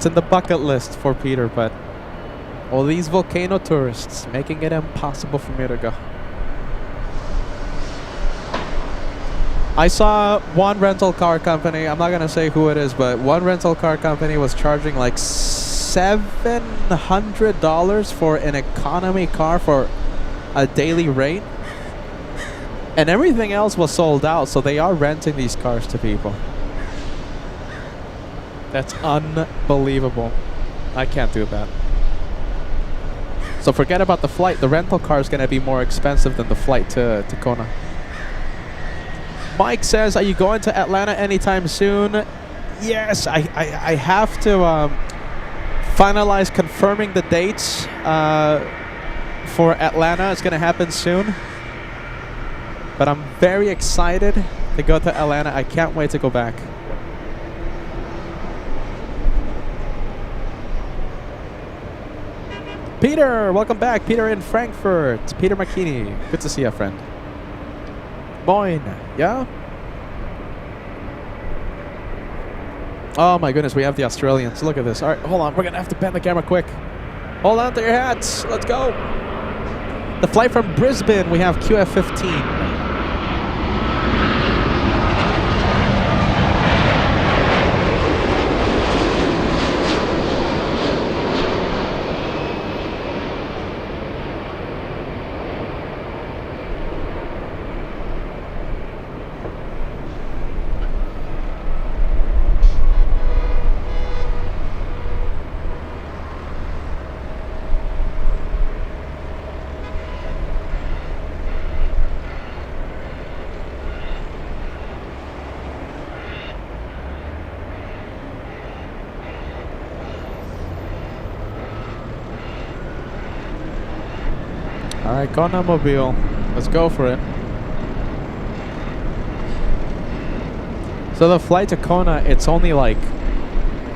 in the bucket list for Peter, but all these volcano tourists making it impossible for me to go. I saw one rental car company, I'm not going to say who it is, but one rental car company was charging like $700 for an economy car for a daily rate. And everything else was sold out, so they are renting these cars to people. That's unbelievable. I can't do that. So forget about the flight. The rental car is going to be more expensive than the flight to Kona. Mike says, are you going to Atlanta anytime soon? Yes, I have to finalize confirming the dates for Atlanta. It's going to happen soon. But I'm very excited to go to Atlanta. I can't wait to go back. Peter, welcome back. Peter in Frankfurt. Peter McKinney. Good to see you, friend. Moin, yeah? Oh my goodness, we have the Australians. Look at this. All right, hold on. We're going to have to bend the camera quick. Hold on to your hats. Let's go. The flight from Brisbane, we have QF-15. All right, Kona Mobile. Let's go for it. So the flight to Kona, it's only like,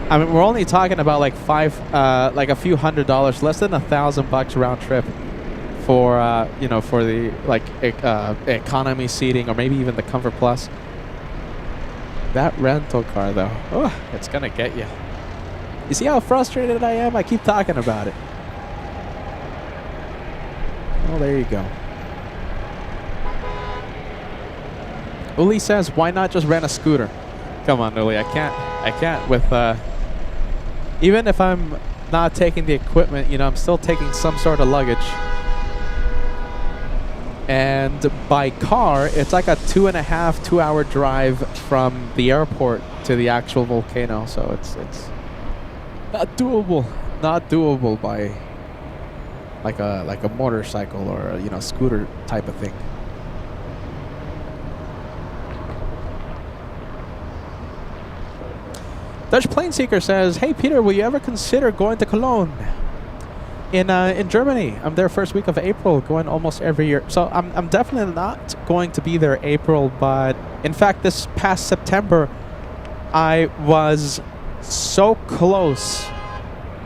I mean, we're only talking about like like a few $100s, less than $1,000 round trip for you know, for the like economy seating or maybe even the Comfort Plus. That rental car though, oh, it's gonna get you. You see how frustrated I am? I keep talking about it. Well, there you go. Uli says, why not just rent a scooter? Come on, Uli, I can't with, even if I'm not taking the equipment, you know, I'm still taking some sort of luggage. And by car, it's like a 2.5-2 hour drive from the airport to the actual volcano. So it's not doable. Not doable by like a motorcycle or a, you know, scooter type of thing. Dutch Plane Seeker says, "Hey Peter, will you ever consider going to Cologne in Germany? I'm there first week of April, going almost every year. So I'm definitely not going to be there April, but in fact, this past September, I was so close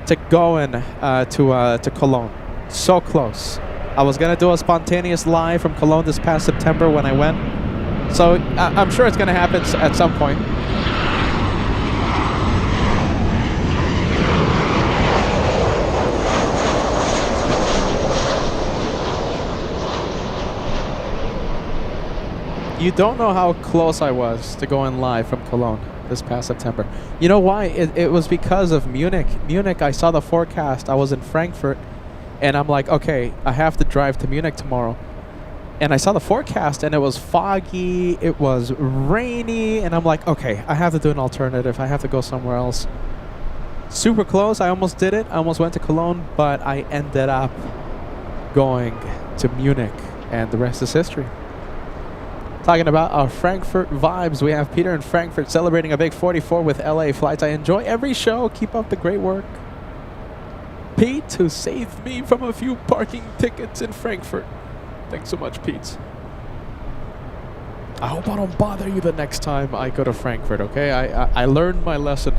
to going to Cologne. So close. I was gonna do a spontaneous live from Cologne this past September when I went. So I'm sure it's gonna happen at some point." You don't know how close I was to going live from Cologne this past September. You know why? It was because of Munich. Munich, I saw the forecast. I was in Frankfurt, and I'm like, okay, I have to drive to Munich tomorrow. And I saw the forecast, and it was foggy. It was rainy, and I'm like, okay, I have to do an alternative. I have to go somewhere else. Super close. I almost did it. I almost went to Cologne, but I ended up going to Munich, and the rest is history. Talking about our Frankfurt vibes, we have Peter in Frankfurt celebrating a big 44 with LA flights. I enjoy every show. Keep up the great work. Pete, who saved me from a few parking tickets in Frankfurt. Thanks so much, Pete. I hope I don't bother you the next time I go to Frankfurt, okay? I learned my lesson.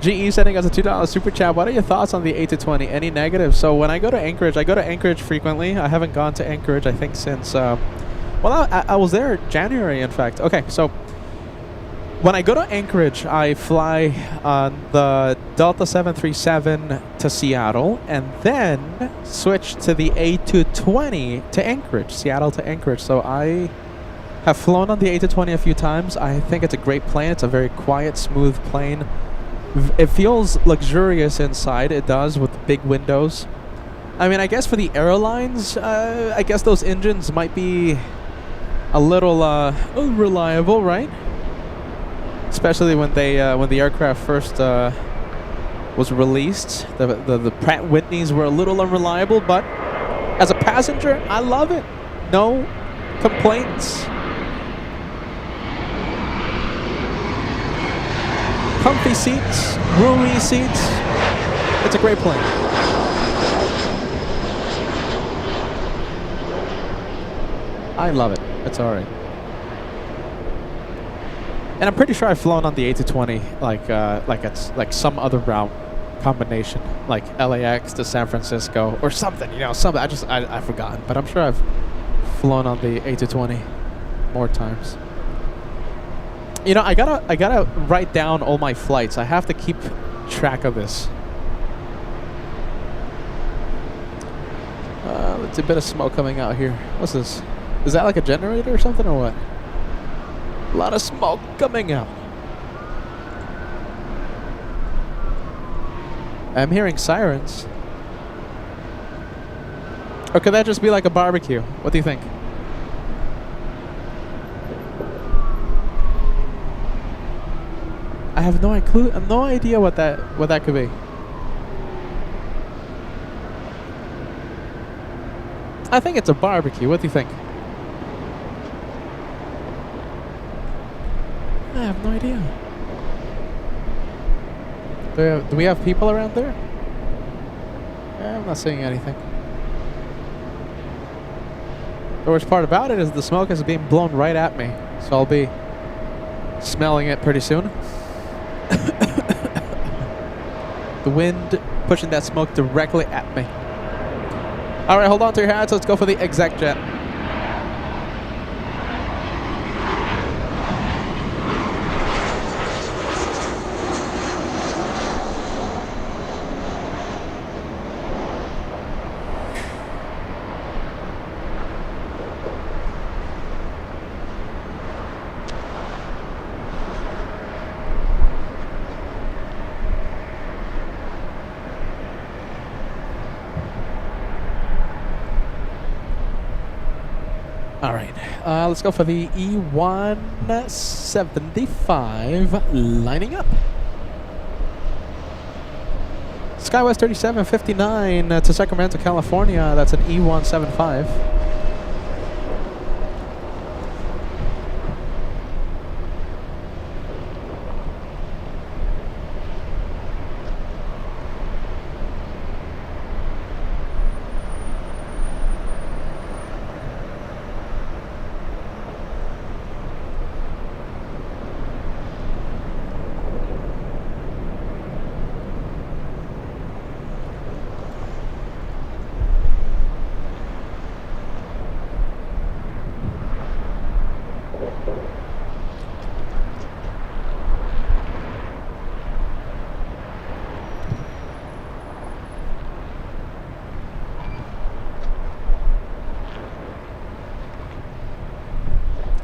GE sending us a $2 super chat. What are your thoughts on the A320? Any negatives? So when I go to Anchorage frequently. I haven't gone to Anchorage, I think, since... well, I was there January, in fact. Okay, so when I go to Anchorage, I fly on the Delta 737 to Seattle and then switch to the A220 to Anchorage, Seattle to Anchorage. So I have flown on the A220 a few times. I think it's a great plane. It's a very quiet, smooth plane. It feels luxurious inside. It does, with big windows. I mean, I guess for the airlines, I guess those engines might be a little unreliable, right? Especially when the aircraft first was released, the Pratt Whitneys were a little unreliable. But as a passenger, I love it. No complaints. Comfy seats, roomy seats. It's a great plane. I love it. It's alright. And I'm pretty sure I've flown on the A320 like it's like some other route combination, like LAX to San Francisco or something. You know, something. I've forgotten, but I'm sure I've flown on the A320 more times. You know, I gotta write down all my flights. I have to keep track of this. It's a bit of smoke coming out here. What's this? Is that like a generator or something, or what? A lot of smoke coming out. I'm hearing sirens. Or could that just be like a barbecue? What do you think? I have no idea what that could be. I think it's a barbecue. What do you think? I have no idea. Do we have people around there? I'm not seeing anything. The worst part about it is the smoke is being blown right at me, so I'll be smelling it pretty soon. The wind pushing that smoke directly at me. Alright, hold on to your hats. Let's go for the exec jet. All right, let's go for the E175 lining up. Skywest 3759 to Sacramento, California. That's an E175.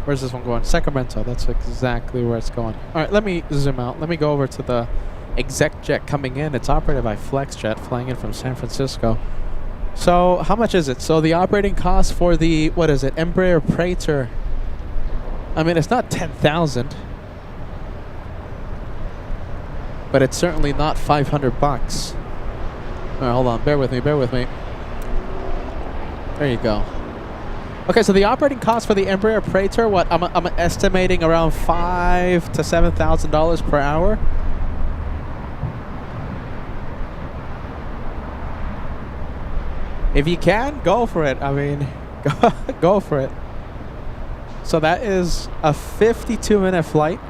Where's this one going? Sacramento. That's exactly where it's going. All right, let me zoom out. Let me go over to the exec jet coming in. It's operated by FlexJet, flying in from San Francisco. So how much is it? So the operating cost for the, what is it, Embraer Praetor. I mean, it's not 10,000, but it's certainly not 500 bucks. All right, hold on. Bear with me. Bear with me. There you go. Okay, so the operating cost for the Embraer Praetor, what I'm estimating around $5,000 to $7,000 per hour. If you can, go for it. I mean, go for it. So that is a 52-minute flight.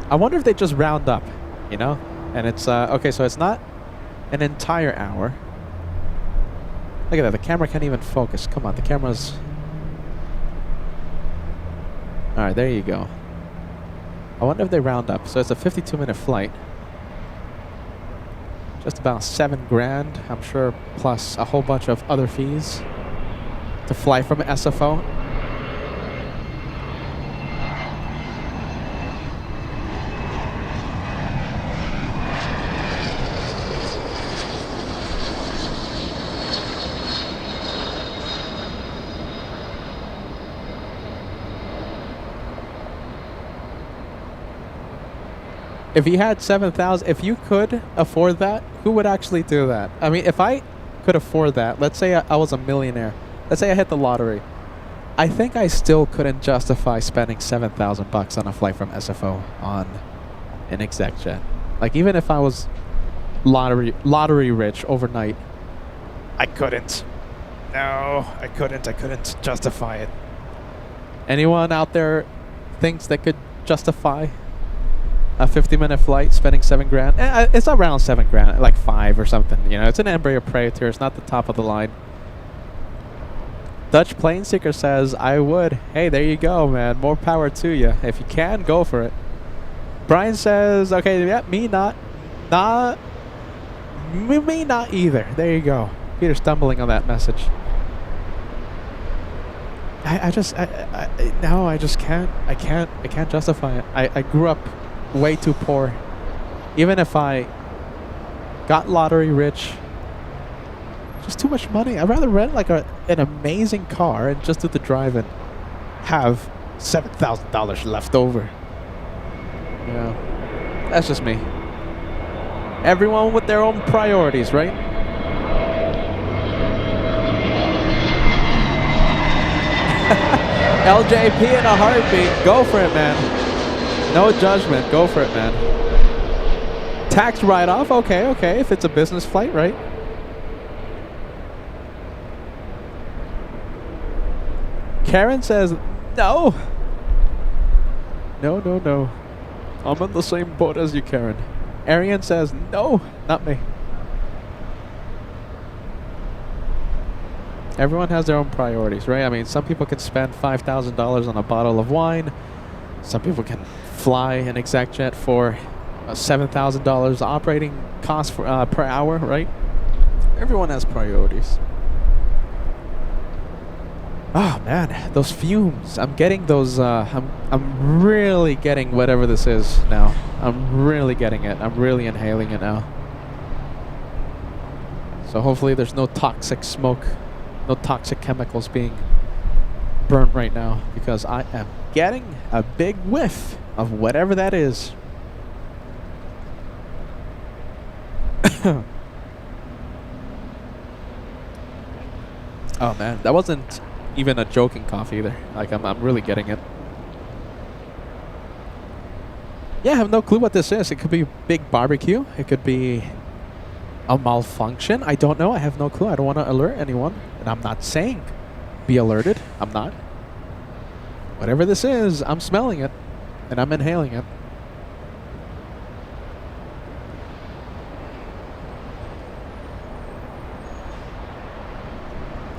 I wonder if they just round up, you know? And it's, okay, so it's not an entire hour. Look at that, the camera can't even focus. Come on, the camera's... Alright, there you go. I wonder if they round up. So it's a 52-minute flight. Just about $7,000, I'm sure, plus a whole bunch of other fees to fly from SFO. If you had 7,000, if you could afford that, who would actually do that? I mean, if I could afford that, let's say I was a millionaire, let's say I hit the lottery, I think I still couldn't justify spending 7,000 bucks on a flight from SFO on an exec jet. Like, even if I was lottery rich overnight, I couldn't. No, I couldn't justify it. Anyone out there thinks they could justify a 50-minute flight, spending $7,000? It's around $7,000, like 5 or something. You know, it's an Embraer Praetor. It's not the top of the line. Dutch Plane Seeker says, I would. Hey, there you go, man. More power to you. If you can, go for it. Brian says, okay, yeah, me not either. There you go. Peter stumbling on that message. I just can't. I can't justify it. I grew up way too poor. Even if I got lottery rich, just too much money. I'd rather rent like an amazing car and just do the drive and have $7,000 left over. Yeah, that's just me. Everyone with their own priorities, right? LJP in a heartbeat. Go for it, man. No judgment. Go for it, man. Tax write-off. Okay. If it's a business flight, right? Karen says, no. No. I'm in the same boat as you, Karen. Arian says, no, not me. Everyone has their own priorities, right? I mean, some people can spend $5,000 on a bottle of wine. Some people can fly an exec jet for $7,000 operating cost for, per hour, right? Everyone has priorities. Oh man, those fumes! I'm getting those. I'm really getting whatever this is now. I'm really getting it. I'm really inhaling it now. So hopefully there's no toxic smoke, no toxic chemicals being burnt right now, because I am getting a big whiff of whatever that is. Oh man, that wasn't even a joking cough either. Like I'm really getting it. Yeah, I have no clue what this is. It could be a big barbecue. It could be a malfunction. I don't know. I have no clue. I don't want to alert anyone. And I'm not saying be alerted. I'm not. Whatever this is, I'm smelling it. And I'm inhaling it.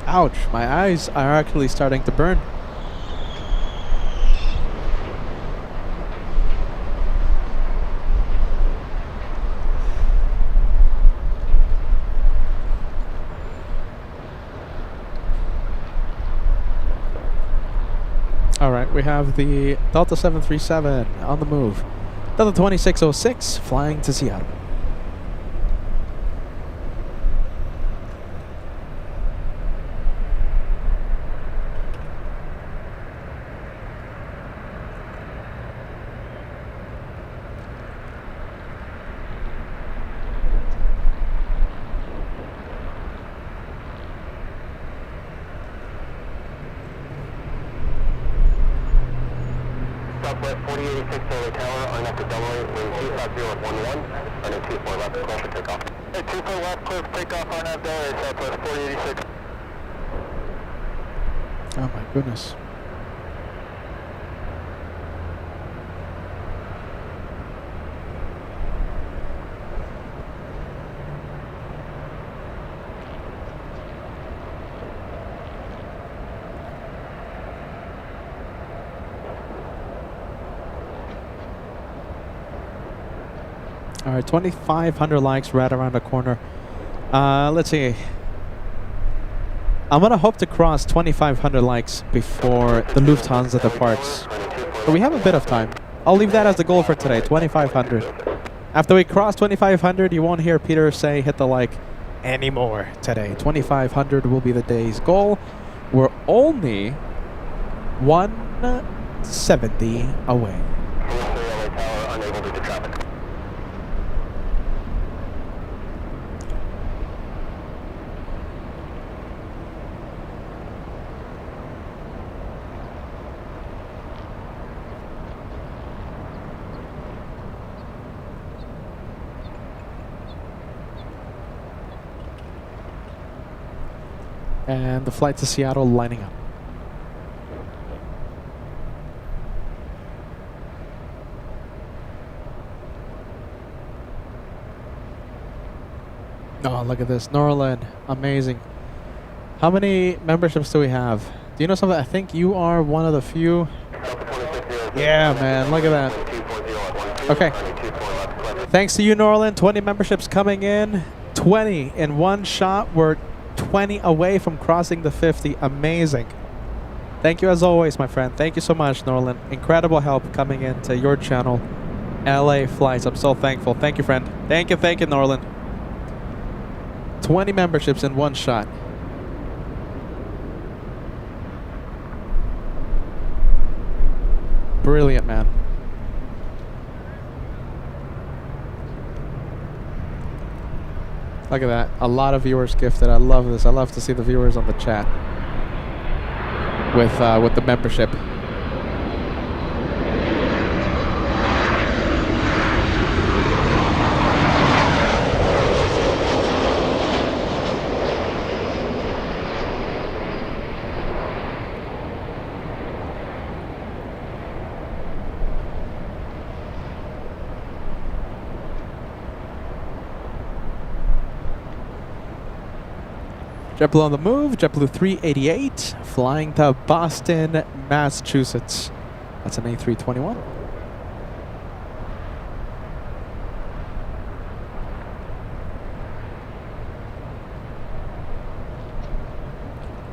Ouch. My eyes are actually starting to burn. Alright, we have the Delta 737 on the move. Delta 2606 flying to Seattle. Southwest 4086 Solar Tower, on up to double wind 25011, running 24 left, clear for takeoff. Hey, 24 left, clear for takeoff, on up Delaware, Southwest 4086. Oh my goodness. All right, 2,500 likes right around the corner. Let's see. I'm going to hope to cross 2,500 likes before the Lufthansa departs. So we have a bit of time. I'll leave that as the goal for today, 2,500. After we cross 2,500, you won't hear Peter say hit the like anymore today. 2,500 will be the day's goal. We're only 170 away. Tower, unable to do traffic. And the flight to Seattle lining up. Oh, look at this. Norland. Amazing. How many memberships do we have? Do you know something? I think you are one of the few. Yeah, man. Look at that. Okay. Thanks to you, Norland. 20 memberships coming in. 20 in one shot. We're 20 away from crossing the 50. Amazing. Thank you as always, my friend. Thank you so much, Norland. Incredible help coming into your channel, LA Flights. I'm so thankful. Thank you, friend. Thank you, Norland. 20 memberships in one shot. Brilliant, man. Look at that. A lot of viewers gifted. I love this. I love to see the viewers on the chat with the membership. JetBlue on the move, JetBlue 388, flying to Boston, Massachusetts. That's an A321.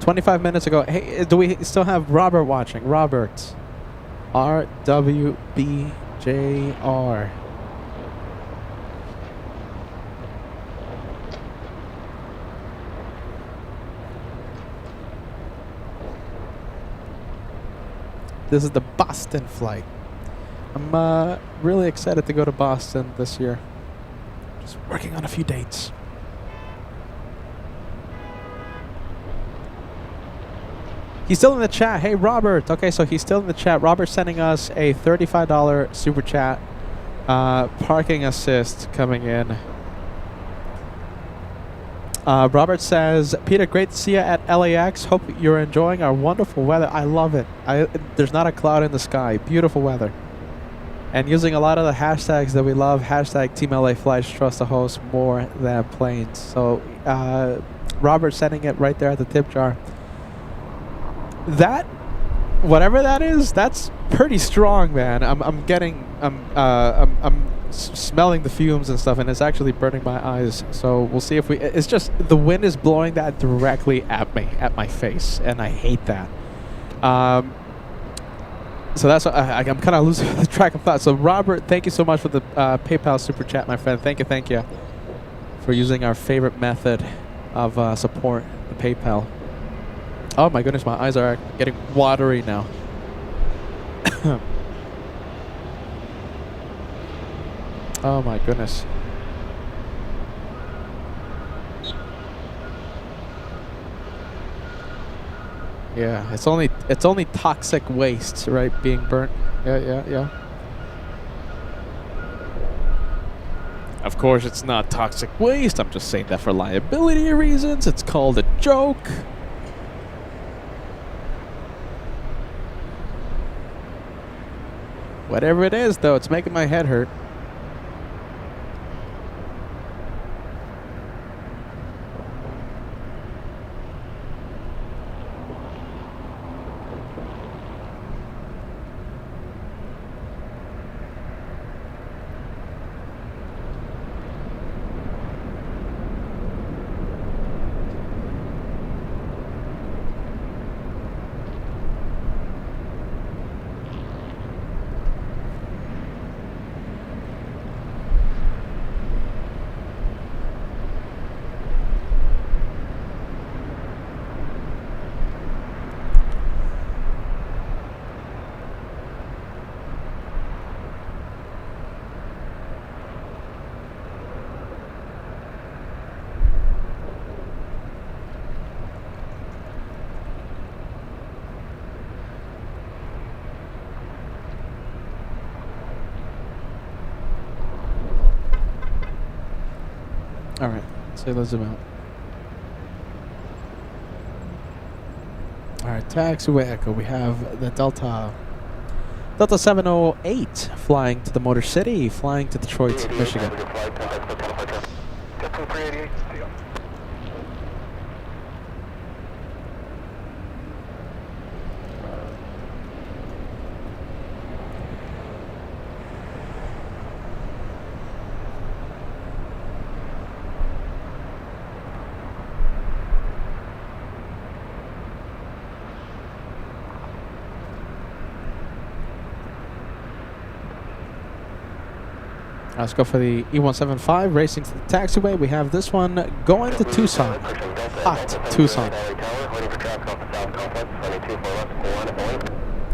"25 minutes ago." Hey, do we still have Robert watching? Robert. RWBJR. This is the Boston flight. I'm really excited to go to Boston this year. Just working on a few dates. He's still in the chat. Hey, Robert. Okay, so he's still in the chat. Robert's sending us a $35 super chat. Parking assist coming in. Robert says, Peter, great to see you at LAX. Hope you're enjoying our wonderful weather. I love it. There's not a cloud in the sky. Beautiful weather. And using a lot of the hashtags that we love. Hashtag Team LA Flights, trust the host more than planes. So Robert sending it right there at the tip jar. That, whatever that is, that's pretty strong, man. I'm smelling the fumes and stuff, and it's actually burning my eyes. So we'll see if we. It's just the wind is blowing that directly at me, at my face, and I hate that. So that's I'm kind of losing the track of thought. So Robert, thank you so much for the PayPal super chat, my friend. Thank you for using our favorite method of support, the PayPal. Oh my goodness, my eyes are getting watery now. Oh my goodness. Yeah, it's only toxic waste, right, being burnt. Yeah. Of course, it's not toxic waste. I'm just saying that for liability reasons. It's called a joke. Whatever it is, though, it's making my head hurt. Alright, so let's zoom out. Alright, taxiway echo. We have the Delta 708 flying to the Motor City, flying to Detroit, Michigan. Let's go for the E175 racing to the taxiway. We have this one going to Tucson. Hot Tucson.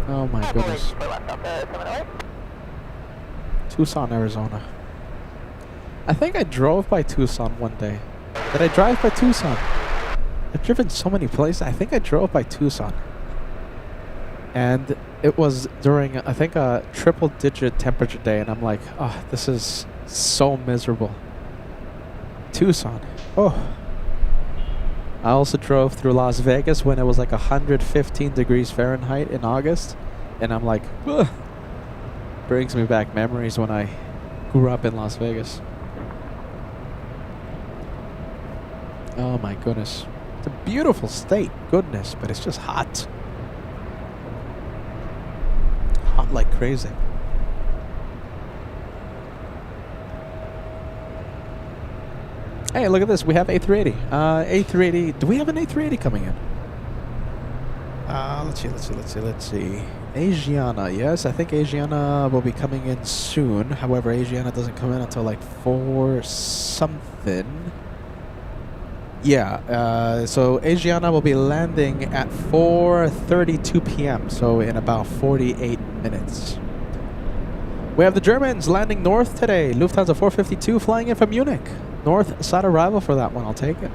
Oh my goodness. Tucson, Arizona. I think I drove by Tucson one day. Did I drive by Tucson? I've driven so many places. I think I drove by Tucson. And it was during, I think, a triple-digit temperature day, and I'm like, oh, this is so miserable. Tucson. Oh. I also drove through Las Vegas when it was like 115 degrees Fahrenheit in August, and I'm like, ugh. Brings me back memories when I grew up in Las Vegas. Oh my goodness. It's a beautiful state, goodness, but it's just hot. Hot like crazy. Hey, look at this. We have A380. A380. Do we have an A380 coming in? Let's see. Asiana. Yes, I think Asiana will be coming in soon. However, Asiana doesn't come in until like 4 something. Yeah, so Asiana will be landing at 4:32 p.m., so in about 48 minutes. We have the Germans landing north today. Lufthansa 452 flying in from Munich. North side arrival for that one, I'll take it.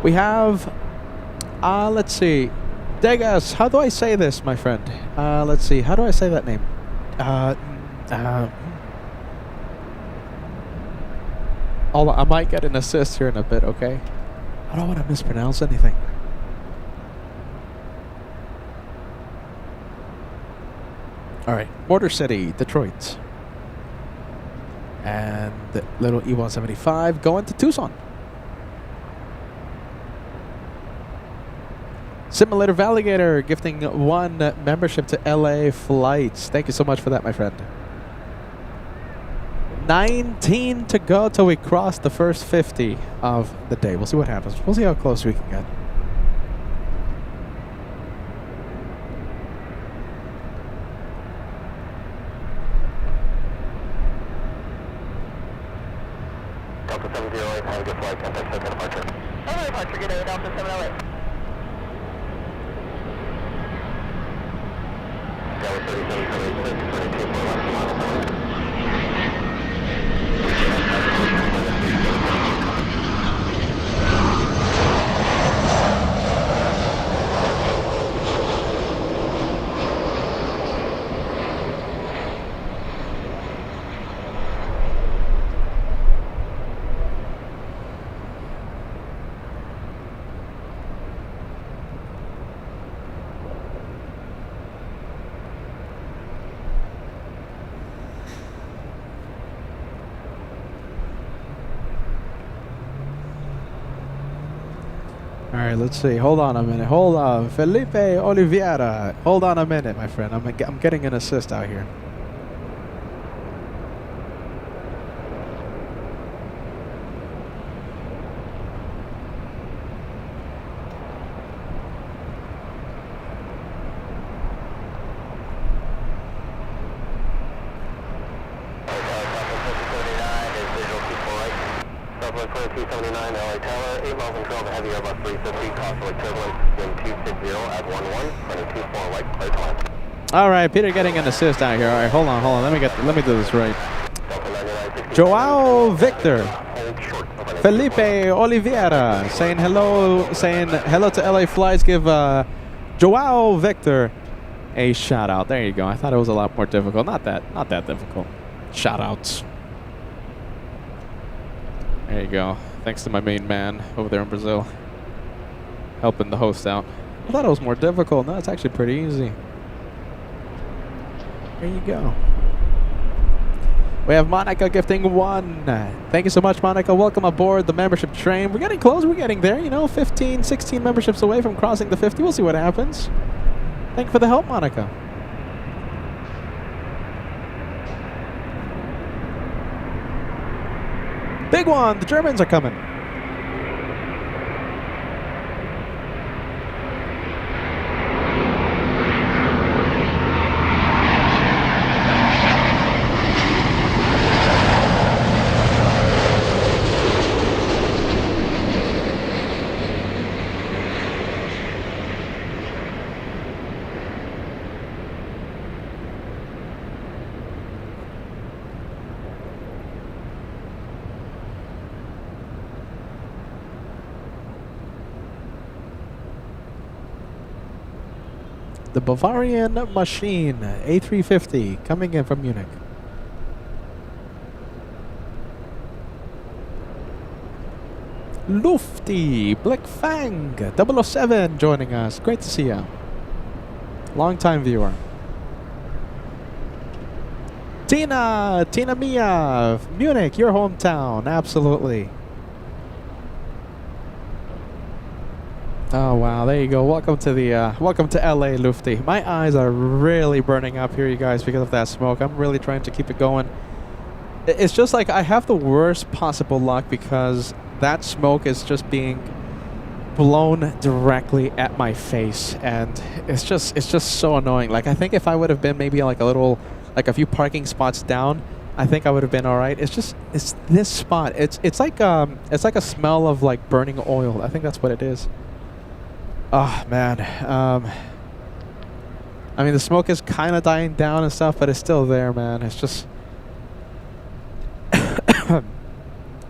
We have, let's see, Degas, how do I say this, my friend? Let's see, how do I say that name? I might get an assist here in a bit, okay? I don't want to mispronounce anything. Alright, Border City, Detroit. And the little E-175 going to Tucson. Simulator Valigator gifting 1 membership to LA Flights. Thank you so much for that, my friend. 19 to go till we cross the first 50 of the day. We'll see what happens. We'll see how close we can get. Delta 708, have a good flight. Contact second departure. Hello, departure, good day, Delta 708. Delta 3776, 22 for left mile. All right, let's see. Hold on a minute. Hold on. Felipe Oliveira. Hold on a minute, my friend. I'm getting an assist out here. Southwest 2279, LA Tower, 8 mile control of a heavy Airbus 350, crossway turbulence, wind 260 at 11, 224 right, clear to land. All right, Peter getting an assist out here. All right, hold on. Let me do this right. Joao Victor. Felipe Oliveira saying hello to LA Flights. Give Joao Victor a shout out. There you go. I thought it was a lot more difficult. Not that difficult. Shout outs. There you go. Thanks to my main man over there in Brazil, helping the host out. I thought it was more difficult. No, it's actually pretty easy. There you go. We have Monica gifting 1. Thank you so much, Monica. Welcome aboard the membership train. We're getting close. We're getting there. You know, 15, 16 memberships away from crossing the 50. We'll see what happens. Thank you for the help, Monica. Big one. The Germans are coming. The Bavarian Machine A380 coming in from Munich. Lufty Black Fang 007 joining us. Great to see you. Long time viewer. Tina Mia, Munich, your hometown, absolutely. Oh wow, there you go. Welcome to LA, Lufty. My eyes are really burning up here, you guys, because of that smoke. I'm really trying to keep it going. It's just like I have the worst possible luck because that smoke is just being blown directly at my face, and it's just so annoying. Like I think if I would have been maybe like a few parking spots down, I think I would have been all right. It's this spot. It's like a smell of like burning oil. I think that's what it is. Oh man. I mean, the smoke is kind of dying down and stuff, but it's still there, man. It's just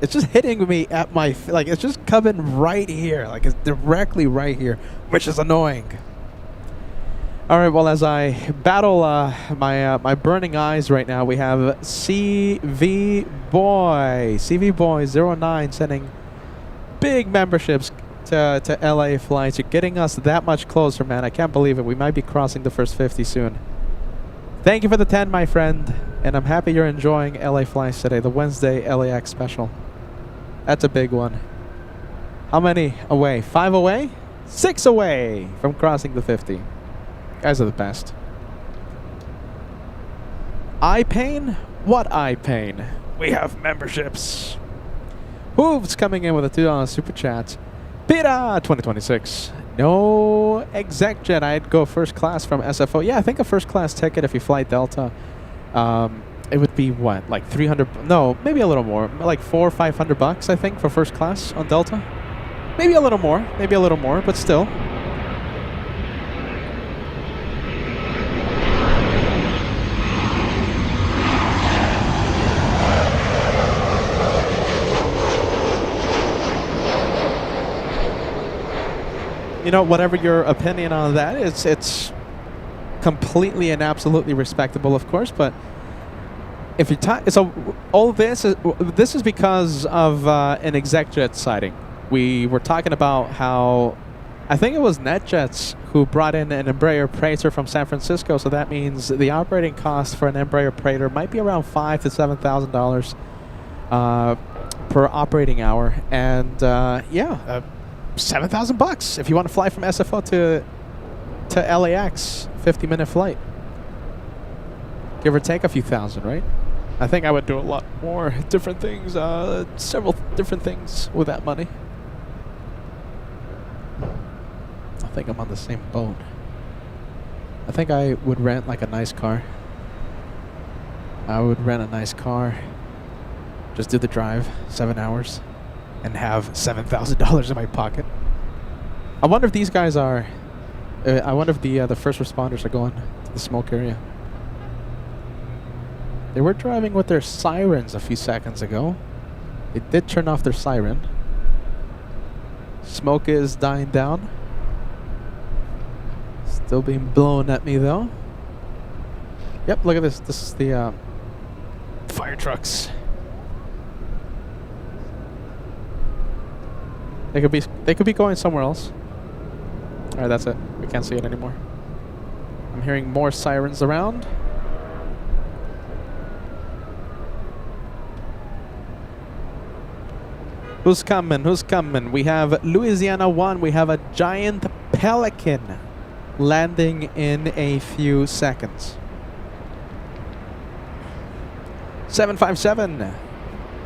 it's just hitting me at my like it's just coming right here, like it's directly right here, which is annoying. All right, well, as I battle my burning eyes right now, we have CV Boy 09 sending big memberships to LA flights. You're getting us that much closer, man. I can't believe it. We might be crossing the first 50 soon. Thank you for the 10, my friend, and I'm happy you're enjoying LA flights today, the Wednesday LAX special. That's a big one. How many away? 5 away? 6 away from crossing the 50. Guys are the best. Eye pain? What eye pain? We have memberships. Hooves coming in with a $2 super chat. Pita 2026. No exec jet. I'd go first class from SFO. Yeah, I think a first class ticket if you fly Delta, it would be what, like 300? No, maybe a little more, like $400 or $500 I think for first class on Delta. Maybe a little more, but still. You know, whatever your opinion on that is, it's completely and absolutely respectable, of course. But if you so all this is because of an exec jet sighting. We were talking about how I think it was NetJets who brought in an Embraer Praetor from San Francisco. So that means the operating cost for an Embraer Praetor might be around $5,000 to $7,000 per operating hour, and yeah. $7,000 if you want to fly from SFO to LAX, 50-minute flight. Give or take a few thousand, right? I think I would do a lot more different things, several different things with that money. I think I'm on the same boat. I think I would rent like a nice car. I would rent a nice car, just do the drive, 7 hours. And have $7,000 in my pocket. I wonder if these guys are. I wonder if the first responders are going to the smoke area. They were driving with their sirens a few seconds ago. They did turn off their siren. Smoke is dying down. Still being blown at me though. Yep, look at this. This is the fire trucks. They could be going somewhere else. All right, that's it. We can't see it anymore. I'm hearing more sirens around. Who's coming? Who's coming? We have Louisiana 1. We have a giant Pelican landing in a few seconds. 757.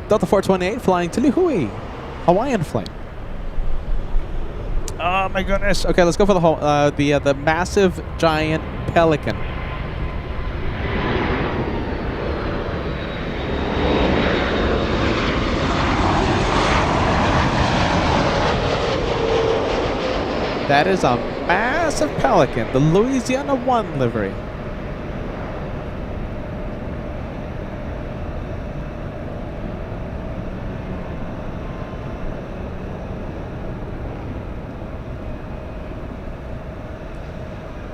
Delta 428 flying to Lihue. Hawaiian flight. Oh my goodness. Okay, let's go for the whole the massive giant Pelican. That is a massive Pelican, the Louisiana 1 livery.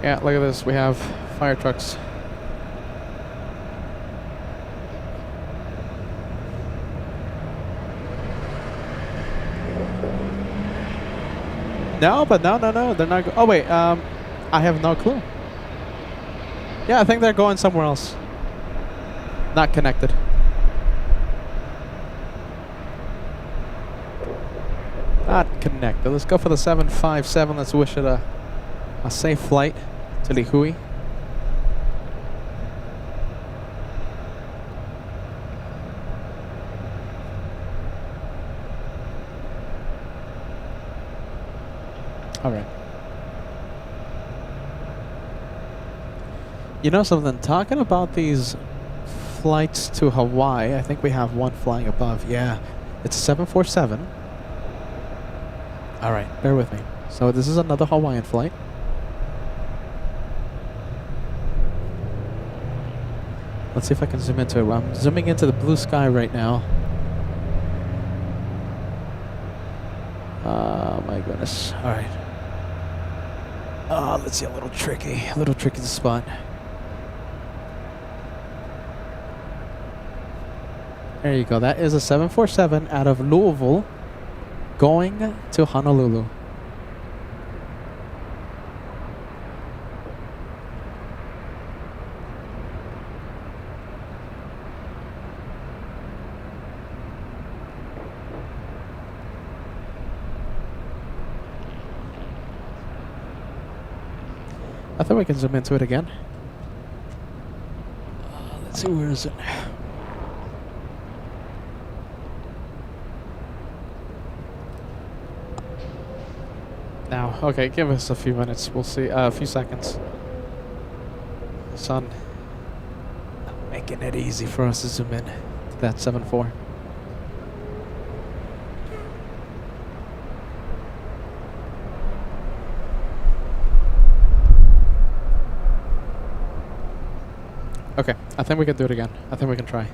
Yeah, look at this. We have fire trucks. No, but no. They're not. Oh wait, I have no clue. Yeah, I think they're going somewhere else. Not connected. Not connected. Let's go for the 757. Let's wish it a safe flight to Lihue. All right. You know something? Talking about these flights to Hawaii. I think we have one flying above. Yeah, it's 747. All right, bear with me. So this is another Hawaiian flight. Let's see if I can zoom into it. I'm zooming into the blue sky right now. Oh my goodness. All right. Oh, let's see, a little tricky to spot. There you go. That is a 747 out of Louisville going to Honolulu. I think we can zoom into it again. Let's see, where is it? Now, okay, give us a few minutes. We'll see. A few seconds. Sun making it easy for us to zoom in to that 7.4. Okay, I think we can do it again. I think we can try.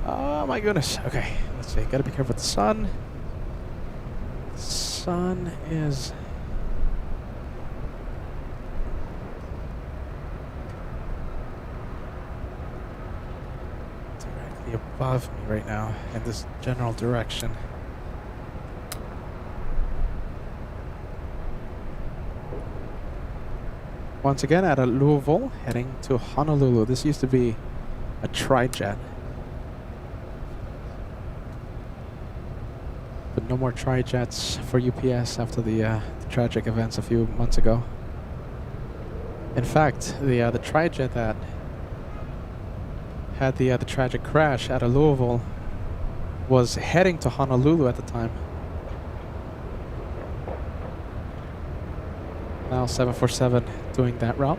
Oh my goodness. Okay, let's see. Gotta be careful with the sun. Sun is directly above me right now in this general direction. Once again, out of Louisville, heading to Honolulu. This used to be a tri-jet. But no more tri-jets for UPS after the tragic events a few months ago. In fact, the tri-jet that had the tragic crash out of Louisville was heading to Honolulu at the time. Now 747 doing that route.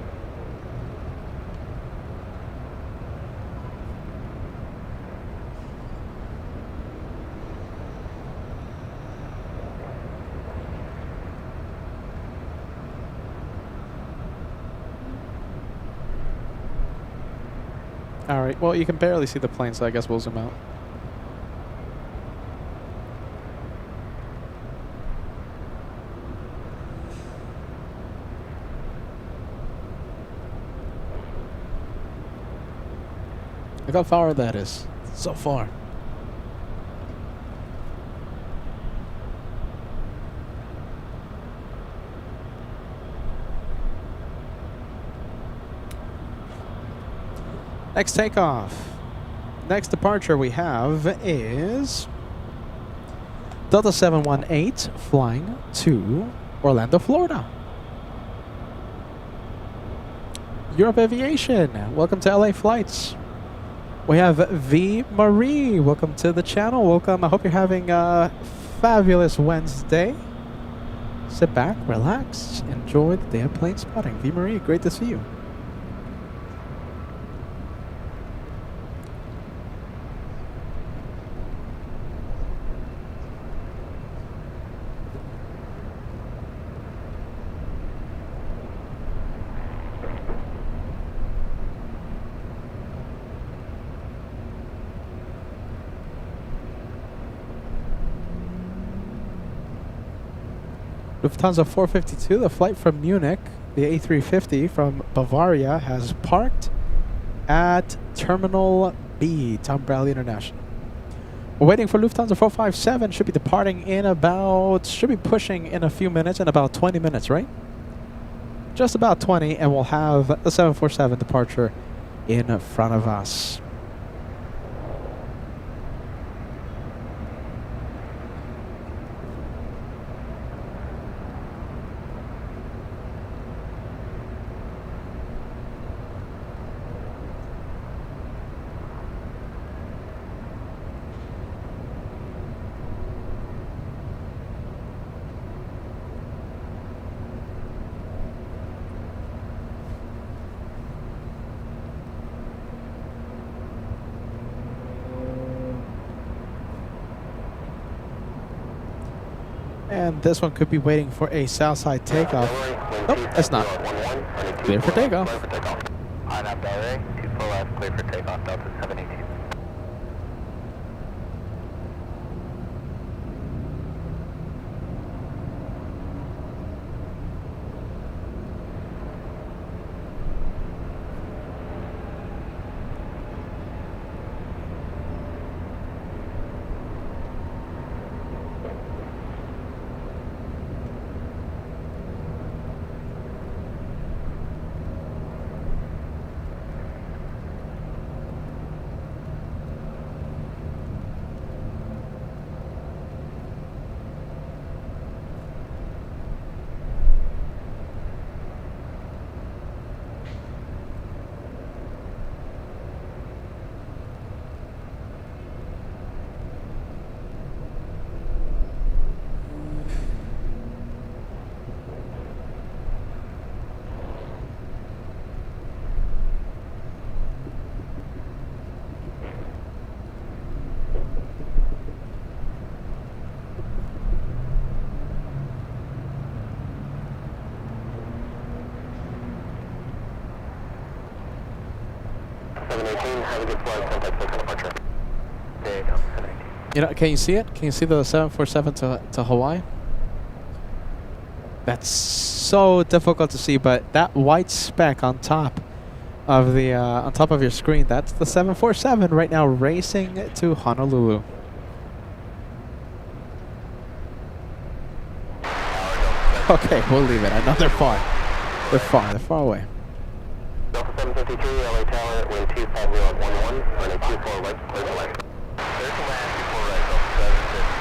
Alright, well, you can barely see the plane, so I guess we'll zoom out. Look how far that is. So far. Next takeoff. Next departure we have is Delta 718 flying to Orlando, Florida. Europe Aviation, welcome to LA Flights. We have V. Marie, welcome to the channel. Welcome. I hope you're having a fabulous Wednesday. Sit back, relax, enjoy the day of plane spotting. V. Marie, great to see you. Lufthansa 452, the flight from Munich, the A380 from Bavaria, has parked at Terminal B, Tom Bradley International. We're waiting for Lufthansa 457, should be departing in about, should be pushing in a few minutes, in about 20 minutes, right? Just about 20, and we'll have the 747 departure in front of us. And this one could be waiting for a southside takeoff. Nope, it's not. Clear for takeoff. On up Delray, 24 left, clear for takeoff, Delta 718. Have a good flight, contact local departure. There you go, 718. You know, can you see it? Can you see the 747 to Hawaii? That's so difficult to see, but that white speck on top of the your screen, that's the 747 right now racing to Honolulu. Okay, we'll leave it. I know they're far. They're far away. Delta 753, LA Tower, wind 25011, running 24 right, clear to land. Clear to land, 24 right, Delta 753.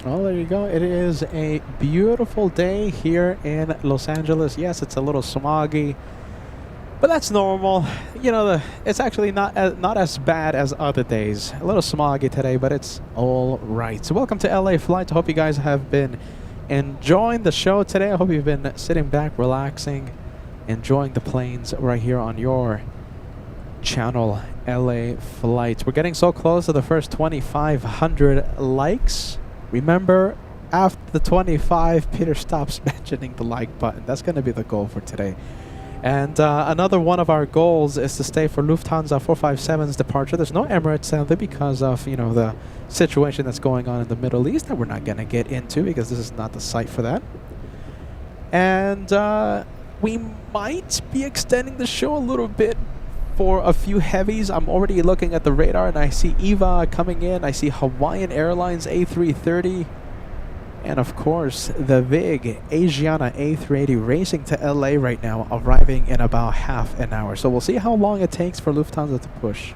Well, there you go. It is a beautiful day here in Los Angeles. Yes, it's a little smoggy, but that's normal. You know, it's actually not as bad as other days. A little smoggy today, but it's all right. So welcome to LA Flight. I hope you guys have been enjoying the show today. I hope you've been sitting back, relaxing, enjoying the planes right here on your channel, LA Flight. We're getting so close to the first 2,500 likes. Remember, after the 25, Peter stops mentioning the like button. That's going to be the goal for today. And another one of our goals is to stay for Lufthansa 457's departure. There's no Emirates sadly because of, you know, the situation that's going on in the Middle East that we're not going to get into because this is not the site for that. And we might be extending the show a little bit for a few heavies. I'm already looking at the radar and I see EVA coming in. I see Hawaiian Airlines A330. And of course, the big Asiana A380 racing to LA right now, arriving in about half an hour. So we'll see how long it takes for Lufthansa to push.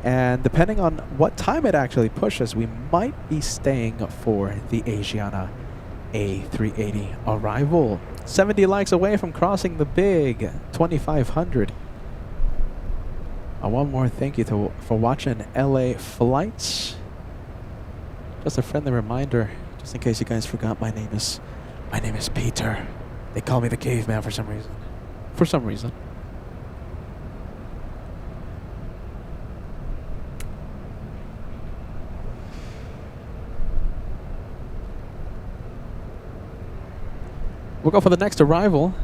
And depending on what time it actually pushes, we might be staying for the Asiana A380 arrival. 70 likes away from crossing the big 2,500. One more thank you for watching LA Flights. Just a friendly reminder, just in case you guys forgot, my name is Peter. They call me the caveman for some reason. We'll go for the next arrival.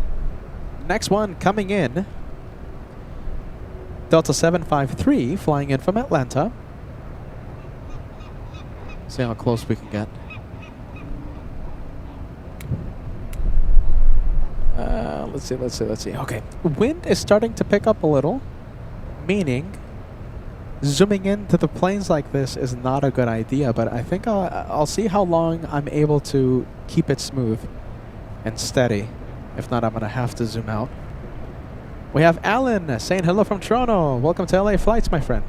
Next one coming in. Delta 753 flying in from Atlanta. See how close we can get. Let's see. Okay, wind is starting to pick up a little, meaning zooming into the planes like this is not a good idea, but I think I'll see how long I'm able to keep it smooth and steady. If not, I'm going to have to zoom out. We have Alan saying hello from Toronto. Welcome to LA Flights, my friend.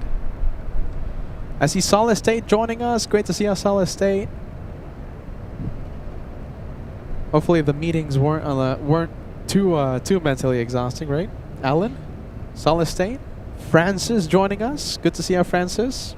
I see Solid State joining us. Great to see us, Solid State. Hopefully the meetings weren't too mentally exhausting, right? Alan, Solid State, Francis joining us. Good to see our Francis.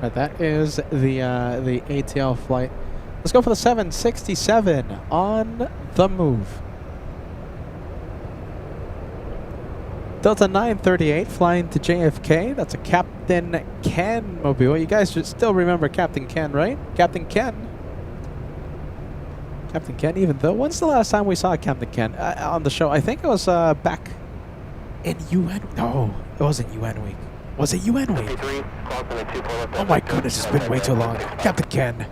Right, that is the ATL flight. Let's go for the 767 on the move. Delta 938 flying to JFK. That's a Captain Ken mobile. You guys should still remember Captain Ken, right? Captain Ken. Captain Ken, even though. When's the last time we saw Captain Ken on the show? I think it was back in UN. No, it wasn't UN week. Was it UN week? Oh my goodness, it's been way too long. Captain Ken,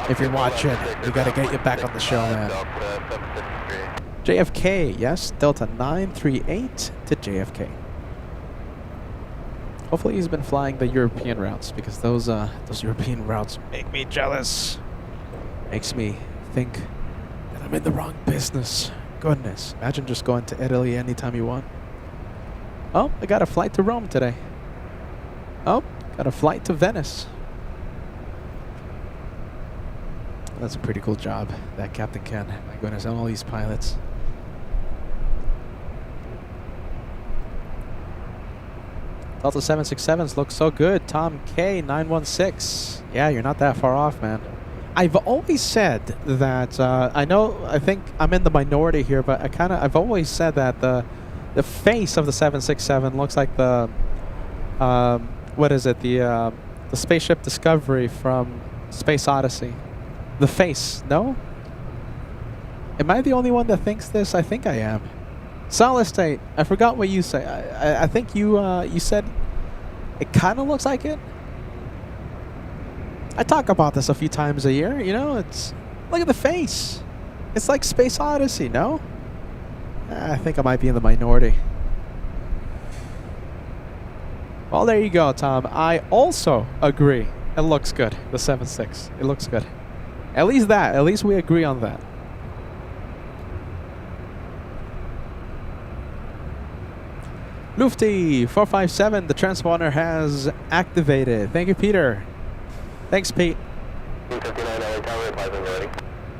if you're watching, we gotta get you back on the show, man. JFK, yes, Delta 938 to JFK. Hopefully he's been flying the European routes, because those European routes make me jealous. Makes me think that I'm in the wrong business. Goodness, imagine just going to Italy anytime you want. Oh, I got a flight to Rome today. Oh, got a flight to Venice. That's a pretty cool job, that Captain Ken. My goodness, and all these pilots. Delta 767s look so good. Tom K 916. Yeah, you're not that far off, man. I've always said that I think I'm in the minority here, but I've always said that the face of the 767 looks like the what is it? The spaceship Discovery from Space Odyssey. The face, no? Am I the only one that thinks this? I think I am. Solid State, I forgot what you say. I think you said it kind of looks like it. I talk about this a few times a year, you know, look at the face. It's like Space Odyssey, no? I think I might be in the minority. Well, there you go, Tom. I also agree. It looks good, the 7.6. It looks good. At least we agree on that. Lufty 457, the transponder has activated. Thank you, Peter. Thanks, Pete.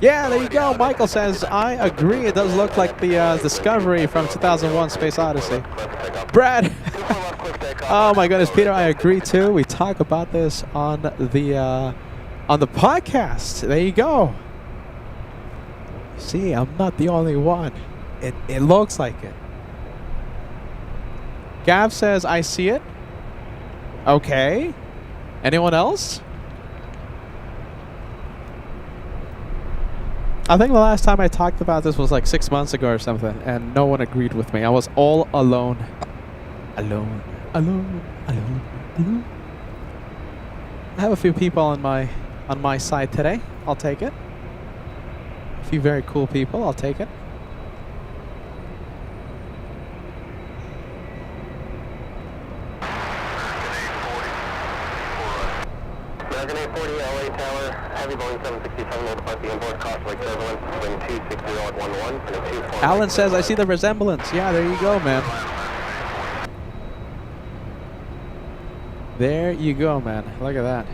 Yeah, there you go. Michael says, I agree. It does look like the Discovery from 2001 Space Odyssey. Brad. Oh my goodness, Peter, I agree too. We talk about this on the podcast. There you go. See, I'm not the only one. It looks like it. Gav says, I see it. Okay. Anyone else? I think the last time I talked about this was like 6 months ago or something, and no one agreed with me. I was all alone. Alone. I have a few people on my side today. I'll take it. A few very cool people. I'll take it. American A380 LA Tower, heavy Boeing 767 will depart the inboard cost like turbulence, wind 260 at 11, and 24. Alan says, I see the resemblance. Yeah, there you go, man. There you go, man. Look at that.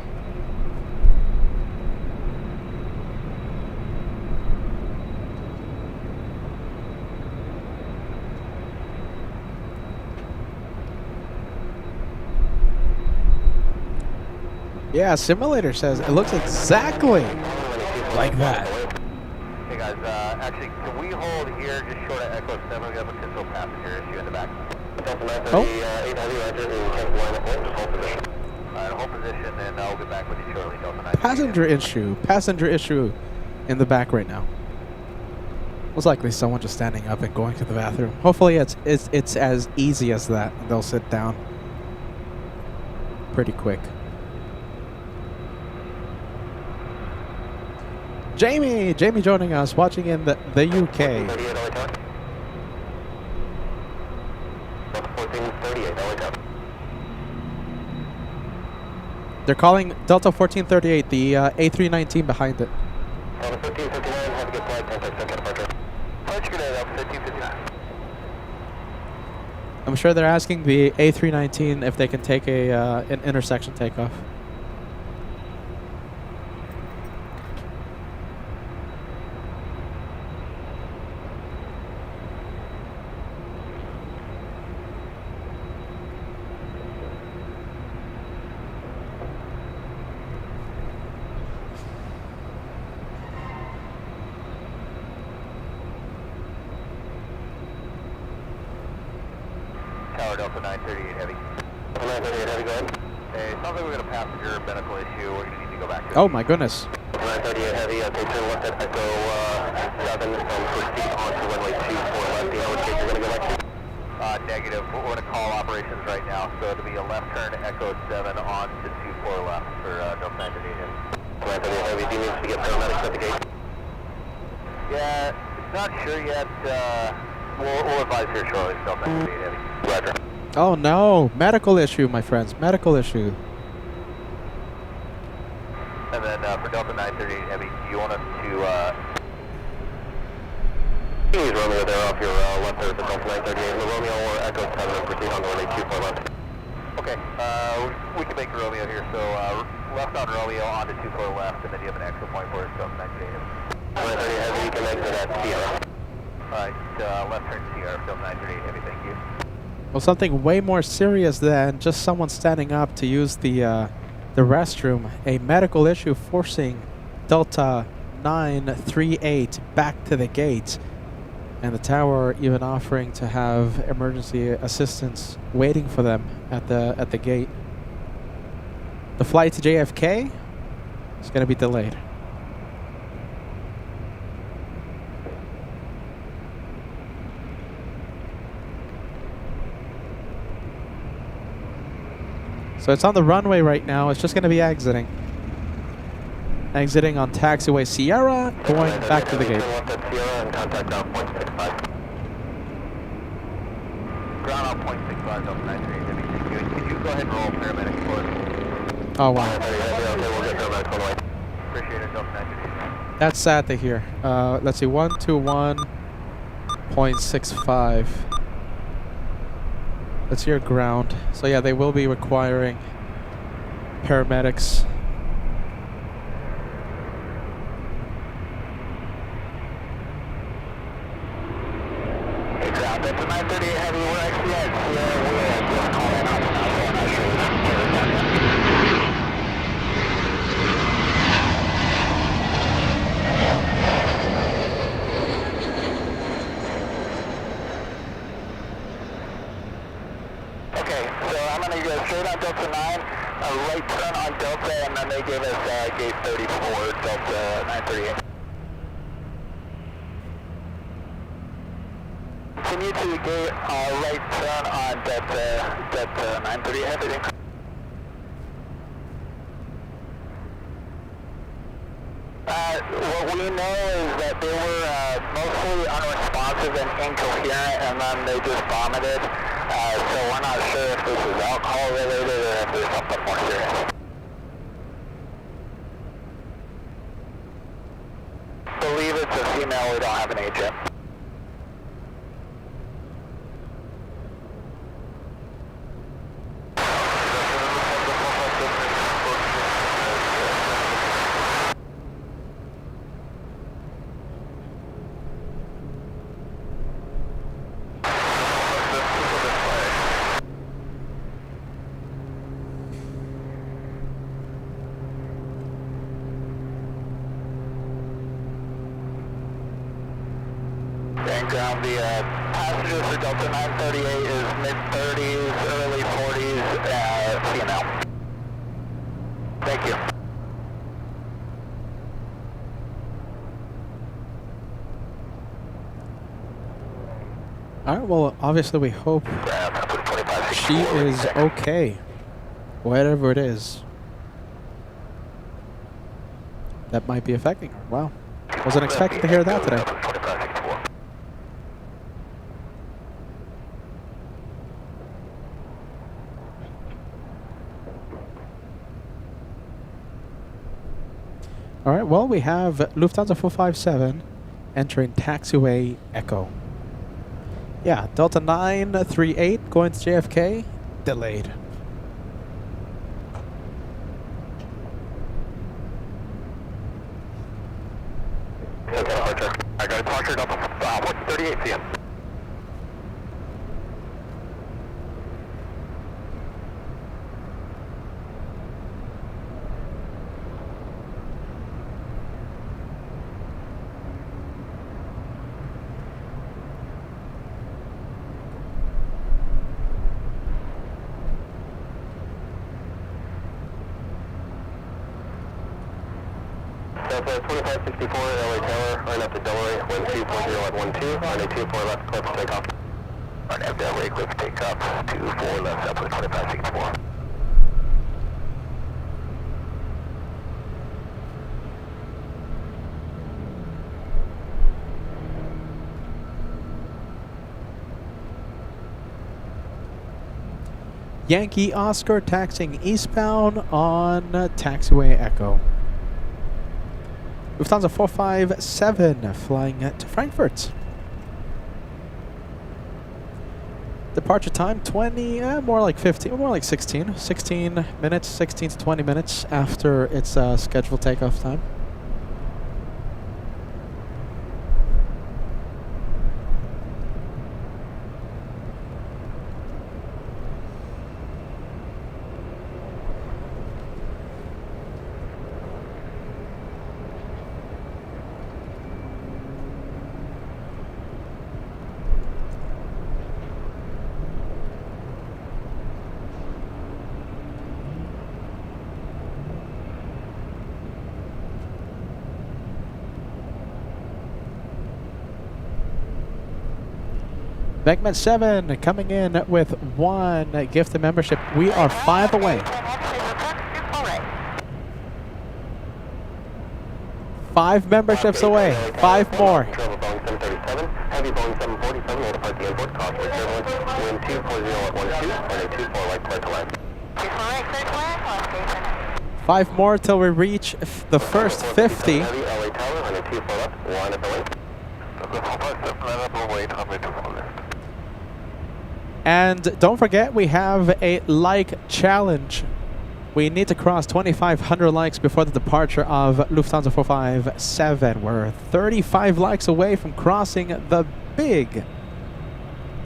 Yeah, Simulator says it looks exactly like that. Hey guys, actually, can we hold here just short of Echo 7? We have a potential passenger issue in the back. Oh. Alright, hold position, and I'll get back with you shortly. Passenger issue in the back right now. Most likely someone just standing up and going to the bathroom. Hopefully it's as easy as that. They'll sit down pretty quick. Jamie joining us, watching in the UK. They're calling Delta 1438, the A319 behind it. I'm sure they're asking the A319 if they can take an intersection takeoff. Tower, Delta 938 Heavy. 938 Heavy, go ahead. Hey, sounds like we got a passenger medical issue. We're going to need to go back to Oh my goodness. 938 Heavy, take turn left at Echo 7 and proceed on to runway 24 left. Do you know which gate you're going to go back to? Negative. We're going to call operations right now, so it'll be a left turn Echo 7 on to 24 left for Delta 938 Heavy. 938 Heavy, do you need to get paramedics at the gate? Yeah, not sure yet. We'll advise here shortly. Delta 938 Heavy. Roger. Oh no, medical issue, my friends, medical issue. And then for Delta 938 Heavy, do you want us to use Romeo there off your left there for Delta 938 and the Romeo or Echo 7 and proceed on to runway 24 left? Okay, we can make Romeo here, so left on Romeo on to 24 left, and then you have an exit point for us, Delta 938 Heavy. 938 Heavy, you can exit at Sierra. Alright, left turn Sierra, Delta 938 Heavy, thank you. Well, something way more serious than just someone standing up to use the restroom. A medical issue forcing Delta 938 back to the gate, and the tower even offering to have emergency assistance waiting for them at the gate. The flight to JFK is going to be delayed. So it's on the runway right now. It's just going to be exiting. Exiting on taxiway Sierra, going back to the gate. Ground on 0.65, Delta 938 Heavy, thank you. Could you go ahead and roll paramedics for us? Oh wow. We'll get paramedics on the way. Appreciate it, Delta 938. That's sad to hear. Let's see, 121.65. That's your ground. So yeah, they will be requiring paramedics. Ground, Delta 938 Heavy, we're actually at Sierra. We're just calling out now, so I'm not sure we're done yet. Okay, so I'm going to go straight on Delta 9, a right turn on Delta, and then they gave us gate 34, Delta 938. Continue to the gate, right turn on Delta 938, everything. What we know is that they were mostly unresponsive and incoherent, and then they just vomited. So we're not sure if this is alcohol related or if there's something more serious. Believe it's a female, we don't have an age yet. And ground, the passenger for Delta 938 is mid-30s, early 40s, female. Thank you. Alright, well, obviously we hope she is okay. Whatever it is that might be affecting her. Wow. Wasn't expecting to hear that today. Alright, well, we have Lufthansa 457 entering taxiway Echo. Yeah, Delta 938 going to JFK, delayed. I got a departure Delta 138 PM. Southwest 2564, LA Tower, line up to Delray, wind 240 at 12, runway 24 left, clear for takeoff. Line up Delray, clear for takeoff, 24 left, Southwest 2564. Yankee Oscar taxiing eastbound on taxiway Echo. Lufthansa 457 flying to Frankfurt. Departure time 20, more like 15, more like 16. 16 minutes, 16 to 20 minutes after its scheduled takeoff time. Segment 7 coming in with 1 gifted membership. We are 5 away. 5 memberships away. 5 more. Travel Boeing 737, heavy Boeing 747 will depart the airport, cost for turbulence, wind 240 at 12, runway 24 right, clear to land. 5 more till we reach the first 50. Heavy LA Tower, runway 24 left, line up the link. And don't forget, we have a like challenge. We need to cross 2,500 likes before the departure of Lufthansa 457. We're 35 likes away from crossing the big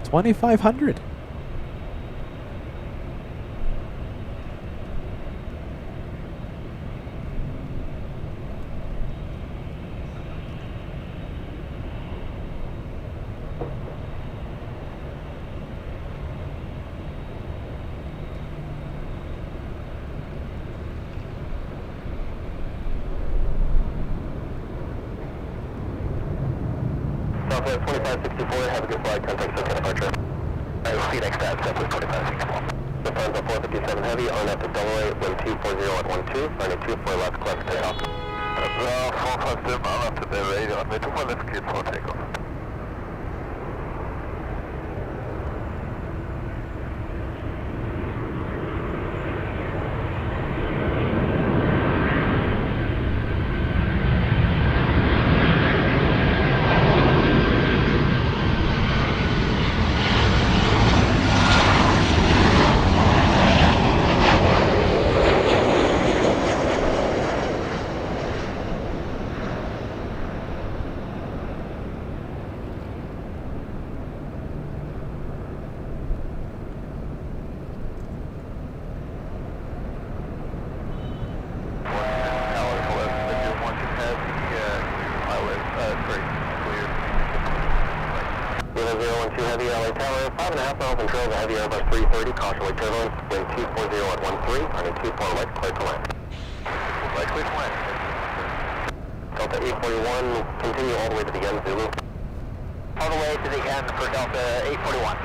2,500. Southwest 2564, have a good flight, contact circuit departure. Alright, we'll see you next time, Southwest 2564. Lufthansa 457 Heavy, on up to Delray, wind 240 at 12, runway 24 left, clear for takeoff. 457, on up to Delray, runway 24 left, clear for takeoff. Heavy LA Tower, 5.5 miles control of the heavy Airbus A380, caution with turbulence, wind 240 at 13, running 24 right, clear to land. Right, clear to land. Delta 841, continue all the way to the end, Zulu. All the way to the end for Delta 841.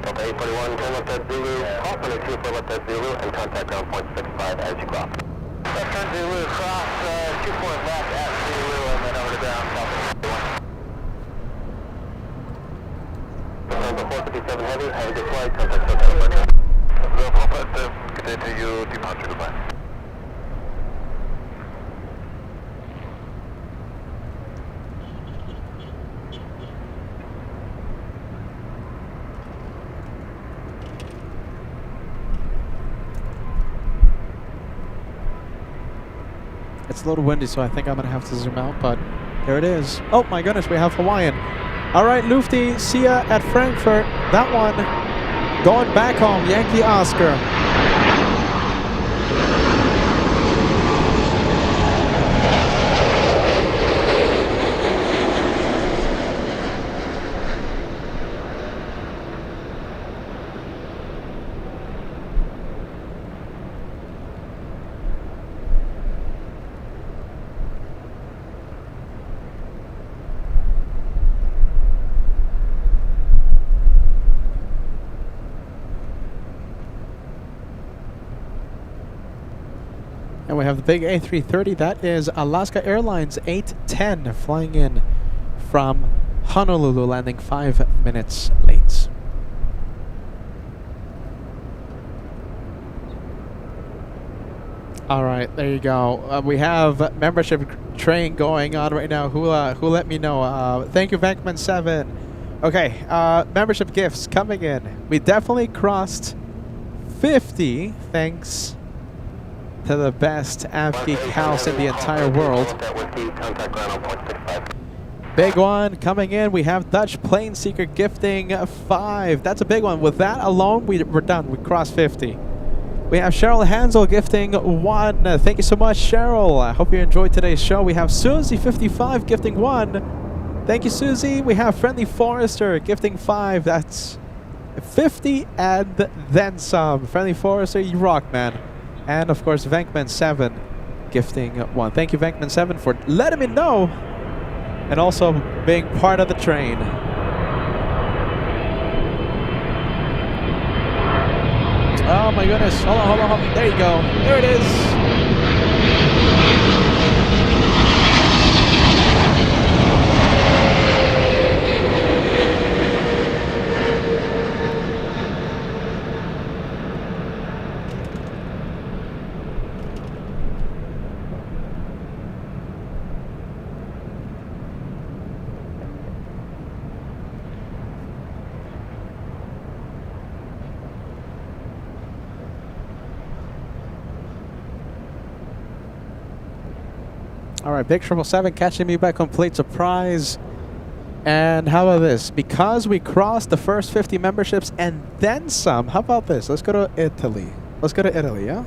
Delta 841, turn left at Zulu, cross runway 24 left at Zulu, and contact ground point 65 as you cross. Left turn Zulu, cross 24 left at Zulu, and then over to ground, south of 457 Heavy, have a good flight, contact circuit departure. 457, continue to you, departure to land. It's a little windy, so I think I'm going to have to zoom out, but there it is. Oh my goodness, we have Hawaiian. All right, Lufty, see ya at Frankfurt. That one Going back home, Yankee Oscar. And we have the big A330. That is Alaska Airlines 810 flying in from Honolulu, landing 5 minutes late. All right, there you go. We have membership train going on right now. Who let me know? Thank you, Bankman 7. Okay, membership gifts coming in. We definitely crossed 50. Thanks to the best Av Geek house in the entire world. Big one coming in. We have Dutch Plane Seeker gifting 5. That's a big one. With that alone, we're done. We crossed 50. We have Cheryl Hansel gifting 1. Thank you so much, Cheryl. I hope you enjoyed today's show. We have Susie55 gifting 1. Thank you, Susie. We have Friendly Forester gifting 5. That's 50 and then some. Friendly Forester, you rock, man. And of course, Vankman 7 gifting 1. Thank you, Vankman 7, for letting me know and also being part of the train. Oh my goodness. Hold on, hold on, hold on. There you go. There it is. All right, Big 777 catching me by complete surprise. And how about this? Because we crossed the first 50 memberships and then some, how about this? Let's go to Italy. Let's go to Italy, yeah?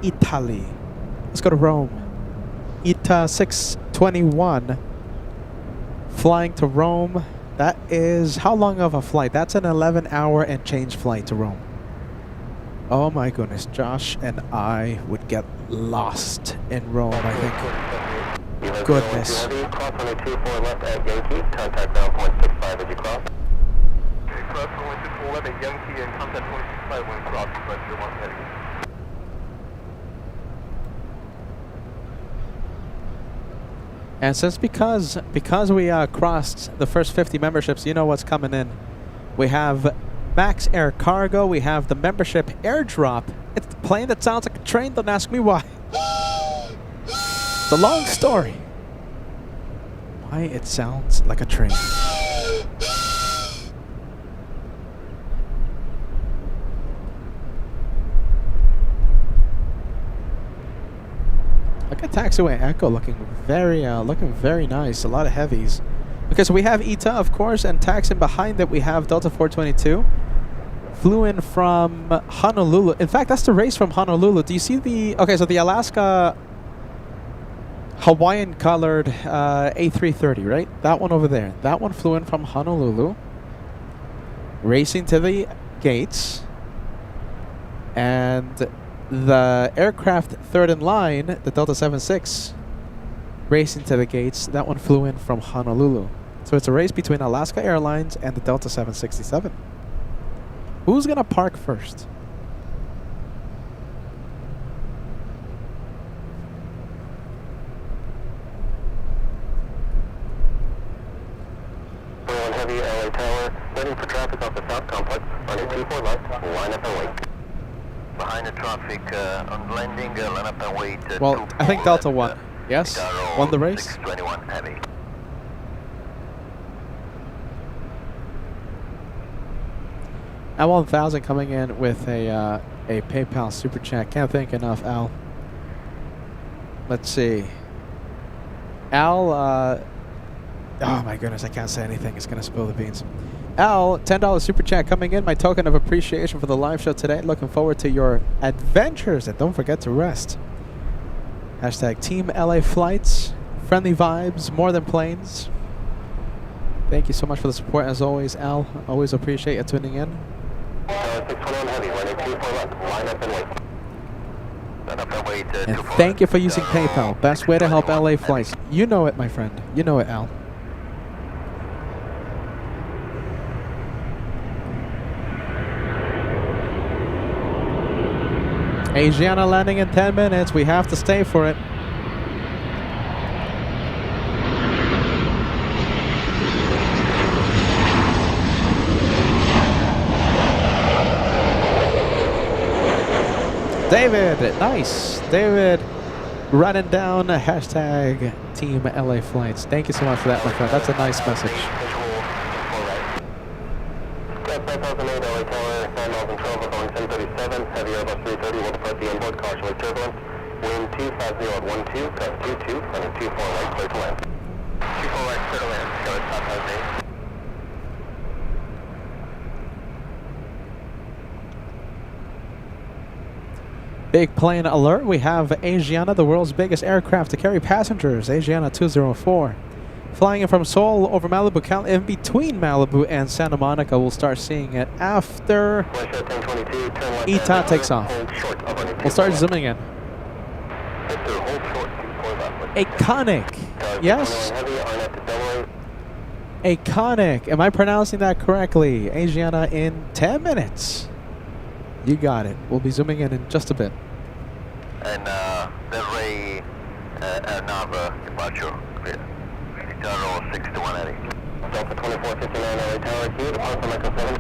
Italy. Let's go to Rome. ITA 621. Flying to Rome. That is, how long of a flight? That's an 11-hour and change flight to Rome. Oh my goodness, Josh and I would get lost in Rome, I think. Goodness. Cross runway 24 left at Yankee, contact ground point 65 as you cross. Okay, cross runway 24 left at Yankee and contact 165 when crossing, but you want heading. And since because we crossed the first 50 memberships, you know what's coming in. We have Max Air Cargo. We have the membership airdrop. It's the plane that sounds like a train. Don't ask me why. It's a long story. Why it sounds like a train. Look at Taxiway Echo looking very nice. A lot of heavies. Okay, so we have ITA, of course, and taxiing behind it we have Delta 422. Flew in from Honolulu. In fact, that's the race from Honolulu. Do you see the... Okay, so the Alaska Hawaiian colored A330, right? That one over there. That one flew in from Honolulu. Racing to the gates. And the aircraft third in line, the Delta 76, racing to the gates. That one flew in from Honolulu. So it's a race between Alaska Airlines and the Delta 767. Who's going to park first? One heavy LA Tower, waiting for traffic off the South Complex, running 24 left, line up and wait. Behind the traffic on landing, line up and wait. Well, I think Delta won. Yes? Won the race? 621 heavy. Al 1000 coming in with a PayPal super chat. Can't thank enough, Al. Let's see. Al, oh my goodness, I can't say anything. It's going to spill the beans. Al, $10 super chat coming in. My token of appreciation for the live show today. Looking forward to your adventures, and don't forget to rest. Hashtag Team LA Flights. Friendly vibes, more than planes. Thank you so much for the support as always, Al. Always appreciate you tuning in. 621 heavy, running 24 left, line up and wait. Line up and wait, And thank you for using PayPal. Best way to help LA Flights. You know it, my friend. You know it, Al. Asiana landing in 10 minutes. We have to stay for it. David, nice. David running down hashtag Team LA Flights. Thank you so much for that, my friend. That's a nice message. LA Tower, 9,012, we're going 1037, heavy Airbus A380 will depart the inboard, caution with turbulence. Wind 250 at 12, gust 22, running 24 right, clear to land. 24 right, clear to land, go at top 5 Big plane alert. We have Asiana, the world's biggest aircraft to carry passengers. Asiana 204. Flying in from Seoul over Malibu, in between Malibu and Santa Monica. We'll start seeing it after ETA takes off. We'll start zooming in. Iconic. Yes? Iconic. Am I pronouncing that correctly? Asiana in 10 minutes. You got it. We'll be zooming in just a bit. And the Ray Nava departure clear. General 6 to 180. Delta 2459 LA Tower Q, depart from Echo 7.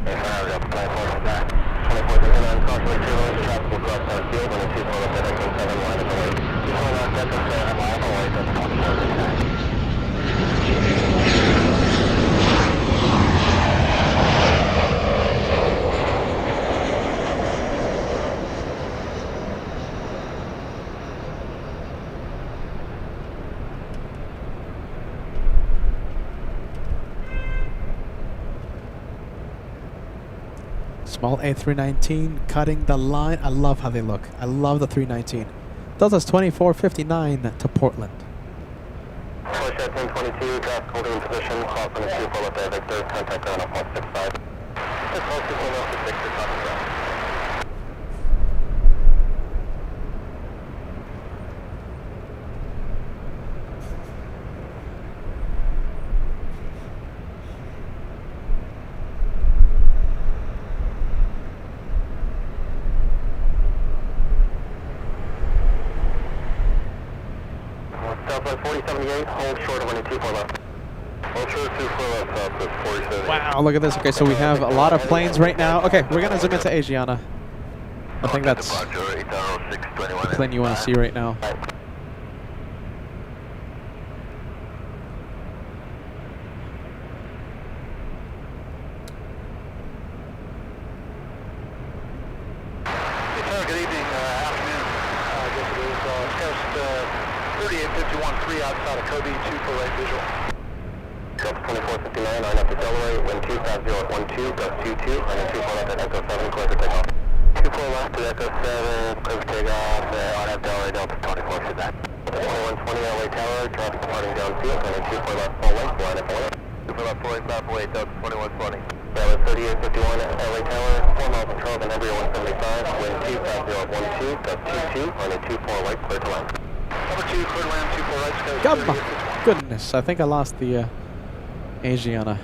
Delta 94 back. 2459, caution turbulence, traffic will cross South Field, and a 2 photo at Echo 7, line of the way. 2 left, Echo 7, line of the way, Delta 2459. Small A319 cutting the line. I love how they look. I love the 319. Does us 2459 to Portland. Push at 1022, draft holding in position, call from the 2 full up air Victor, contact ground up 165. This call 2 full up to 6 to top of ground. Southwest 4078, hold short of 124 left. Hold short of 24 left, Southwest 4078. Wow, look at this. Okay, so we have a lot of planes right now. Okay, we're going to zoom into Asiana. I think that's the plane you want to see right now. Good evening, afternoon. I guess it is. Coast 3851-3 outside of Kobe, 2 for right visual. Delta 2459, line up to Delaware, wind 250 at 12, gust 22, running 2 4 left at Echo 7, clear for takeoff. 2 4 left at Echo 7, clear for takeoff, on at Delaware, Delta 24 for that. 2120 LA Tower, traffic departing downfield, running 2 4 left full length, line up away. 2 4 left full length, map away, Delta 2120. Dallas 3851 LA Tower, 4 miles control, and every 175, wind 250 at 12, gust 22, running 2 4 right, clear to land. Number 2, clear to land, 2 for right, coast God, my 3851. goodness. I think I lost the Asiana.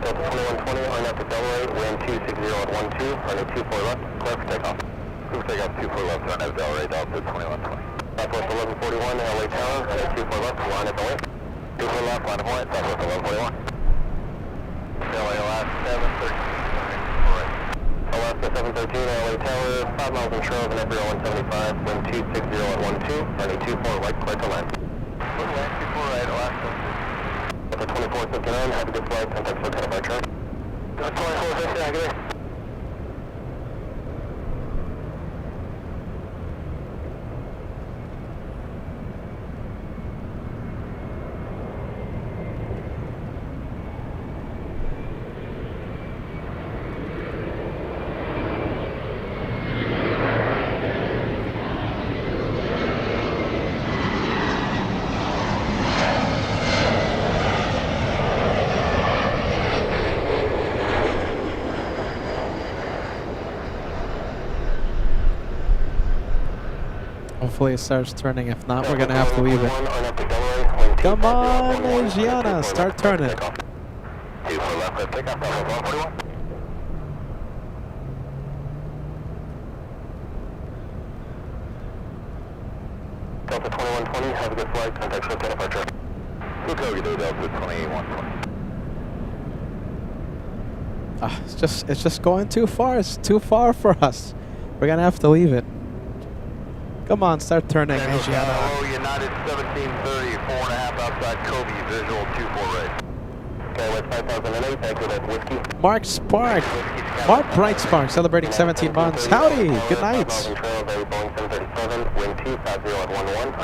Delta 2120, line up to Delaware, wind 260 at 12, running 2 4 left, clear for takeoff. Clear for takeoff, 2 4 left, run out of Delaware, Delta 2120. Southwest 1141, LA Tower, running 2 4 left, line up the way. 2 4 left, line up the way, Southwest 1141. LAX 713. Alaska 713, LA Tower, 5 miles in Charlotte, and every 175, wind 260 at 12, running 24 right, clear to land. Land 24 right, Alaska. At the 2459, have a good flight, contact for departure. 2459, good day. Hopefully it starts turning. If not, we're gonna have to leave it. Come on, Asiana, start turning. 2 for left, clear takeoff, 141. Delta 2120, have a good flight, contact for departure. Hotel, good day, Delta 2120. It's just going too far. It's too far for us. We're gonna have to leave it. Come on, start turning, Asiana. Hello, United 1730, 4.5 outside Kobe, visual 24 right. Okay, with 5008, thank you, that's whiskey. Mark Spark. Mark Bright Spark celebrating 17 months. Howdy, good night.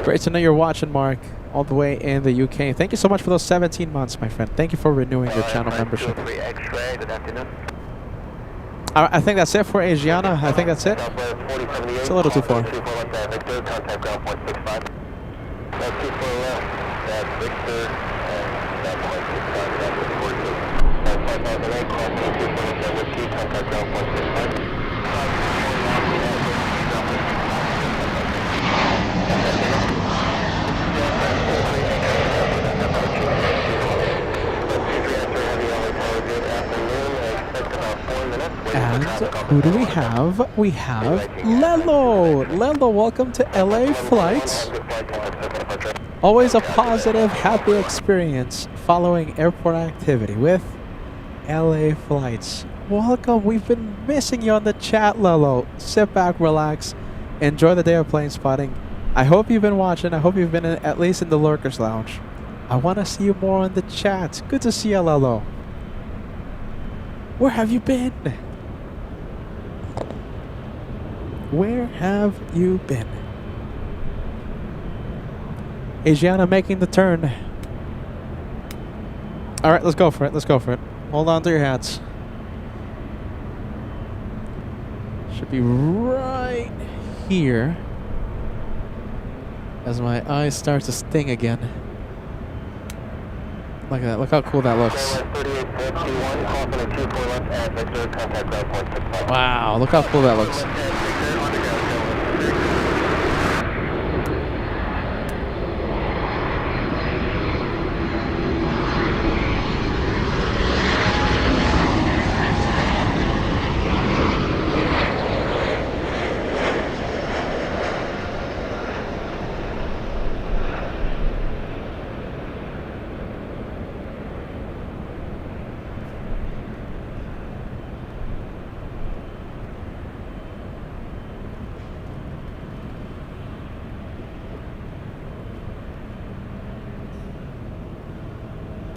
Great to know you're watching, Mark, all the way in the UK. Thank you so much for those 17 months, my friend. Thank you for renewing your channel membership. I think that's it for Asiana. I think that's it. It's a little too far. And who do we have? We have Lelo. Lelo, welcome to LA Flights. Always a positive, happy experience following airport activity with LA Flights. Welcome. We've been missing you on the chat, Lelo. Sit back, relax, enjoy the day of plane spotting. I hope you've been watching. I hope you've been at least in the Lurkers Lounge. I want to see you more on the chat. Good to see you, Lelo. Where have you been? Where have you been? Asiana making the turn. All right, let's go for it. Let's go for it. Hold on to your hats. Should be right here as my eyes start to sting again. Look at that. Look how cool that looks. Wow, look how cool that looks.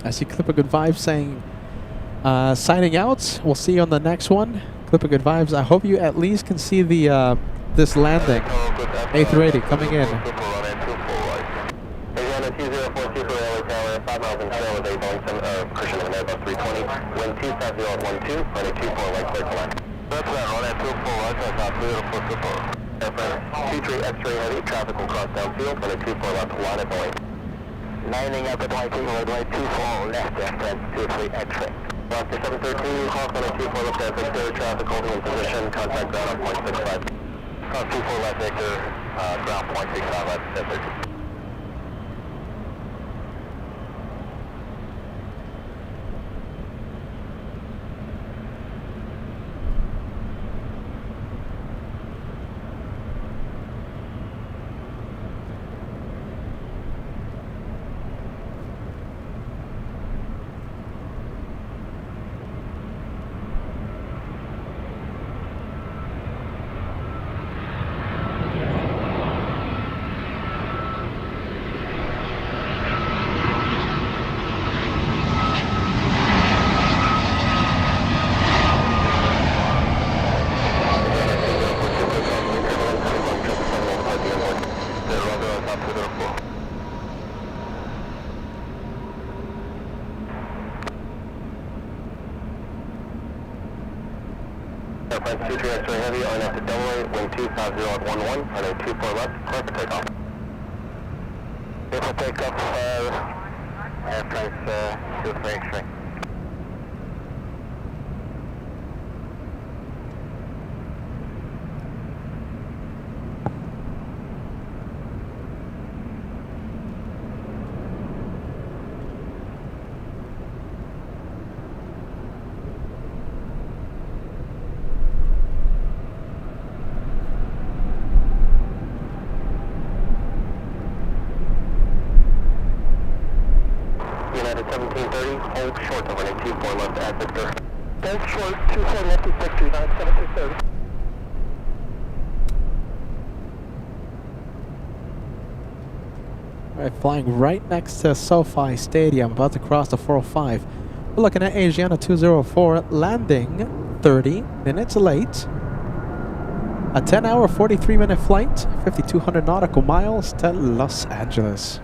I see Clip of Good Vibes saying, signing out. We'll see you on the next one. Clip of Good Vibes. I hope you at least can see the this landing. A380 coming in. X-ray heavy, traffic will cross downfield, 24 left, line at the lane. Landing at the right, runway 24 left, FM, 23 X-ray. Alaska 713, call 24 left, Victor, traffic holding in position, contact ground on point 65. Call 24 left, Victor, ground point 65 left, 713. 23 X-ray heavy, RNF to AA, wind 250 at 11, runway 24 left, clear for takeoff. Clear for takeoff, Air France 23 X-ray. United 1730, hold short of runway 24 left at Victor. Hold short, 24 left at Victor, United 1730. Alright, flying right next to SoFi Stadium, about to cross the 405. We're looking at Asiana 204, landing 30 minutes late. A 10-hour, 43-minute flight, 5,200 nautical miles to Los Angeles.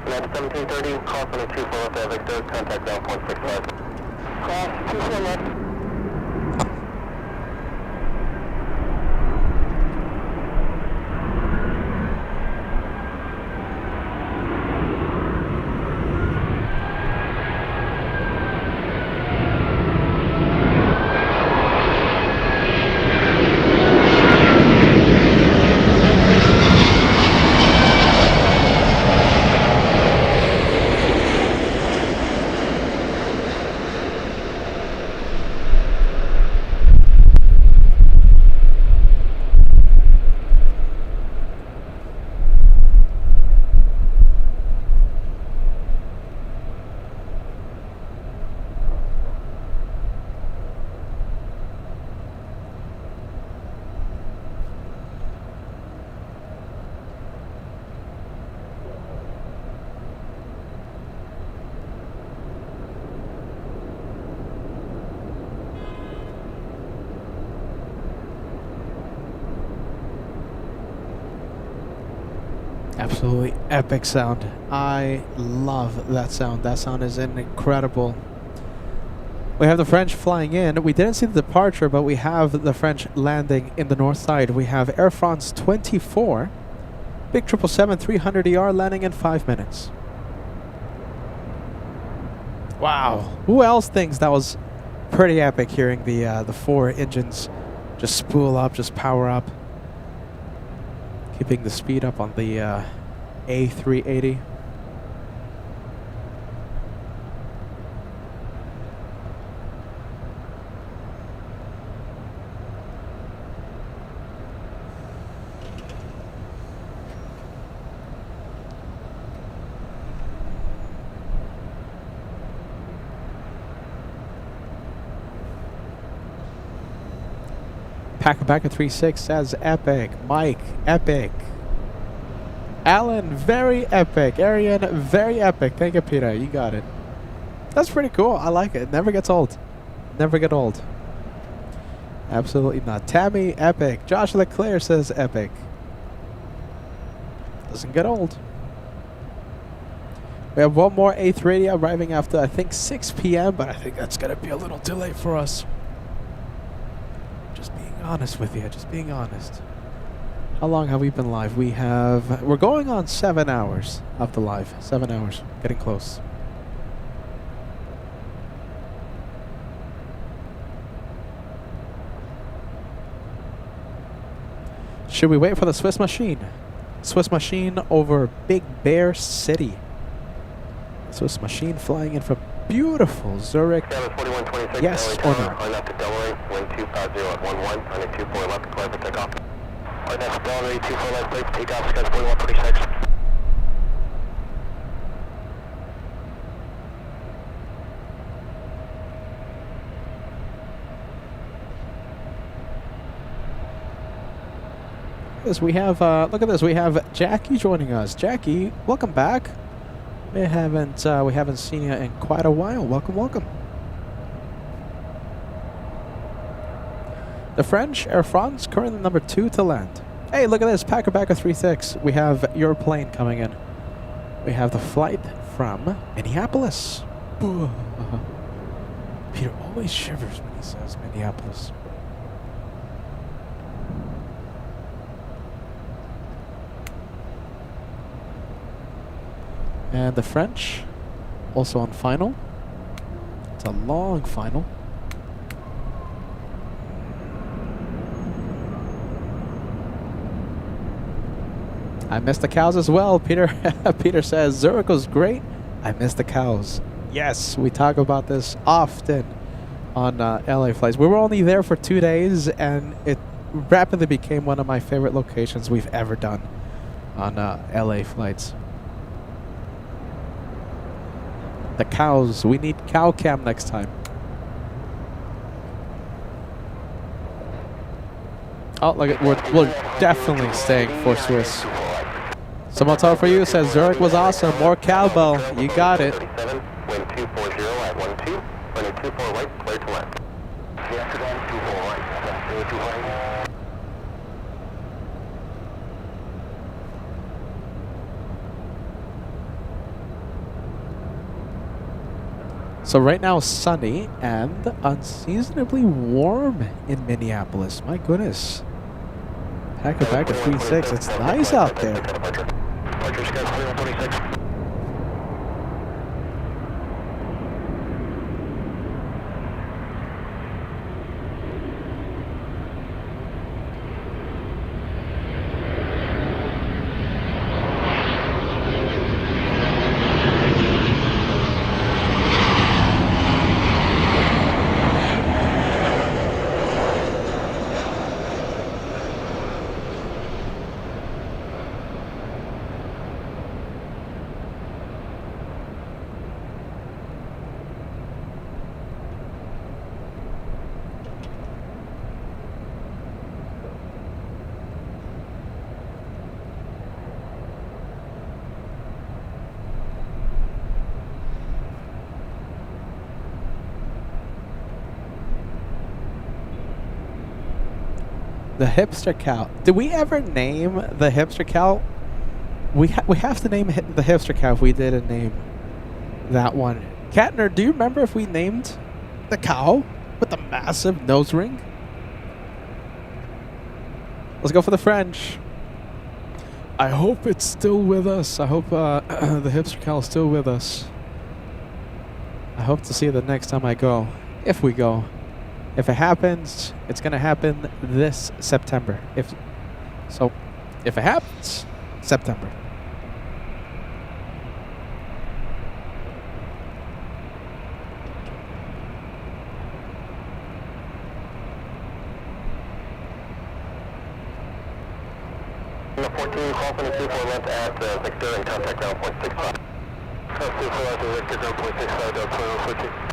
United 1730, cross runway 24 left at Victor, contact down 0.65. Cross 24 left. Absolutely epic sound. I love that sound. That sound is incredible. We have the French flying in. We didn't see the departure, but we have the French landing in the north side. We have Air France 24, big 777-300ER landing in 5 minutes. Wow. Who else thinks that was pretty epic, hearing the 4 engines just spool up, just power up? Keeping the speed up on the A380. Packer36 says epic. Mike, epic. Alan, very epic. Arian, very epic. Thank you, Peter. You got it. That's pretty cool. I like it. Never gets old. Never get old. Absolutely not. Tammy, epic. Josh Leclerc says epic. Doesn't get old. We have one more A380 arriving after, I think, 6 p.m., but I think that's going to be a little too late for us. Just being honest with you. Just being honest. How long have we been live? We're going on 7 hours of the live. 7 hours. Getting close. Should we wait for the Swiss machine? Swiss machine over Big Bear City. Swiss machine flying in from beautiful Zurich. Yes or no? Left to Delaware, wind 250 at 11, running 24 left, clear for takeoff. Left to Delaware, 24 left, clear for takeoff, schedule 4146. We have look at this. We have Jackie joining us. Jackie, welcome back. We haven't seen you in quite a while. Welcome, welcome. The French Air France currently number 2 to land. Hey, look at this. Packer 36. We have your plane coming in. We have the flight from Minneapolis. Peter always shivers when he says Minneapolis. And the French, also on final. It's a long final. I missed the cows as well, Peter. Peter says, Zurich was great. I missed the cows. Yes, we talk about this often on LA flights. We were only there for 2 days, and it rapidly became one of my favorite locations we've ever done on LA flights. The cows. We need cow cam next time. Oh, look at we're definitely staying for Swiss. Someone talk for you says Zurich was awesome. More cowbell. You got it. Wind 240 at 12. Running 24 right, clear to land. Amsterdam 24 right. 2 right. So right now sunny and unseasonably warm in Minneapolis. My goodness. Pack a bag of 3.6. It's nice out there. Archer Sky 126. The hipster cow. Did we ever name the hipster cow? We have to name the hipster cow if we didn't name that one. Katner, do you remember if we named the cow with the massive nose ring? Let's go for the French. I hope it's still with us. I hope the hipster cow is still with us. I hope to see it the next time I go, if we go. If it happens, it's gonna happen this September. If it happens, September. The 14, call from the 24 left at Victor and contact ground point 65. 24 left at Victor, ground point 65, down 2014.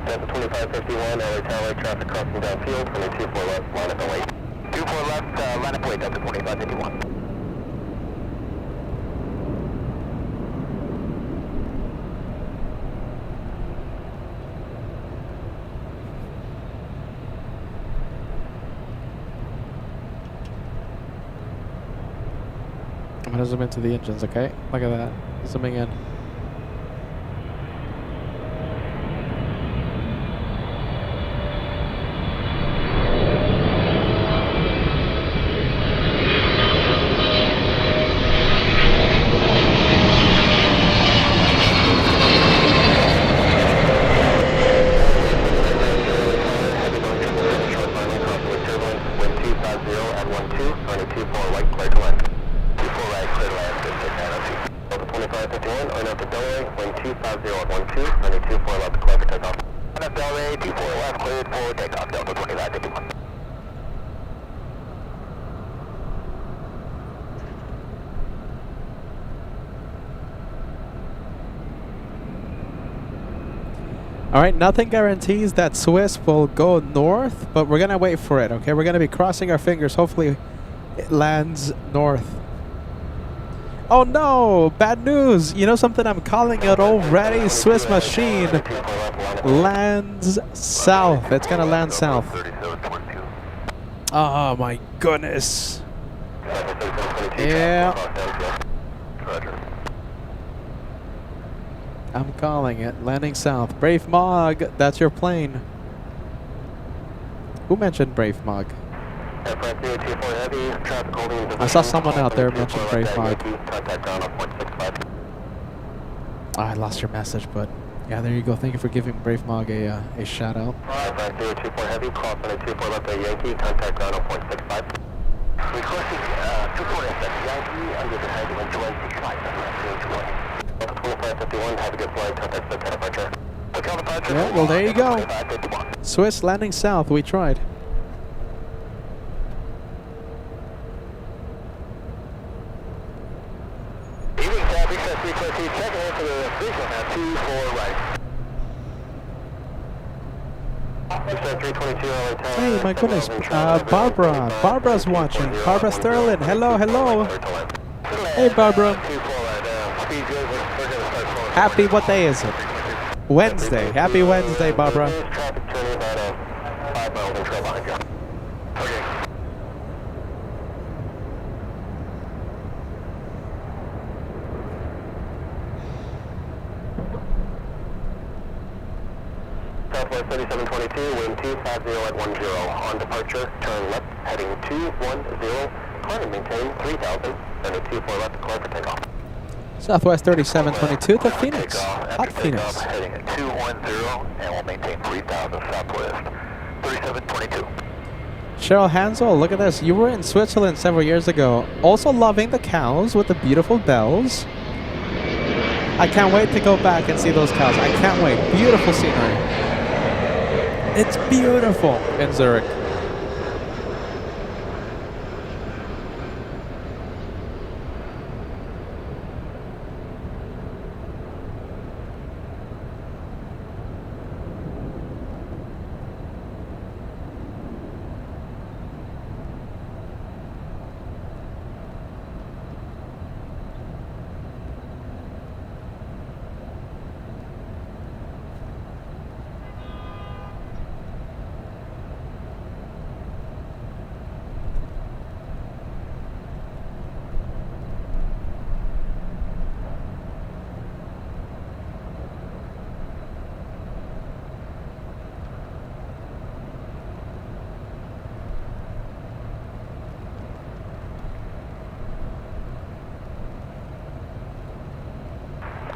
Delta 2551, LA Tower, traffic crossing downfield, from the 24 left, line up and wait. 24 left, line up wait, Delta 2551. I'm gonna zoom into the engines, okay? Look at that. Zooming in. All right, nothing guarantees that Swiss will go north, but we're gonna wait for it, okay? We're gonna be crossing our fingers. Hopefully it lands north. Oh no, bad news. You know something, I'm calling it already. Swiss machine lands south. It's gonna land south. Oh my goodness. Yeah. I'm calling it. Landing south. Brave Mog, that's your plane. Who mentioned Brave Mog? I saw someone out there mention Brave Mog. Oh, I lost your message, but yeah, there you go. Thank you for giving Brave Mog a shout out. Heavy, cross on a 24 left at Yankee, contact ground on 0.65. Requesting 24 left at Yankee, under the head wind 265, 2551, have a good flight, contact the departure. Yeah, well there you go. Swiss landing south, we tried. Even south, excess frequency, check in for the frequent at 24 right. Hey, my goodness. Barbara's watching. Barbara Sterling. Hello, hello. Hey, Barbara. Happy, what day is it? Wednesday. Happy Wednesday, Barbara. Southwest 3722, wind 250 at 10. On departure, turn left, heading 210. Climb and maintain 3000. Then a 24 left, clear for takeoff. Southwest 3722 to Phoenix. Hot Phoenix. Heading at 210, and we'll maintain 3000 Southwest 3722. Cheryl Hansel, look at this. You were in Switzerland several years ago. Also loving the cows with the beautiful bells. I can't wait to go back and see those cows. I can't wait. Beautiful scenery. It's beautiful in Zurich.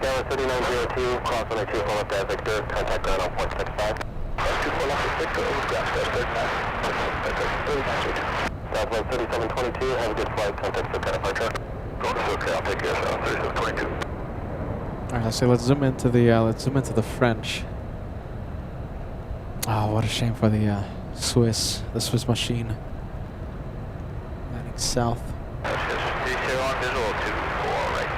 Dallas 3902, cross on a 24 left at Victor, contact ground on 0.65. 24 left at Victor, overcraft, 39. Southwest 3722, have a good flight, contact SoCal departure. Going to SoCal, take care, South 3722. Alright, let's zoom into the French. Oh, what a shame for the Swiss machine. Landing south. on visual 24 right.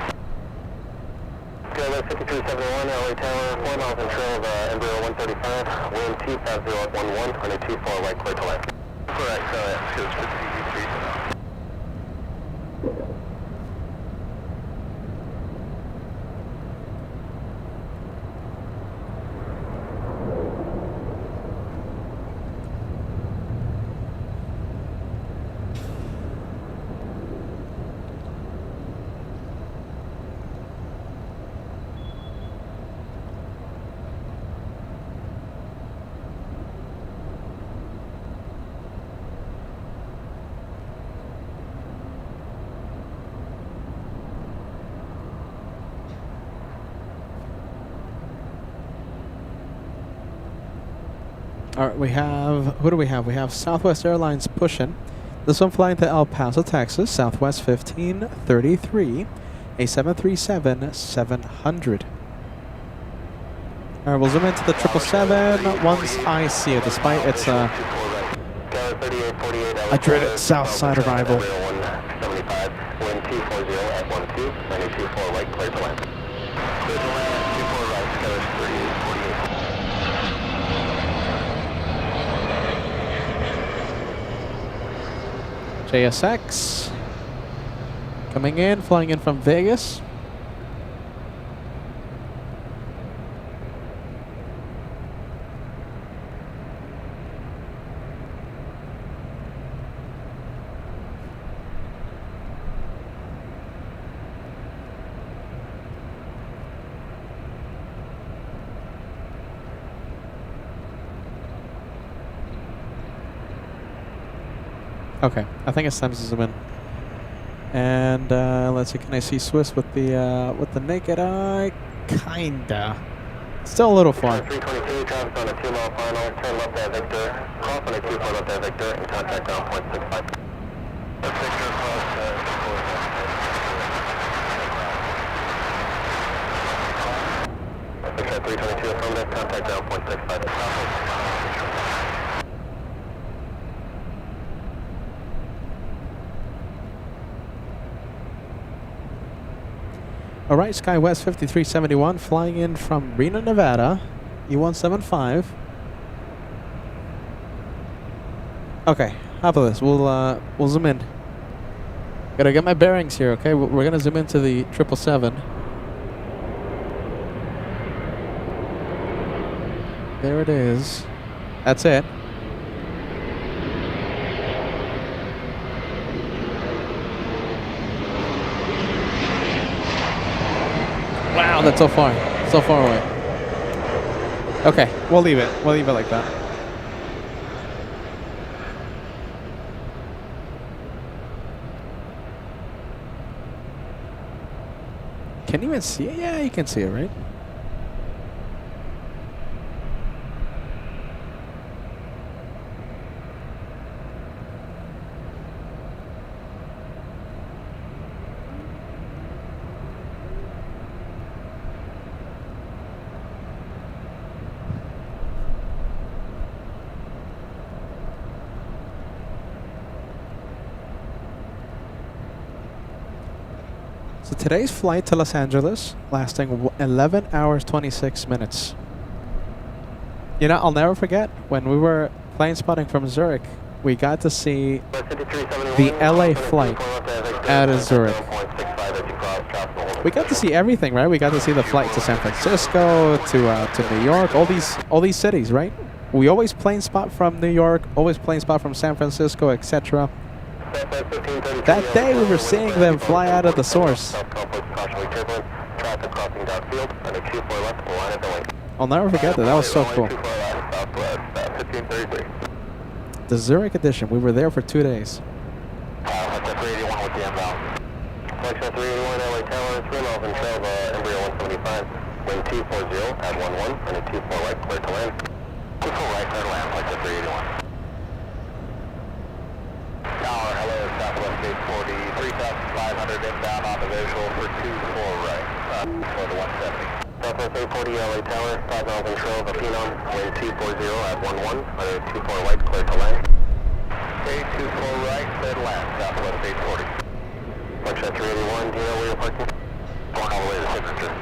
Go 5371, LA Tower, 4 miles in trail of Embraer 135, wind 250 at 11, on a 24 right, clear to land. Correct, so it's 53 now. All right, we have, who do we have? We have Southwest Airlines pushing. This one flying to El Paso, Texas, Southwest 1533, a 737-700. All right, we'll zoom into the 777 once I see it, despite its a dreaded south side arrival. 175, wind 240 at 12, 924 right, clear to land. Clear to land, 24 right, Scottish 3848. JSX coming in, flying in from Vegas. Okay, I think it's time to zoom in. And let's see, can I see Swiss with the naked eye? Kinda. Still a little far. 322, traffic on a 2-mile final, turn left at Victor, cross on a 2-4 left at Victor, and contact ground point 65. That's Victor cross, 322 affirmative, contact ground point 65. All right, SkyWest 5371 flying in from Reno, Nevada, E175. Okay, how about this? We'll zoom in. Gotta get my bearings here, okay? We're gonna zoom into the 777. There it is. That's it. Wow, that's so far away. Okay, we'll leave it. We'll leave it like that. Can you even see it? Yeah, you can see it, right? So today's flight to Los Angeles, lasting 11 hours 26 minutes. You know, I'll never forget when we were plane spotting from Zurich, we got to see the LA flight out of Zurich. We got to see everything, right? We got to see the flight to San Francisco, to New York, all these cities, right? We always plane spot from New York, always plane spot from San Francisco, etc. That day we were seeing them fly out of the source. I'll never forget that. That was so cool. The Zurich edition. We were there for 2 days. LAX 381 LA Tower, 3 miles in trail of Embryo 175, wind 240 at 11, and a 24 right clear to land. 24 right clear to land, LAX 381. Tower, hello, Southwest 840, 3,500 inbound on the visual for 24 right, for the 170. Southwest 840 LA Tower, 5 miles in trail of Phenom, wind 240 at 11, and a 24 right clear to land. Okay, 24 right, clear to land, Southwest 840. LAX 381, do you know where you're parking? Going all the way to Signature.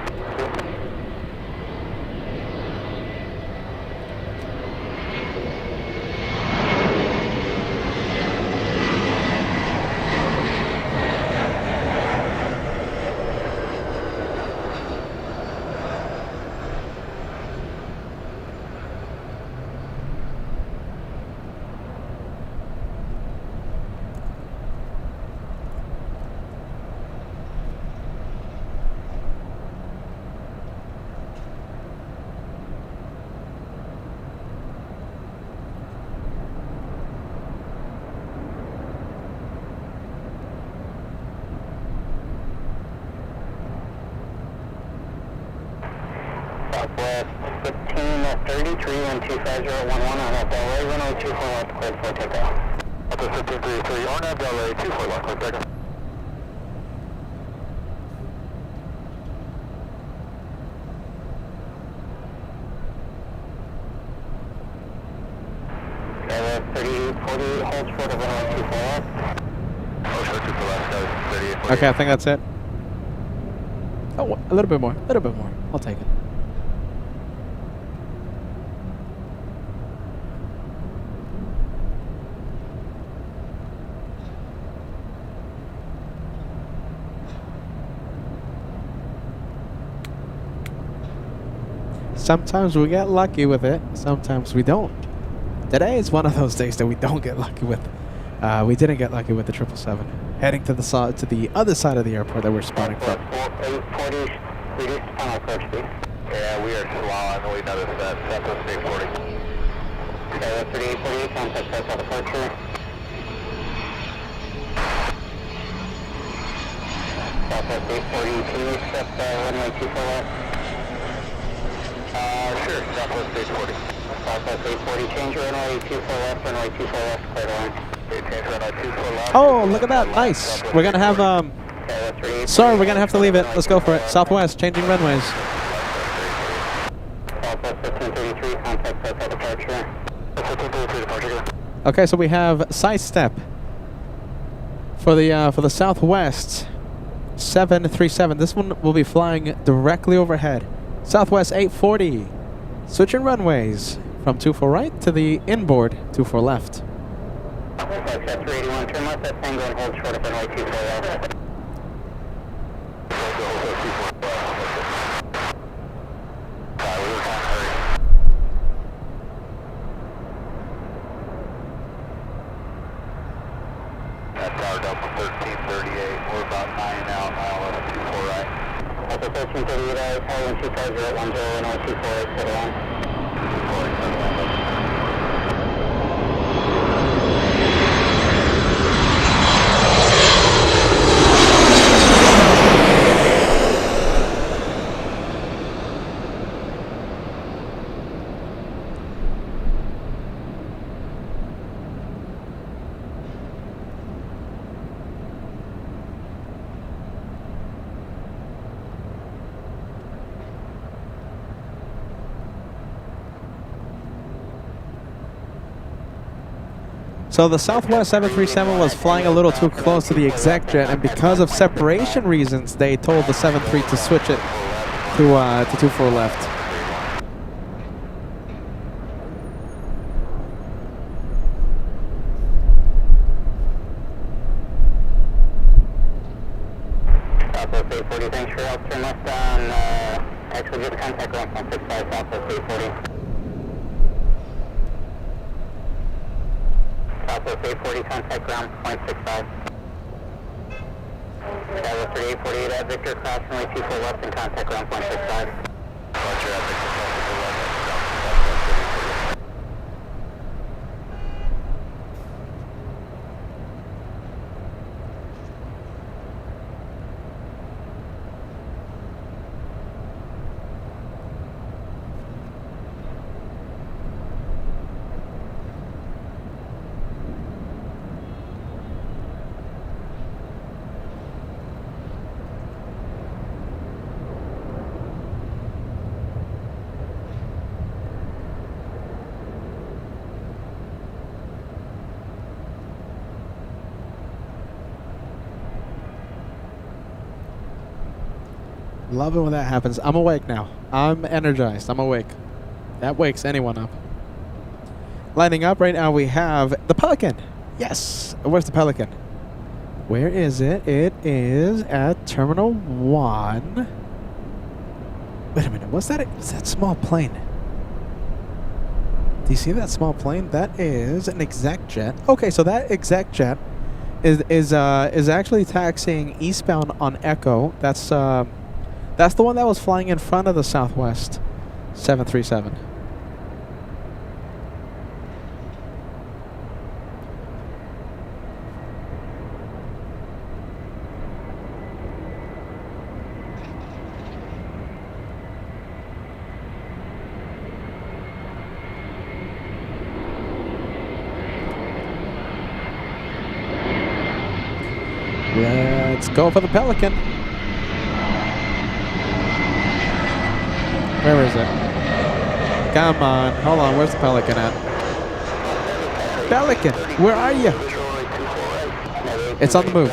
Southwest 1533 and 25011 on that Delray, runway 24 left, cleared for takeoff. Southwest 1533 on that Delray, 24 left, cleared takeoff. Okay, 3840 holds for the runway 24 left. Oh, sure, 24 left, guys, 3840. Okay, I think that's it. Oh, a little bit more. A little bit more. I'll take it. Sometimes we get lucky with it, sometimes we don't. Today is one of those days that we don't get lucky with. We didn't get lucky with the 777. Heading to the other side of the airport that we're spotting from. 840, reduced final approach speed. Yeah, we are slow on the way down to that Southwest 840. Okay, that's 3840, contact south departure. Southwest 840, can you step runway 24 left? Sure, Southwest 840. Southwest 840, change runway 24 left, runway 24 left, clear to land. Change runway 24 left. Oh, look at that. Nice. We're going to have, sorry, we're going to have to leave it. Let's go for it. Southwest, changing runways. Southwest 1533, contact hotel departure. 1533 departure. Okay, so we have side step for the Southwest 737. This one will be flying directly overhead. Southwest 840. Switching runways from 24 right to the inboard 24 left. LAX A380, turn left at Tango and hold short of runway 24 left. That's our Delta 1338. We're about 9 now, mile left, 24 right. Delta 1338, Holland 25010, runway 24 clear to land. So the Southwest 737 was flying a little too close to the exec jet, and because of separation reasons, they told the 73 to switch it to 24 left. Southwest 840, thanks for your help. Turn left on, actually get contact ground 165, Southwest 840. Southwest 840, contact ground 0.65. Southwest 848 at Victor, cross runway 24 left and contact ground 0.65. Roger, at Victor, cross runway left. Love it when that happens. I'm awake now. I'm energized. I'm awake. That wakes anyone up. Lining up right now, we have the Pelican. Yes. Where's the Pelican? Where is it? It is at Terminal 1. Wait a minute. What's that? What's that small plane? Do you see that small plane? That is an exec jet. Okay, so that exec jet is actually taxiing eastbound on Echo. That's the one that was flying in front of the Southwest 737. Let's go for the Pelican. Where is it? Come on. Hold on. Where's the Pelican at? Pelican, where are you? It's on the move.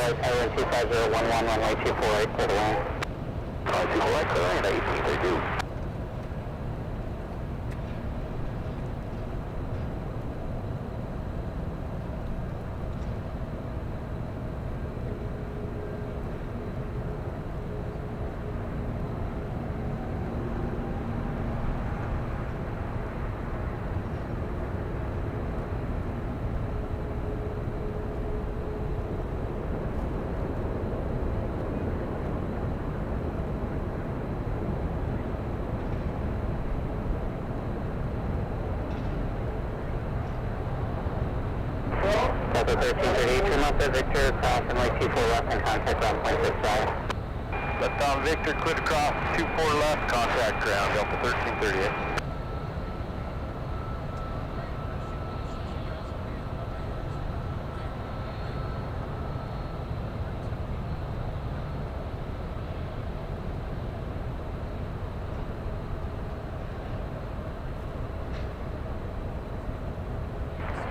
Delta 1338, turn left at Victor, cross runway 24 left and contact ground 0.65. Left Victor, cleared across 24 left, contact ground, Delta 1338.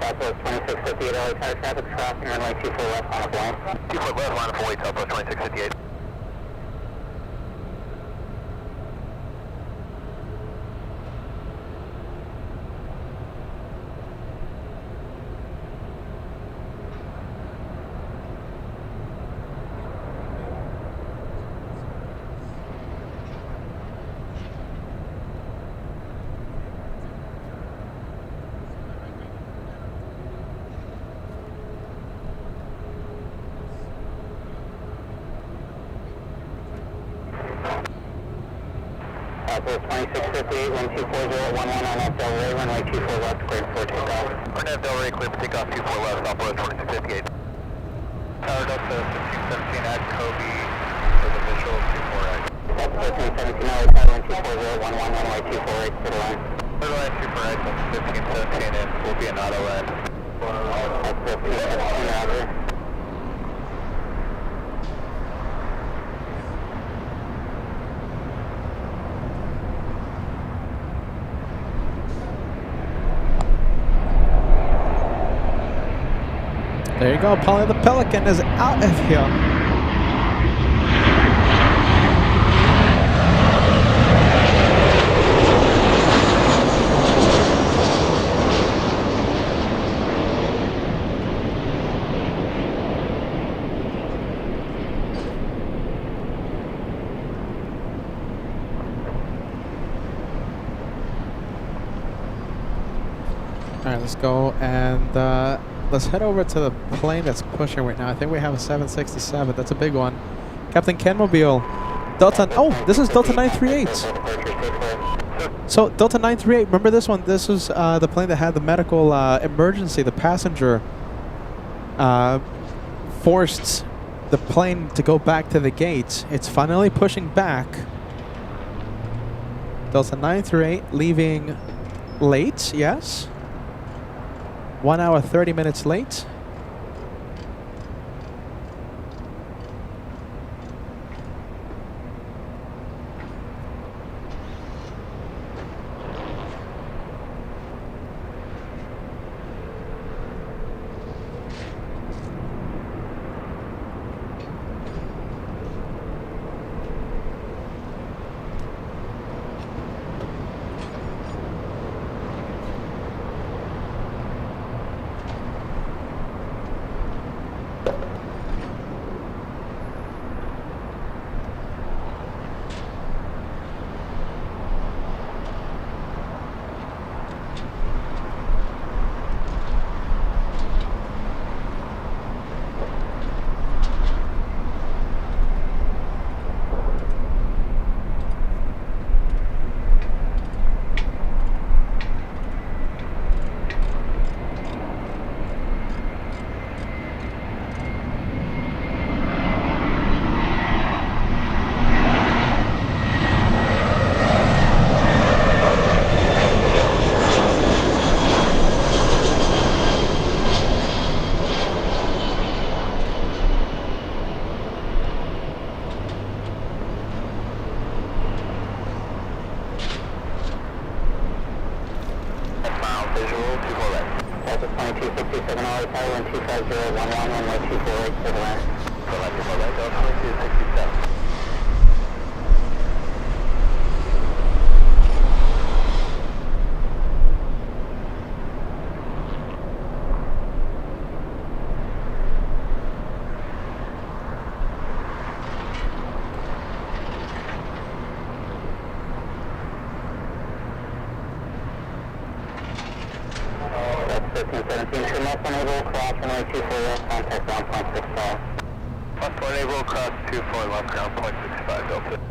Southwest 2658 LA tire traffic crossing runway 24 left on a blank. 24 left, line of 48, Southwest 2658. Southwest 2658, 124011 on up Del Rey, runway 24 left, cleared for takeoff. Arnett Del Rey, cleared for takeoff 24 left, Southwest 2658. Tower Delta 1517 at Kobe, for the visual 24 right. Southwest 1517 LA tire 124011, runway 248 to the line. Clear line 24 right, Delta 1517 and will be an auto end. Southwest 1517, roger. There you go, Polly the Pelican is out of here. Alright, let's go and let's head over to the plane that's pushing right now. I think we have a 767. That's a big one. Captain Kenmobile. Delta. Oh, this is Delta 938. So Delta 938. Remember this one? This was the plane that had the medical emergency. The passenger forced the plane to go back to the gate. It's finally pushing back. Delta 938 leaving late. Yes. 1 hour 30 minutes late.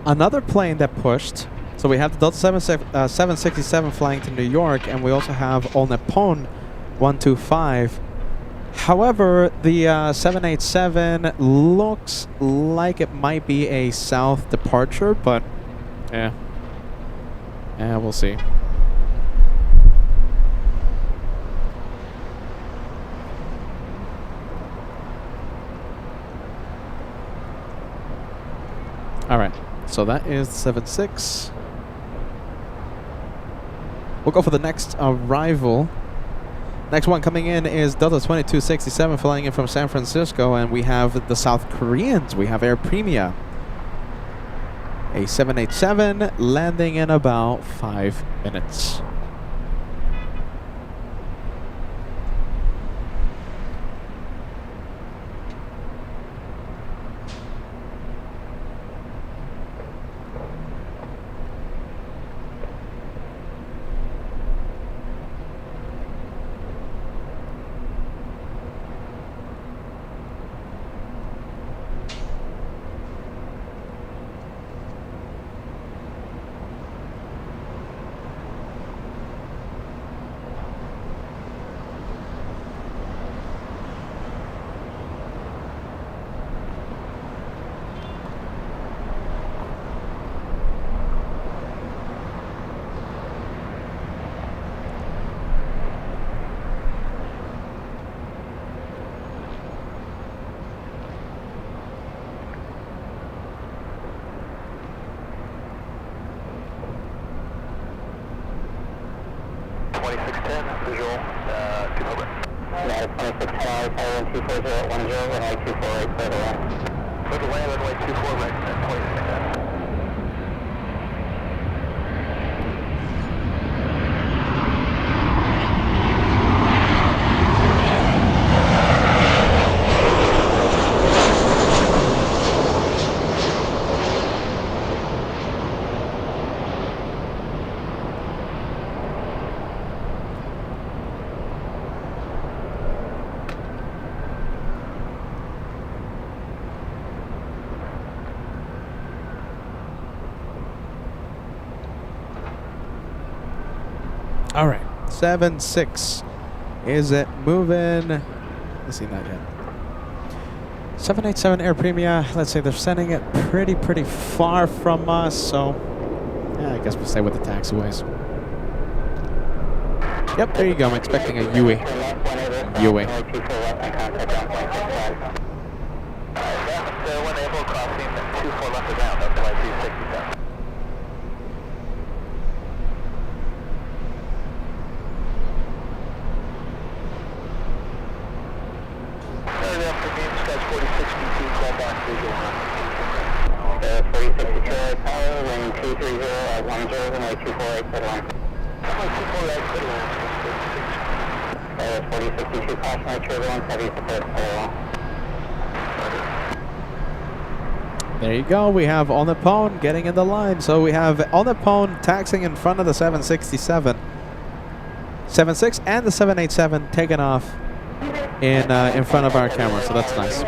Another plane that pushed. So we have the Delta 767 flying to New York, and we also have All Nippon 125 However, the 787 looks like it might be a south departure, but yeah, we'll see. All right, so that is 76. We'll go for the next arrival. Next one coming in is Delta 2267 flying in from San Francisco, and we have the South Koreans. We have Air Premia. A 787 landing in about 5 minutes. Visual, 2 over. Yeah, 2610, Power 24010, runway 248, clear to land. Clear to land, runway 24, right, 2610. All right, 76. Is it moving? Let's see, not yet. 787 Air Premia. Let's say they're sending it pretty far from us, so yeah, I guess we'll stay with the taxiways. Yep, there you go. I'm expecting a UE. UE. Crossing 24 left around, up to 267. Skies 4062, call back visual on. 4062 power, wind 230 at 10, runway 248, clear to land. Runway 248, clear to land, 4062, cautionary turbulence, heavy support, clear to land. There you go. We have On the Pone getting in the line. So we have On the Pone taxiing in front of the 767. 76 and the 787 taking off in front of our camera, so that's nice.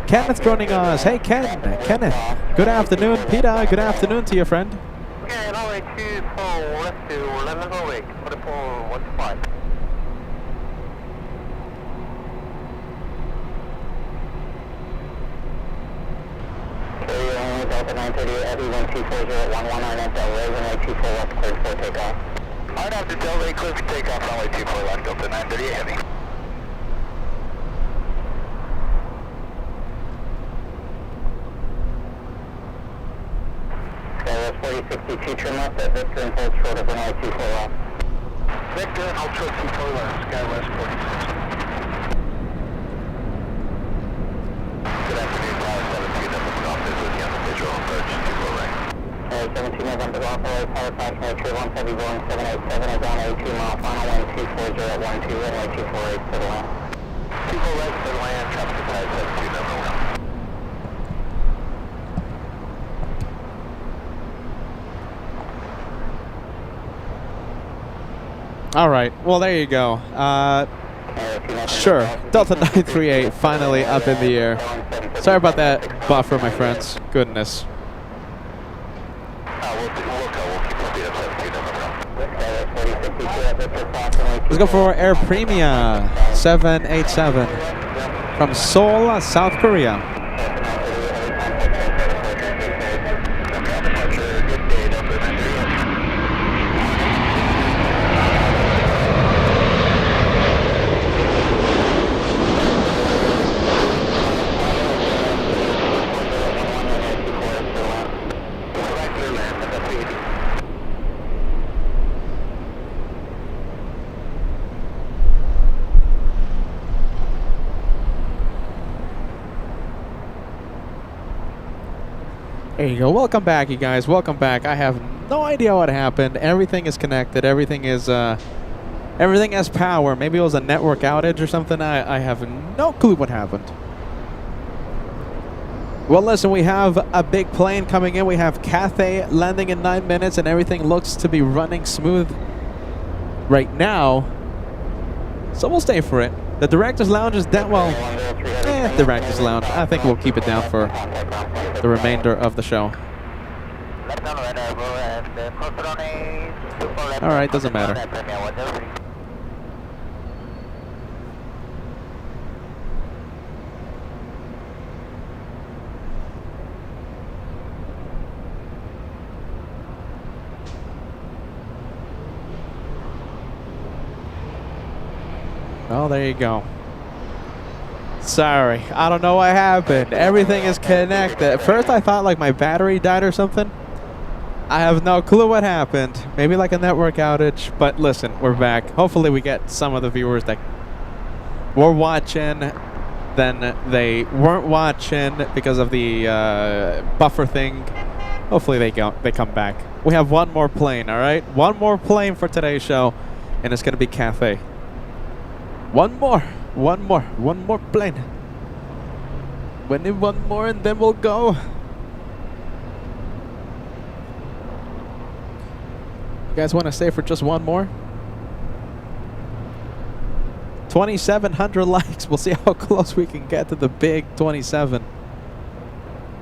Kenneth joining us. Hey, Kenneth. Good afternoon, Peter. Good afternoon to your friend. Okay, runway 24 left to 11 awake, 4415. Delta 938 Heavy 1240 at 119 at Delta, runway 24 left, cleared for takeoff. Hard after Delta, cleared for takeoff, runway 24 left, Delta 938 Heavy. Skywest 4062, trim left at Victor and hold short of runway 24 left. Victor and hold short 24 left, Skywest 4060. Good afternoon, Tower 17, November office with you on the visual approach, 24 right. 17 November Golf, power cautionary true 1 heavy Boeing 787 is on a 2-mile final wind 240 at 12, runway 248 for the land. 24 right for the land, traffic size 72 November 1. All right. Well, there you go. Sure. Delta 938 finally up in the air. Sorry about that buffer, my friends. Goodness. We'll keep the speed up 72 November. Skywest 4062 at Let's go for Air Premia 787 from Seoul, South Korea. There you go. Welcome back, you guys. Welcome back. I have no idea what happened. Everything is connected. Everything has power. Maybe it was a network outage or something. I have no clue what happened. Well, listen, we have a big plane coming in. We have Cathay landing in 9 minutes, and everything looks to be running smooth right now. So we'll stay for it. The director's lounge is down. Well, director's lounge. I think we'll keep it down for the remainder of the show. Alright, doesn't matter. Oh, there you go. Sorry, I don't know what happened. Everything is connected. At first I thought like my battery died or something. I have no clue what happened. Maybe like a network outage. But listen, we're back. Hopefully we get some of the viewers that were watching, then they weren't watching because of the buffer thing. Hopefully they come back. We have one more plane, all right? One more plane for today's show, and it's going to be Cathay. One more plane. We need one more and then we'll go. You guys want to stay for just one more? 2,700 likes. We'll see how close we can get to the big 27.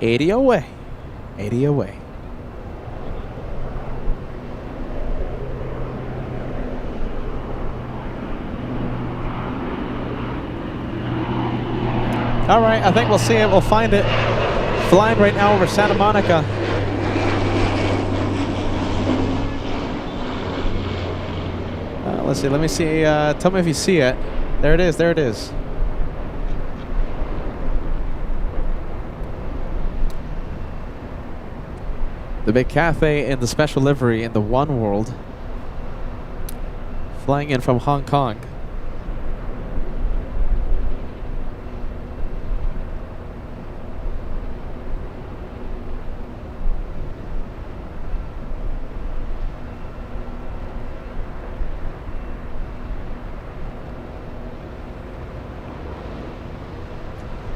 80 away. 80 away. All right, I think we'll see it. We'll find it. Flying right now over Santa Monica. Let's see. Let me see. Tell me if you see it. There it is. There it is. The big Cathay in the special livery in the One World. Flying in from Hong Kong.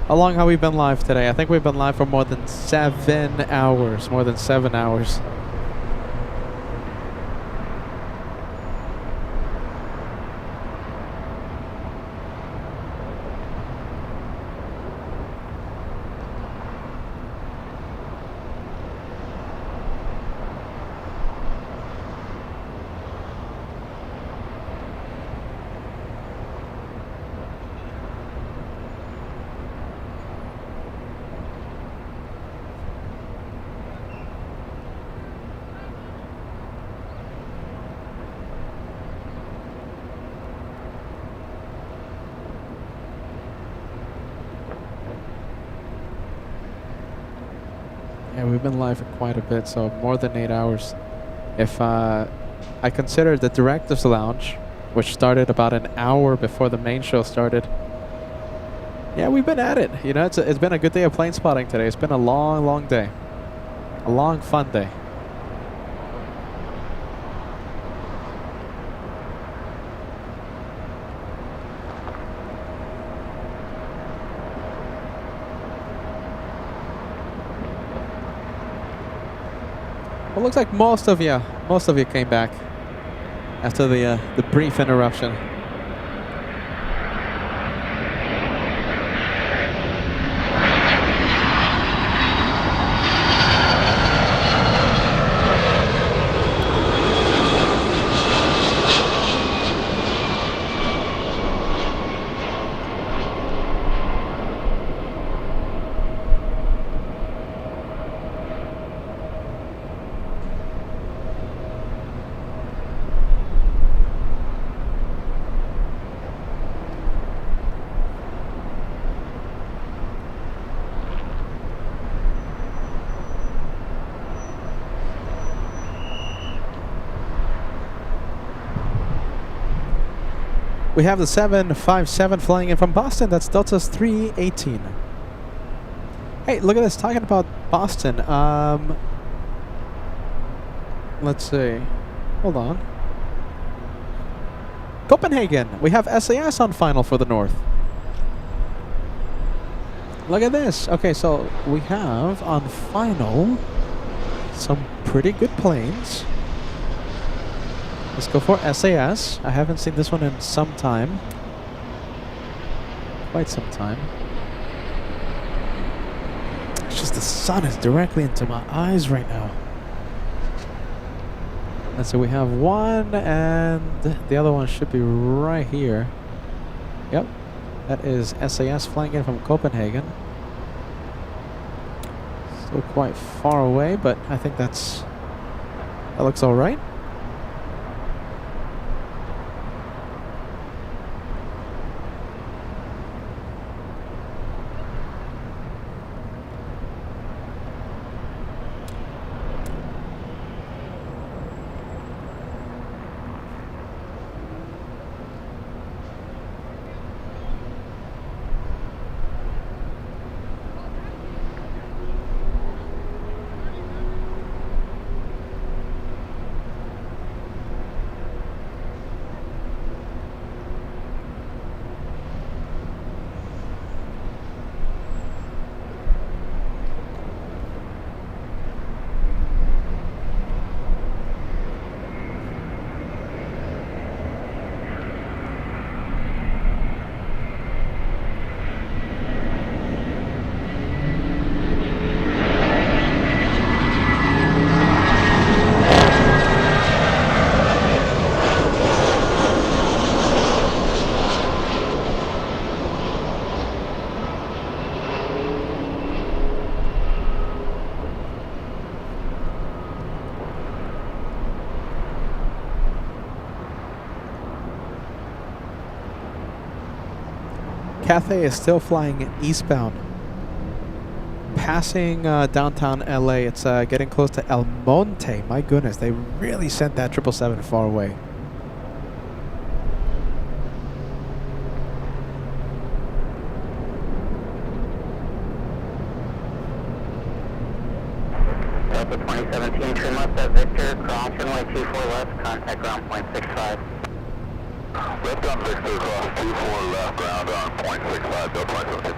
How long have we been live today? I think we've been live for more than 7 hours. More than 7 hours. Yeah, we've been live for quite a bit, so more than 8 hours. If I consider the director's lounge, which started about an hour before the main show started. Yeah, we've been at it. You know, it's been a good day of plane spotting today. It's been a long, long day. A long, fun day. Well, looks like most of you came back after the brief interruption. We have the 757 flying in from Boston. That's Delta's 318. Hey, look at this. Talking about Boston. Let's see. Hold on. Copenhagen. We have SAS on final for the North. Look at this. Okay, so we have on final some pretty good planes. Let's go for SAS. I haven't seen this one in some time. Quite some time. It's just the sun is directly into my eyes right now. And so we have one, and the other one should be right here. Yep. That is SAS flying in from Copenhagen. Still quite far away, but I think that looks all right. Cathay is still flying eastbound. Passing downtown LA. It's getting close to El Monte. My goodness, they really sent that 777 far away. Delta 2017, turn left at Victor, cross runway 24 left, contact ground point 65. Left on Victor, cross 24 left, ground on .65, Delta 2017.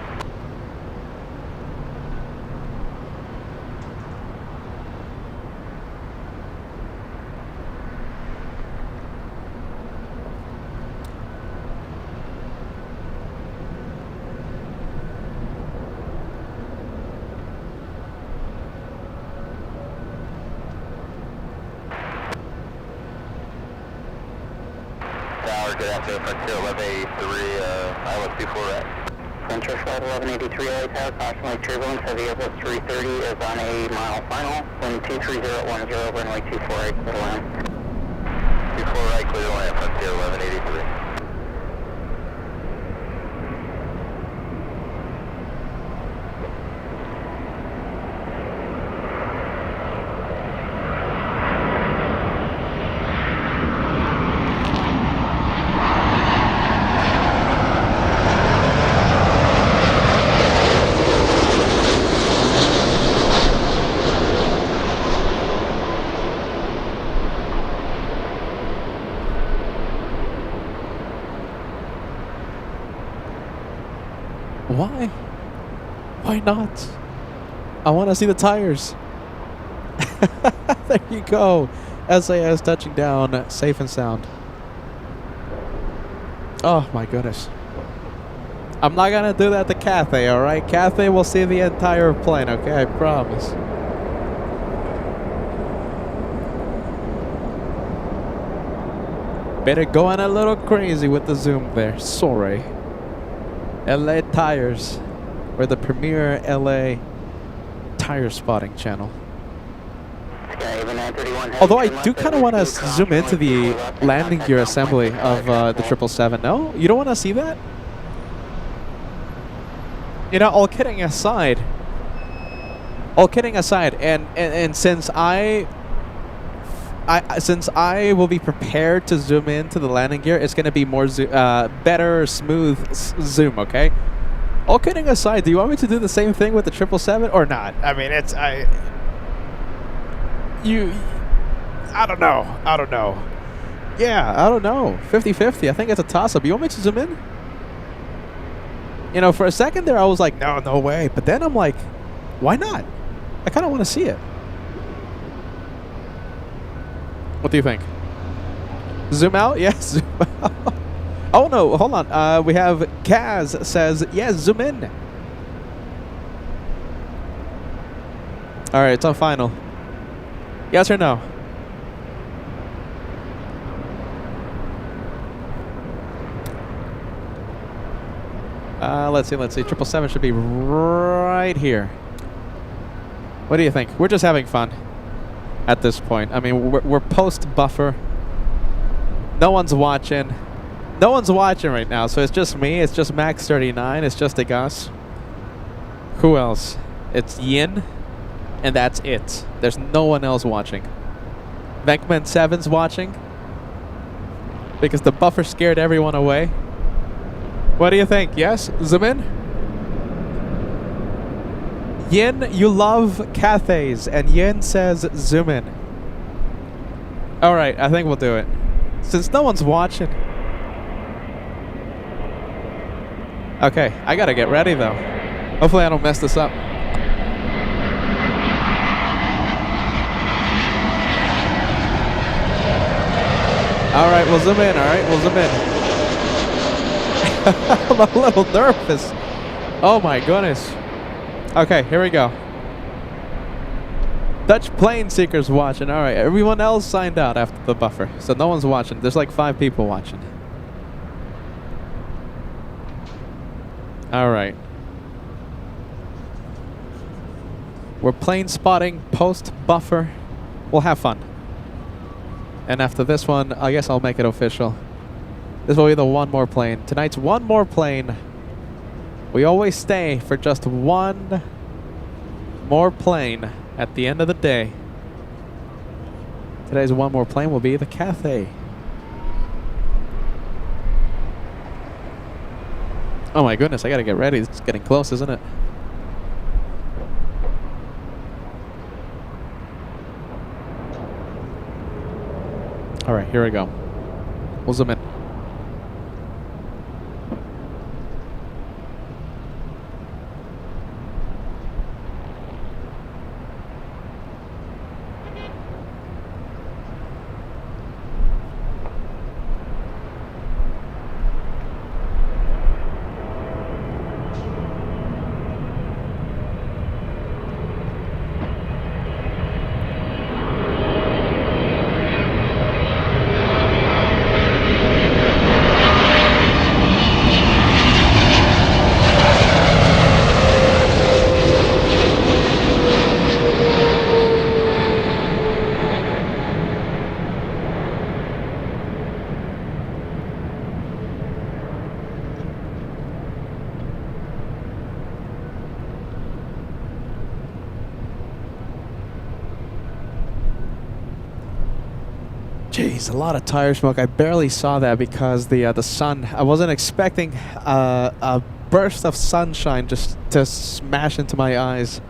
Good afternoon, Frontier 1183, LAX People Mover. Frontier Flight 1183, LA Tower, caution turbulence, heavy Airbus 330 is on a mile final, wind 23010, runway 24 right, clear to land. 24 right, clear to land, Frontier 1183. Why? Why not? I want to see the tires. There you go. SAS touching down, safe and sound. Oh my goodness. I'm not gonna do that to Cathay, alright? Cathay will see the entire plane, okay? I promise. Better going a little crazy with the zoom there. Sorry. LA Tires. We're the premier LA tire spotting channel. Although I do kind of want to zoom into the landing gear assembly of the 777. No? You don't want to see that? You know, all kidding aside, and since I since I will be prepared to zoom into the landing gear, it's gonna be more better, smooth zoom. Okay. All kidding aside, do you want me to do the same thing with the 777 or not? I mean, I don't know. I don't know. Yeah, I don't know. 50-50. I think it's a toss-up. You want me to zoom in? You know, for a second there, I was like, no way. But then I'm like, why not? I kind of want to see it. What do you think? Zoom out? Yes, zoom out. Oh, no, hold on. We have Kaz says, yes, zoom in. All right, it's on final. Yes or no? Let's see. 777 should be right here. What do you think? We're just having fun at this point. I mean, we're post buffer. No one's watching. No one's watching right now, so it's just me. It's just Max 39. It's just a Gus. Who else? It's Yin, and that's it. There's no one else watching. Venkman 7's watching because the buffer scared everyone away. What do you think? Yes? Zoom in? Yin, you love Cathays, and Yin says zoom in. Alright, I think we'll do it. Since no one's watching. Okay, I gotta get ready though. Hopefully I don't mess this up. Alright, we'll zoom in, alright? We'll zoom in. I'm a little nervous. Oh my goodness. Okay, here we go. Dutch plane seekers watching. All right, everyone else signed out after the buffer, so no one's watching. There's like 5 people watching. All right. We're plane spotting post buffer. We'll have fun. And after this one, I guess I'll make it official. This will be the one more plane. Tonight's one more plane. We always stay for just one more plane at the end of the day. Today's one more plane will be the Cathay. Oh my goodness, I gotta get ready. It's getting close, isn't it? Alright, here we go. We'll zoom in. Jeez, a lot of tire smoke. I barely saw that because the sun. I wasn't expecting a burst of sunshine just to smash into my eyes.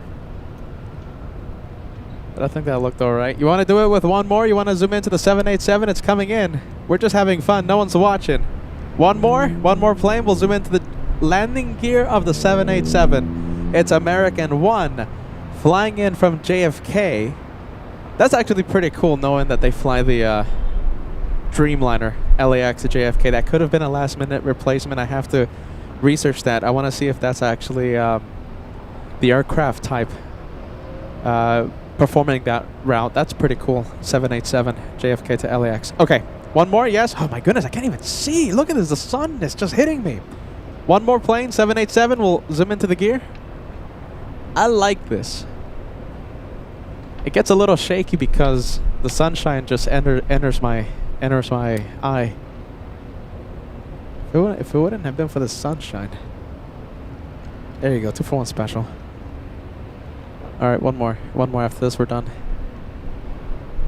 But I think that looked all right. You want to do it with one more? You want to zoom into the 787? It's coming in. We're just having fun. No one's watching. One more plane. We'll zoom into the landing gear of the 787. It's American 1 flying in from JFK. That's actually pretty cool knowing that they fly the Dreamliner LAX to JFK. That could have been a last minute replacement. I have to research that. I want to see if that's actually the aircraft type performing that route. That's pretty cool. 787 JFK to LAX. Okay, one more, yes. Oh my goodness, I can't even see. Look at this, the sun is just hitting me. One more plane, 787. We'll zoom into the gear. I like this. It gets a little shaky because the sunshine just enters my eye. If it wouldn't have been for the sunshine. There you go, 2-for-1 special. All right, one more after this. We're done.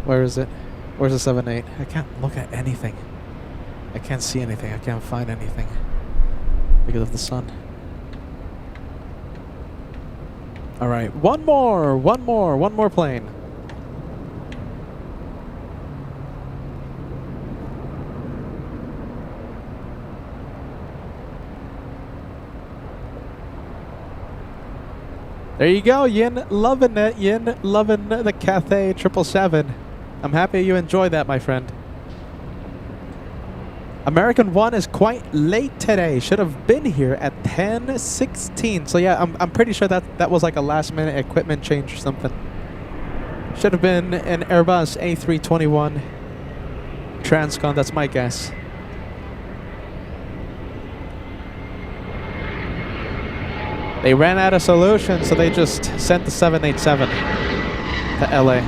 Where is it? Where's the 78? I can't look at anything. I can't see anything. I can't find anything because of the sun. All right, one more plane. There you go, Yin, loving it. Yin, loving the Cathay 777. I'm happy you enjoyed that, my friend. American 1 is quite late today. Should have been here at 10:16. So yeah, I'm pretty sure that was like a last-minute equipment change or something. Should have been an Airbus A321 Transcon. That's my guess. They ran out of solutions, so they just sent the 787 to LA.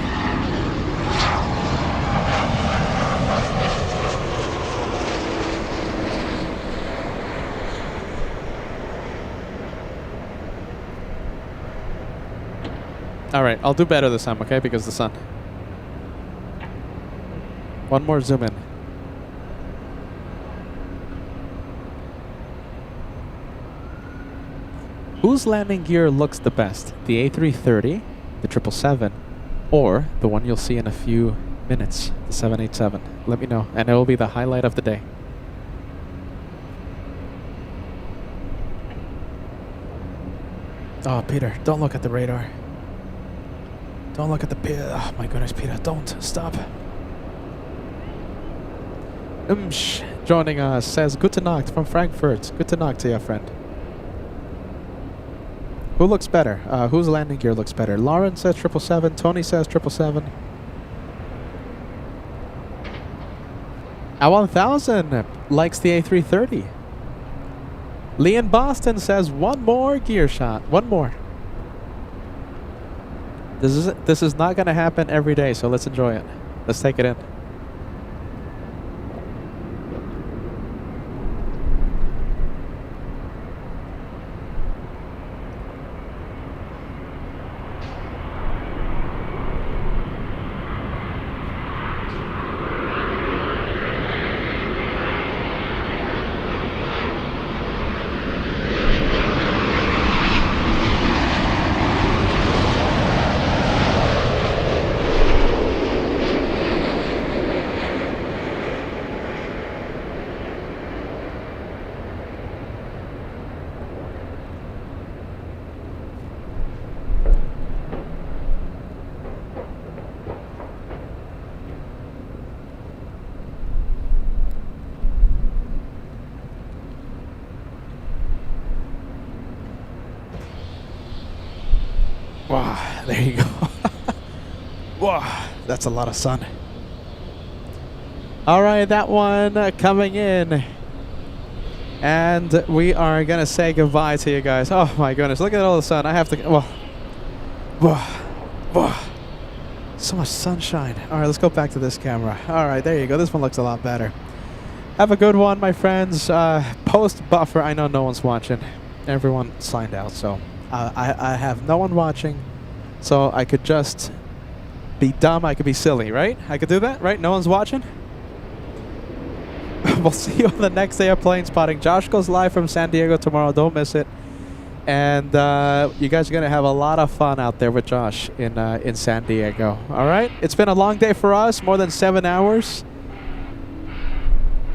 Alright, I'll do better this time, okay? Because the sun. One more zoom in. Whose landing gear looks the best? The A330, the 777, or the one you'll see in a few minutes, the 787? Let me know, and it will be the highlight of the day. Oh, Peter, don't look at the radar. Don't look at the... Oh, my goodness, Peter, don't. Stop. Joining us says, Guten Nacht from Frankfurt. Guten Nacht to you, friend. Who looks better? Whose landing gear looks better? Lauren says 777. Tony says 777. A1000 likes the A330. Lee in Boston says one more gear shot. One more. This is not going to happen every day, so let's enjoy it. Let's take it in. Wow, there you go. Wow, that's a lot of sun. All right, that one coming in. And we are going to say goodbye to you guys. Oh, my goodness. Look at all the sun. I have to... Whoa. So much sunshine. All right, let's go back to this camera. All right, there you go. This one looks a lot better. Have a good one, my friends. Post buffer. I know no one's watching. Everyone signed out, so... I have no one watching, so I could just be dumb. I could be silly, right? I could do that, right? No one's watching? We'll see you on the next day of plane spotting. Josh goes live from San Diego tomorrow. Don't miss it. And you guys are going to have a lot of fun out there with Josh in San Diego. All right? It's been a long day for us, more than 7 hours.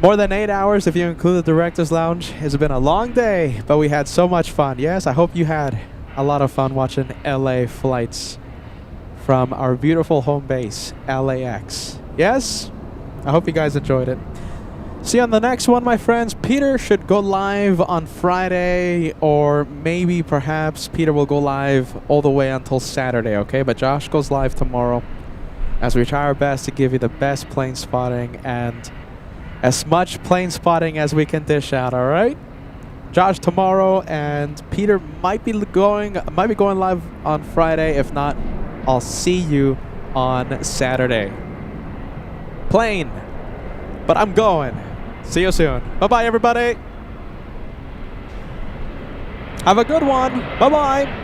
More than 8 hours if you include the Director's Lounge. It's been a long day, but we had so much fun. Yes, I hope you had a lot of fun watching LA flights from our beautiful home base, LAX. Yes? I hope you guys enjoyed it. See you on the next one, my friends. Peter should go live on Friday, or maybe perhaps Peter will go live all the way until Saturday, okay? But Josh goes live tomorrow as we try our best to give you the best plane spotting and as much plane spotting as we can dish out, all right? Josh tomorrow, and Peter might be going live on Friday. If not, I'll see you on Saturday. Plane, but I'm going. See you soon. Bye-bye, everybody. Have a good one. Bye-bye.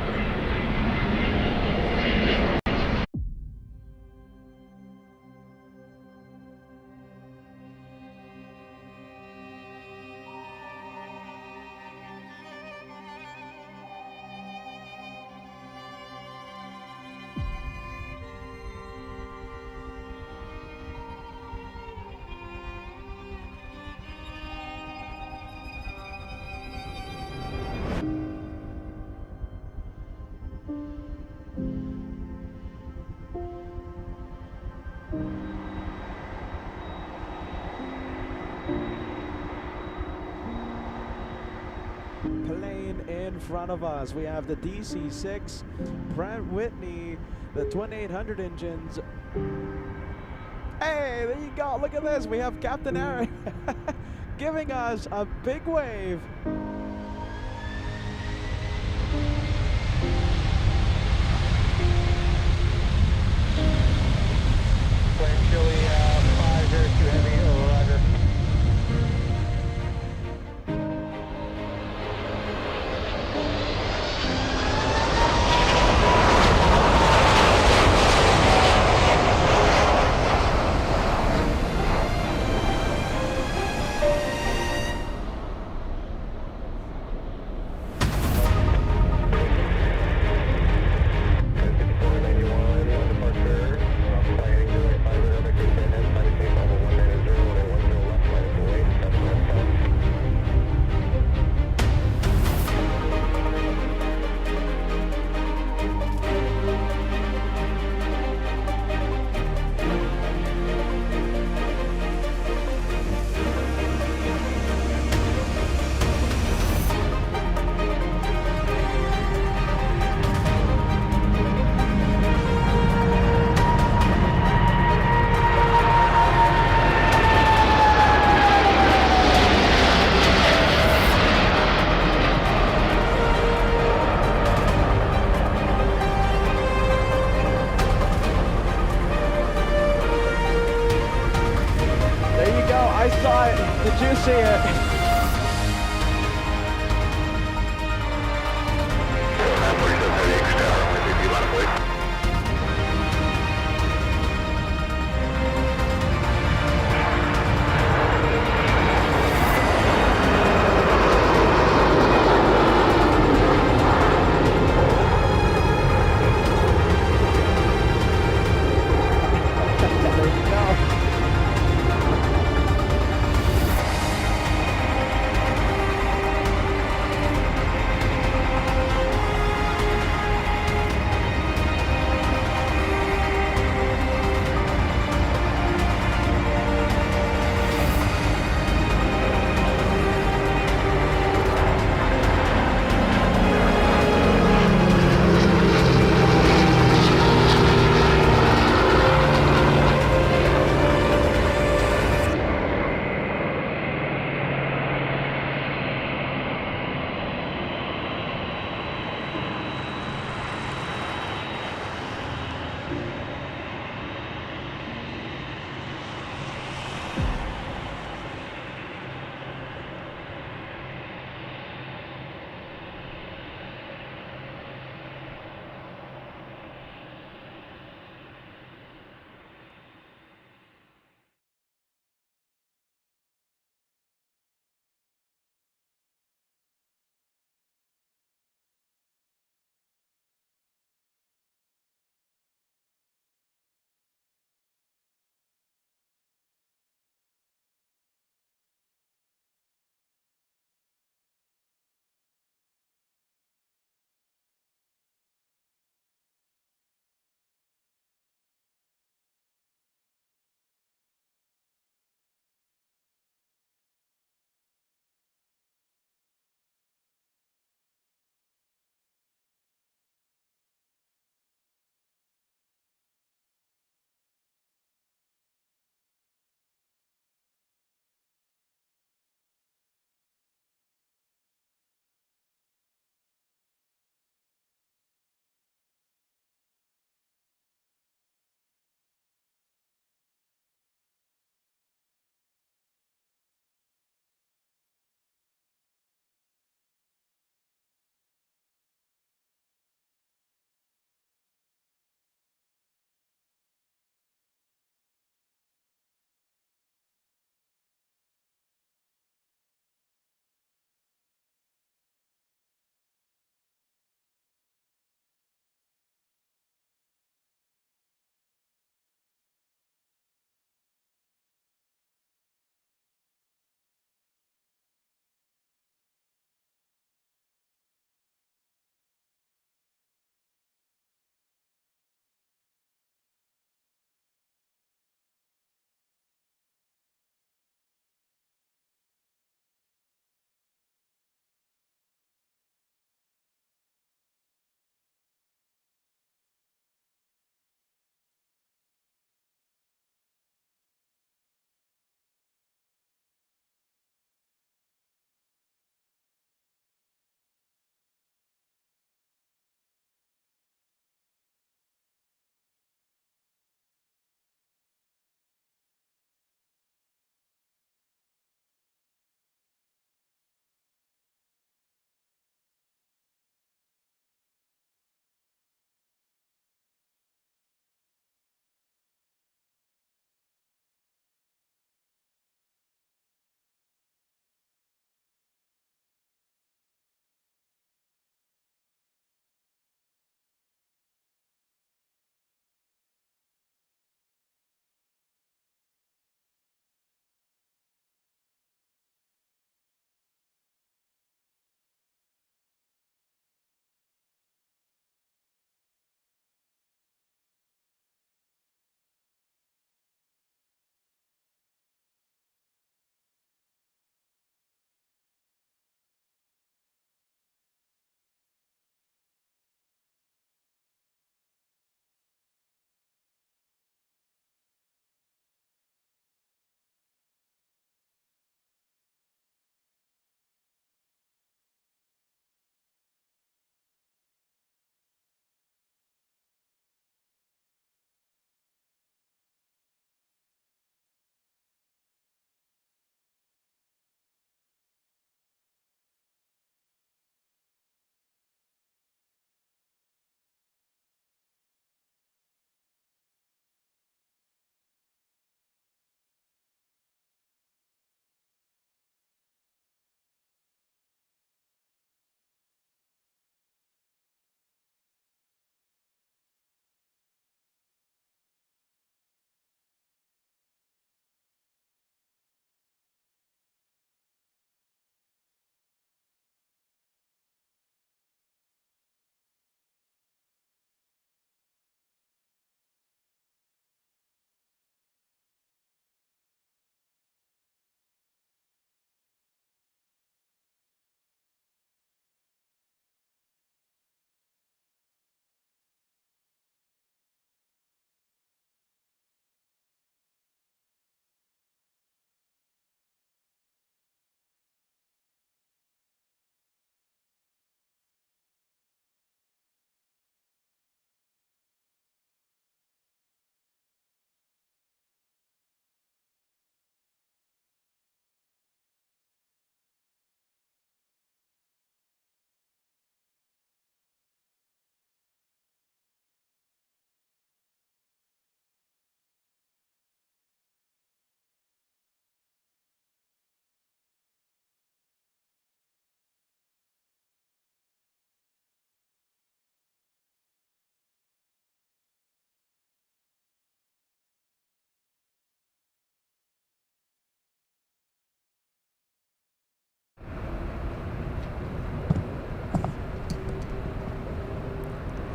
in front of us. We have the DC-6, Pratt Whitney, the 2800 engines. Hey, there you go. Look at this. We have Captain Eric giving us a big wave. Wind chilly 502 heavy, roger. I saw it. Did you see it? There you go.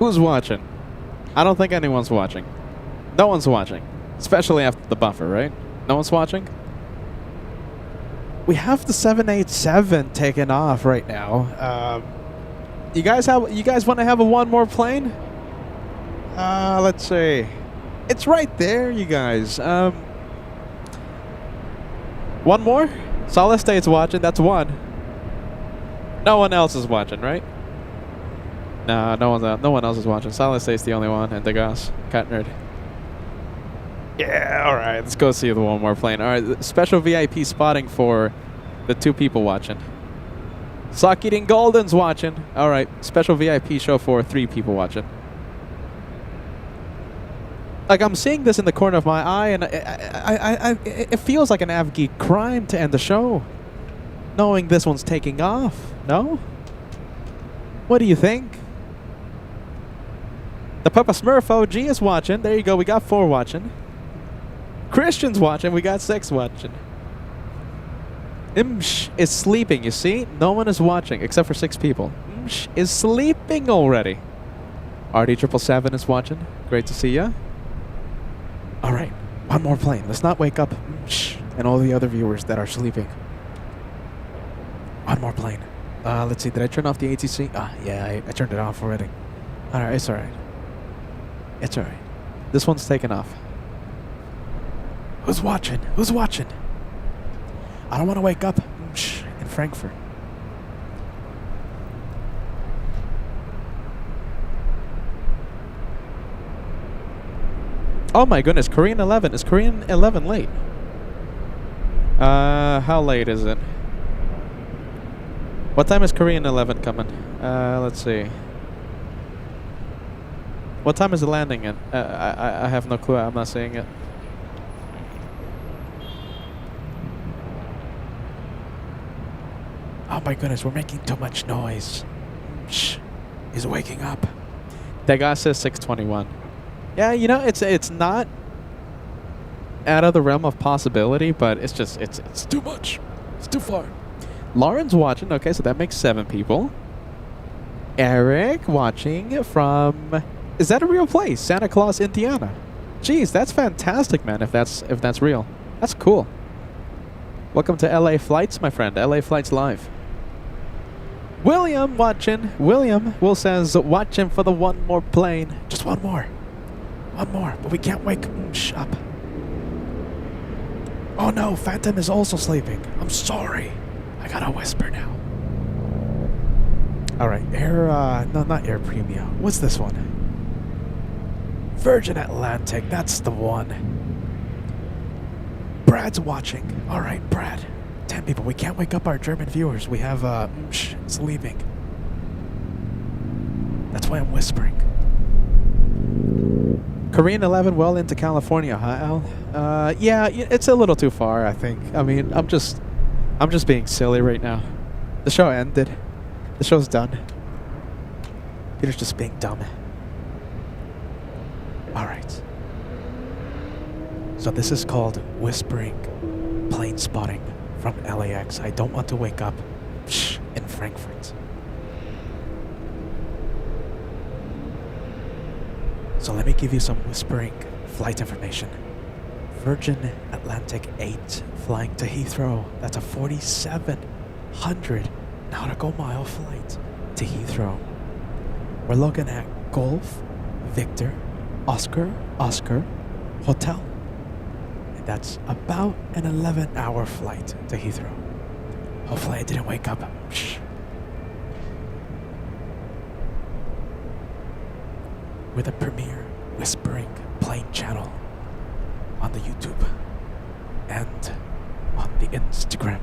Who's watching? I don't think anyone's watching. No one's watching. Especially after the buffer, right? No one's watching? We have the 787 taking off right now. You guys want to have a one more plane? Let's see. It's right there, you guys. One more? Solid State's watching. That's one. No one else is watching, right? No, no one else is watching. Solid State's the only one, and Degas, Cat Nerd. Yeah, all right. Let's go see the one more plane. All right, special VIP spotting for the 2 people watching. Sock Eating Golden's watching. All right, special VIP show for 3 people watching. Like, I'm seeing this in the corner of my eye, and it feels like an AvGeek crime to end the show, knowing this one's taking off. No? What do you think? The Papa Smurf OG is watching. There you go. We got 4 watching. Christian's watching. We got 6 watching. Imsh is sleeping, you see? No one is watching except for 6 people. Imsh is sleeping already. RD777 is watching. Great to see ya. All right. One more plane. Let's not wake up Imsh and all the other viewers that are sleeping. One more plane. Let's see. Did I turn off the ATC? Yeah, I turned it off already. All right. It's all right. It's all right. This one's taken off. Who's watching? Who's watching? I don't want to wake up in Frankfurt. Oh my goodness, Korean 11. Is Korean 11 late? How late is it? What time is Korean 11 coming? Let's see. What time is it landing at? I have no clue. I'm not seeing it. Oh my goodness, we're making too much noise. Shh, he's waking up. That guy says 6:21. Yeah, you know, it's not out of the realm of possibility, but it's just it's too much. It's too far. Lauren's watching. Okay, so that makes 7 people. Eric watching from. Is that a real place? Santa Claus, Indiana. Jeez, that's fantastic, man. If that's real, that's cool. Welcome to LA Flights, my friend. LA Flights Live. William watching. William Will says watching for the one more plane. Just one more. One more. But we can't wake up. Oh no, Phantom is also sleeping. I'm sorry. I gotta whisper now. Alright, no, not Air Premium. What's this one? Virgin Atlantic, that's the one. Brad's watching. Alright, Brad. 10 people. We can't wake up our German viewers. We have, sleeping. That's why I'm whispering. Korean 11 well into California, huh, Al? Yeah, it's a little too far, I think. I mean, I'm just being silly right now. The show ended. The show's done. Peter's just being dumb. Alright. So this is called whispering plane spotting from LAX. I don't want to wake up in Frankfurt. So let me give you some whispering flight information. Virgin Atlantic 8 flying to Heathrow. That's a 4,700 nautical mile flight to Heathrow. We're looking at Golf, Victor, Oscar, Hotel. And that's about an 11-hour flight to Heathrow. Hopefully I didn't wake up. With a premier whispering plane channel on the YouTube and on the Instagram.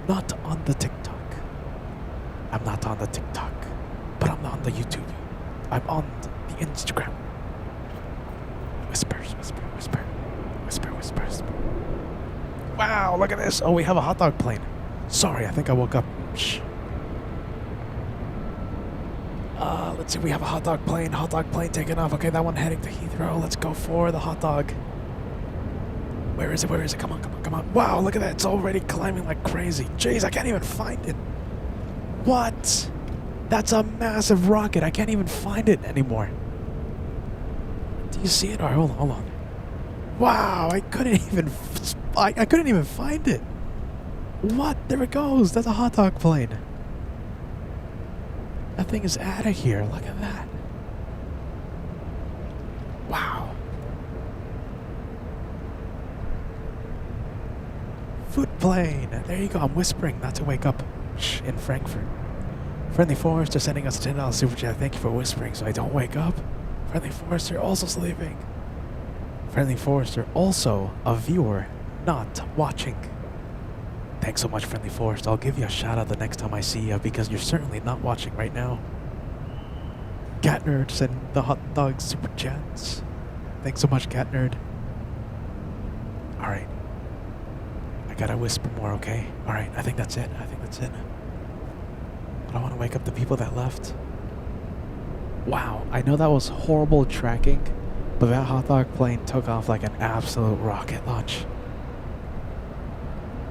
Not on the TikTok. I'm not on the TikTok, but I'm on the YouTube. I'm on the Instagram. Whispers, whisper, whisper, whisper, whisper, whisper. Wow, look at this. Oh, we have a hot dog plane. Sorry, I think I woke up. Shh. Let's see, we have a hot dog plane taking off. Okay, that one heading to Heathrow. Let's go for the hot dog. Where is it? Where is it? Come on, come on, come on. Wow, look at that. It's already climbing like crazy. Jeez, I can't even find it. What? That's a massive rocket. I can't even find it anymore. Do you see it? All right, hold on. Wow, I couldn't even find it. What? There it goes. That's a hot dog plane. That thing is out of here. Look at that. Wow. Food plane. There you go. I'm whispering not to wake up. Shh, in Frankfurt. Friendly Forester sending us a $10 super chat. Thank you for whispering so I don't wake up. Friendly Forester also sleeping. Friendly Forester also a viewer, not watching. Thanks so much, Friendly Forester. I'll give you a shout out the next time I see you because you're certainly not watching right now. Cat Nerd sending the hot dog super chats. Thanks so much, Cat Nerd. Alright. I gotta whisper more, okay? Alright, I think that's it. I don't want to wake up the people that left. Wow, I know that was horrible tracking, but that hot dog plane took off like an absolute rocket launch.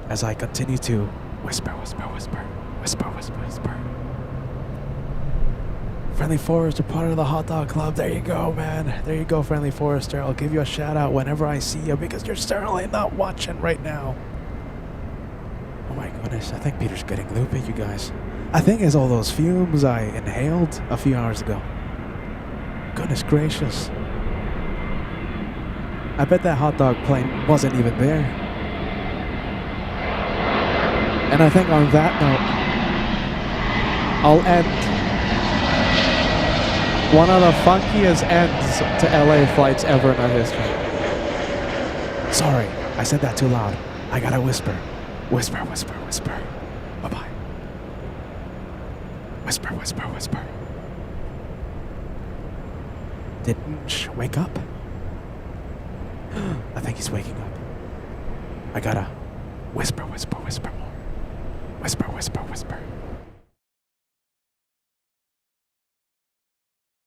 As I continue to whisper. Friendly Forester, part of the hot dog club. There you go, man. There you go, Friendly Forester. I'll give you a shout out whenever I see you because you're certainly not watching right now. Oh my goodness, I think Peter's getting loopy, you guys. I think it's all those fumes I inhaled a few hours ago. Goodness gracious. I bet that hot dog plane wasn't even there. And I think on that note, I'll end one of the funkiest ends to LA flights ever in our history. Sorry, I said that too loud. I gotta whisper. Whisper. Bye-bye. Whisper. Did Nsh wake up? I think he's waking up. I gotta whisper more. Whisper.